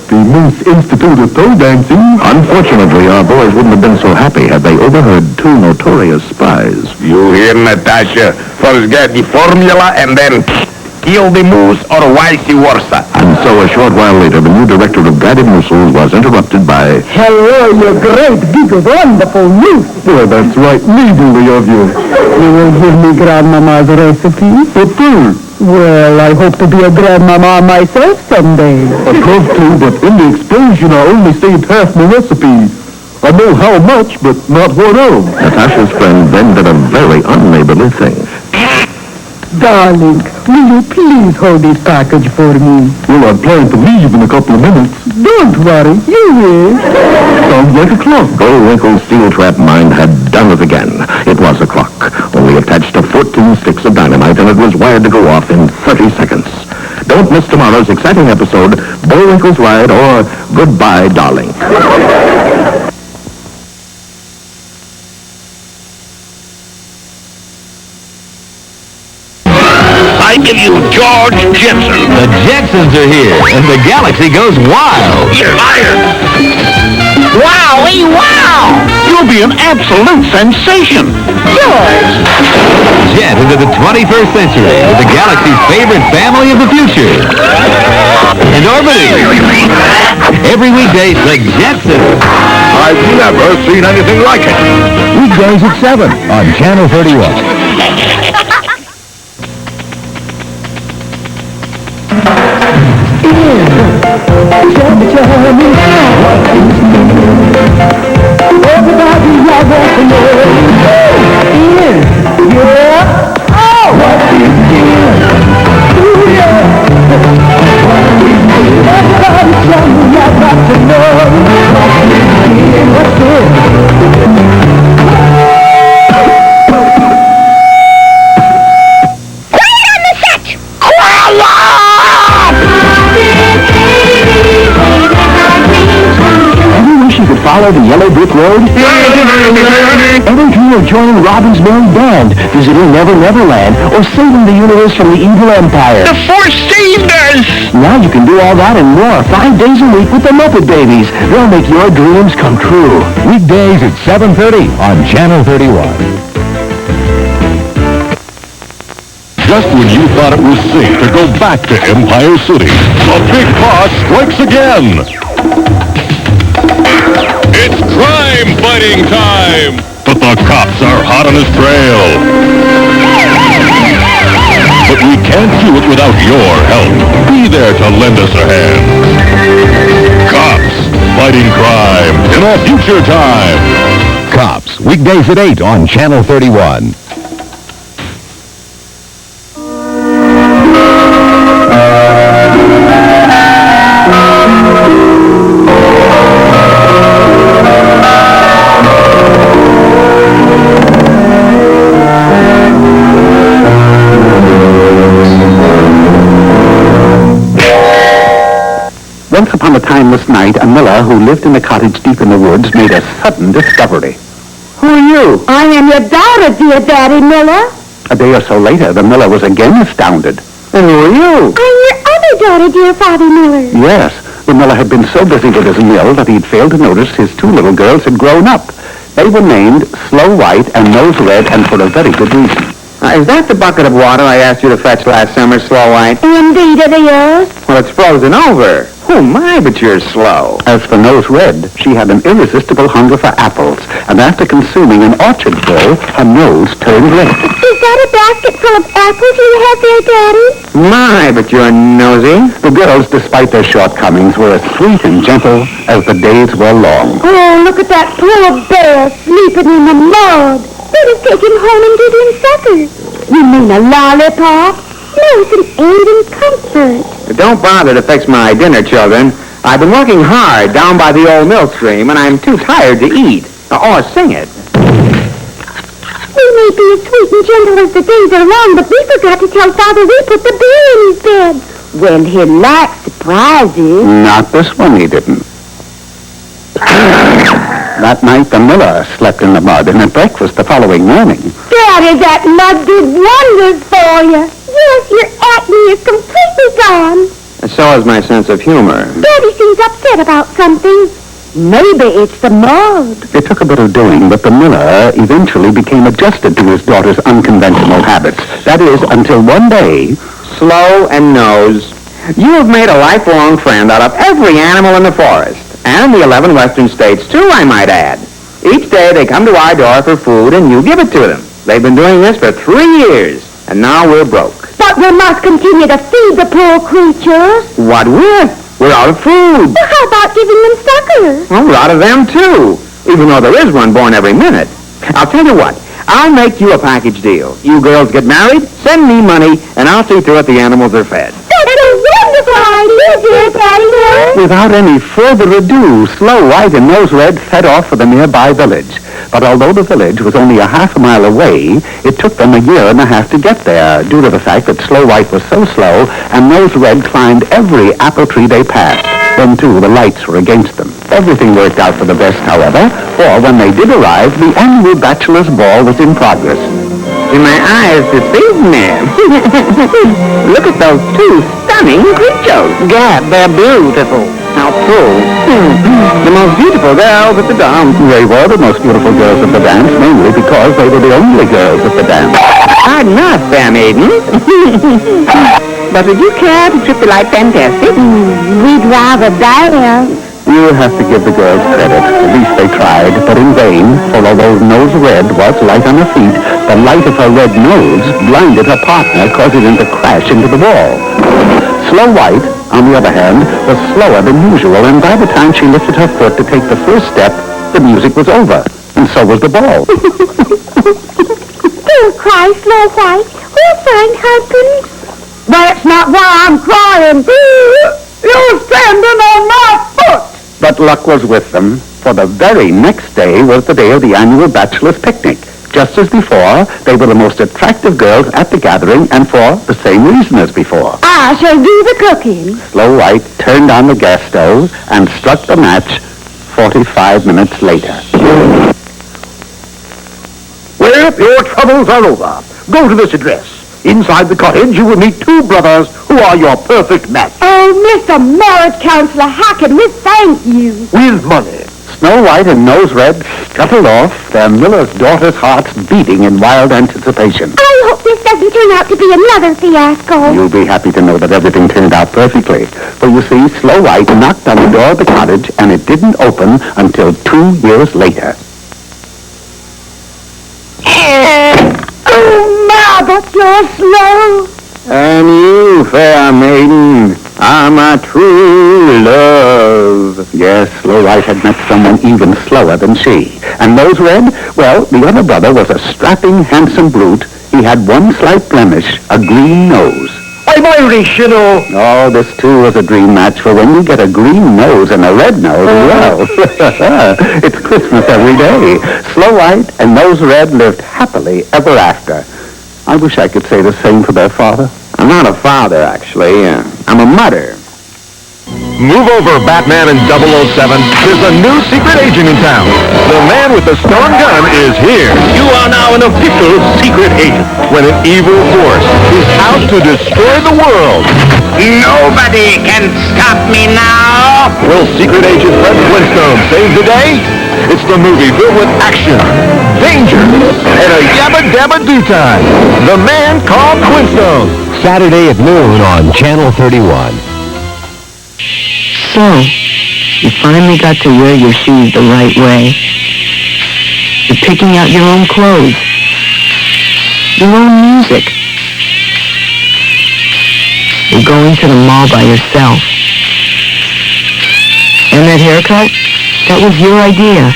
the Moose Institute of Toe Dancing. Unfortunately, our boys wouldn't have been so happy had they overheard 2 notorious spies. You hear, Natasha? First get the formula and then kill the moose or vice versa. And so a short while later, the new director of guided missiles was interrupted by... Hello, you great, big, wonderful moose. Well, that's right, neighborly of you. You will give me Grandmama's recipe? What for? Well, I hope to be a grandmama myself someday. I'd love to, but in the explosion I only saved half my recipe. I know how much, but not what of. Natasha's friend then did a very unneighborly thing. Darling, will you please hold this package for me? Well, I'm planning to leave in a couple of minutes. Don't worry, you will. Sounds like a clock. Bullwinkle's steel trap mind had done it again. It was a clock, only attached to 14 sticks of dynamite, and it was wired to go off in 30 seconds. Don't miss tomorrow's exciting episode, Bullwinkle's Ride, or Goodbye, Darling. I give you George Jetson. The Jetsons are here, and the galaxy goes wild. You're hired. Wowee, wow! You'll be an absolute sensation. George! Jet into the 21st century with the galaxy's favorite family of the future. And orbiting. Every weekday, the Jetsons. I've never seen anything like it. Weekdays at 7 on Channel 31. Everybody, I want to know. Ian, yeah. Oh, what is Ian? Ooh, yeah. Everybody, tell me, I got to know. What is Ian? What's it? Quiet on the set! Quiet! You wish you could follow the yellow brick road? Ever dream or joining Robin's Merry Band, visiting Never Never Land, or saving the universe from the evil empire. The Force saved us! Now you can do all that and more 5 days a week with the Muppet Babies. They'll make your dreams come true. Weekdays at 7:30 on Channel 31. Just when you thought it was safe to go back to Empire City, a big boss strikes again. It's crime-fighting time! But the cops are hot on his trail. But we can't do it without your help. Be there to lend us a hand. Cops, fighting crime in a future time. Cops, weekdays at 8 on Channel 31. Once upon a timeless night, a miller who lived in a cottage deep in the woods made a sudden discovery. Who are you? I am your daughter, dear Daddy Miller. A day or so later, the miller was again astounded. And who are you? I'm your other daughter, dear Father Miller. Yes, the miller had been so busy with his mill that he'd failed to notice his 2 little girls had grown up. They were named Slow White and Nose Red, and for a very good reason. Is that the bucket of water I asked you to fetch last summer, Slow White? Indeed it is. Well, it's frozen over. Oh, my, but you're slow. As for Nose Red, she had an irresistible hunger for apples, and after consuming an orchard full, her nose turned red. Is that a basket full of apples you have there, Daddy? My, but you're nosy. The girls, despite their shortcomings, were as sweet and gentle as the days were long. Oh, look at that poor bear sleeping in the mud. Let us take him home and give him supper. You mean a lollipop? Nice and aid and comfort. Don't bother to fix my dinner, children. I've been working hard down by the old mill stream, and I'm too tired to eat. Or sing it. We may be as sweet and gentle as the days are long, but we forgot to tell Father we put the bear in his bed. Well, he likes surprises. Not this one, he didn't. That night, the miller slept in the mud, and at breakfast the following morning. Daddy, that mud did wonders for you. Yes, your acne is completely gone. And so is my sense of humor. Daddy seems upset about something. Maybe it's the mud. It took a bit of doing, but the miller eventually became adjusted to his daughter's unconventional habits. That is, until one day... Slow and Nose, you have made a lifelong friend out of every animal in the forest. And the 11 western states, too, I might add. Each day they come to our door for food, and you give it to them. They've been doing this for 3 years, and now we're broke. But we must continue to feed the poor creatures. What with? We're out of food. Well, how about giving them suckers? Well, we're out of them, too, even though there is one born every minute. I'll tell you what. I'll make you a package deal. You girls get married, send me money, and I'll see to it the animals are fed. That's a wonderful idea, dear Daddy. Without any further ado, Slow White and Nose Red set off for the nearby village. But although the village was only a half a mile away, it took them a year and a half to get there, due to the fact that Slow White was so slow, and Nose Red climbed every apple tree they passed. Then, too, the lights were against them. Everything worked out for the best, however, for when they did arrive, the annual bachelor's ball was in progress. Do my eyes deceive me? Look at those 2 stunning creatures. Gad, they're beautiful. How true. The most beautiful girls at the dance. They were the most beautiful girls at the dance, mainly because they were the only girls at the dance. Pardon us, fair maidens. But would you care to trip the light fantastic? We'd rather dance. You have to give the girls credit. At least they tried, but in vain, for although Nose Red was light on her feet, the light of her red nose blinded her partner, causing him to crash into the wall. Slow White, on the other hand, was slower than usual, and by the time she lifted her foot to take the first step, the music was over, and so was the ball. Don't cry, Slow White. We'll find husbands. That's not why I'm crying. You're standing on my foot. But luck was with them, for the very next day was the day of the annual bachelor's picnic. Just as before, they were the most attractive girls at the gathering, and for the same reason as before. I shall do the cooking. Slow White turned on the gas stove and struck the match 45 minutes later. Yip, your troubles are over. Go to this address. Inside the cottage, you will meet two brothers who are your perfect match. Oh, Mr. Morris, Counselor Hackett, we thank you. With money. Snow White and Nose Red scuttled off, their miller's daughter's hearts beating in wild anticipation. I hope this doesn't turn out to be another fiasco. You'll be happy to know that everything turned out perfectly. For you see, Snow White knocked on the door of the cottage, and it didn't open until 2 years later. Oh, Ma, but you're slow. And you, fair maiden, are my true love. Yes, Snow White had met someone even slower than she. And Nose Red, well, the other brother was a strapping, handsome brute. He had one slight blemish, a green nose. I'm Irish, you know. Oh, this too was a dream match, for when you get a green nose and a red nose, well, it's Christmas every day. Snow White and Nose Red lived happily ever after. I wish I could say the same for their father. I'm not a father, actually. I'm a mother. Move over, Batman and 007. There's a new secret agent in town. The man with the stone gun is here. You are now an official secret agent. When an evil force is out to destroy the world. Nobody can stop me now. Will Secret Agent Fred Flintstone save the day? It's the movie filled with action, danger, and a yabba-dabba-doo time. The Man Called Flintstone. Saturday at noon on Channel 31. So, you finally got to wear your shoes the right way. You're picking out your own clothes, your own music. You're going to the mall by yourself. And that haircut? That was your idea.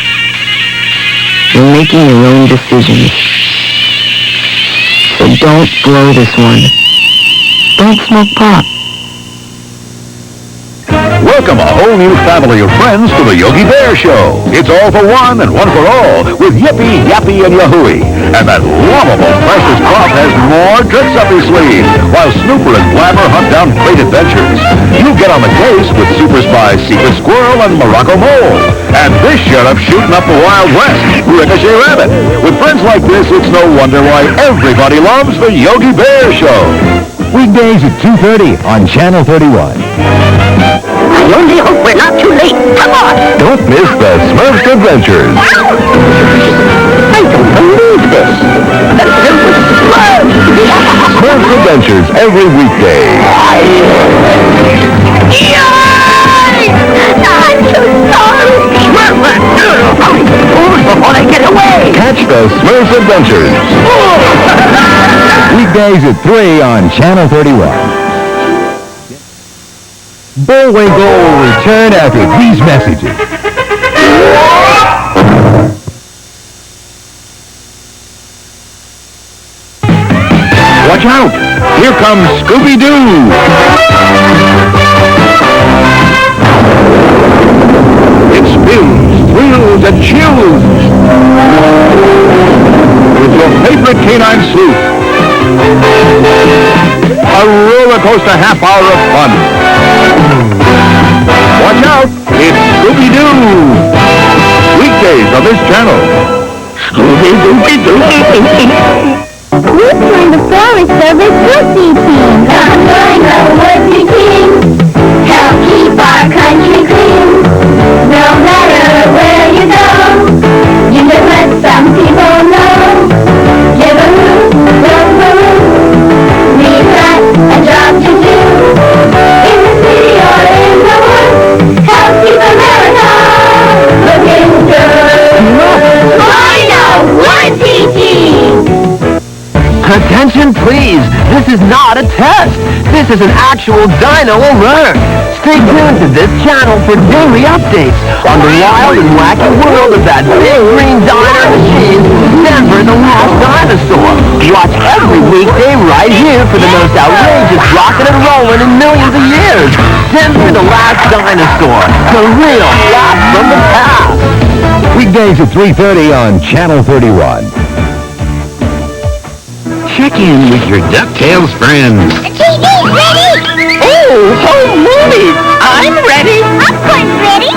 You're making your own decisions. So don't blow this one. Don't smoke pot. Welcome a whole new family of friends to the Yogi Bear Show. It's all for one and one for all with Yippee, Yappy, and Yahooey. And that lovable Precious Pup has more tricks up his sleeve, while Snooper and Blabber hunt down great adventures. You get on the case with Super Spy Secret Squirrel and Morocco Mole. And this sheriff shooting up the Wild West, Ricochet Rabbit. With friends like this, it's no wonder why everybody loves the Yogi Bear Show. Weekdays at 2:30 on Channel 31. I only hope we're not too late. Come on. Don't miss the Smurfs Adventures. I don't believe this. The Silver Smurfs. Smurfs Adventures every weekday. Yay! I'm so sorry. Hurry, before I get away. Catch the Smurfs Adventures. Weekdays at 3 on Channel 31. Bullwinkle will return after these messages. Watch out! Here comes Scooby-Doo! It spins, thrills, and chills with your favorite canine sleuth. A roller coaster half hour of fun. Watch out! It's Scooby-Doo! Weekdays on this channel. Scooby-Doo-Doo! We're trying the Forest Service Woodseed Team. I'm going the Woodseed Team. Help keep our country clean. No matter where you go, you just let some people know. Give a hoot, don't a hoot. We've got a job to do. In the city or in the woods. Help keep America looking good. Join the Woodseed Team. Attention, please. This is not a test. This is an actual dino alert. Stay tuned to this channel for daily updates on the wild and wacky world of that big green diner machine, Denver the Lost Dinosaur. Watch every weekday right here for the most outrageous rockin' and rollin' in millions of years. Denver the Last Dinosaur, the real blast from the past. Weekdays at 3:30 on Channel 31. Check in with your DuckTales friends. The TV's ready! Oh, home movies! I'm ready! Popcorn's ready!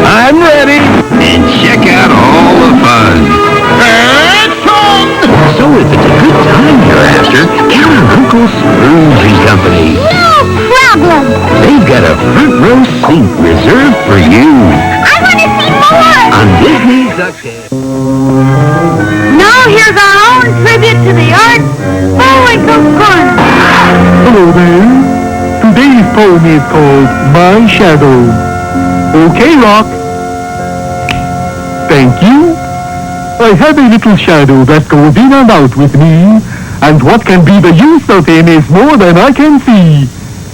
I'm ready! And check out all the fun. Action! Uncle Scrooge and Company. No problem. They've got a front row seat reserved for you I want to see more. on Disney's Duckhead. Now here's our own tribute to the art, Bullwinkle Corn. Hello there. Today's poem is called My Shadow. Okay, Rock. Thank you. I have a little shadow that goes in and out with me, and what can be the use of him is more than I can see.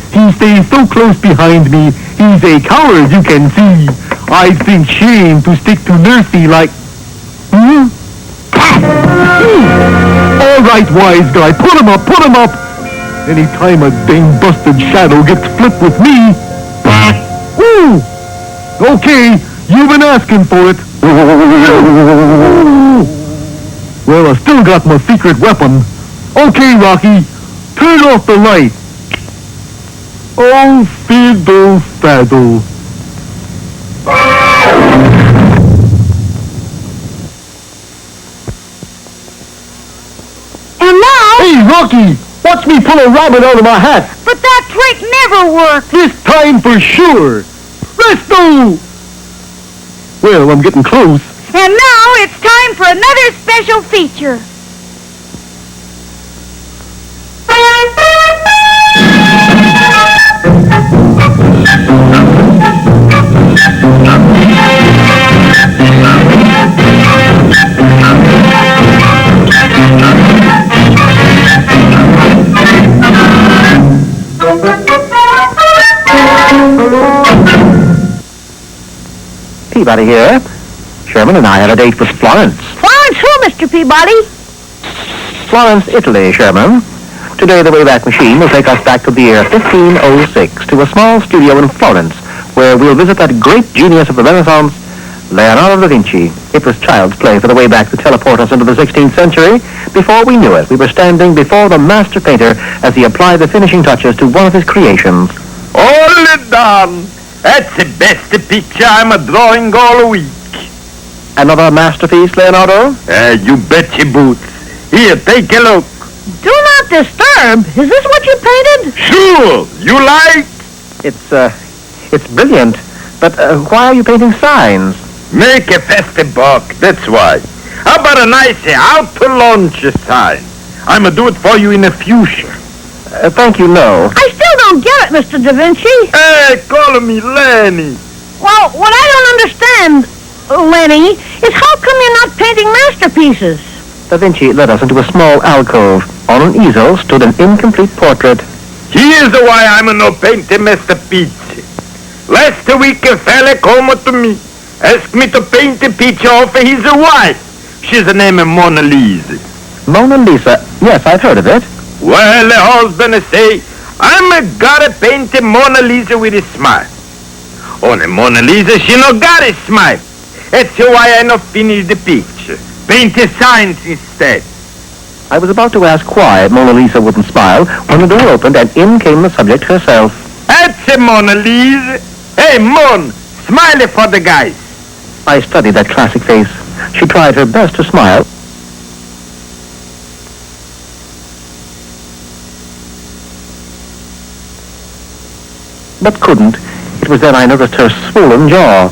He stays so close behind me, he's a coward, you can see. I think shame to stick to Nursey like... All right, wise guy, put him up, put him up. Anytime a dang busted shadow gets flipped with me... Woo! Okay, you've been asking for it. Well, I still got my secret weapon. Okay, Rocky, turn off the light. Oh, fiddle faddle. And now... Hey, Rocky, watch me pull a rabbit out of my hat. But that trick never worked. This time for sure. Presto! Well, I'm getting close. And now it's time for another special feature. Peabody here. Sherman and I had a date with Florence. Florence who, Mr. Peabody? Florence, Italy, Sherman. Today the Wayback Machine will take us back to the year 1506 to a small studio in Florence where we'll visit that great genius of the Renaissance, Leonardo da Vinci. It was child's play for the way back to teleport us into the 16th century. Before we knew it, we were standing before the master painter as he applied the finishing touches to one of his creations. All done. That's the best picture I'm drawing all week. Another masterpiece, Leonardo? You bet your boots. Here, take a look. Do not disturb. Is this what you painted? Sure. You like? It's brilliant. But why are you painting signs? Make a fast buck, that's why. How about a nice out to lunch sign? I'ma do it for you in the future. Thank you, no. I still don't get it, Mr. Da Vinci. Hey, call me Lenny. Well, what I don't understand, Lenny, is how come you're not painting masterpieces? Da Vinci led us into a small alcove. On an easel stood an incomplete portrait. Here's why I'm no painting masterpiece. Last week a fella came to me, asked me to paint a picture of his wife. She's named Mona Lisa. Mona Lisa? Yes, I've heard of it. Well, the husband say, I'm gotta paint a Mona Lisa with a smile. Oh, the Mona Lisa, she no got a smile. That's why I no finish the picture. Paint the signs instead. I was about to ask why Mona Lisa wouldn't smile when the door opened and in came the subject herself. That's a Mona Lisa. Hey, Mon, smile for the guys. I studied that classic face. She tried her best to smile. But couldn't. It was then I noticed her swollen jaw.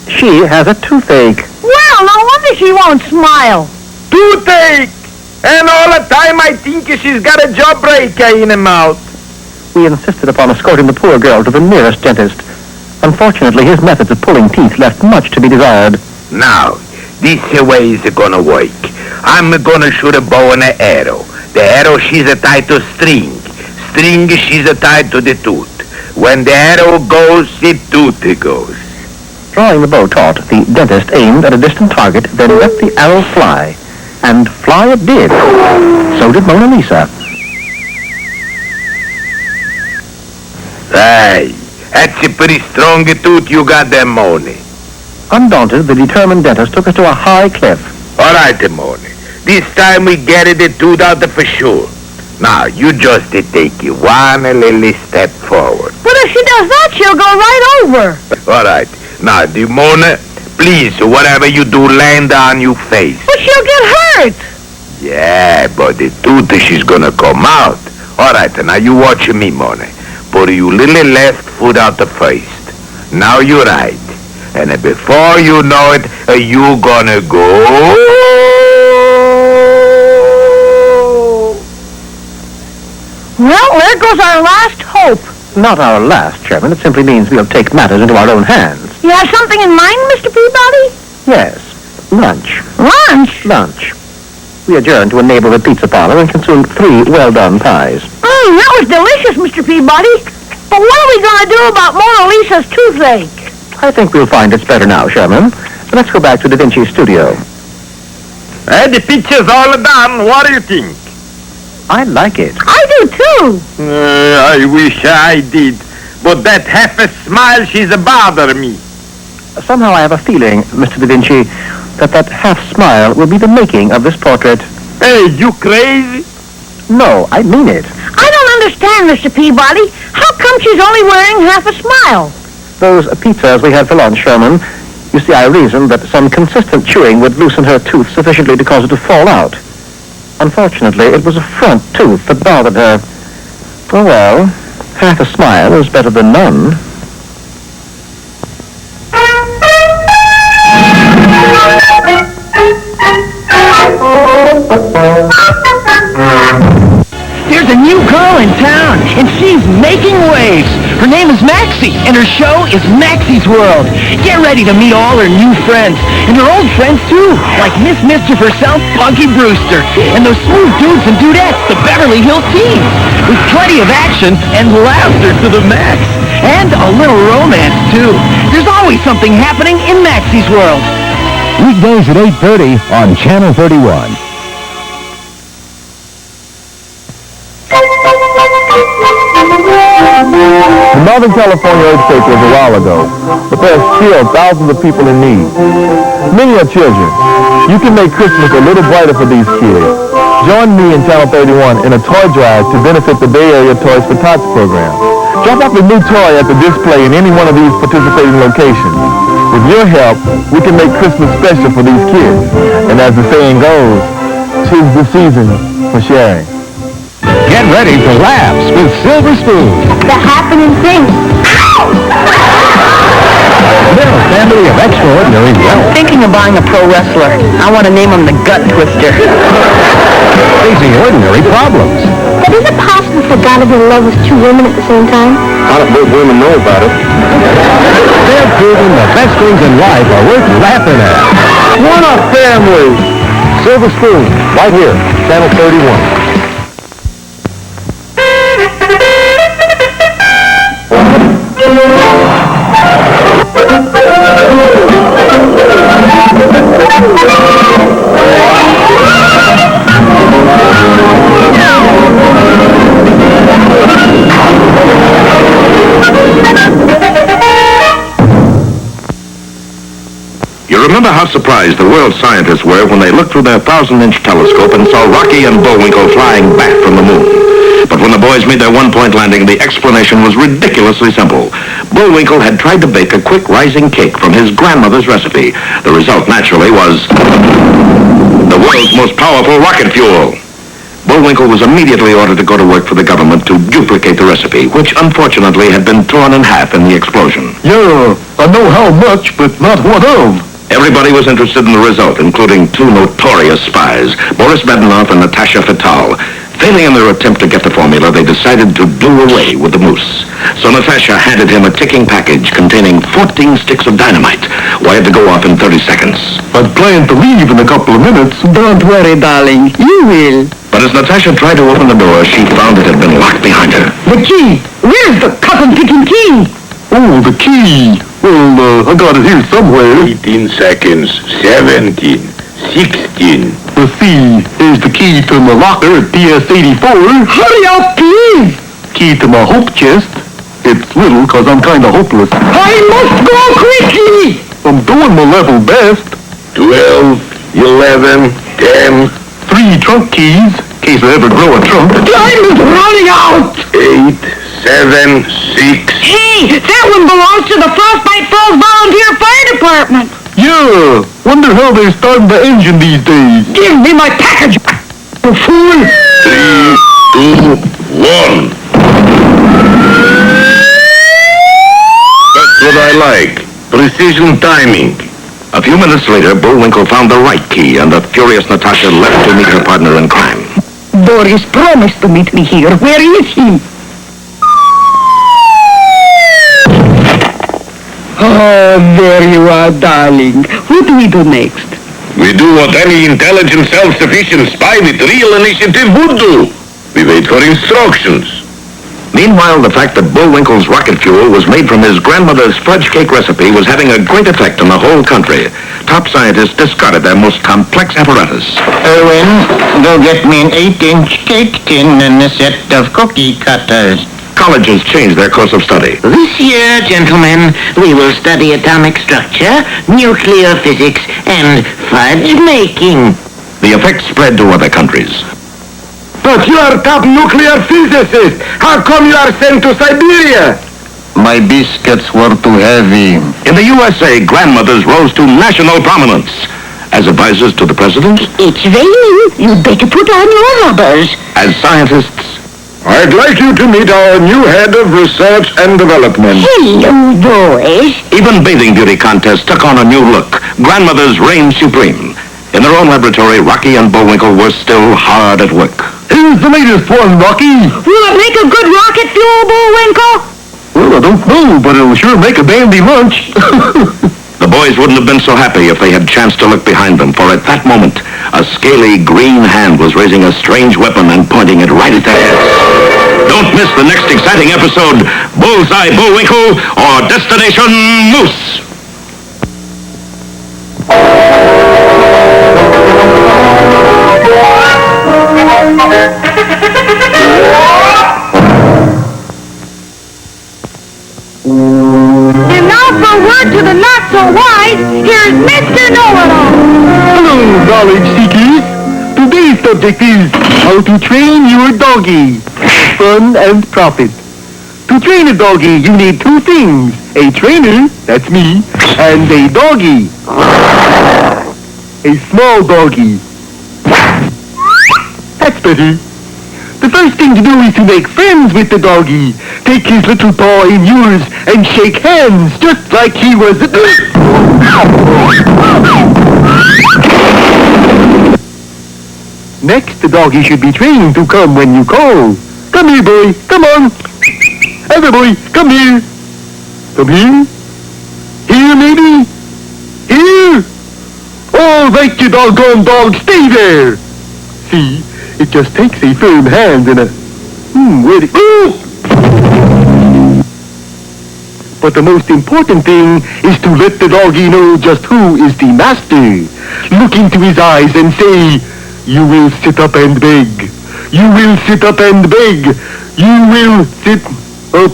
She has a toothache. Well, no wonder she won't smile. Toothache! And all the time I think she's got a jawbreaker in her mouth. We insisted upon escorting the poor girl to the nearest dentist. Unfortunately, his methods of pulling teeth left much to be desired. Now, this way is gonna work. I'm gonna shoot a bow and an arrow. The arrow, she's tied to string. String, she's tied to the tooth. When the arrow goes, the tooth goes. Drawing the bow taut, the dentist aimed at a distant target, then let the arrow fly. And fly it did. So did Mona Lisa. Hey, that's a pretty strong tooth you got there, Moni. Undaunted, the determined dentist took us to a high cliff. All right, Moni. This time we get the tooth out for sure. Now, you just take one little step forward. But if she does that, she'll go right over. All right. Now, Mona, please, whatever you do, land on your face. But she'll get hurt. Yeah, but the tooth she's gonna come out. All right, now you watch me, Money. Put your little left foot out the first. Now you right. And before you know it, you gonna go... Well, there goes our last hope. Not our last, Chairman. It simply means we'll take matters into our own hands. You have something in mind, Mr. Peabody? Yes. Lunch. Lunch? Lunch. We adjourned to a neighborhood pizza parlor and consumed 3 well-done pies. That was delicious, Mr. Peabody. But what are we going to do about Mona Lisa's toothache? I think we'll find it's better now, Sherman. Let's go back to Da Vinci's studio. The picture's all done. What do you think? I like it. I do, too. I wish I did. But that half a smile, she's a bother me. Somehow I have a feeling, Mr. Da Vinci, that half smile will be the making of this portrait. Hey, you crazy? No, I mean it. I don't understand, Mr. Peabody. How come she's only wearing half a smile? Those pizzas we had for lunch, Sherman. You see, I reasoned that some consistent chewing would loosen her tooth sufficiently to cause it to fall out. Unfortunately, it was a front tooth that bothered her. Oh, well, half a smile is better than none. There's a new girl in town, and she's making waves. Her name is Maxie, and her show is Maxie's World. Get ready to meet all her new friends, and her old friends, too, like Miss Mischief herself, Punky Brewster, and those smooth dudes and dudettes, the Beverly Hills Teens, with plenty of action and laughter to the max. And a little romance, too. There's always something happening in Maxie's World. Weekdays at 8:30 on Channel 31. The Northern California earthquake was a while ago, but there are still thousands of people in need. Many are children. You can make Christmas a little brighter for these kids. Join me in Channel 31 in a toy drive to benefit the Bay Area Toys for Tots program. Drop off a new toy at the display in any one of these participating locations. With your help, we can make Christmas special for these kids. And as the saying goes, 'tis the season for sharing. Get ready for laughs with Silver Spoon. The happening thing. They're a family of extraordinary wealth. Thinking of buying a pro wrestler. I want to name him the Gut Twister. Facing ordinary problems. But is it possible for God to be in love with 2 women at the same time? How do both women know about it? They're proving the best things in life are worth laughing at. What a family! Silver Spoon, right here, Channel 31. You remember how surprised the world scientists were when they looked through their 1,000-inch telescope and saw Rocky and Bullwinkle flying back from the moon. But when the boys made their one-point landing, the explanation was ridiculously simple. Bullwinkle had tried to bake a quick rising cake from his grandmother's recipe. The result, naturally, was the world's most powerful rocket fuel. Bullwinkle was immediately ordered to go to work for the government to duplicate the recipe, which unfortunately had been torn in half in the explosion. Yeah, I know how much, but not what of. Everybody was interested in the result, including 2 notorious spies, Boris Badenov and Natasha Fatal. Failing in their attempt to get the formula, they decided to do away with the moose. So Natasha handed him a ticking package containing 14 sticks of dynamite, wired to go off in 30 seconds. I plan to leave in a couple of minutes. Don't worry, darling. You will. But as Natasha tried to open the door, she found it had been locked behind her. The key. Where's the cotton-picking key? Oh, the key. Well, I got it here somewhere. 18 seconds, 17, 16. Let's see. Here's the key to my locker at PS84. Hurry up, please. Key to my hope chest. It's little because I'm kind of hopeless. I must go quickly. I'm doing my level best. 12, 11, 10. 3 trunk keys, in case I ever grow a trunk. Time is running out. 8, 7, 6. Hey, that one belongs to the Frostbite Falls Volunteer Fire Department. Yeah, wonder how they're starting the engine these days. Give me my package. You fool! 3, 2, 1. That's what I like. Precision timing. A few minutes later, Bullwinkle found the right key, and the furious Natasha left to meet her partner in crime. Boris promised to meet me here. Where is he? Oh, there you are, darling. What do we do next? We do what any intelligent, self-sufficient spy with real initiative would do. We wait for instructions. Meanwhile, the fact that Bullwinkle's rocket fuel was made from his grandmother's fudge cake recipe was having a great effect on the whole country. Top scientists discarded their most complex apparatus. Erwin, go get me an 8-inch cake tin and a set of cookie cutters. Colleges changed their course of study. This year, gentlemen, we will study atomic structure, nuclear physics, and fudge making. The effect spread to other countries. But you are top nuclear physicist. How come you are sent to Siberia? My biscuits were too heavy. In the USA, grandmothers rose to national prominence. As advisors to the president, It's raining. You'd better put on your rubbers. as scientists, I'd like you to meet our new head of research and development. Hello, boys. even bathing beauty contests took on a new look. Grandmothers reigned supreme. In their own laboratory, Rocky and Bullwinkle were still hard at work. Here's the latest one, Rocky. Will it make a good rocket fuel, Bullwinkle? Well, I don't know, but it'll sure make a dandy lunch. The boys wouldn't have been so happy if they had chanced to look behind them, for at that moment, a scaly green hand was raising a strange weapon and pointing it right at their heads. Don't miss the next exciting episode, Bullseye Bullwinkle or Destination Moose. And now for a word to the not-so-wise, here's Mr. Know-It-All. Hello, knowledge seekers. Today's subject is how to train your doggy. Fun and profit. To train a doggy, you need two things. A trainer, that's me, and a doggy. A small doggy. That's better. The first thing to do is to make friends with the doggy. Take his little paw in yours and shake hands just like he was a... Next, the doggy should be trained to come when you call. Come here, boy. Come on. Other boy, come here. Come here. Here, maybe. Here. All right, you doggone dog, stay there. See, it just takes a firm hand and a... where'd it... But the most important thing is to let the doggy know just who is the master. Look into his eyes and say, you will sit up and beg. You will sit up and beg. You will sit up.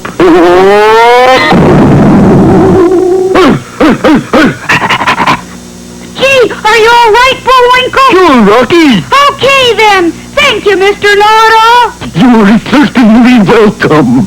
Gee, are you all right, Bullwinkle? Sure, Rocky. Okay, then. Thank you, Mr. Know-It-All. You're certainly welcome.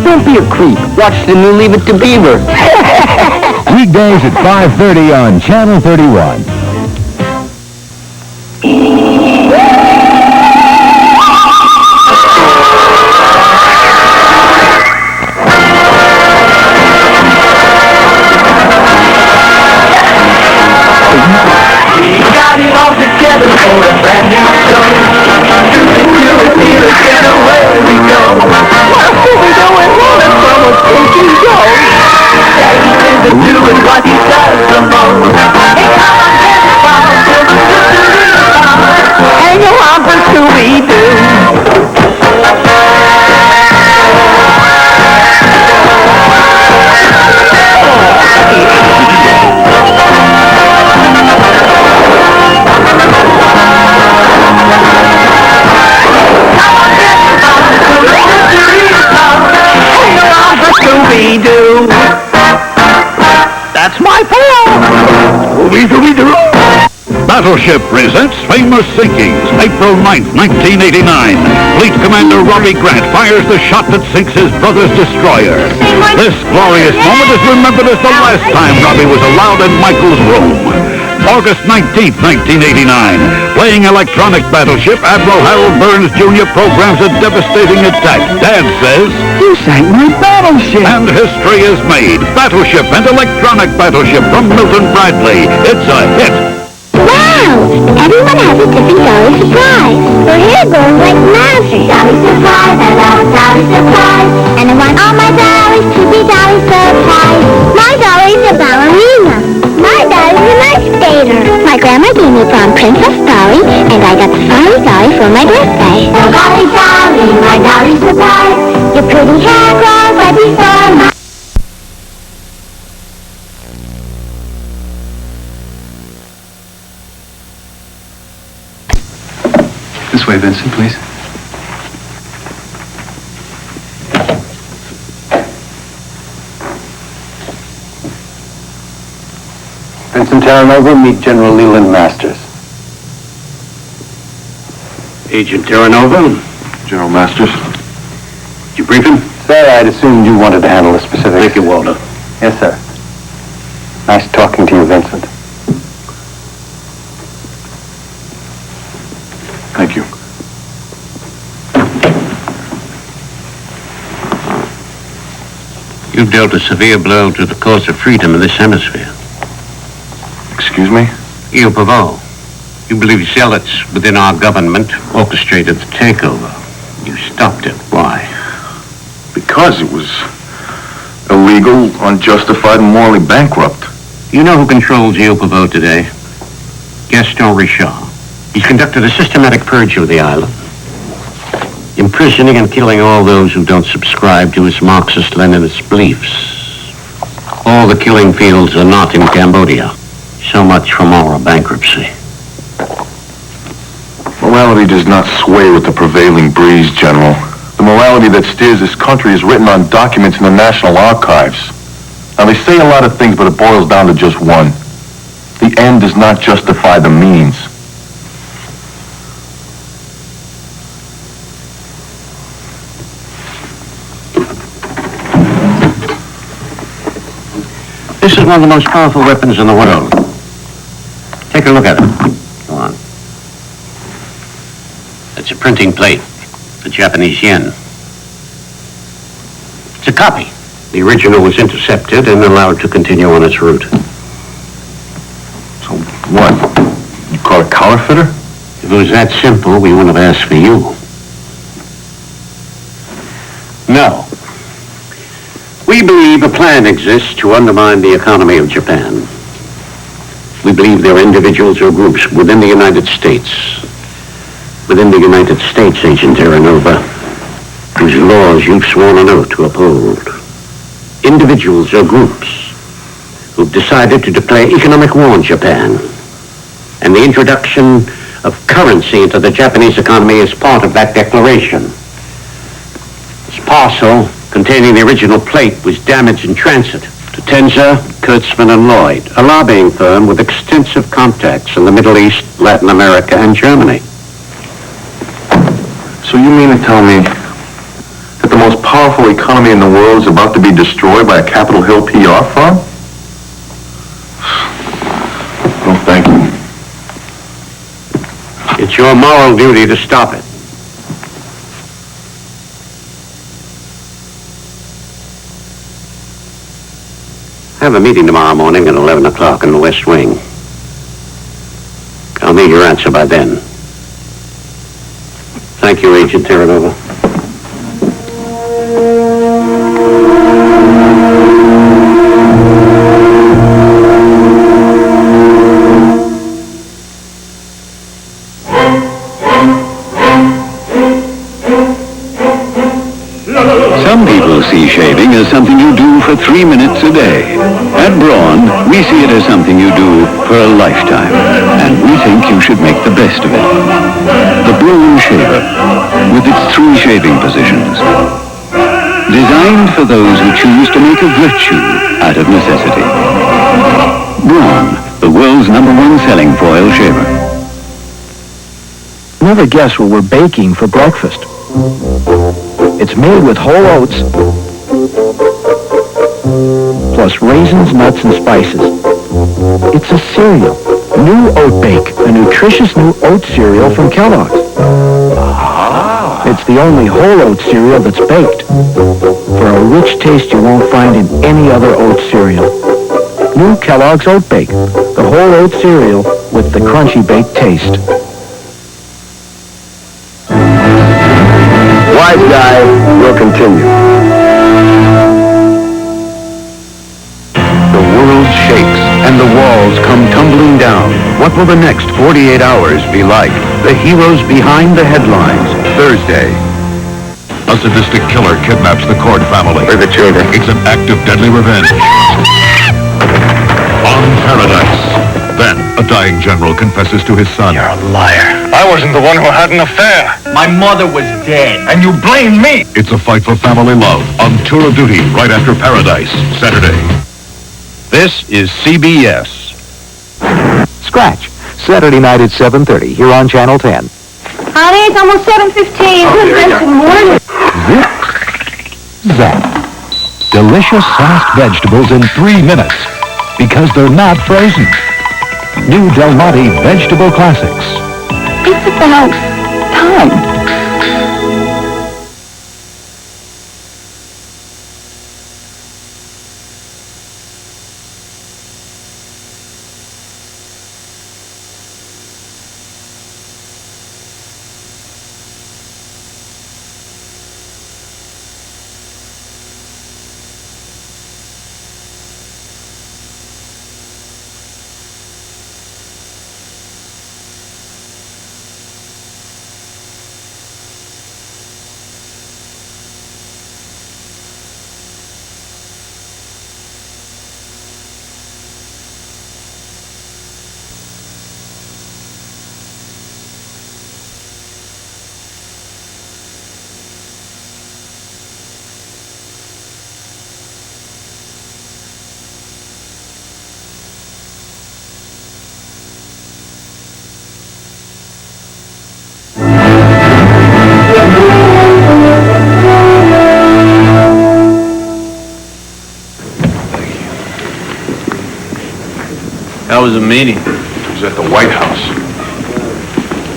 Don't be a creep. Watch the new Leave It to Beaver. Weekdays at 5:30 on Channel 31. Got it all together for a brand new show. Do it, feel it, get away we go. We go and roll it from a stinking show. Daddy is doing what he does the most. Hey, come on, Battleship presents Famous Sinkings, April 9th, 1989. Fleet Commander Robbie Grant fires the shot that sinks his brother's destroyer. This glorious moment is remembered as the last time Robbie was allowed in Michael's room. August 19th, 1989. Playing electronic battleship, Admiral Harold Burns Jr. programs a devastating attack. Dad says, You sank my battleship. And history is made. Battleship and electronic battleship from Milton Bradley. It's a hit. Wow! Everyone has a different dolly surprise. We're here going like magic. Dolly surprise, I love dolly surprise. And I want all my dollies to be dolly surprise. My dolly's a ballerina. My dolly's an ice skater. My grandma gave me from Princess Dolly, and I got the Farley Dolly for my birthday. Oh, Dolly, Dolly, my dolly surprise. Your pretty hair grows right before my... This way, Vincent, please. Vincent Terranova, meet General Leland Masters. Agent Terranova. General Masters. Did you brief him? Sir, I'd assumed you wanted to handle the specifics. Thank you, Walter. Yes, sir. Nice talking to you, Vincent. Thank you. You've dealt a severe blow to the cause of freedom in this hemisphere. Excuse me? You, Pavot. You believe zealots within our government orchestrated the takeover. You stopped it. Why? Because it was illegal, unjustified, and morally bankrupt. You know who controls Gio Pavot today? Gaston Richard. He's conducted a systematic purge of the island, imprisoning and killing all those who don't subscribe to his Marxist-Leninist beliefs. All the killing fields are not in Cambodia. So much for moral bankruptcy. Morality does not sway with the prevailing breeze, General. The morality that steers this country is written on documents in the National Archives. Now, they say a lot of things, but it boils down to just one. The end does not justify the means. This is one of the most powerful weapons in the world. Take a look at it. Go on. It's a printing plate, the Japanese yen. It's a copy. The original was intercepted and allowed to continue on its route. So what? You call it counterfeiter? If it was that simple, we wouldn't have asked for you. No. We believe a plan exists to undermine the economy of Japan. We believe there are individuals or groups within the United States, Agent Terranova, whose laws you've sworn an oath to uphold. Individuals or groups who've decided to declare economic war on Japan. And the introduction of currency into the Japanese economy is part of that declaration. This parcel containing the original plate was damaged in transit to Tenza, Kurtzman, and Lloyd, a lobbying firm with extensive contacts in the Middle East, Latin America, and Germany. So you mean to tell me that the most powerful economy in the world is about to be destroyed by a Capitol Hill PR firm? No, thank you. It's your moral duty to stop it. I have a meeting tomorrow morning at 11 o'clock in the West Wing. I'll need your answer by then. Thank you, Agent Terranova. Some people see shaving as something you do for 3 minutes a day. At Braun, we see it as something you do for a lifetime. And we think you should make the best of it. The Braun Shaver, with its 3 shaving positions. Designed for those who choose to make a virtue out of necessity. Braun, the world's #1 selling foil shaver. Never guess what we're baking for breakfast. It's made with whole oats, plus raisins, nuts, and spices. It's a cereal. New Oat Bake, a nutritious new oat cereal from Kellogg's. It's the only whole oat cereal that's baked, for a rich taste you won't find in any other oat cereal. New Kellogg's Oat Bake, the whole oat cereal with the crunchy baked taste. Wise guy will continue. The world shakes and the walls come tumbling down. What will the next 48 hours be like? The heroes behind the headlines. Thursday. A sadistic killer kidnaps the Cord family. Where are the children? It's an act of deadly revenge. On Paradise. Then, a dying general confesses to his son. You're a liar. I wasn't the one who had an affair. My mother was dead. And you blame me. It's a fight for family love on Tour of Duty right after Paradise, Saturday. This is CBS. Scratch. Saturday night at 7:30 here on Channel 10. Honey, it's almost 7:15. Good morning. Zip. Zap. Delicious soft vegetables in 3 minutes because they're not frozen. New Del Monte Vegetable Classics. It's about time. How was the meeting? It was at the White House.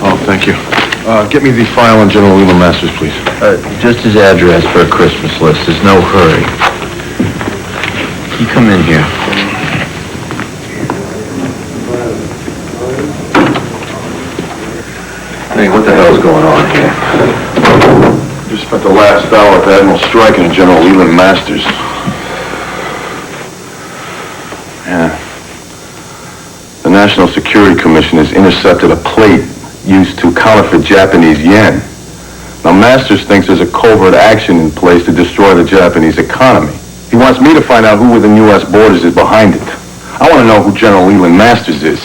Oh, thank you. Get me the file on General Leland Masters, please. Just his address for a Christmas list. There's no hurry. You come in here. Hey, what the hell's going on here? Just spent the last hour with Admiral Stryker and General Leland Masters. Yeah. The National Security Commission has intercepted a plate used to counterfeit Japanese yen. Now, Masters thinks there's a covert action in place to destroy the Japanese economy. He wants me to find out who within U.S. borders is behind it. I want to know who General Leland Masters is.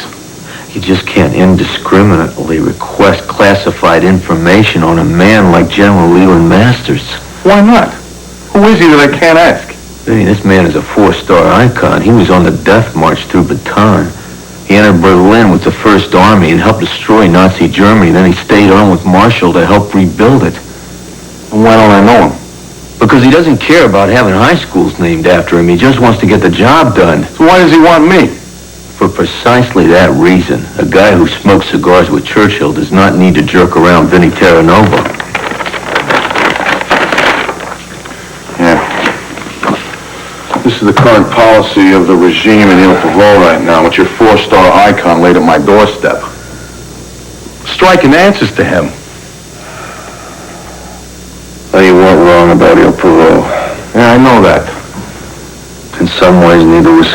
You just can't indiscriminately request classified information on a man like General Leland Masters. Why not? Who is he that I can't ask? Vinny, this man is a 4-star icon. He was on the death march through Bataan. He entered Berlin with the First Army and helped destroy Nazi Germany. Then he stayed on with Marshall to help rebuild it. And why don't I know him? Because he doesn't care about having high schools named after him. He just wants to get the job done. So why does he want me? For precisely that reason. A guy who smokes cigars with Churchill does not need to jerk around Vinny Terranova. Yeah. This is the current policy of the regime in Il Pavot right now, with your 4-star icon laid at my doorstep. Striking answers to him. Well, you weren't wrong about Il Pavot. Yeah, I know that. In some ways, neither was